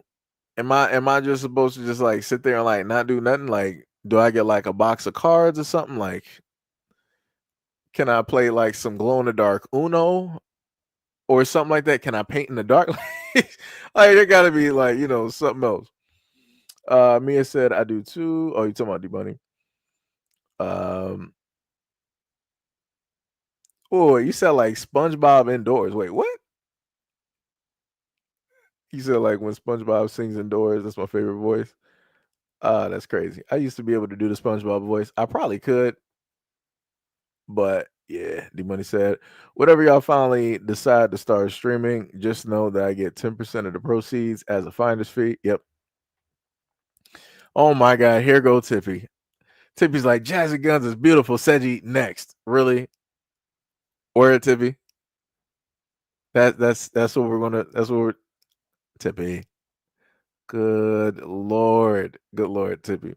Am I just supposed to just like sit there and like not do nothing? Like, do I get like a box of cards or something? Like, can I play like some glow in the dark Uno or something like that? Can I paint in the dark? Like there gotta be like, something else. Mia said I do too. Oh, you talking about D-Bunny? Oh, you said like SpongeBob indoors. Wait, what? You said like when SpongeBob sings indoors, that's my favorite voice. That's crazy. I used to be able to do the SpongeBob voice. I probably could, but yeah, D-Money said, whatever y'all finally decide to start streaming, just know that I get 10% of the proceeds as a finder's fee. Yep. Oh my God, here go Tippy. Tippy's like, Jazzy Guns is beautiful. Seji next. Really? Where Tippy? That's what we're gonna. That's what we're. Tippy. Good Lord, Tippy.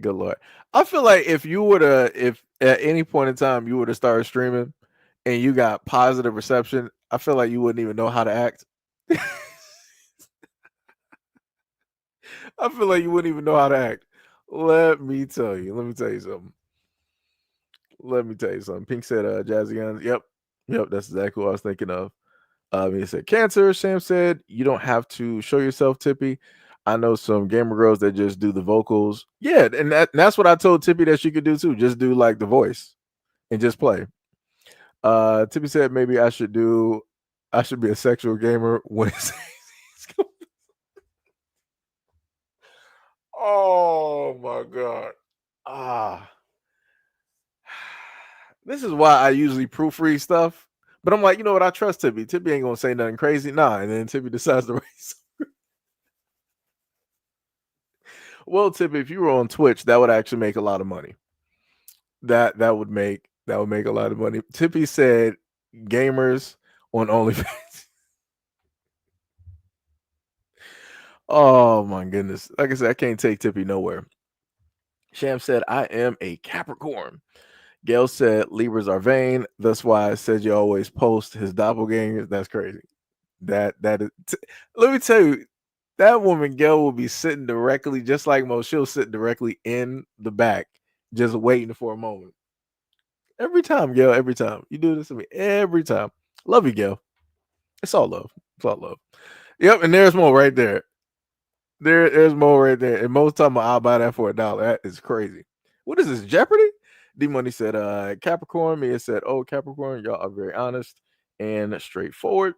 Good Lord. I feel like if at any point in time you were to start streaming and you got positive reception, I feel like you wouldn't even know how to act. I feel like you wouldn't even know how to act. Let me tell you something. Pink said, Jazzy Guns. Yep, that's exactly what I was thinking of. He said, Cancer. Sam said, you don't have to show yourself, Tippy. I know some gamer girls that just do the vocals. Yeah, and that's what I told Tippy that she could do too. Just do like the voice and just play. Tippy said maybe I should be a sexual gamer when it's Oh my God. This is why I usually proofread stuff. But I'm like, you know what? I trust Tippy. Tippy ain't gonna say nothing crazy. Nah, and then Tippy decides to raise. Well, Tip, if you were on Twitch, that would actually make a lot of money. That would make a lot of money. Tippy said gamers on OnlyFans. Oh my goodness. Like I said, I can't take Tippy nowhere. Sham said, I am a Capricorn. Gail said Libras are vain. That's why I said you always post his doppelgangers. That's crazy. That is let me tell you, that woman Gail will be sitting directly, just like Mo, she'll sit directly in the back, just waiting for a moment. Every time, Gail, every time. You do this to me every time. Love you, Gail. It's all love. It's all love. Yep, and there's Mo right there. There's Mo right there. And most time I'll buy that for $1. That is crazy. What is this? Jeopardy? D Money said, Capricorn. Mia said, oh, Capricorn, y'all are very honest and straightforward.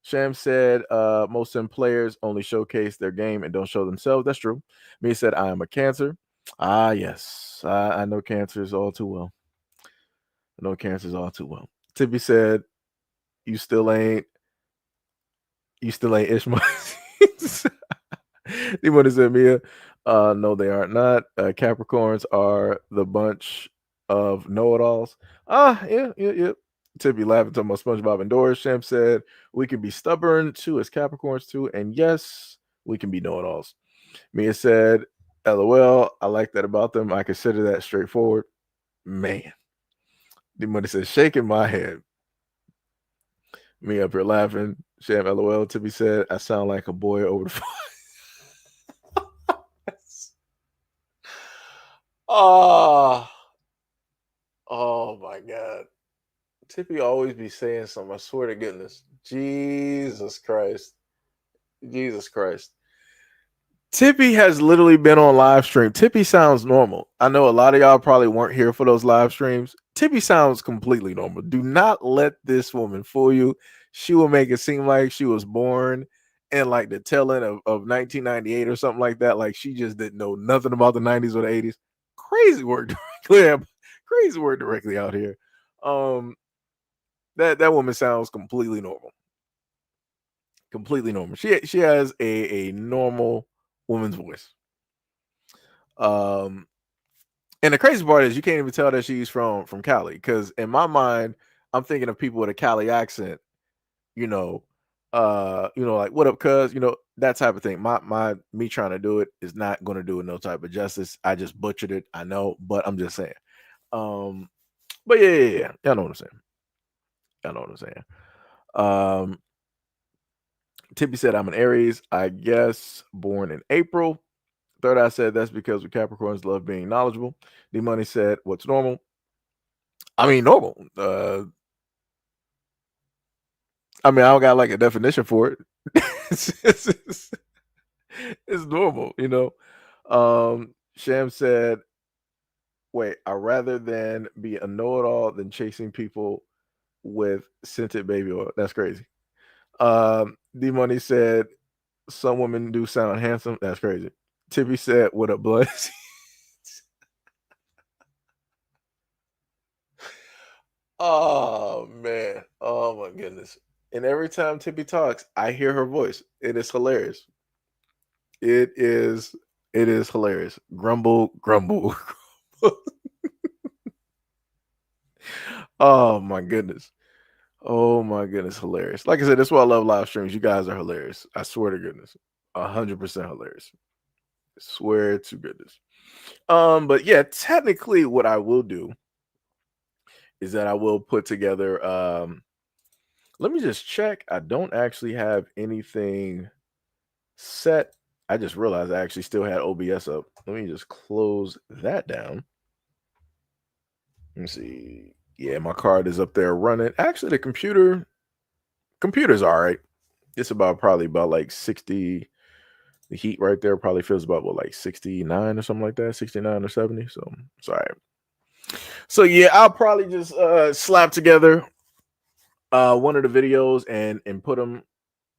Sham said, most sim players only showcase their game and don't show themselves. That's true. Mia said, I am a Cancer. Ah, yes. I know cancers all too well. I know cancers all too well. Tippy said, you still ain't Ishmael. D-Money said, Mia, no, they are not. Capricorns are the bunch of know-it-alls. Yeah. Tippy laughing, talking about SpongeBob and Doris. Sham said, we can be stubborn too as Capricorns too. And yes, we can be know-it-alls. Mia said, LOL, I like that about them. I consider that straightforward. Man. D-Money said, shaking my head. Me up here laughing. Sham, LOL. Tippy said, I sound like a boy over the phone. Oh my God. Tippy always be saying something. I swear to goodness. Jesus Christ. Tippy has literally been on live stream. Tippy sounds normal. I know a lot of y'all probably weren't here for those live streams. Tippy sounds completely normal. Do not let this woman fool you. She will make it seem like she was born in like the tail end of 1998 or something like that. Like she just didn't know nothing about the 90s or the 80s. Crazy word directly out here. That woman sounds completely normal. Completely normal. She has a normal woman's voice. And the crazy part is you can't even tell that she's from Cali, because in my mind, I'm thinking of people with a Cali accent, like what up, cuz, that type of thing. Me trying to do it is not gonna do it no type of justice. I just butchered it, I know, but I'm just saying. But yeah. Y'all know what I'm saying. Tippy said, I'm an Aries, I guess, born in April. Third Eye said, that's because we Capricorns love being knowledgeable. D Money said, what's normal? I mean, normal. I don't got like a definition for it. It's normal, Sham said, wait, I'd rather than be a know-it-all than chasing people with scented baby oil. That's crazy. D Money said, some women do sound handsome. That's crazy. Tippy said, what up, blood? Oh man. Oh my goodness. And every time Tippy talks, I hear her voice. It is hilarious. It is hilarious. Grumble, grumble. Oh my goodness. Oh my goodness, hilarious. Like I said, that's why I love live streams. You guys are hilarious. I swear to goodness. 100% hilarious. Swear to goodness. But yeah, technically what I will do is that I will put together let me just check. I don't actually have anything set. I just realized I actually still had OBS up. Let me just close that down. Let me see. Yeah, my card is up there running. Actually, the computer's all right. It's probably about like 60. The heat right there probably feels about like 69 or something like that, 69 or 70. So it's all right. So yeah, I'll probably just slap together one of the videos and put them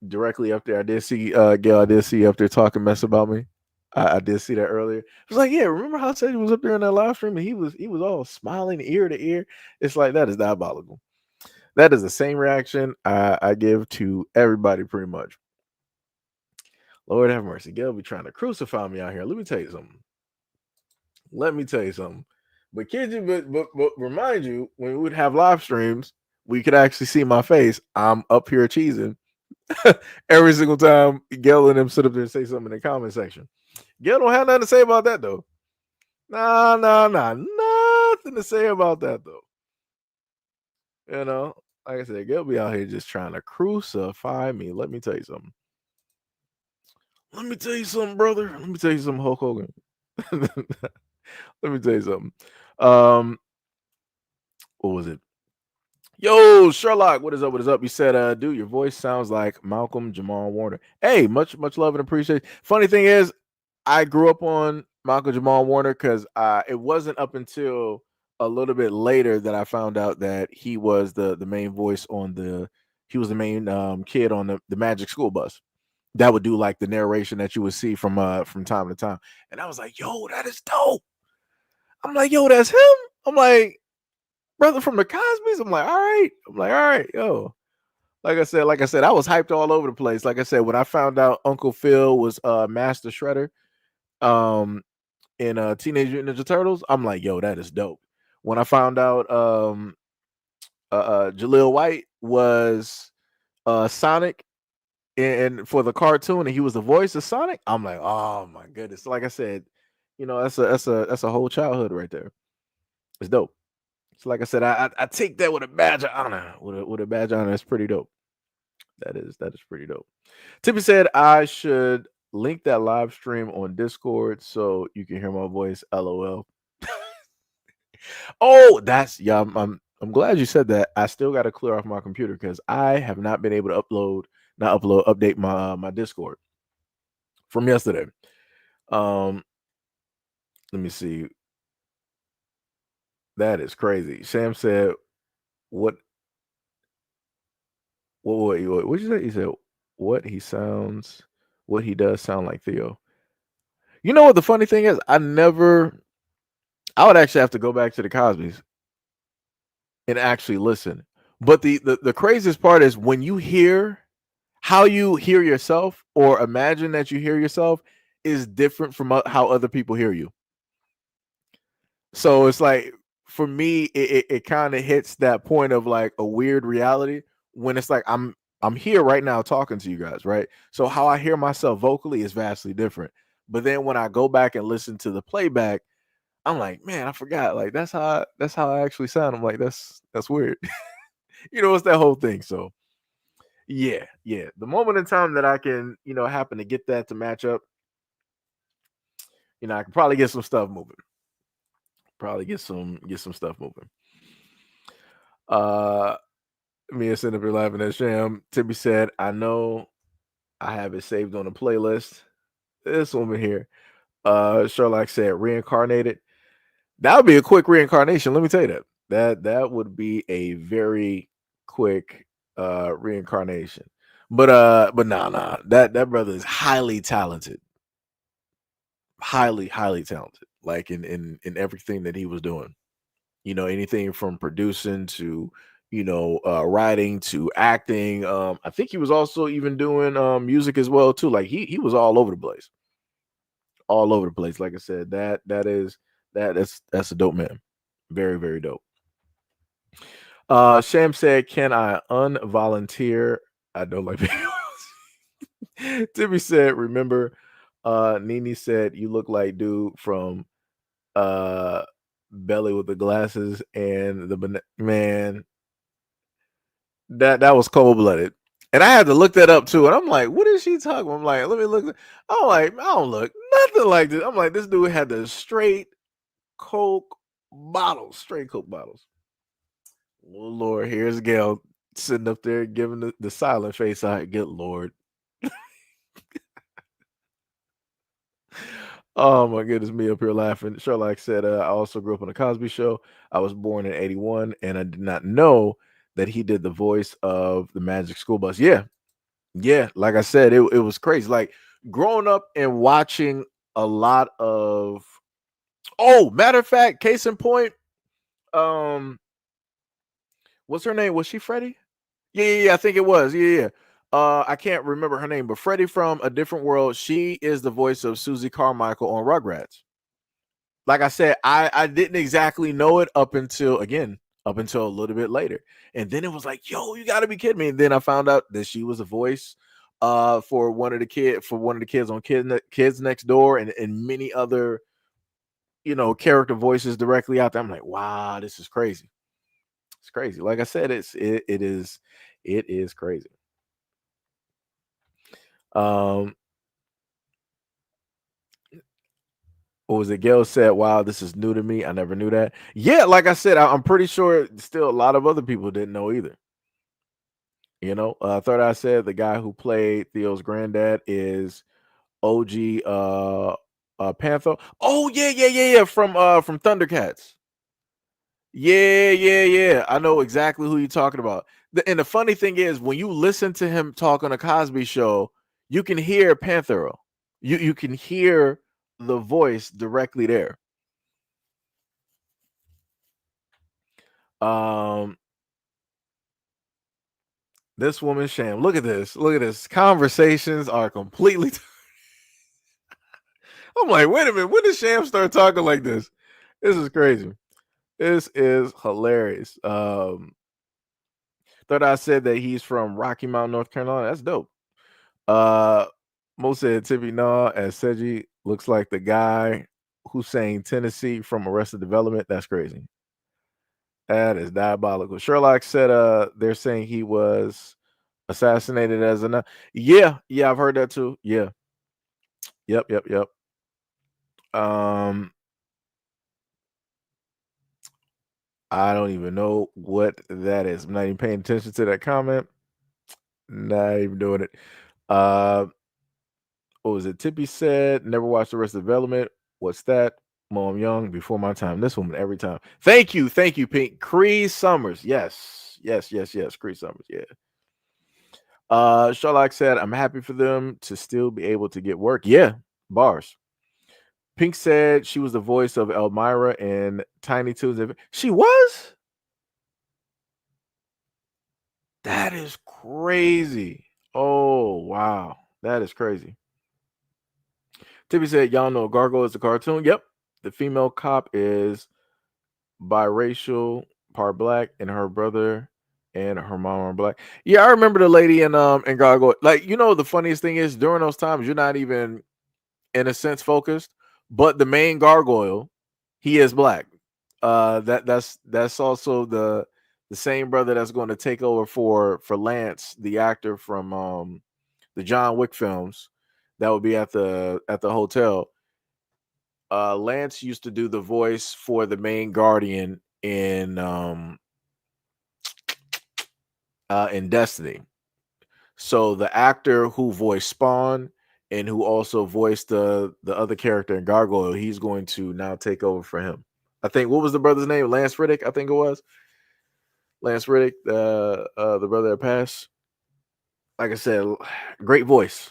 directly up there. I did see Gail, I did see you up there talking mess about me. I did see that earlier. I was like, yeah, remember how I said he was up there in that live stream and he was all smiling ear to ear. It's like, that is diabolical. That is the same reaction I give to everybody pretty much. Lord have mercy. Gail be trying to crucify me out here. Let me tell you something. But kids, but remind you, when we would have live streams, we could actually see my face. I'm up here cheesing every single time Gail and them sit up there and say something in the comment section. Gail don't have nothing to say about that though. Nah, nothing to say about that though. You know, like I said, Gail be out here just trying to crucify me. Let me tell you something. Let me tell you something, brother. Let me tell you something, Hulk Hogan. Let me tell you something. What was it? Yo, Sherlock, what is up? What is up? You said, dude, your voice sounds like Malcolm Jamal Warner. Hey, much love and appreciation. Funny thing is, I grew up on Malcolm Jamal Warner because it wasn't up until a little bit later that I found out that he was the main voice on he was the main kid on the Magic School Bus that would do like the narration that you would see from time to time. And I was like, yo, that is dope. I'm like, yo, that's him. I'm like, brother from the Cosby's. I'm like, all right, yo. Like I said, I was hyped all over the place. Like I said, when I found out Uncle Phil was Master Shredder in Teenage Mutant Ninja Turtles, I'm like, yo, that is dope. When I found out Jaleel White was Sonic and for the cartoon, and he was the voice of Sonic, I'm like, oh my goodness. Like I said, that's a whole childhood right there. It's dope. So like I said, I take that with a badge of honor. With a badge of honor, it's pretty dope. That is pretty dope. Tippy said I should link that live stream on Discord so you can hear my voice. LOL. Oh, I'm glad you said that. I still got to clear off my computer because I have not been able to update my Discord from yesterday. Let me see. That is crazy. Sam said, "What did you say?" He said, "What he does sound like Theo." You know what the funny thing is? I would actually have to go back to the Cosby's and actually listen. But the craziest part is when you hear how you hear yourself or imagine that you hear yourself is different from how other people hear you. So it's like for me, it kind of hits that point of like a weird reality when it's like I'm here right now talking to you guys, right? So how I hear myself vocally is vastly different. But then when I go back and listen to the playback, I'm like, man, I forgot. Like that's how I actually sound. I'm like, that's weird. It's that whole thing. So yeah. The moment in time that I can, happen to get that to match up, I can probably get some stuff moving. Probably get some stuff moving. Mia sitting up here laughing at Sham. Tibby said, I know I have it saved on a playlist. This woman here. Sherlock said reincarnated. That would be a quick reincarnation. Let me tell you that would be a very quick reincarnation. But nah. That brother is highly talented. Highly talented. Like in everything that he was doing. Anything from producing to writing to acting. I think he was also even doing music as well too. Like he was all over the place. All over the place. Like I said, that's a dope man. Very, very dope. Sham said, can I unvolunteer? I don't like videos. Timmy said, remember, Nene said you look like dude from Belly with the glasses and the man. That was cold blooded. And I had to look that up too. And I'm like, what is she talking about? I'm like, let me look. I'm like, I don't look nothing like this. I'm like, this dude had the straight Coke bottles. Oh, Lord, here's Gail sitting up there giving the silent face. I get Lord. Oh my goodness, me up here laughing. Sherlock said, I also grew up on the Cosby Show. I was born in 81 and I did not know that he did the voice of the Magic School Bus. Yeah. Like I said, it was crazy. Like growing up and watching a lot of, matter of fact, case in point, what's her name? Was she Freddie? Yeah, I think it was. Yeah. I can't remember her name, but Freddie from A Different World. She is the voice of Susie Carmichael on Rugrats. Like I said, I didn't exactly know it up until a little bit later, and then it was like, yo, you got to be kidding me. And then I found out that she was a voice for one of the kids on Kids Next Door, and many other character voices directly out there. I'm like, wow, this is crazy. It's crazy. Like I said, it is crazy. What was it? Gail said, wow, this is new to me. I never knew that. Yeah, like I said, I'm pretty sure still a lot of other people didn't know either. Third Eye said the guy who played Theo's granddad is OG Panther. Oh, yeah. From Thundercats. Yeah. I know exactly who you're talking about. And the funny thing is, when you listen to him talk on a Cosby Show, you can hear Panthero. You can hear the voice directly there. This woman sham. Look at this. Conversations are completely. I'm like, wait a minute. When did Sham start talking like this? This is crazy. This is hilarious. Third Eye said that he's from Rocky Mount, North Carolina. That's dope. Mo said Tippy Nah as Seji looks like the guy who sang Tennessee from Arrested Development. That's crazy. That is diabolical. Sherlock said they're saying he was assassinated as a yeah, I've heard that too. Yeah. Yep. I don't even know what that is. I'm not even paying attention to that comment. Not even doing it. What was it? Tippy said, never watched Arrested Development. What's that? Mom Young, before my time. This woman every time. Thank you, Pink. Cree Summers. Yes. Cree Summers. Yeah. Sherlock said, I'm happy for them to still be able to get work. Yeah, bars. Pink said she was the voice of Elmira in Tiny Toons. She was? That is crazy. Oh, wow. That is crazy. Tippy said, y'all know Gargoyle is a cartoon. Yep. The female cop is biracial, part black, and her brother and her mom are black. Yeah, I remember the lady in Gargoyle. Like, the funniest thing is during those times, you're not even in a sense focused, but the main gargoyle, he is black. That's also the same brother that's going to take over for Lance, the actor from the John Wick films that would be at the hotel. Lance used to do the voice for the main guardian in Destiny. So the actor who voiced Spawn and who also voiced the other character in Gargoyle, he's going to now take over for him. I think, what was the brother's name? Lance Riddick, I think it was. Lance Riddick, the brother that passed. Like I said, great voice.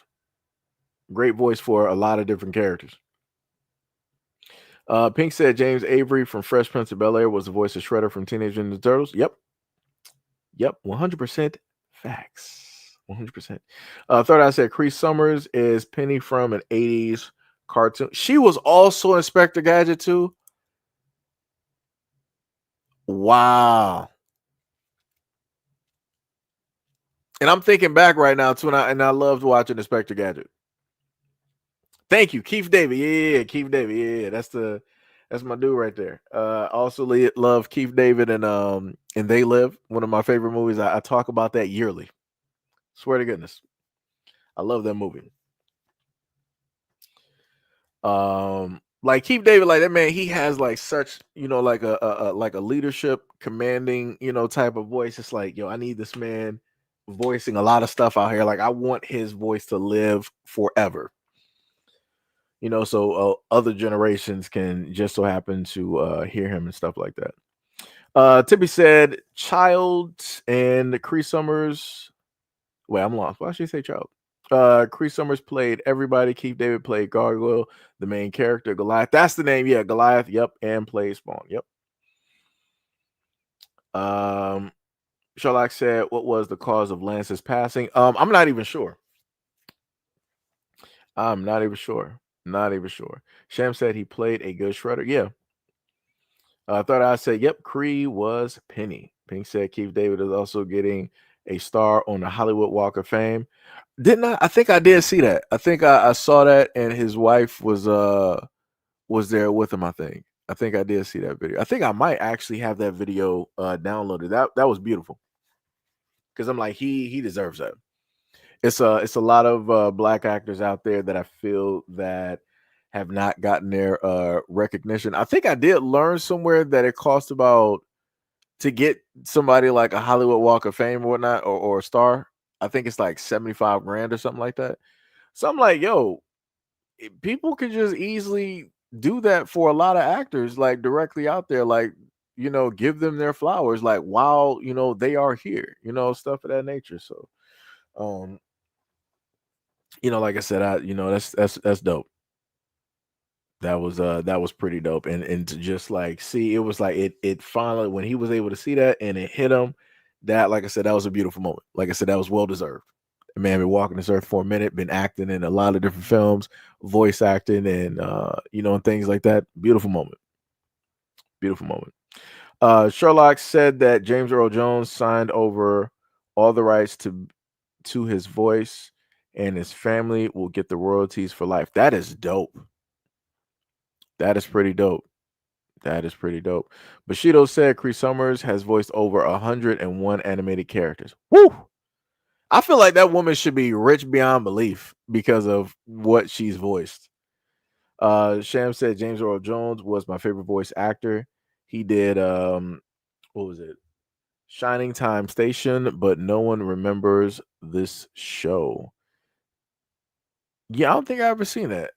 Great voice for a lot of different characters. Pink said James Avery from Fresh Prince of Bel-Air was the voice of Shredder from Teenage Mutant Ninja Turtles. Yep, 100% facts. 100%. Third Eye said Cree Summers is Penny from an 80s cartoon. She was also Inspector Gadget too. Wow. And I'm thinking back right now too, and I loved watching Inspector Gadget. Thank you, Keith David. Yeah, Keith David. Yeah, that's my dude right there. Also love Keith David and They Live, one of my favorite movies. I talk about that yearly. Swear to goodness. I love that movie. Like Keith David, like that man, he has like such, like a leadership commanding, type of voice. It's like, yo, I need this man voicing a lot of stuff out here. Like I want his voice to live forever. So other generations can just so happen to hear him and stuff like that. Tippy said Child and Cree Summers. Wait, I'm lost. Why should you say Child? Cree Summers played everybody. Keith David played Gargoyle, the main character, Goliath. That's the name, yeah, Goliath. Yep, and played Spawn. Yep. Sherlock said, "What was the cause of Lance's passing?" I'm not even sure. I'm not even sure. Not even sure. Sham said he played a good shredder. Yeah. Third Eye said, "Yep, Cree was Penny." Pink said Keith David is also getting a star on the Hollywood Walk of Fame. Didn't I? I think I did see that. I think I saw that, and his wife was there with him. I think I did see that video. I think I might actually have that video downloaded. That was beautiful because I'm like he deserves that. It's a lot of black actors out there that I feel that have not gotten their recognition. I think I did learn somewhere that it cost about to get somebody like a Hollywood Walk of Fame or whatnot or a star. I think it's like 75 grand or something like that. So I'm like, yo, people could just easily do that for a lot of actors, like directly out there, like, give them their flowers, like while they are here, stuff of that nature. So um like I said, that's dope. That was pretty dope. And to just like see, it was like it finally, when he was able to see that and it hit him, that, like I said, that was a beautiful moment. Like I said, that was well deserved. The man been walking this earth for a minute, been acting in a lot of different films, voice acting, and and things like that. Beautiful moment. Beautiful moment. Sherlock said that James Earl Jones signed over all the rights to his voice, and his family will get the royalties for life. That is dope. That is pretty dope. That is pretty dope. Bushido said Cree Summers has voiced over 101 animated characters. Woo! I feel like that woman should be rich beyond belief because of what she's voiced. Sham said James Earl Jones was my favorite voice actor. He did what was it? Shining Time Station, but no one remembers this show. Yeah, I don't think I ever seen that.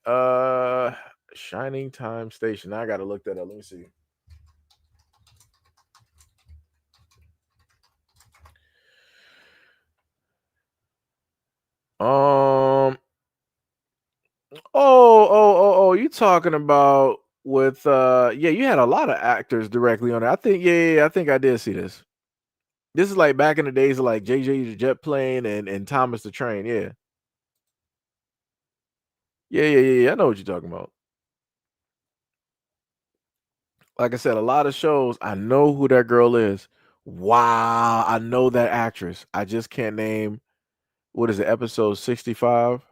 Shining Time Station. Now I gotta look that up. Let me see. You talking about with yeah, you had a lot of actors directly on it. I think I think I did see this. This is like back in the days of like JJ the Jet Plane and Thomas the Train. Yeah. Yeah. I know what you're talking about. Like I said, a lot of shows, I know who that girl is. Wow, I know that actress. I just can't name, what is it, episode 65?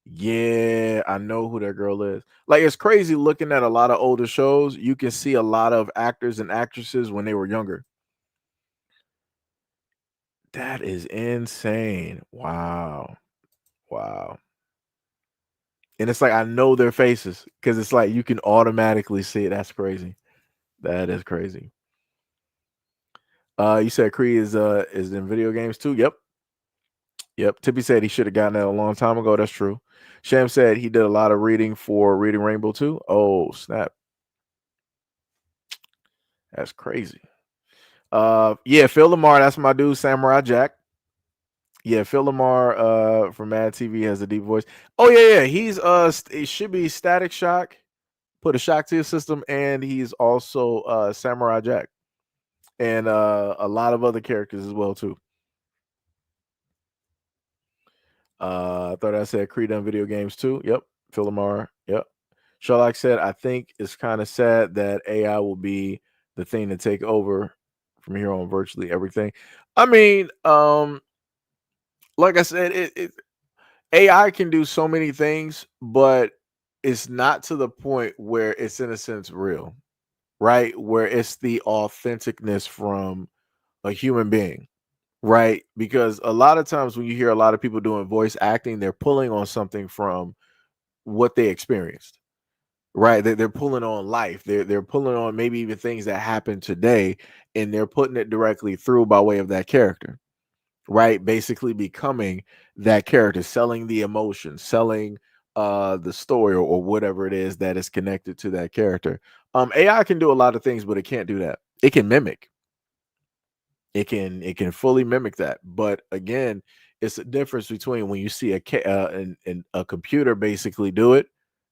Yeah, I know who that girl is. Like, it's crazy looking at a lot of older shows. You can see a lot of actors and actresses when they were younger. That is insane. Wow. Wow. And it's like I know their faces because it's like you can automatically see it. That's crazy. That is crazy. You said Cree is in video games too. Yep. Tippy said he should have gotten that a long time ago. That's true. Sham said he did a lot of reading for Reading Rainbow too. Oh, snap. That's crazy. Yeah, Phil Lamar, that's my dude, Samurai Jack. Yeah, Phil Lamar from Mad TV has a deep voice. Oh yeah. He's it should be Static Shock. Put a shock to your system, and he's also Samurai Jack. And a lot of other characters as well too. I thought I said Creed on video games too. Yep. Phil Lamar. Yep. Sherlock said, I think it's kind of sad that AI will be the thing to take over from here on virtually everything. I mean, like I said, AI can do so many things, but it's not to the point where it's in a sense real, right? Where it's the authenticness from a human being, right? Because a lot of times when you hear a lot of people doing voice acting, they're pulling on something from what they experienced, right? They're pulling on life. They're pulling on maybe even things that happened today, and they're putting it directly through by way of that character, right? Basically becoming that character, selling the emotion, selling the story or whatever it is that is connected to that character. AI can do a lot of things, but it can't do that. It can mimic. It can fully mimic that. But again, it's a difference between when you see a computer basically do it,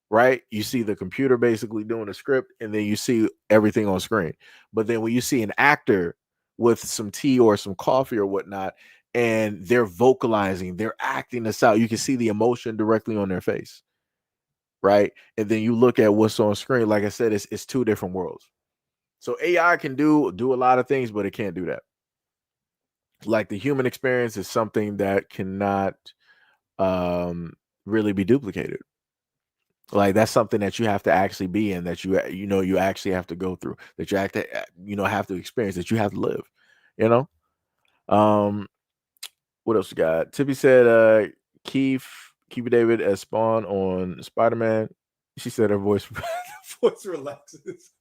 right? You see the computer basically doing a script, and then you see everything on screen. But then when you see an actor with some tea or some coffee or whatnot, and they're vocalizing, they're acting this out. You can see the emotion directly on their face, right? And then you look at what's on screen. Like I said, it's two different worlds. So AI can do a lot of things, but it can't do that. Like the human experience is something that cannot um really be duplicated. Like that's something that you have to actually be in, that you actually have to go through, that you have to have to experience, that you have to live, you know. um what else we got? Tippy said Keith Keith David as Spawn on Spider-Man. She said her voice voice relaxes.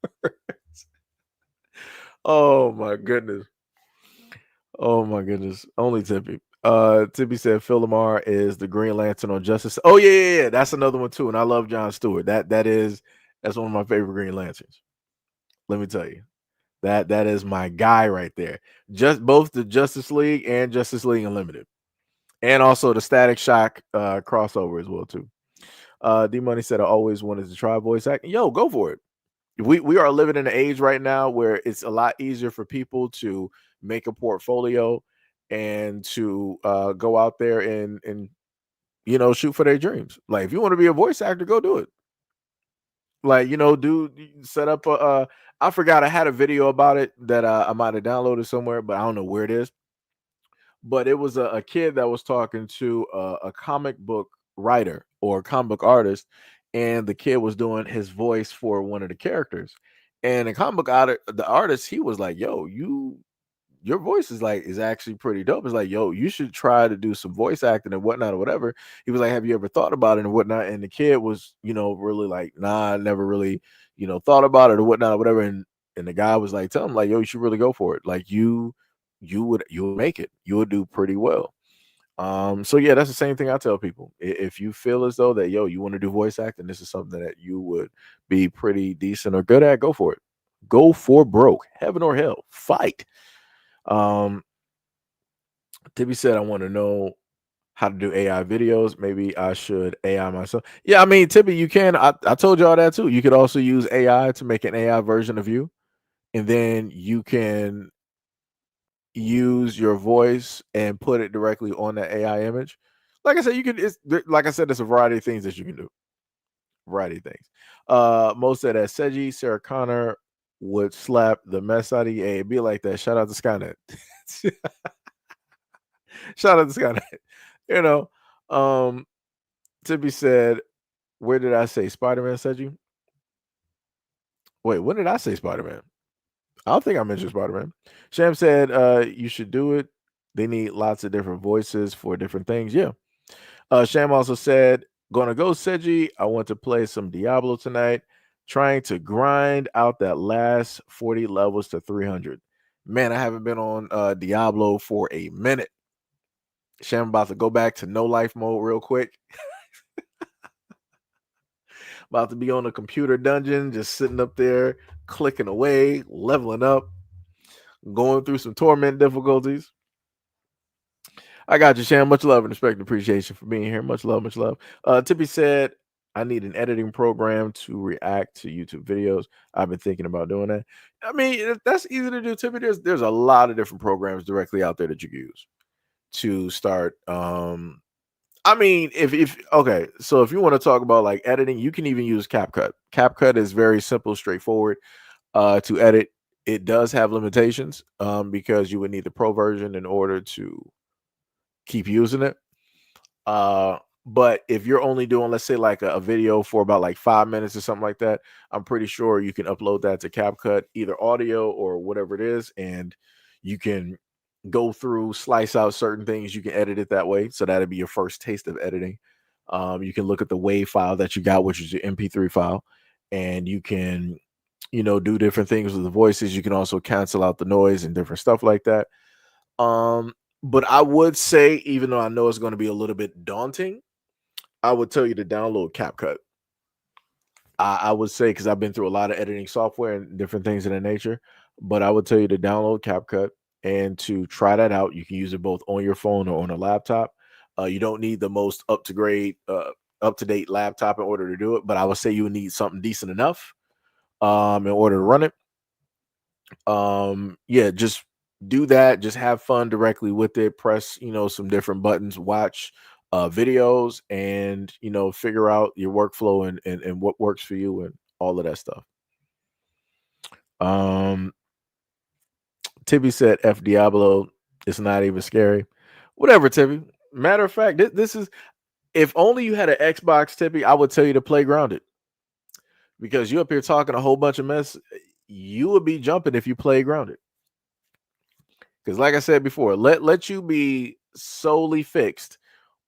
Oh my goodness. Oh my goodness. Only Tippy. Tippy said Phil Lamar is the Green Lantern on Justice. Oh yeah. That's another one too. And I love John Stewart. That's one of my favorite Green Lanterns. Let me tell you. That is my guy right there. Just both the Justice League and Justice League Unlimited. And also the Static Shock crossover as well too. D Money said I always wanted to try voice acting. Yo, go for it. We are living in an age right now where it's a lot easier for people to make a portfolio and to go out there and shoot for their dreams. Like if you want to be a voice actor, go do it. Like do set up a. I forgot I had a video about it that I might have downloaded somewhere, but I don't know where it is. But it was a kid that was talking to a comic book writer or comic book artist, and the kid was doing his voice for one of the characters. And the comic book the artist, he was like, "Yo, your voice is actually pretty dope." It's like, "Yo, you should try to do some voice acting and whatnot or whatever." He was like, "Have you ever thought about it and whatnot?" And the kid was, really like, "Nah, I never really, thought about it or whatnot or whatever." And the guy was like, "Tell him like, yo, you should really go for it. Like you would make it. You would do pretty well." So yeah, that's the same thing I tell people. If you feel as though that you want to do voice acting, this is something that you would be pretty decent or good at, go for it. Go for broke, heaven or hell, fight. Um, Tibby said, I want to know how to do AI videos. Maybe I should AI myself. Yeah, I mean, Tibby, you can. I told y'all that too. You could also use AI to make an AI version of you, and then you can use your voice and put it directly on the AI image. Like I said, like I said, there's a variety of things that you can do. Variety of things. Most said that Seji Sarah Connor would slap the mess out of you. Hey, it'd be like that. Shout out to Skynet. Shout out to Skynet. You know, Tippy said, where did I say Spider-Man, Seji? Wait, when did I say Spider-Man? I don't think I mentioned Spider-Man. Sham said, you should do it. They need lots of different voices for different things. Yeah. Sham also said, gonna go, Seji. I want to play some Diablo tonight. Trying to grind out that last 40 levels to 300. Man, I haven't been on Diablo for a minute. Sham about to go back to no life mode real quick. About to be on a computer dungeon, just sitting up there, clicking away, leveling up, going through some torment difficulties. I got you, Sham. Much love and respect and appreciation for being here. Much love, much love. Tippy said, I need an editing program to react to YouTube videos. I've been thinking about doing that. I mean, that's easy to do, Tippy. There's a lot of different programs directly out there that you can use to start. I mean, if okay, so if you want to talk about like editing, you can even use CapCut. CapCut is very simple, straightforward to edit. It does have limitations because you would need the pro version in order to keep using it. But if you're only doing, let's say, like a video for about like 5 minutes or something like that, I'm pretty sure you can upload that to CapCut, either audio or whatever it is, and you can go through, slice out certain things. You can edit it that way. So that'd be your first taste of editing. You can look at the WAV file that you got, which is your MP3 file, and you can, do different things with the voices. You can also cancel out the noise and different stuff like that. But I would say, even though I know it's going to be a little bit daunting, I would tell you to download CapCut. I would say, because I've been through a lot of editing software and different things of that nature, but I would tell you to download CapCut and to try that out. You can use it both on your phone or on a laptop. You don't need the most up to date laptop in order to do it, but I would say you would need something decent enough in order to run it. Yeah, just do that. Just have fun directly with it. Press, some different buttons, watch videos, and figure out your workflow and what works for you and all of that stuff. Tibby said F Diablo, it's not even scary. Whatever, Tibby. Matter of fact, this is, if only you had an Xbox, Tibby, I would tell you to play Grounded. Because you up here talking a whole bunch of mess, you would be jumping if you play Grounded. Because like I said before, let you be solely fixed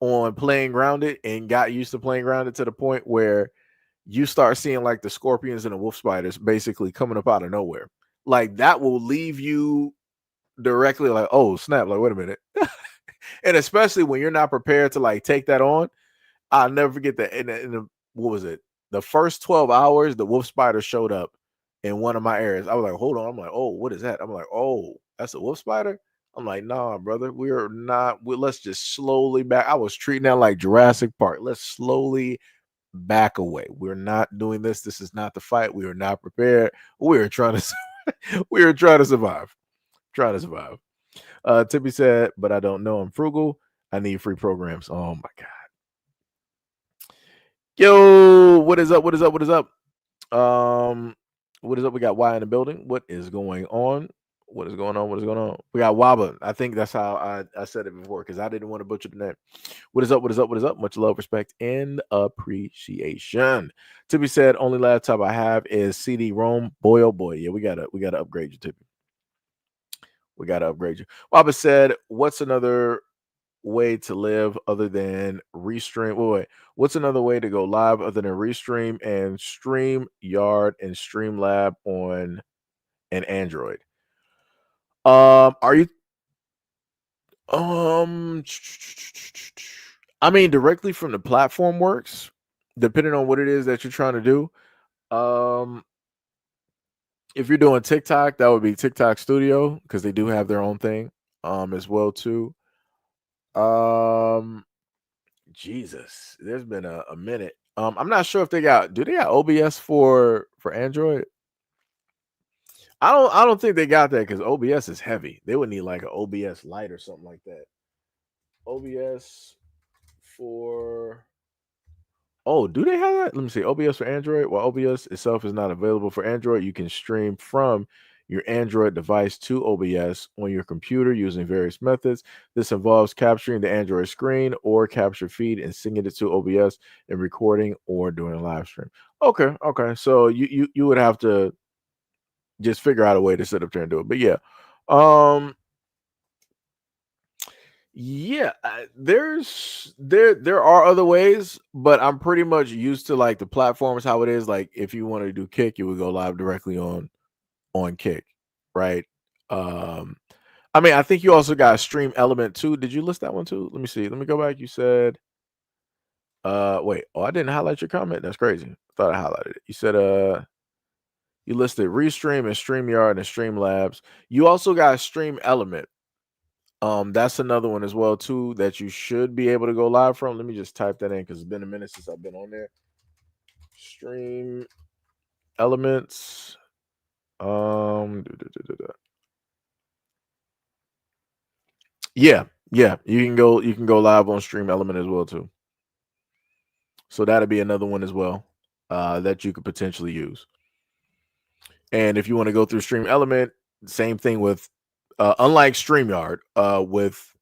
on playing Grounded and got used to playing Grounded to the point where you start seeing like the scorpions and the wolf spiders basically coming up out of nowhere. Like that will leave you directly like, oh snap, like wait a minute. And especially when you're not prepared to like take that on. I'll never forget that in the what was it? The first 12 hours, the wolf spider showed up in one of my areas. I was like, hold on. I'm like, oh, what is that? I'm like, oh, that's a wolf spider. I'm like, nah, brother, we're not. Let's just slowly back. I was treating that like Jurassic Park. Let's slowly back away. We're not doing this. This is not the fight. We are not prepared. We are trying to we are trying to survive. Trying to survive. Tippy said, but I don't know. I'm frugal. I need free programs. Oh my God. Yo, what is up? What is up? What is up? What is up? We got Y in the building. What is going on? What is going on? What is going on? We got Waba. I think that's how I said it before because I didn't want to butcher the name. What is up? What is up? What is up? Much love, respect, and appreciation. Tippy said, only laptop I have is CD-ROM. Boy, oh boy. Yeah, we gotta upgrade you, Tippy. We gotta upgrade you. Waba said, what's another way to live other than restream? Wait, what's another way to go live other than restream and StreamYard and Streamlab on an Android? Are you I mean, directly from the platform works, depending on what it is that you're trying to do. If you're doing TikTok, that would be TikTok Studio because they do have their own thing as well too. Jesus, there's been a minute. I'm not sure if they got OBS for Android? I don't think they got that because OBS is heavy. They would need like an OBS Lite or something like that. OBS for do they have that? Let me see. OBS for Android. While OBS itself is not available for Android, you can stream from your Android device to OBS on your computer using various methods. This involves capturing the Android screen or capture feed and sending it to OBS and recording or doing a live stream. Okay. So you would have to just figure out a way to sit up there and do it. But yeah. Yeah, there are other ways, but I'm pretty much used to like the platforms how it is. Like if you want to do Kick, you would go live directly on Kick, right? I mean, I think you also got Stream Element too. Did you list that one too? Let me see. Let me go back. You said, wait. Oh, I didn't highlight your comment. That's crazy. I thought I highlighted it. You said, you listed Restream and StreamYard and Streamlabs. You also got Stream Element. That's another one as well too that you should be able to go live from. Let me just type that in because it's been a minute since I've been on there. Stream Elements. Yeah, you can go live on Stream Element as well too. So that'll be another one as well that you could potentially use. And if you want to go through Stream Element, same thing with unlike StreamYard, with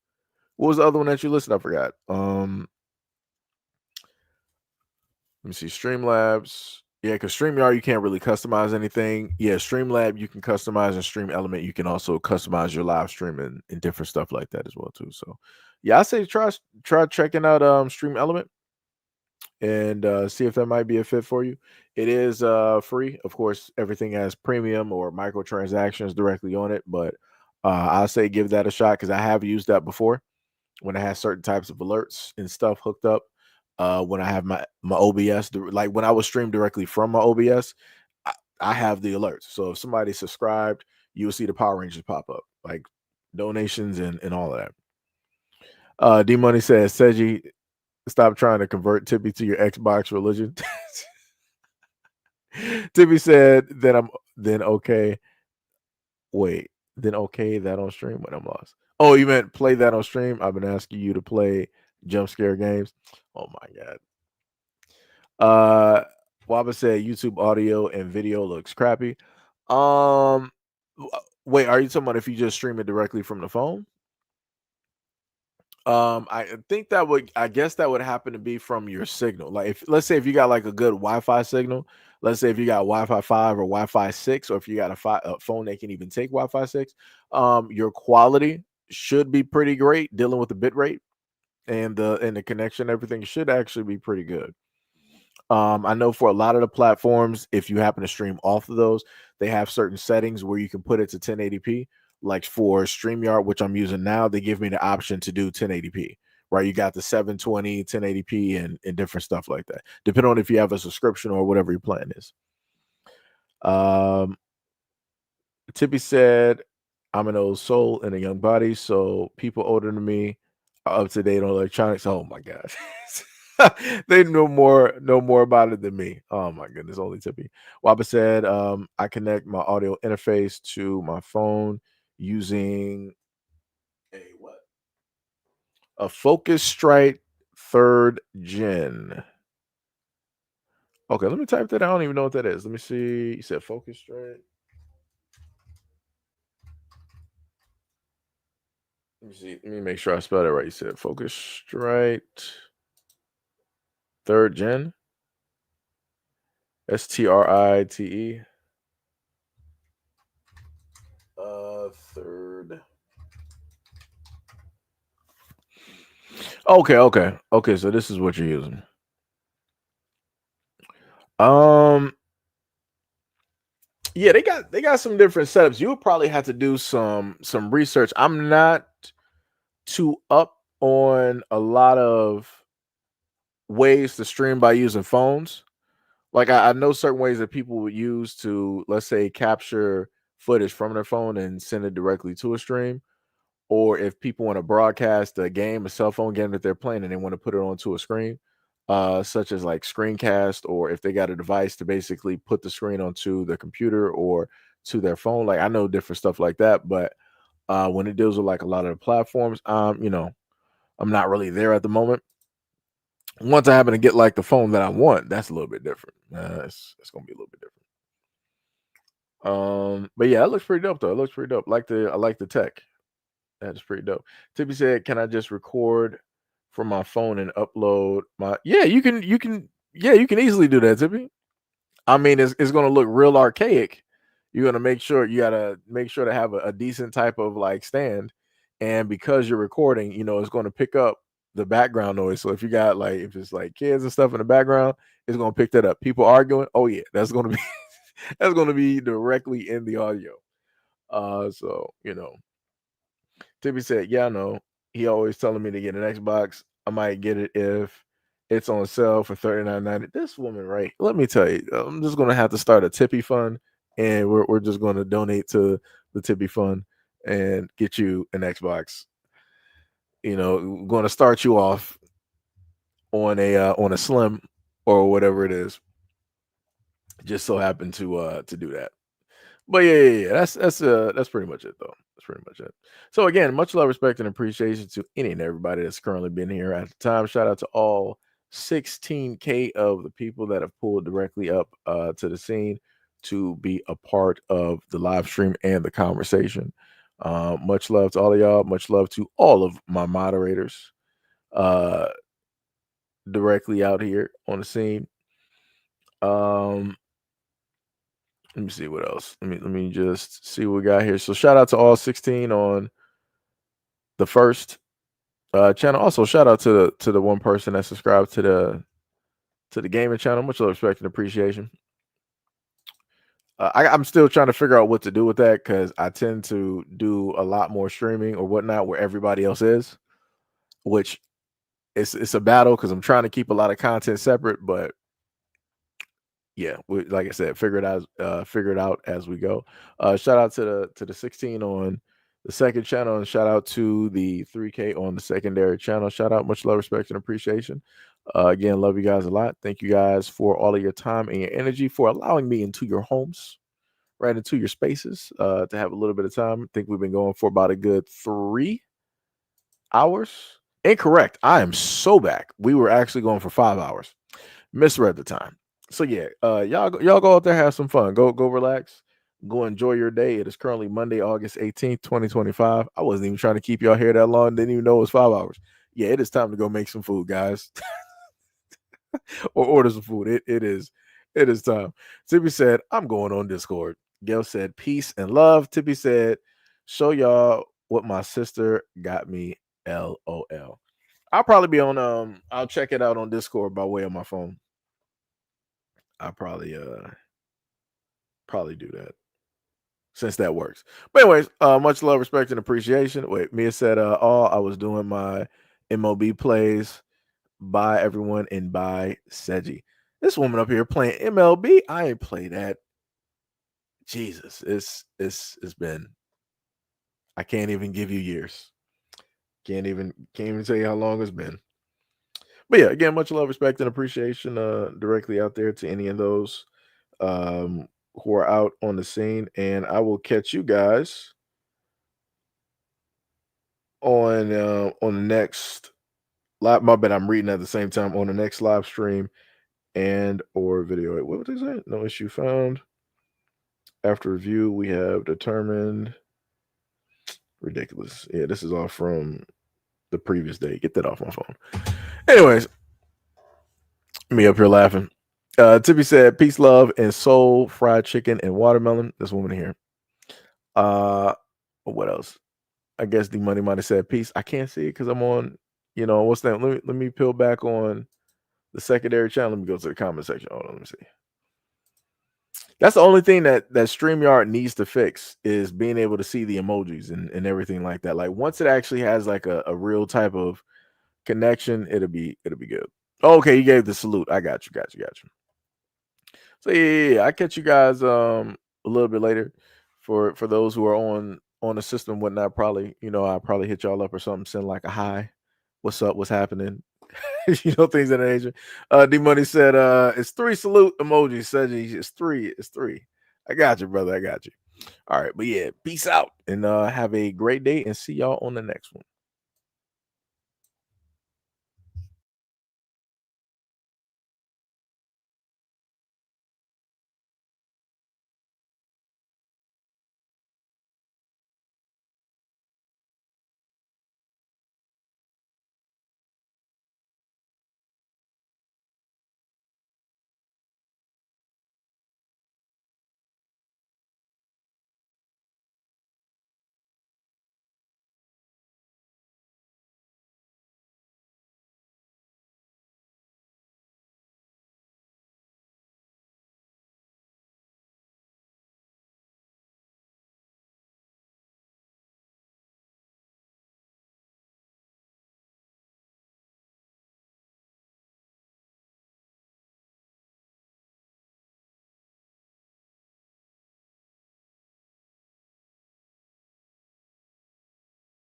what was the other one that you listed? I forgot. Let me see. Streamlabs. Yeah, because StreamYard, you can't really customize anything. Yeah, Streamlab, you can customize, and Stream Element, you can also customize your live stream and different stuff like that as well, too. So, yeah, I say try checking out Stream Element and see if that might be a fit for you. It is free. Of course, everything has premium or microtransactions directly on it, but I'll say give that a shot because I have used that before when I had certain types of alerts and stuff hooked up. When I have my OBS, like when I was streamed directly from my OBS, I have the alerts. So if somebody subscribed, you will see the Power Rangers pop up, like donations and all of that. D Money says, Seji, stop trying to convert Tippy to your Xbox religion. Tippy said, then okay. Wait, then okay that on stream. But I'm lost. Oh, you meant play that on stream? I've been asking you to play jump scare games. Oh my god. Waba said YouTube audio and video looks crappy. Wait, are you talking about if you just stream it directly from the phone? I think I guess that would happen to be from your signal. Like, if let's say if you got like a good Wi-Fi signal, let's say if you got Wi-Fi 5 or Wi-Fi 6, or if you got a phone that can even take Wi-Fi 6, your quality should be pretty great. Dealing with the bit rate and the connection, everything should actually be pretty good. I know for a lot of the platforms, if you happen to stream off of those, they have certain settings where you can put it to 1080p. Like for StreamYard, which I'm using now, they give me the option to do 1080p, right? You got the 720, 1080p, and different stuff like that, depending on if you have a subscription or whatever your plan is. Tippy said, I'm an old soul in a young body, so people older than me are up to date on electronics. Oh my gosh. They know more about it than me. Oh my goodness, only Tippy. Waba said, I connect my audio interface to my phone using a Focus Strike 3rd Gen. Okay, let me type that. I don't even know what that is. Let me see. You said Focus Strike. Let me see. Let me make sure I spelled it right. You said Focus Strike 3rd Gen. STRITE. Third. Okay. So this is what you're using. Yeah, they got some different setups. You would probably have to do some research. I'm not too up on a lot of ways to stream by using phones. Like I know certain ways that people would use to, let's say, capture footage from their phone and send it directly to a stream. Or if people want to broadcast a game, a cell phone game that they're playing, and they want to put it onto a screen, such as like screencast, or if they got a device to basically put the screen onto the computer or to their phone. Like I know different stuff like that, but when it deals with like a lot of the platforms, I'm not really there at the moment. Once I happen to get like the phone that I want, that's a little bit different. It's gonna be a little bit different. But yeah, it looks pretty dope though. It looks pretty dope. I like the tech. That's pretty dope. Tippy said, "Can I just record from my phone and upload my?" Yeah, you can. Yeah, you can easily do that, Tippy. I mean, it's going to look real archaic. You gotta make sure to have a decent type of like stand, and because you're recording, it's going to pick up the background noise. So if you got like if it's like kids and stuff in the background, it's going to pick that up. People arguing, oh yeah, that's going to be that's going to be directly in the audio. So Tippy said, "Yeah, I know. He always telling me to get an Xbox. I might get it if it's on sale for $39.90. This woman, right? Let me tell you, I'm just gonna have to start a Tippy fund, and we're just gonna donate to the Tippy fund and get you an Xbox. Going to start you off on a slim or whatever it is. Just so happen to do that. But yeah. That's pretty much it though. That's pretty much it. So again, much love, respect, and appreciation to any and everybody that's currently been here at the time. Shout out to all 16K of the people that have pulled directly up to the scene to be a part of the live stream and the conversation. Much love to all of y'all. Much love to all of my moderators directly out here on the scene. Let me see what else. Let me just see what we got here. So shout out to all 16 on the first channel. Also shout out to the one person that subscribed to the gaming channel. Much love, respect, and appreciation. I'm still trying to figure out what to do with that because I tend to do a lot more streaming or whatnot where everybody else is, which it's a battle because I'm trying to keep a lot of content separate, but yeah, like I said, figure it out as we go. Shout out to the 16 on the second channel, and shout out to the 3K on the secondary channel. Shout out, much love, respect, and appreciation. Again, love you guys a lot. Thank you guys for all of your time and your energy, for allowing me into your homes, right into your spaces to have a little bit of time. I think we've been going for about a good 3 hours. Incorrect. I am so back. We were actually going for 5 hours. Misread the time. So yeah, y'all go out there, have some fun. Go relax. Go enjoy your day. It is currently Monday, August 18th, 2025. I wasn't even trying to keep y'all here that long. Didn't even know it was 5 hours. Yeah, it is time to go make some food, guys. Or order some food. It is time. Tippy said, I'm going on Discord. Gail said, peace and love. Tippy said, show y'all what my sister got me. LOL. I'll probably be on I'll check it out on Discord by way of my phone. I'll probably do that since that works. But anyways, much love, respect, and appreciation. Wait, Mia said I was doing my MLB plays. Bye everyone and bye Seji. This woman up here playing MLB. I ain't play that. Jesus, it's been. I can't even give you years. Can't even tell you how long it's been. But yeah, again, much love, respect, and appreciation directly out there to any of those who are out on the scene. And I will catch you guys on the next live. My bad, I'm reading at the same time on the next live stream and or video. Wait, what was it? No issue found. After review, we have determined. Ridiculous. Yeah, this is all from the previous day. Get that off my phone. Anyways, me up here laughing. Tippy said, peace, love, and soul, fried chicken, and watermelon. This woman here. What else? I guess the money might have said peace. I can't see it because I'm on, what's that? Let me peel back on the secondary channel. Let me go to the comment section. Hold on, let me see. That's the only thing that StreamYard needs to fix is being able to see the emojis and everything like that. Like once it actually has like a real type of connection, it'll be good. Okay, you gave the salute. I got you. So yeah, I catch you guys a little bit later. For those who are on the system, whatnot, probably I'll probably hit y'all up or something, send like a hi, what's up, what's happening, things of that nature. D Money said it's 3 salute emojis. Said it's 3. I got you, brother. I got you. All right, but yeah, peace out and have a great day and see y'all on the next one.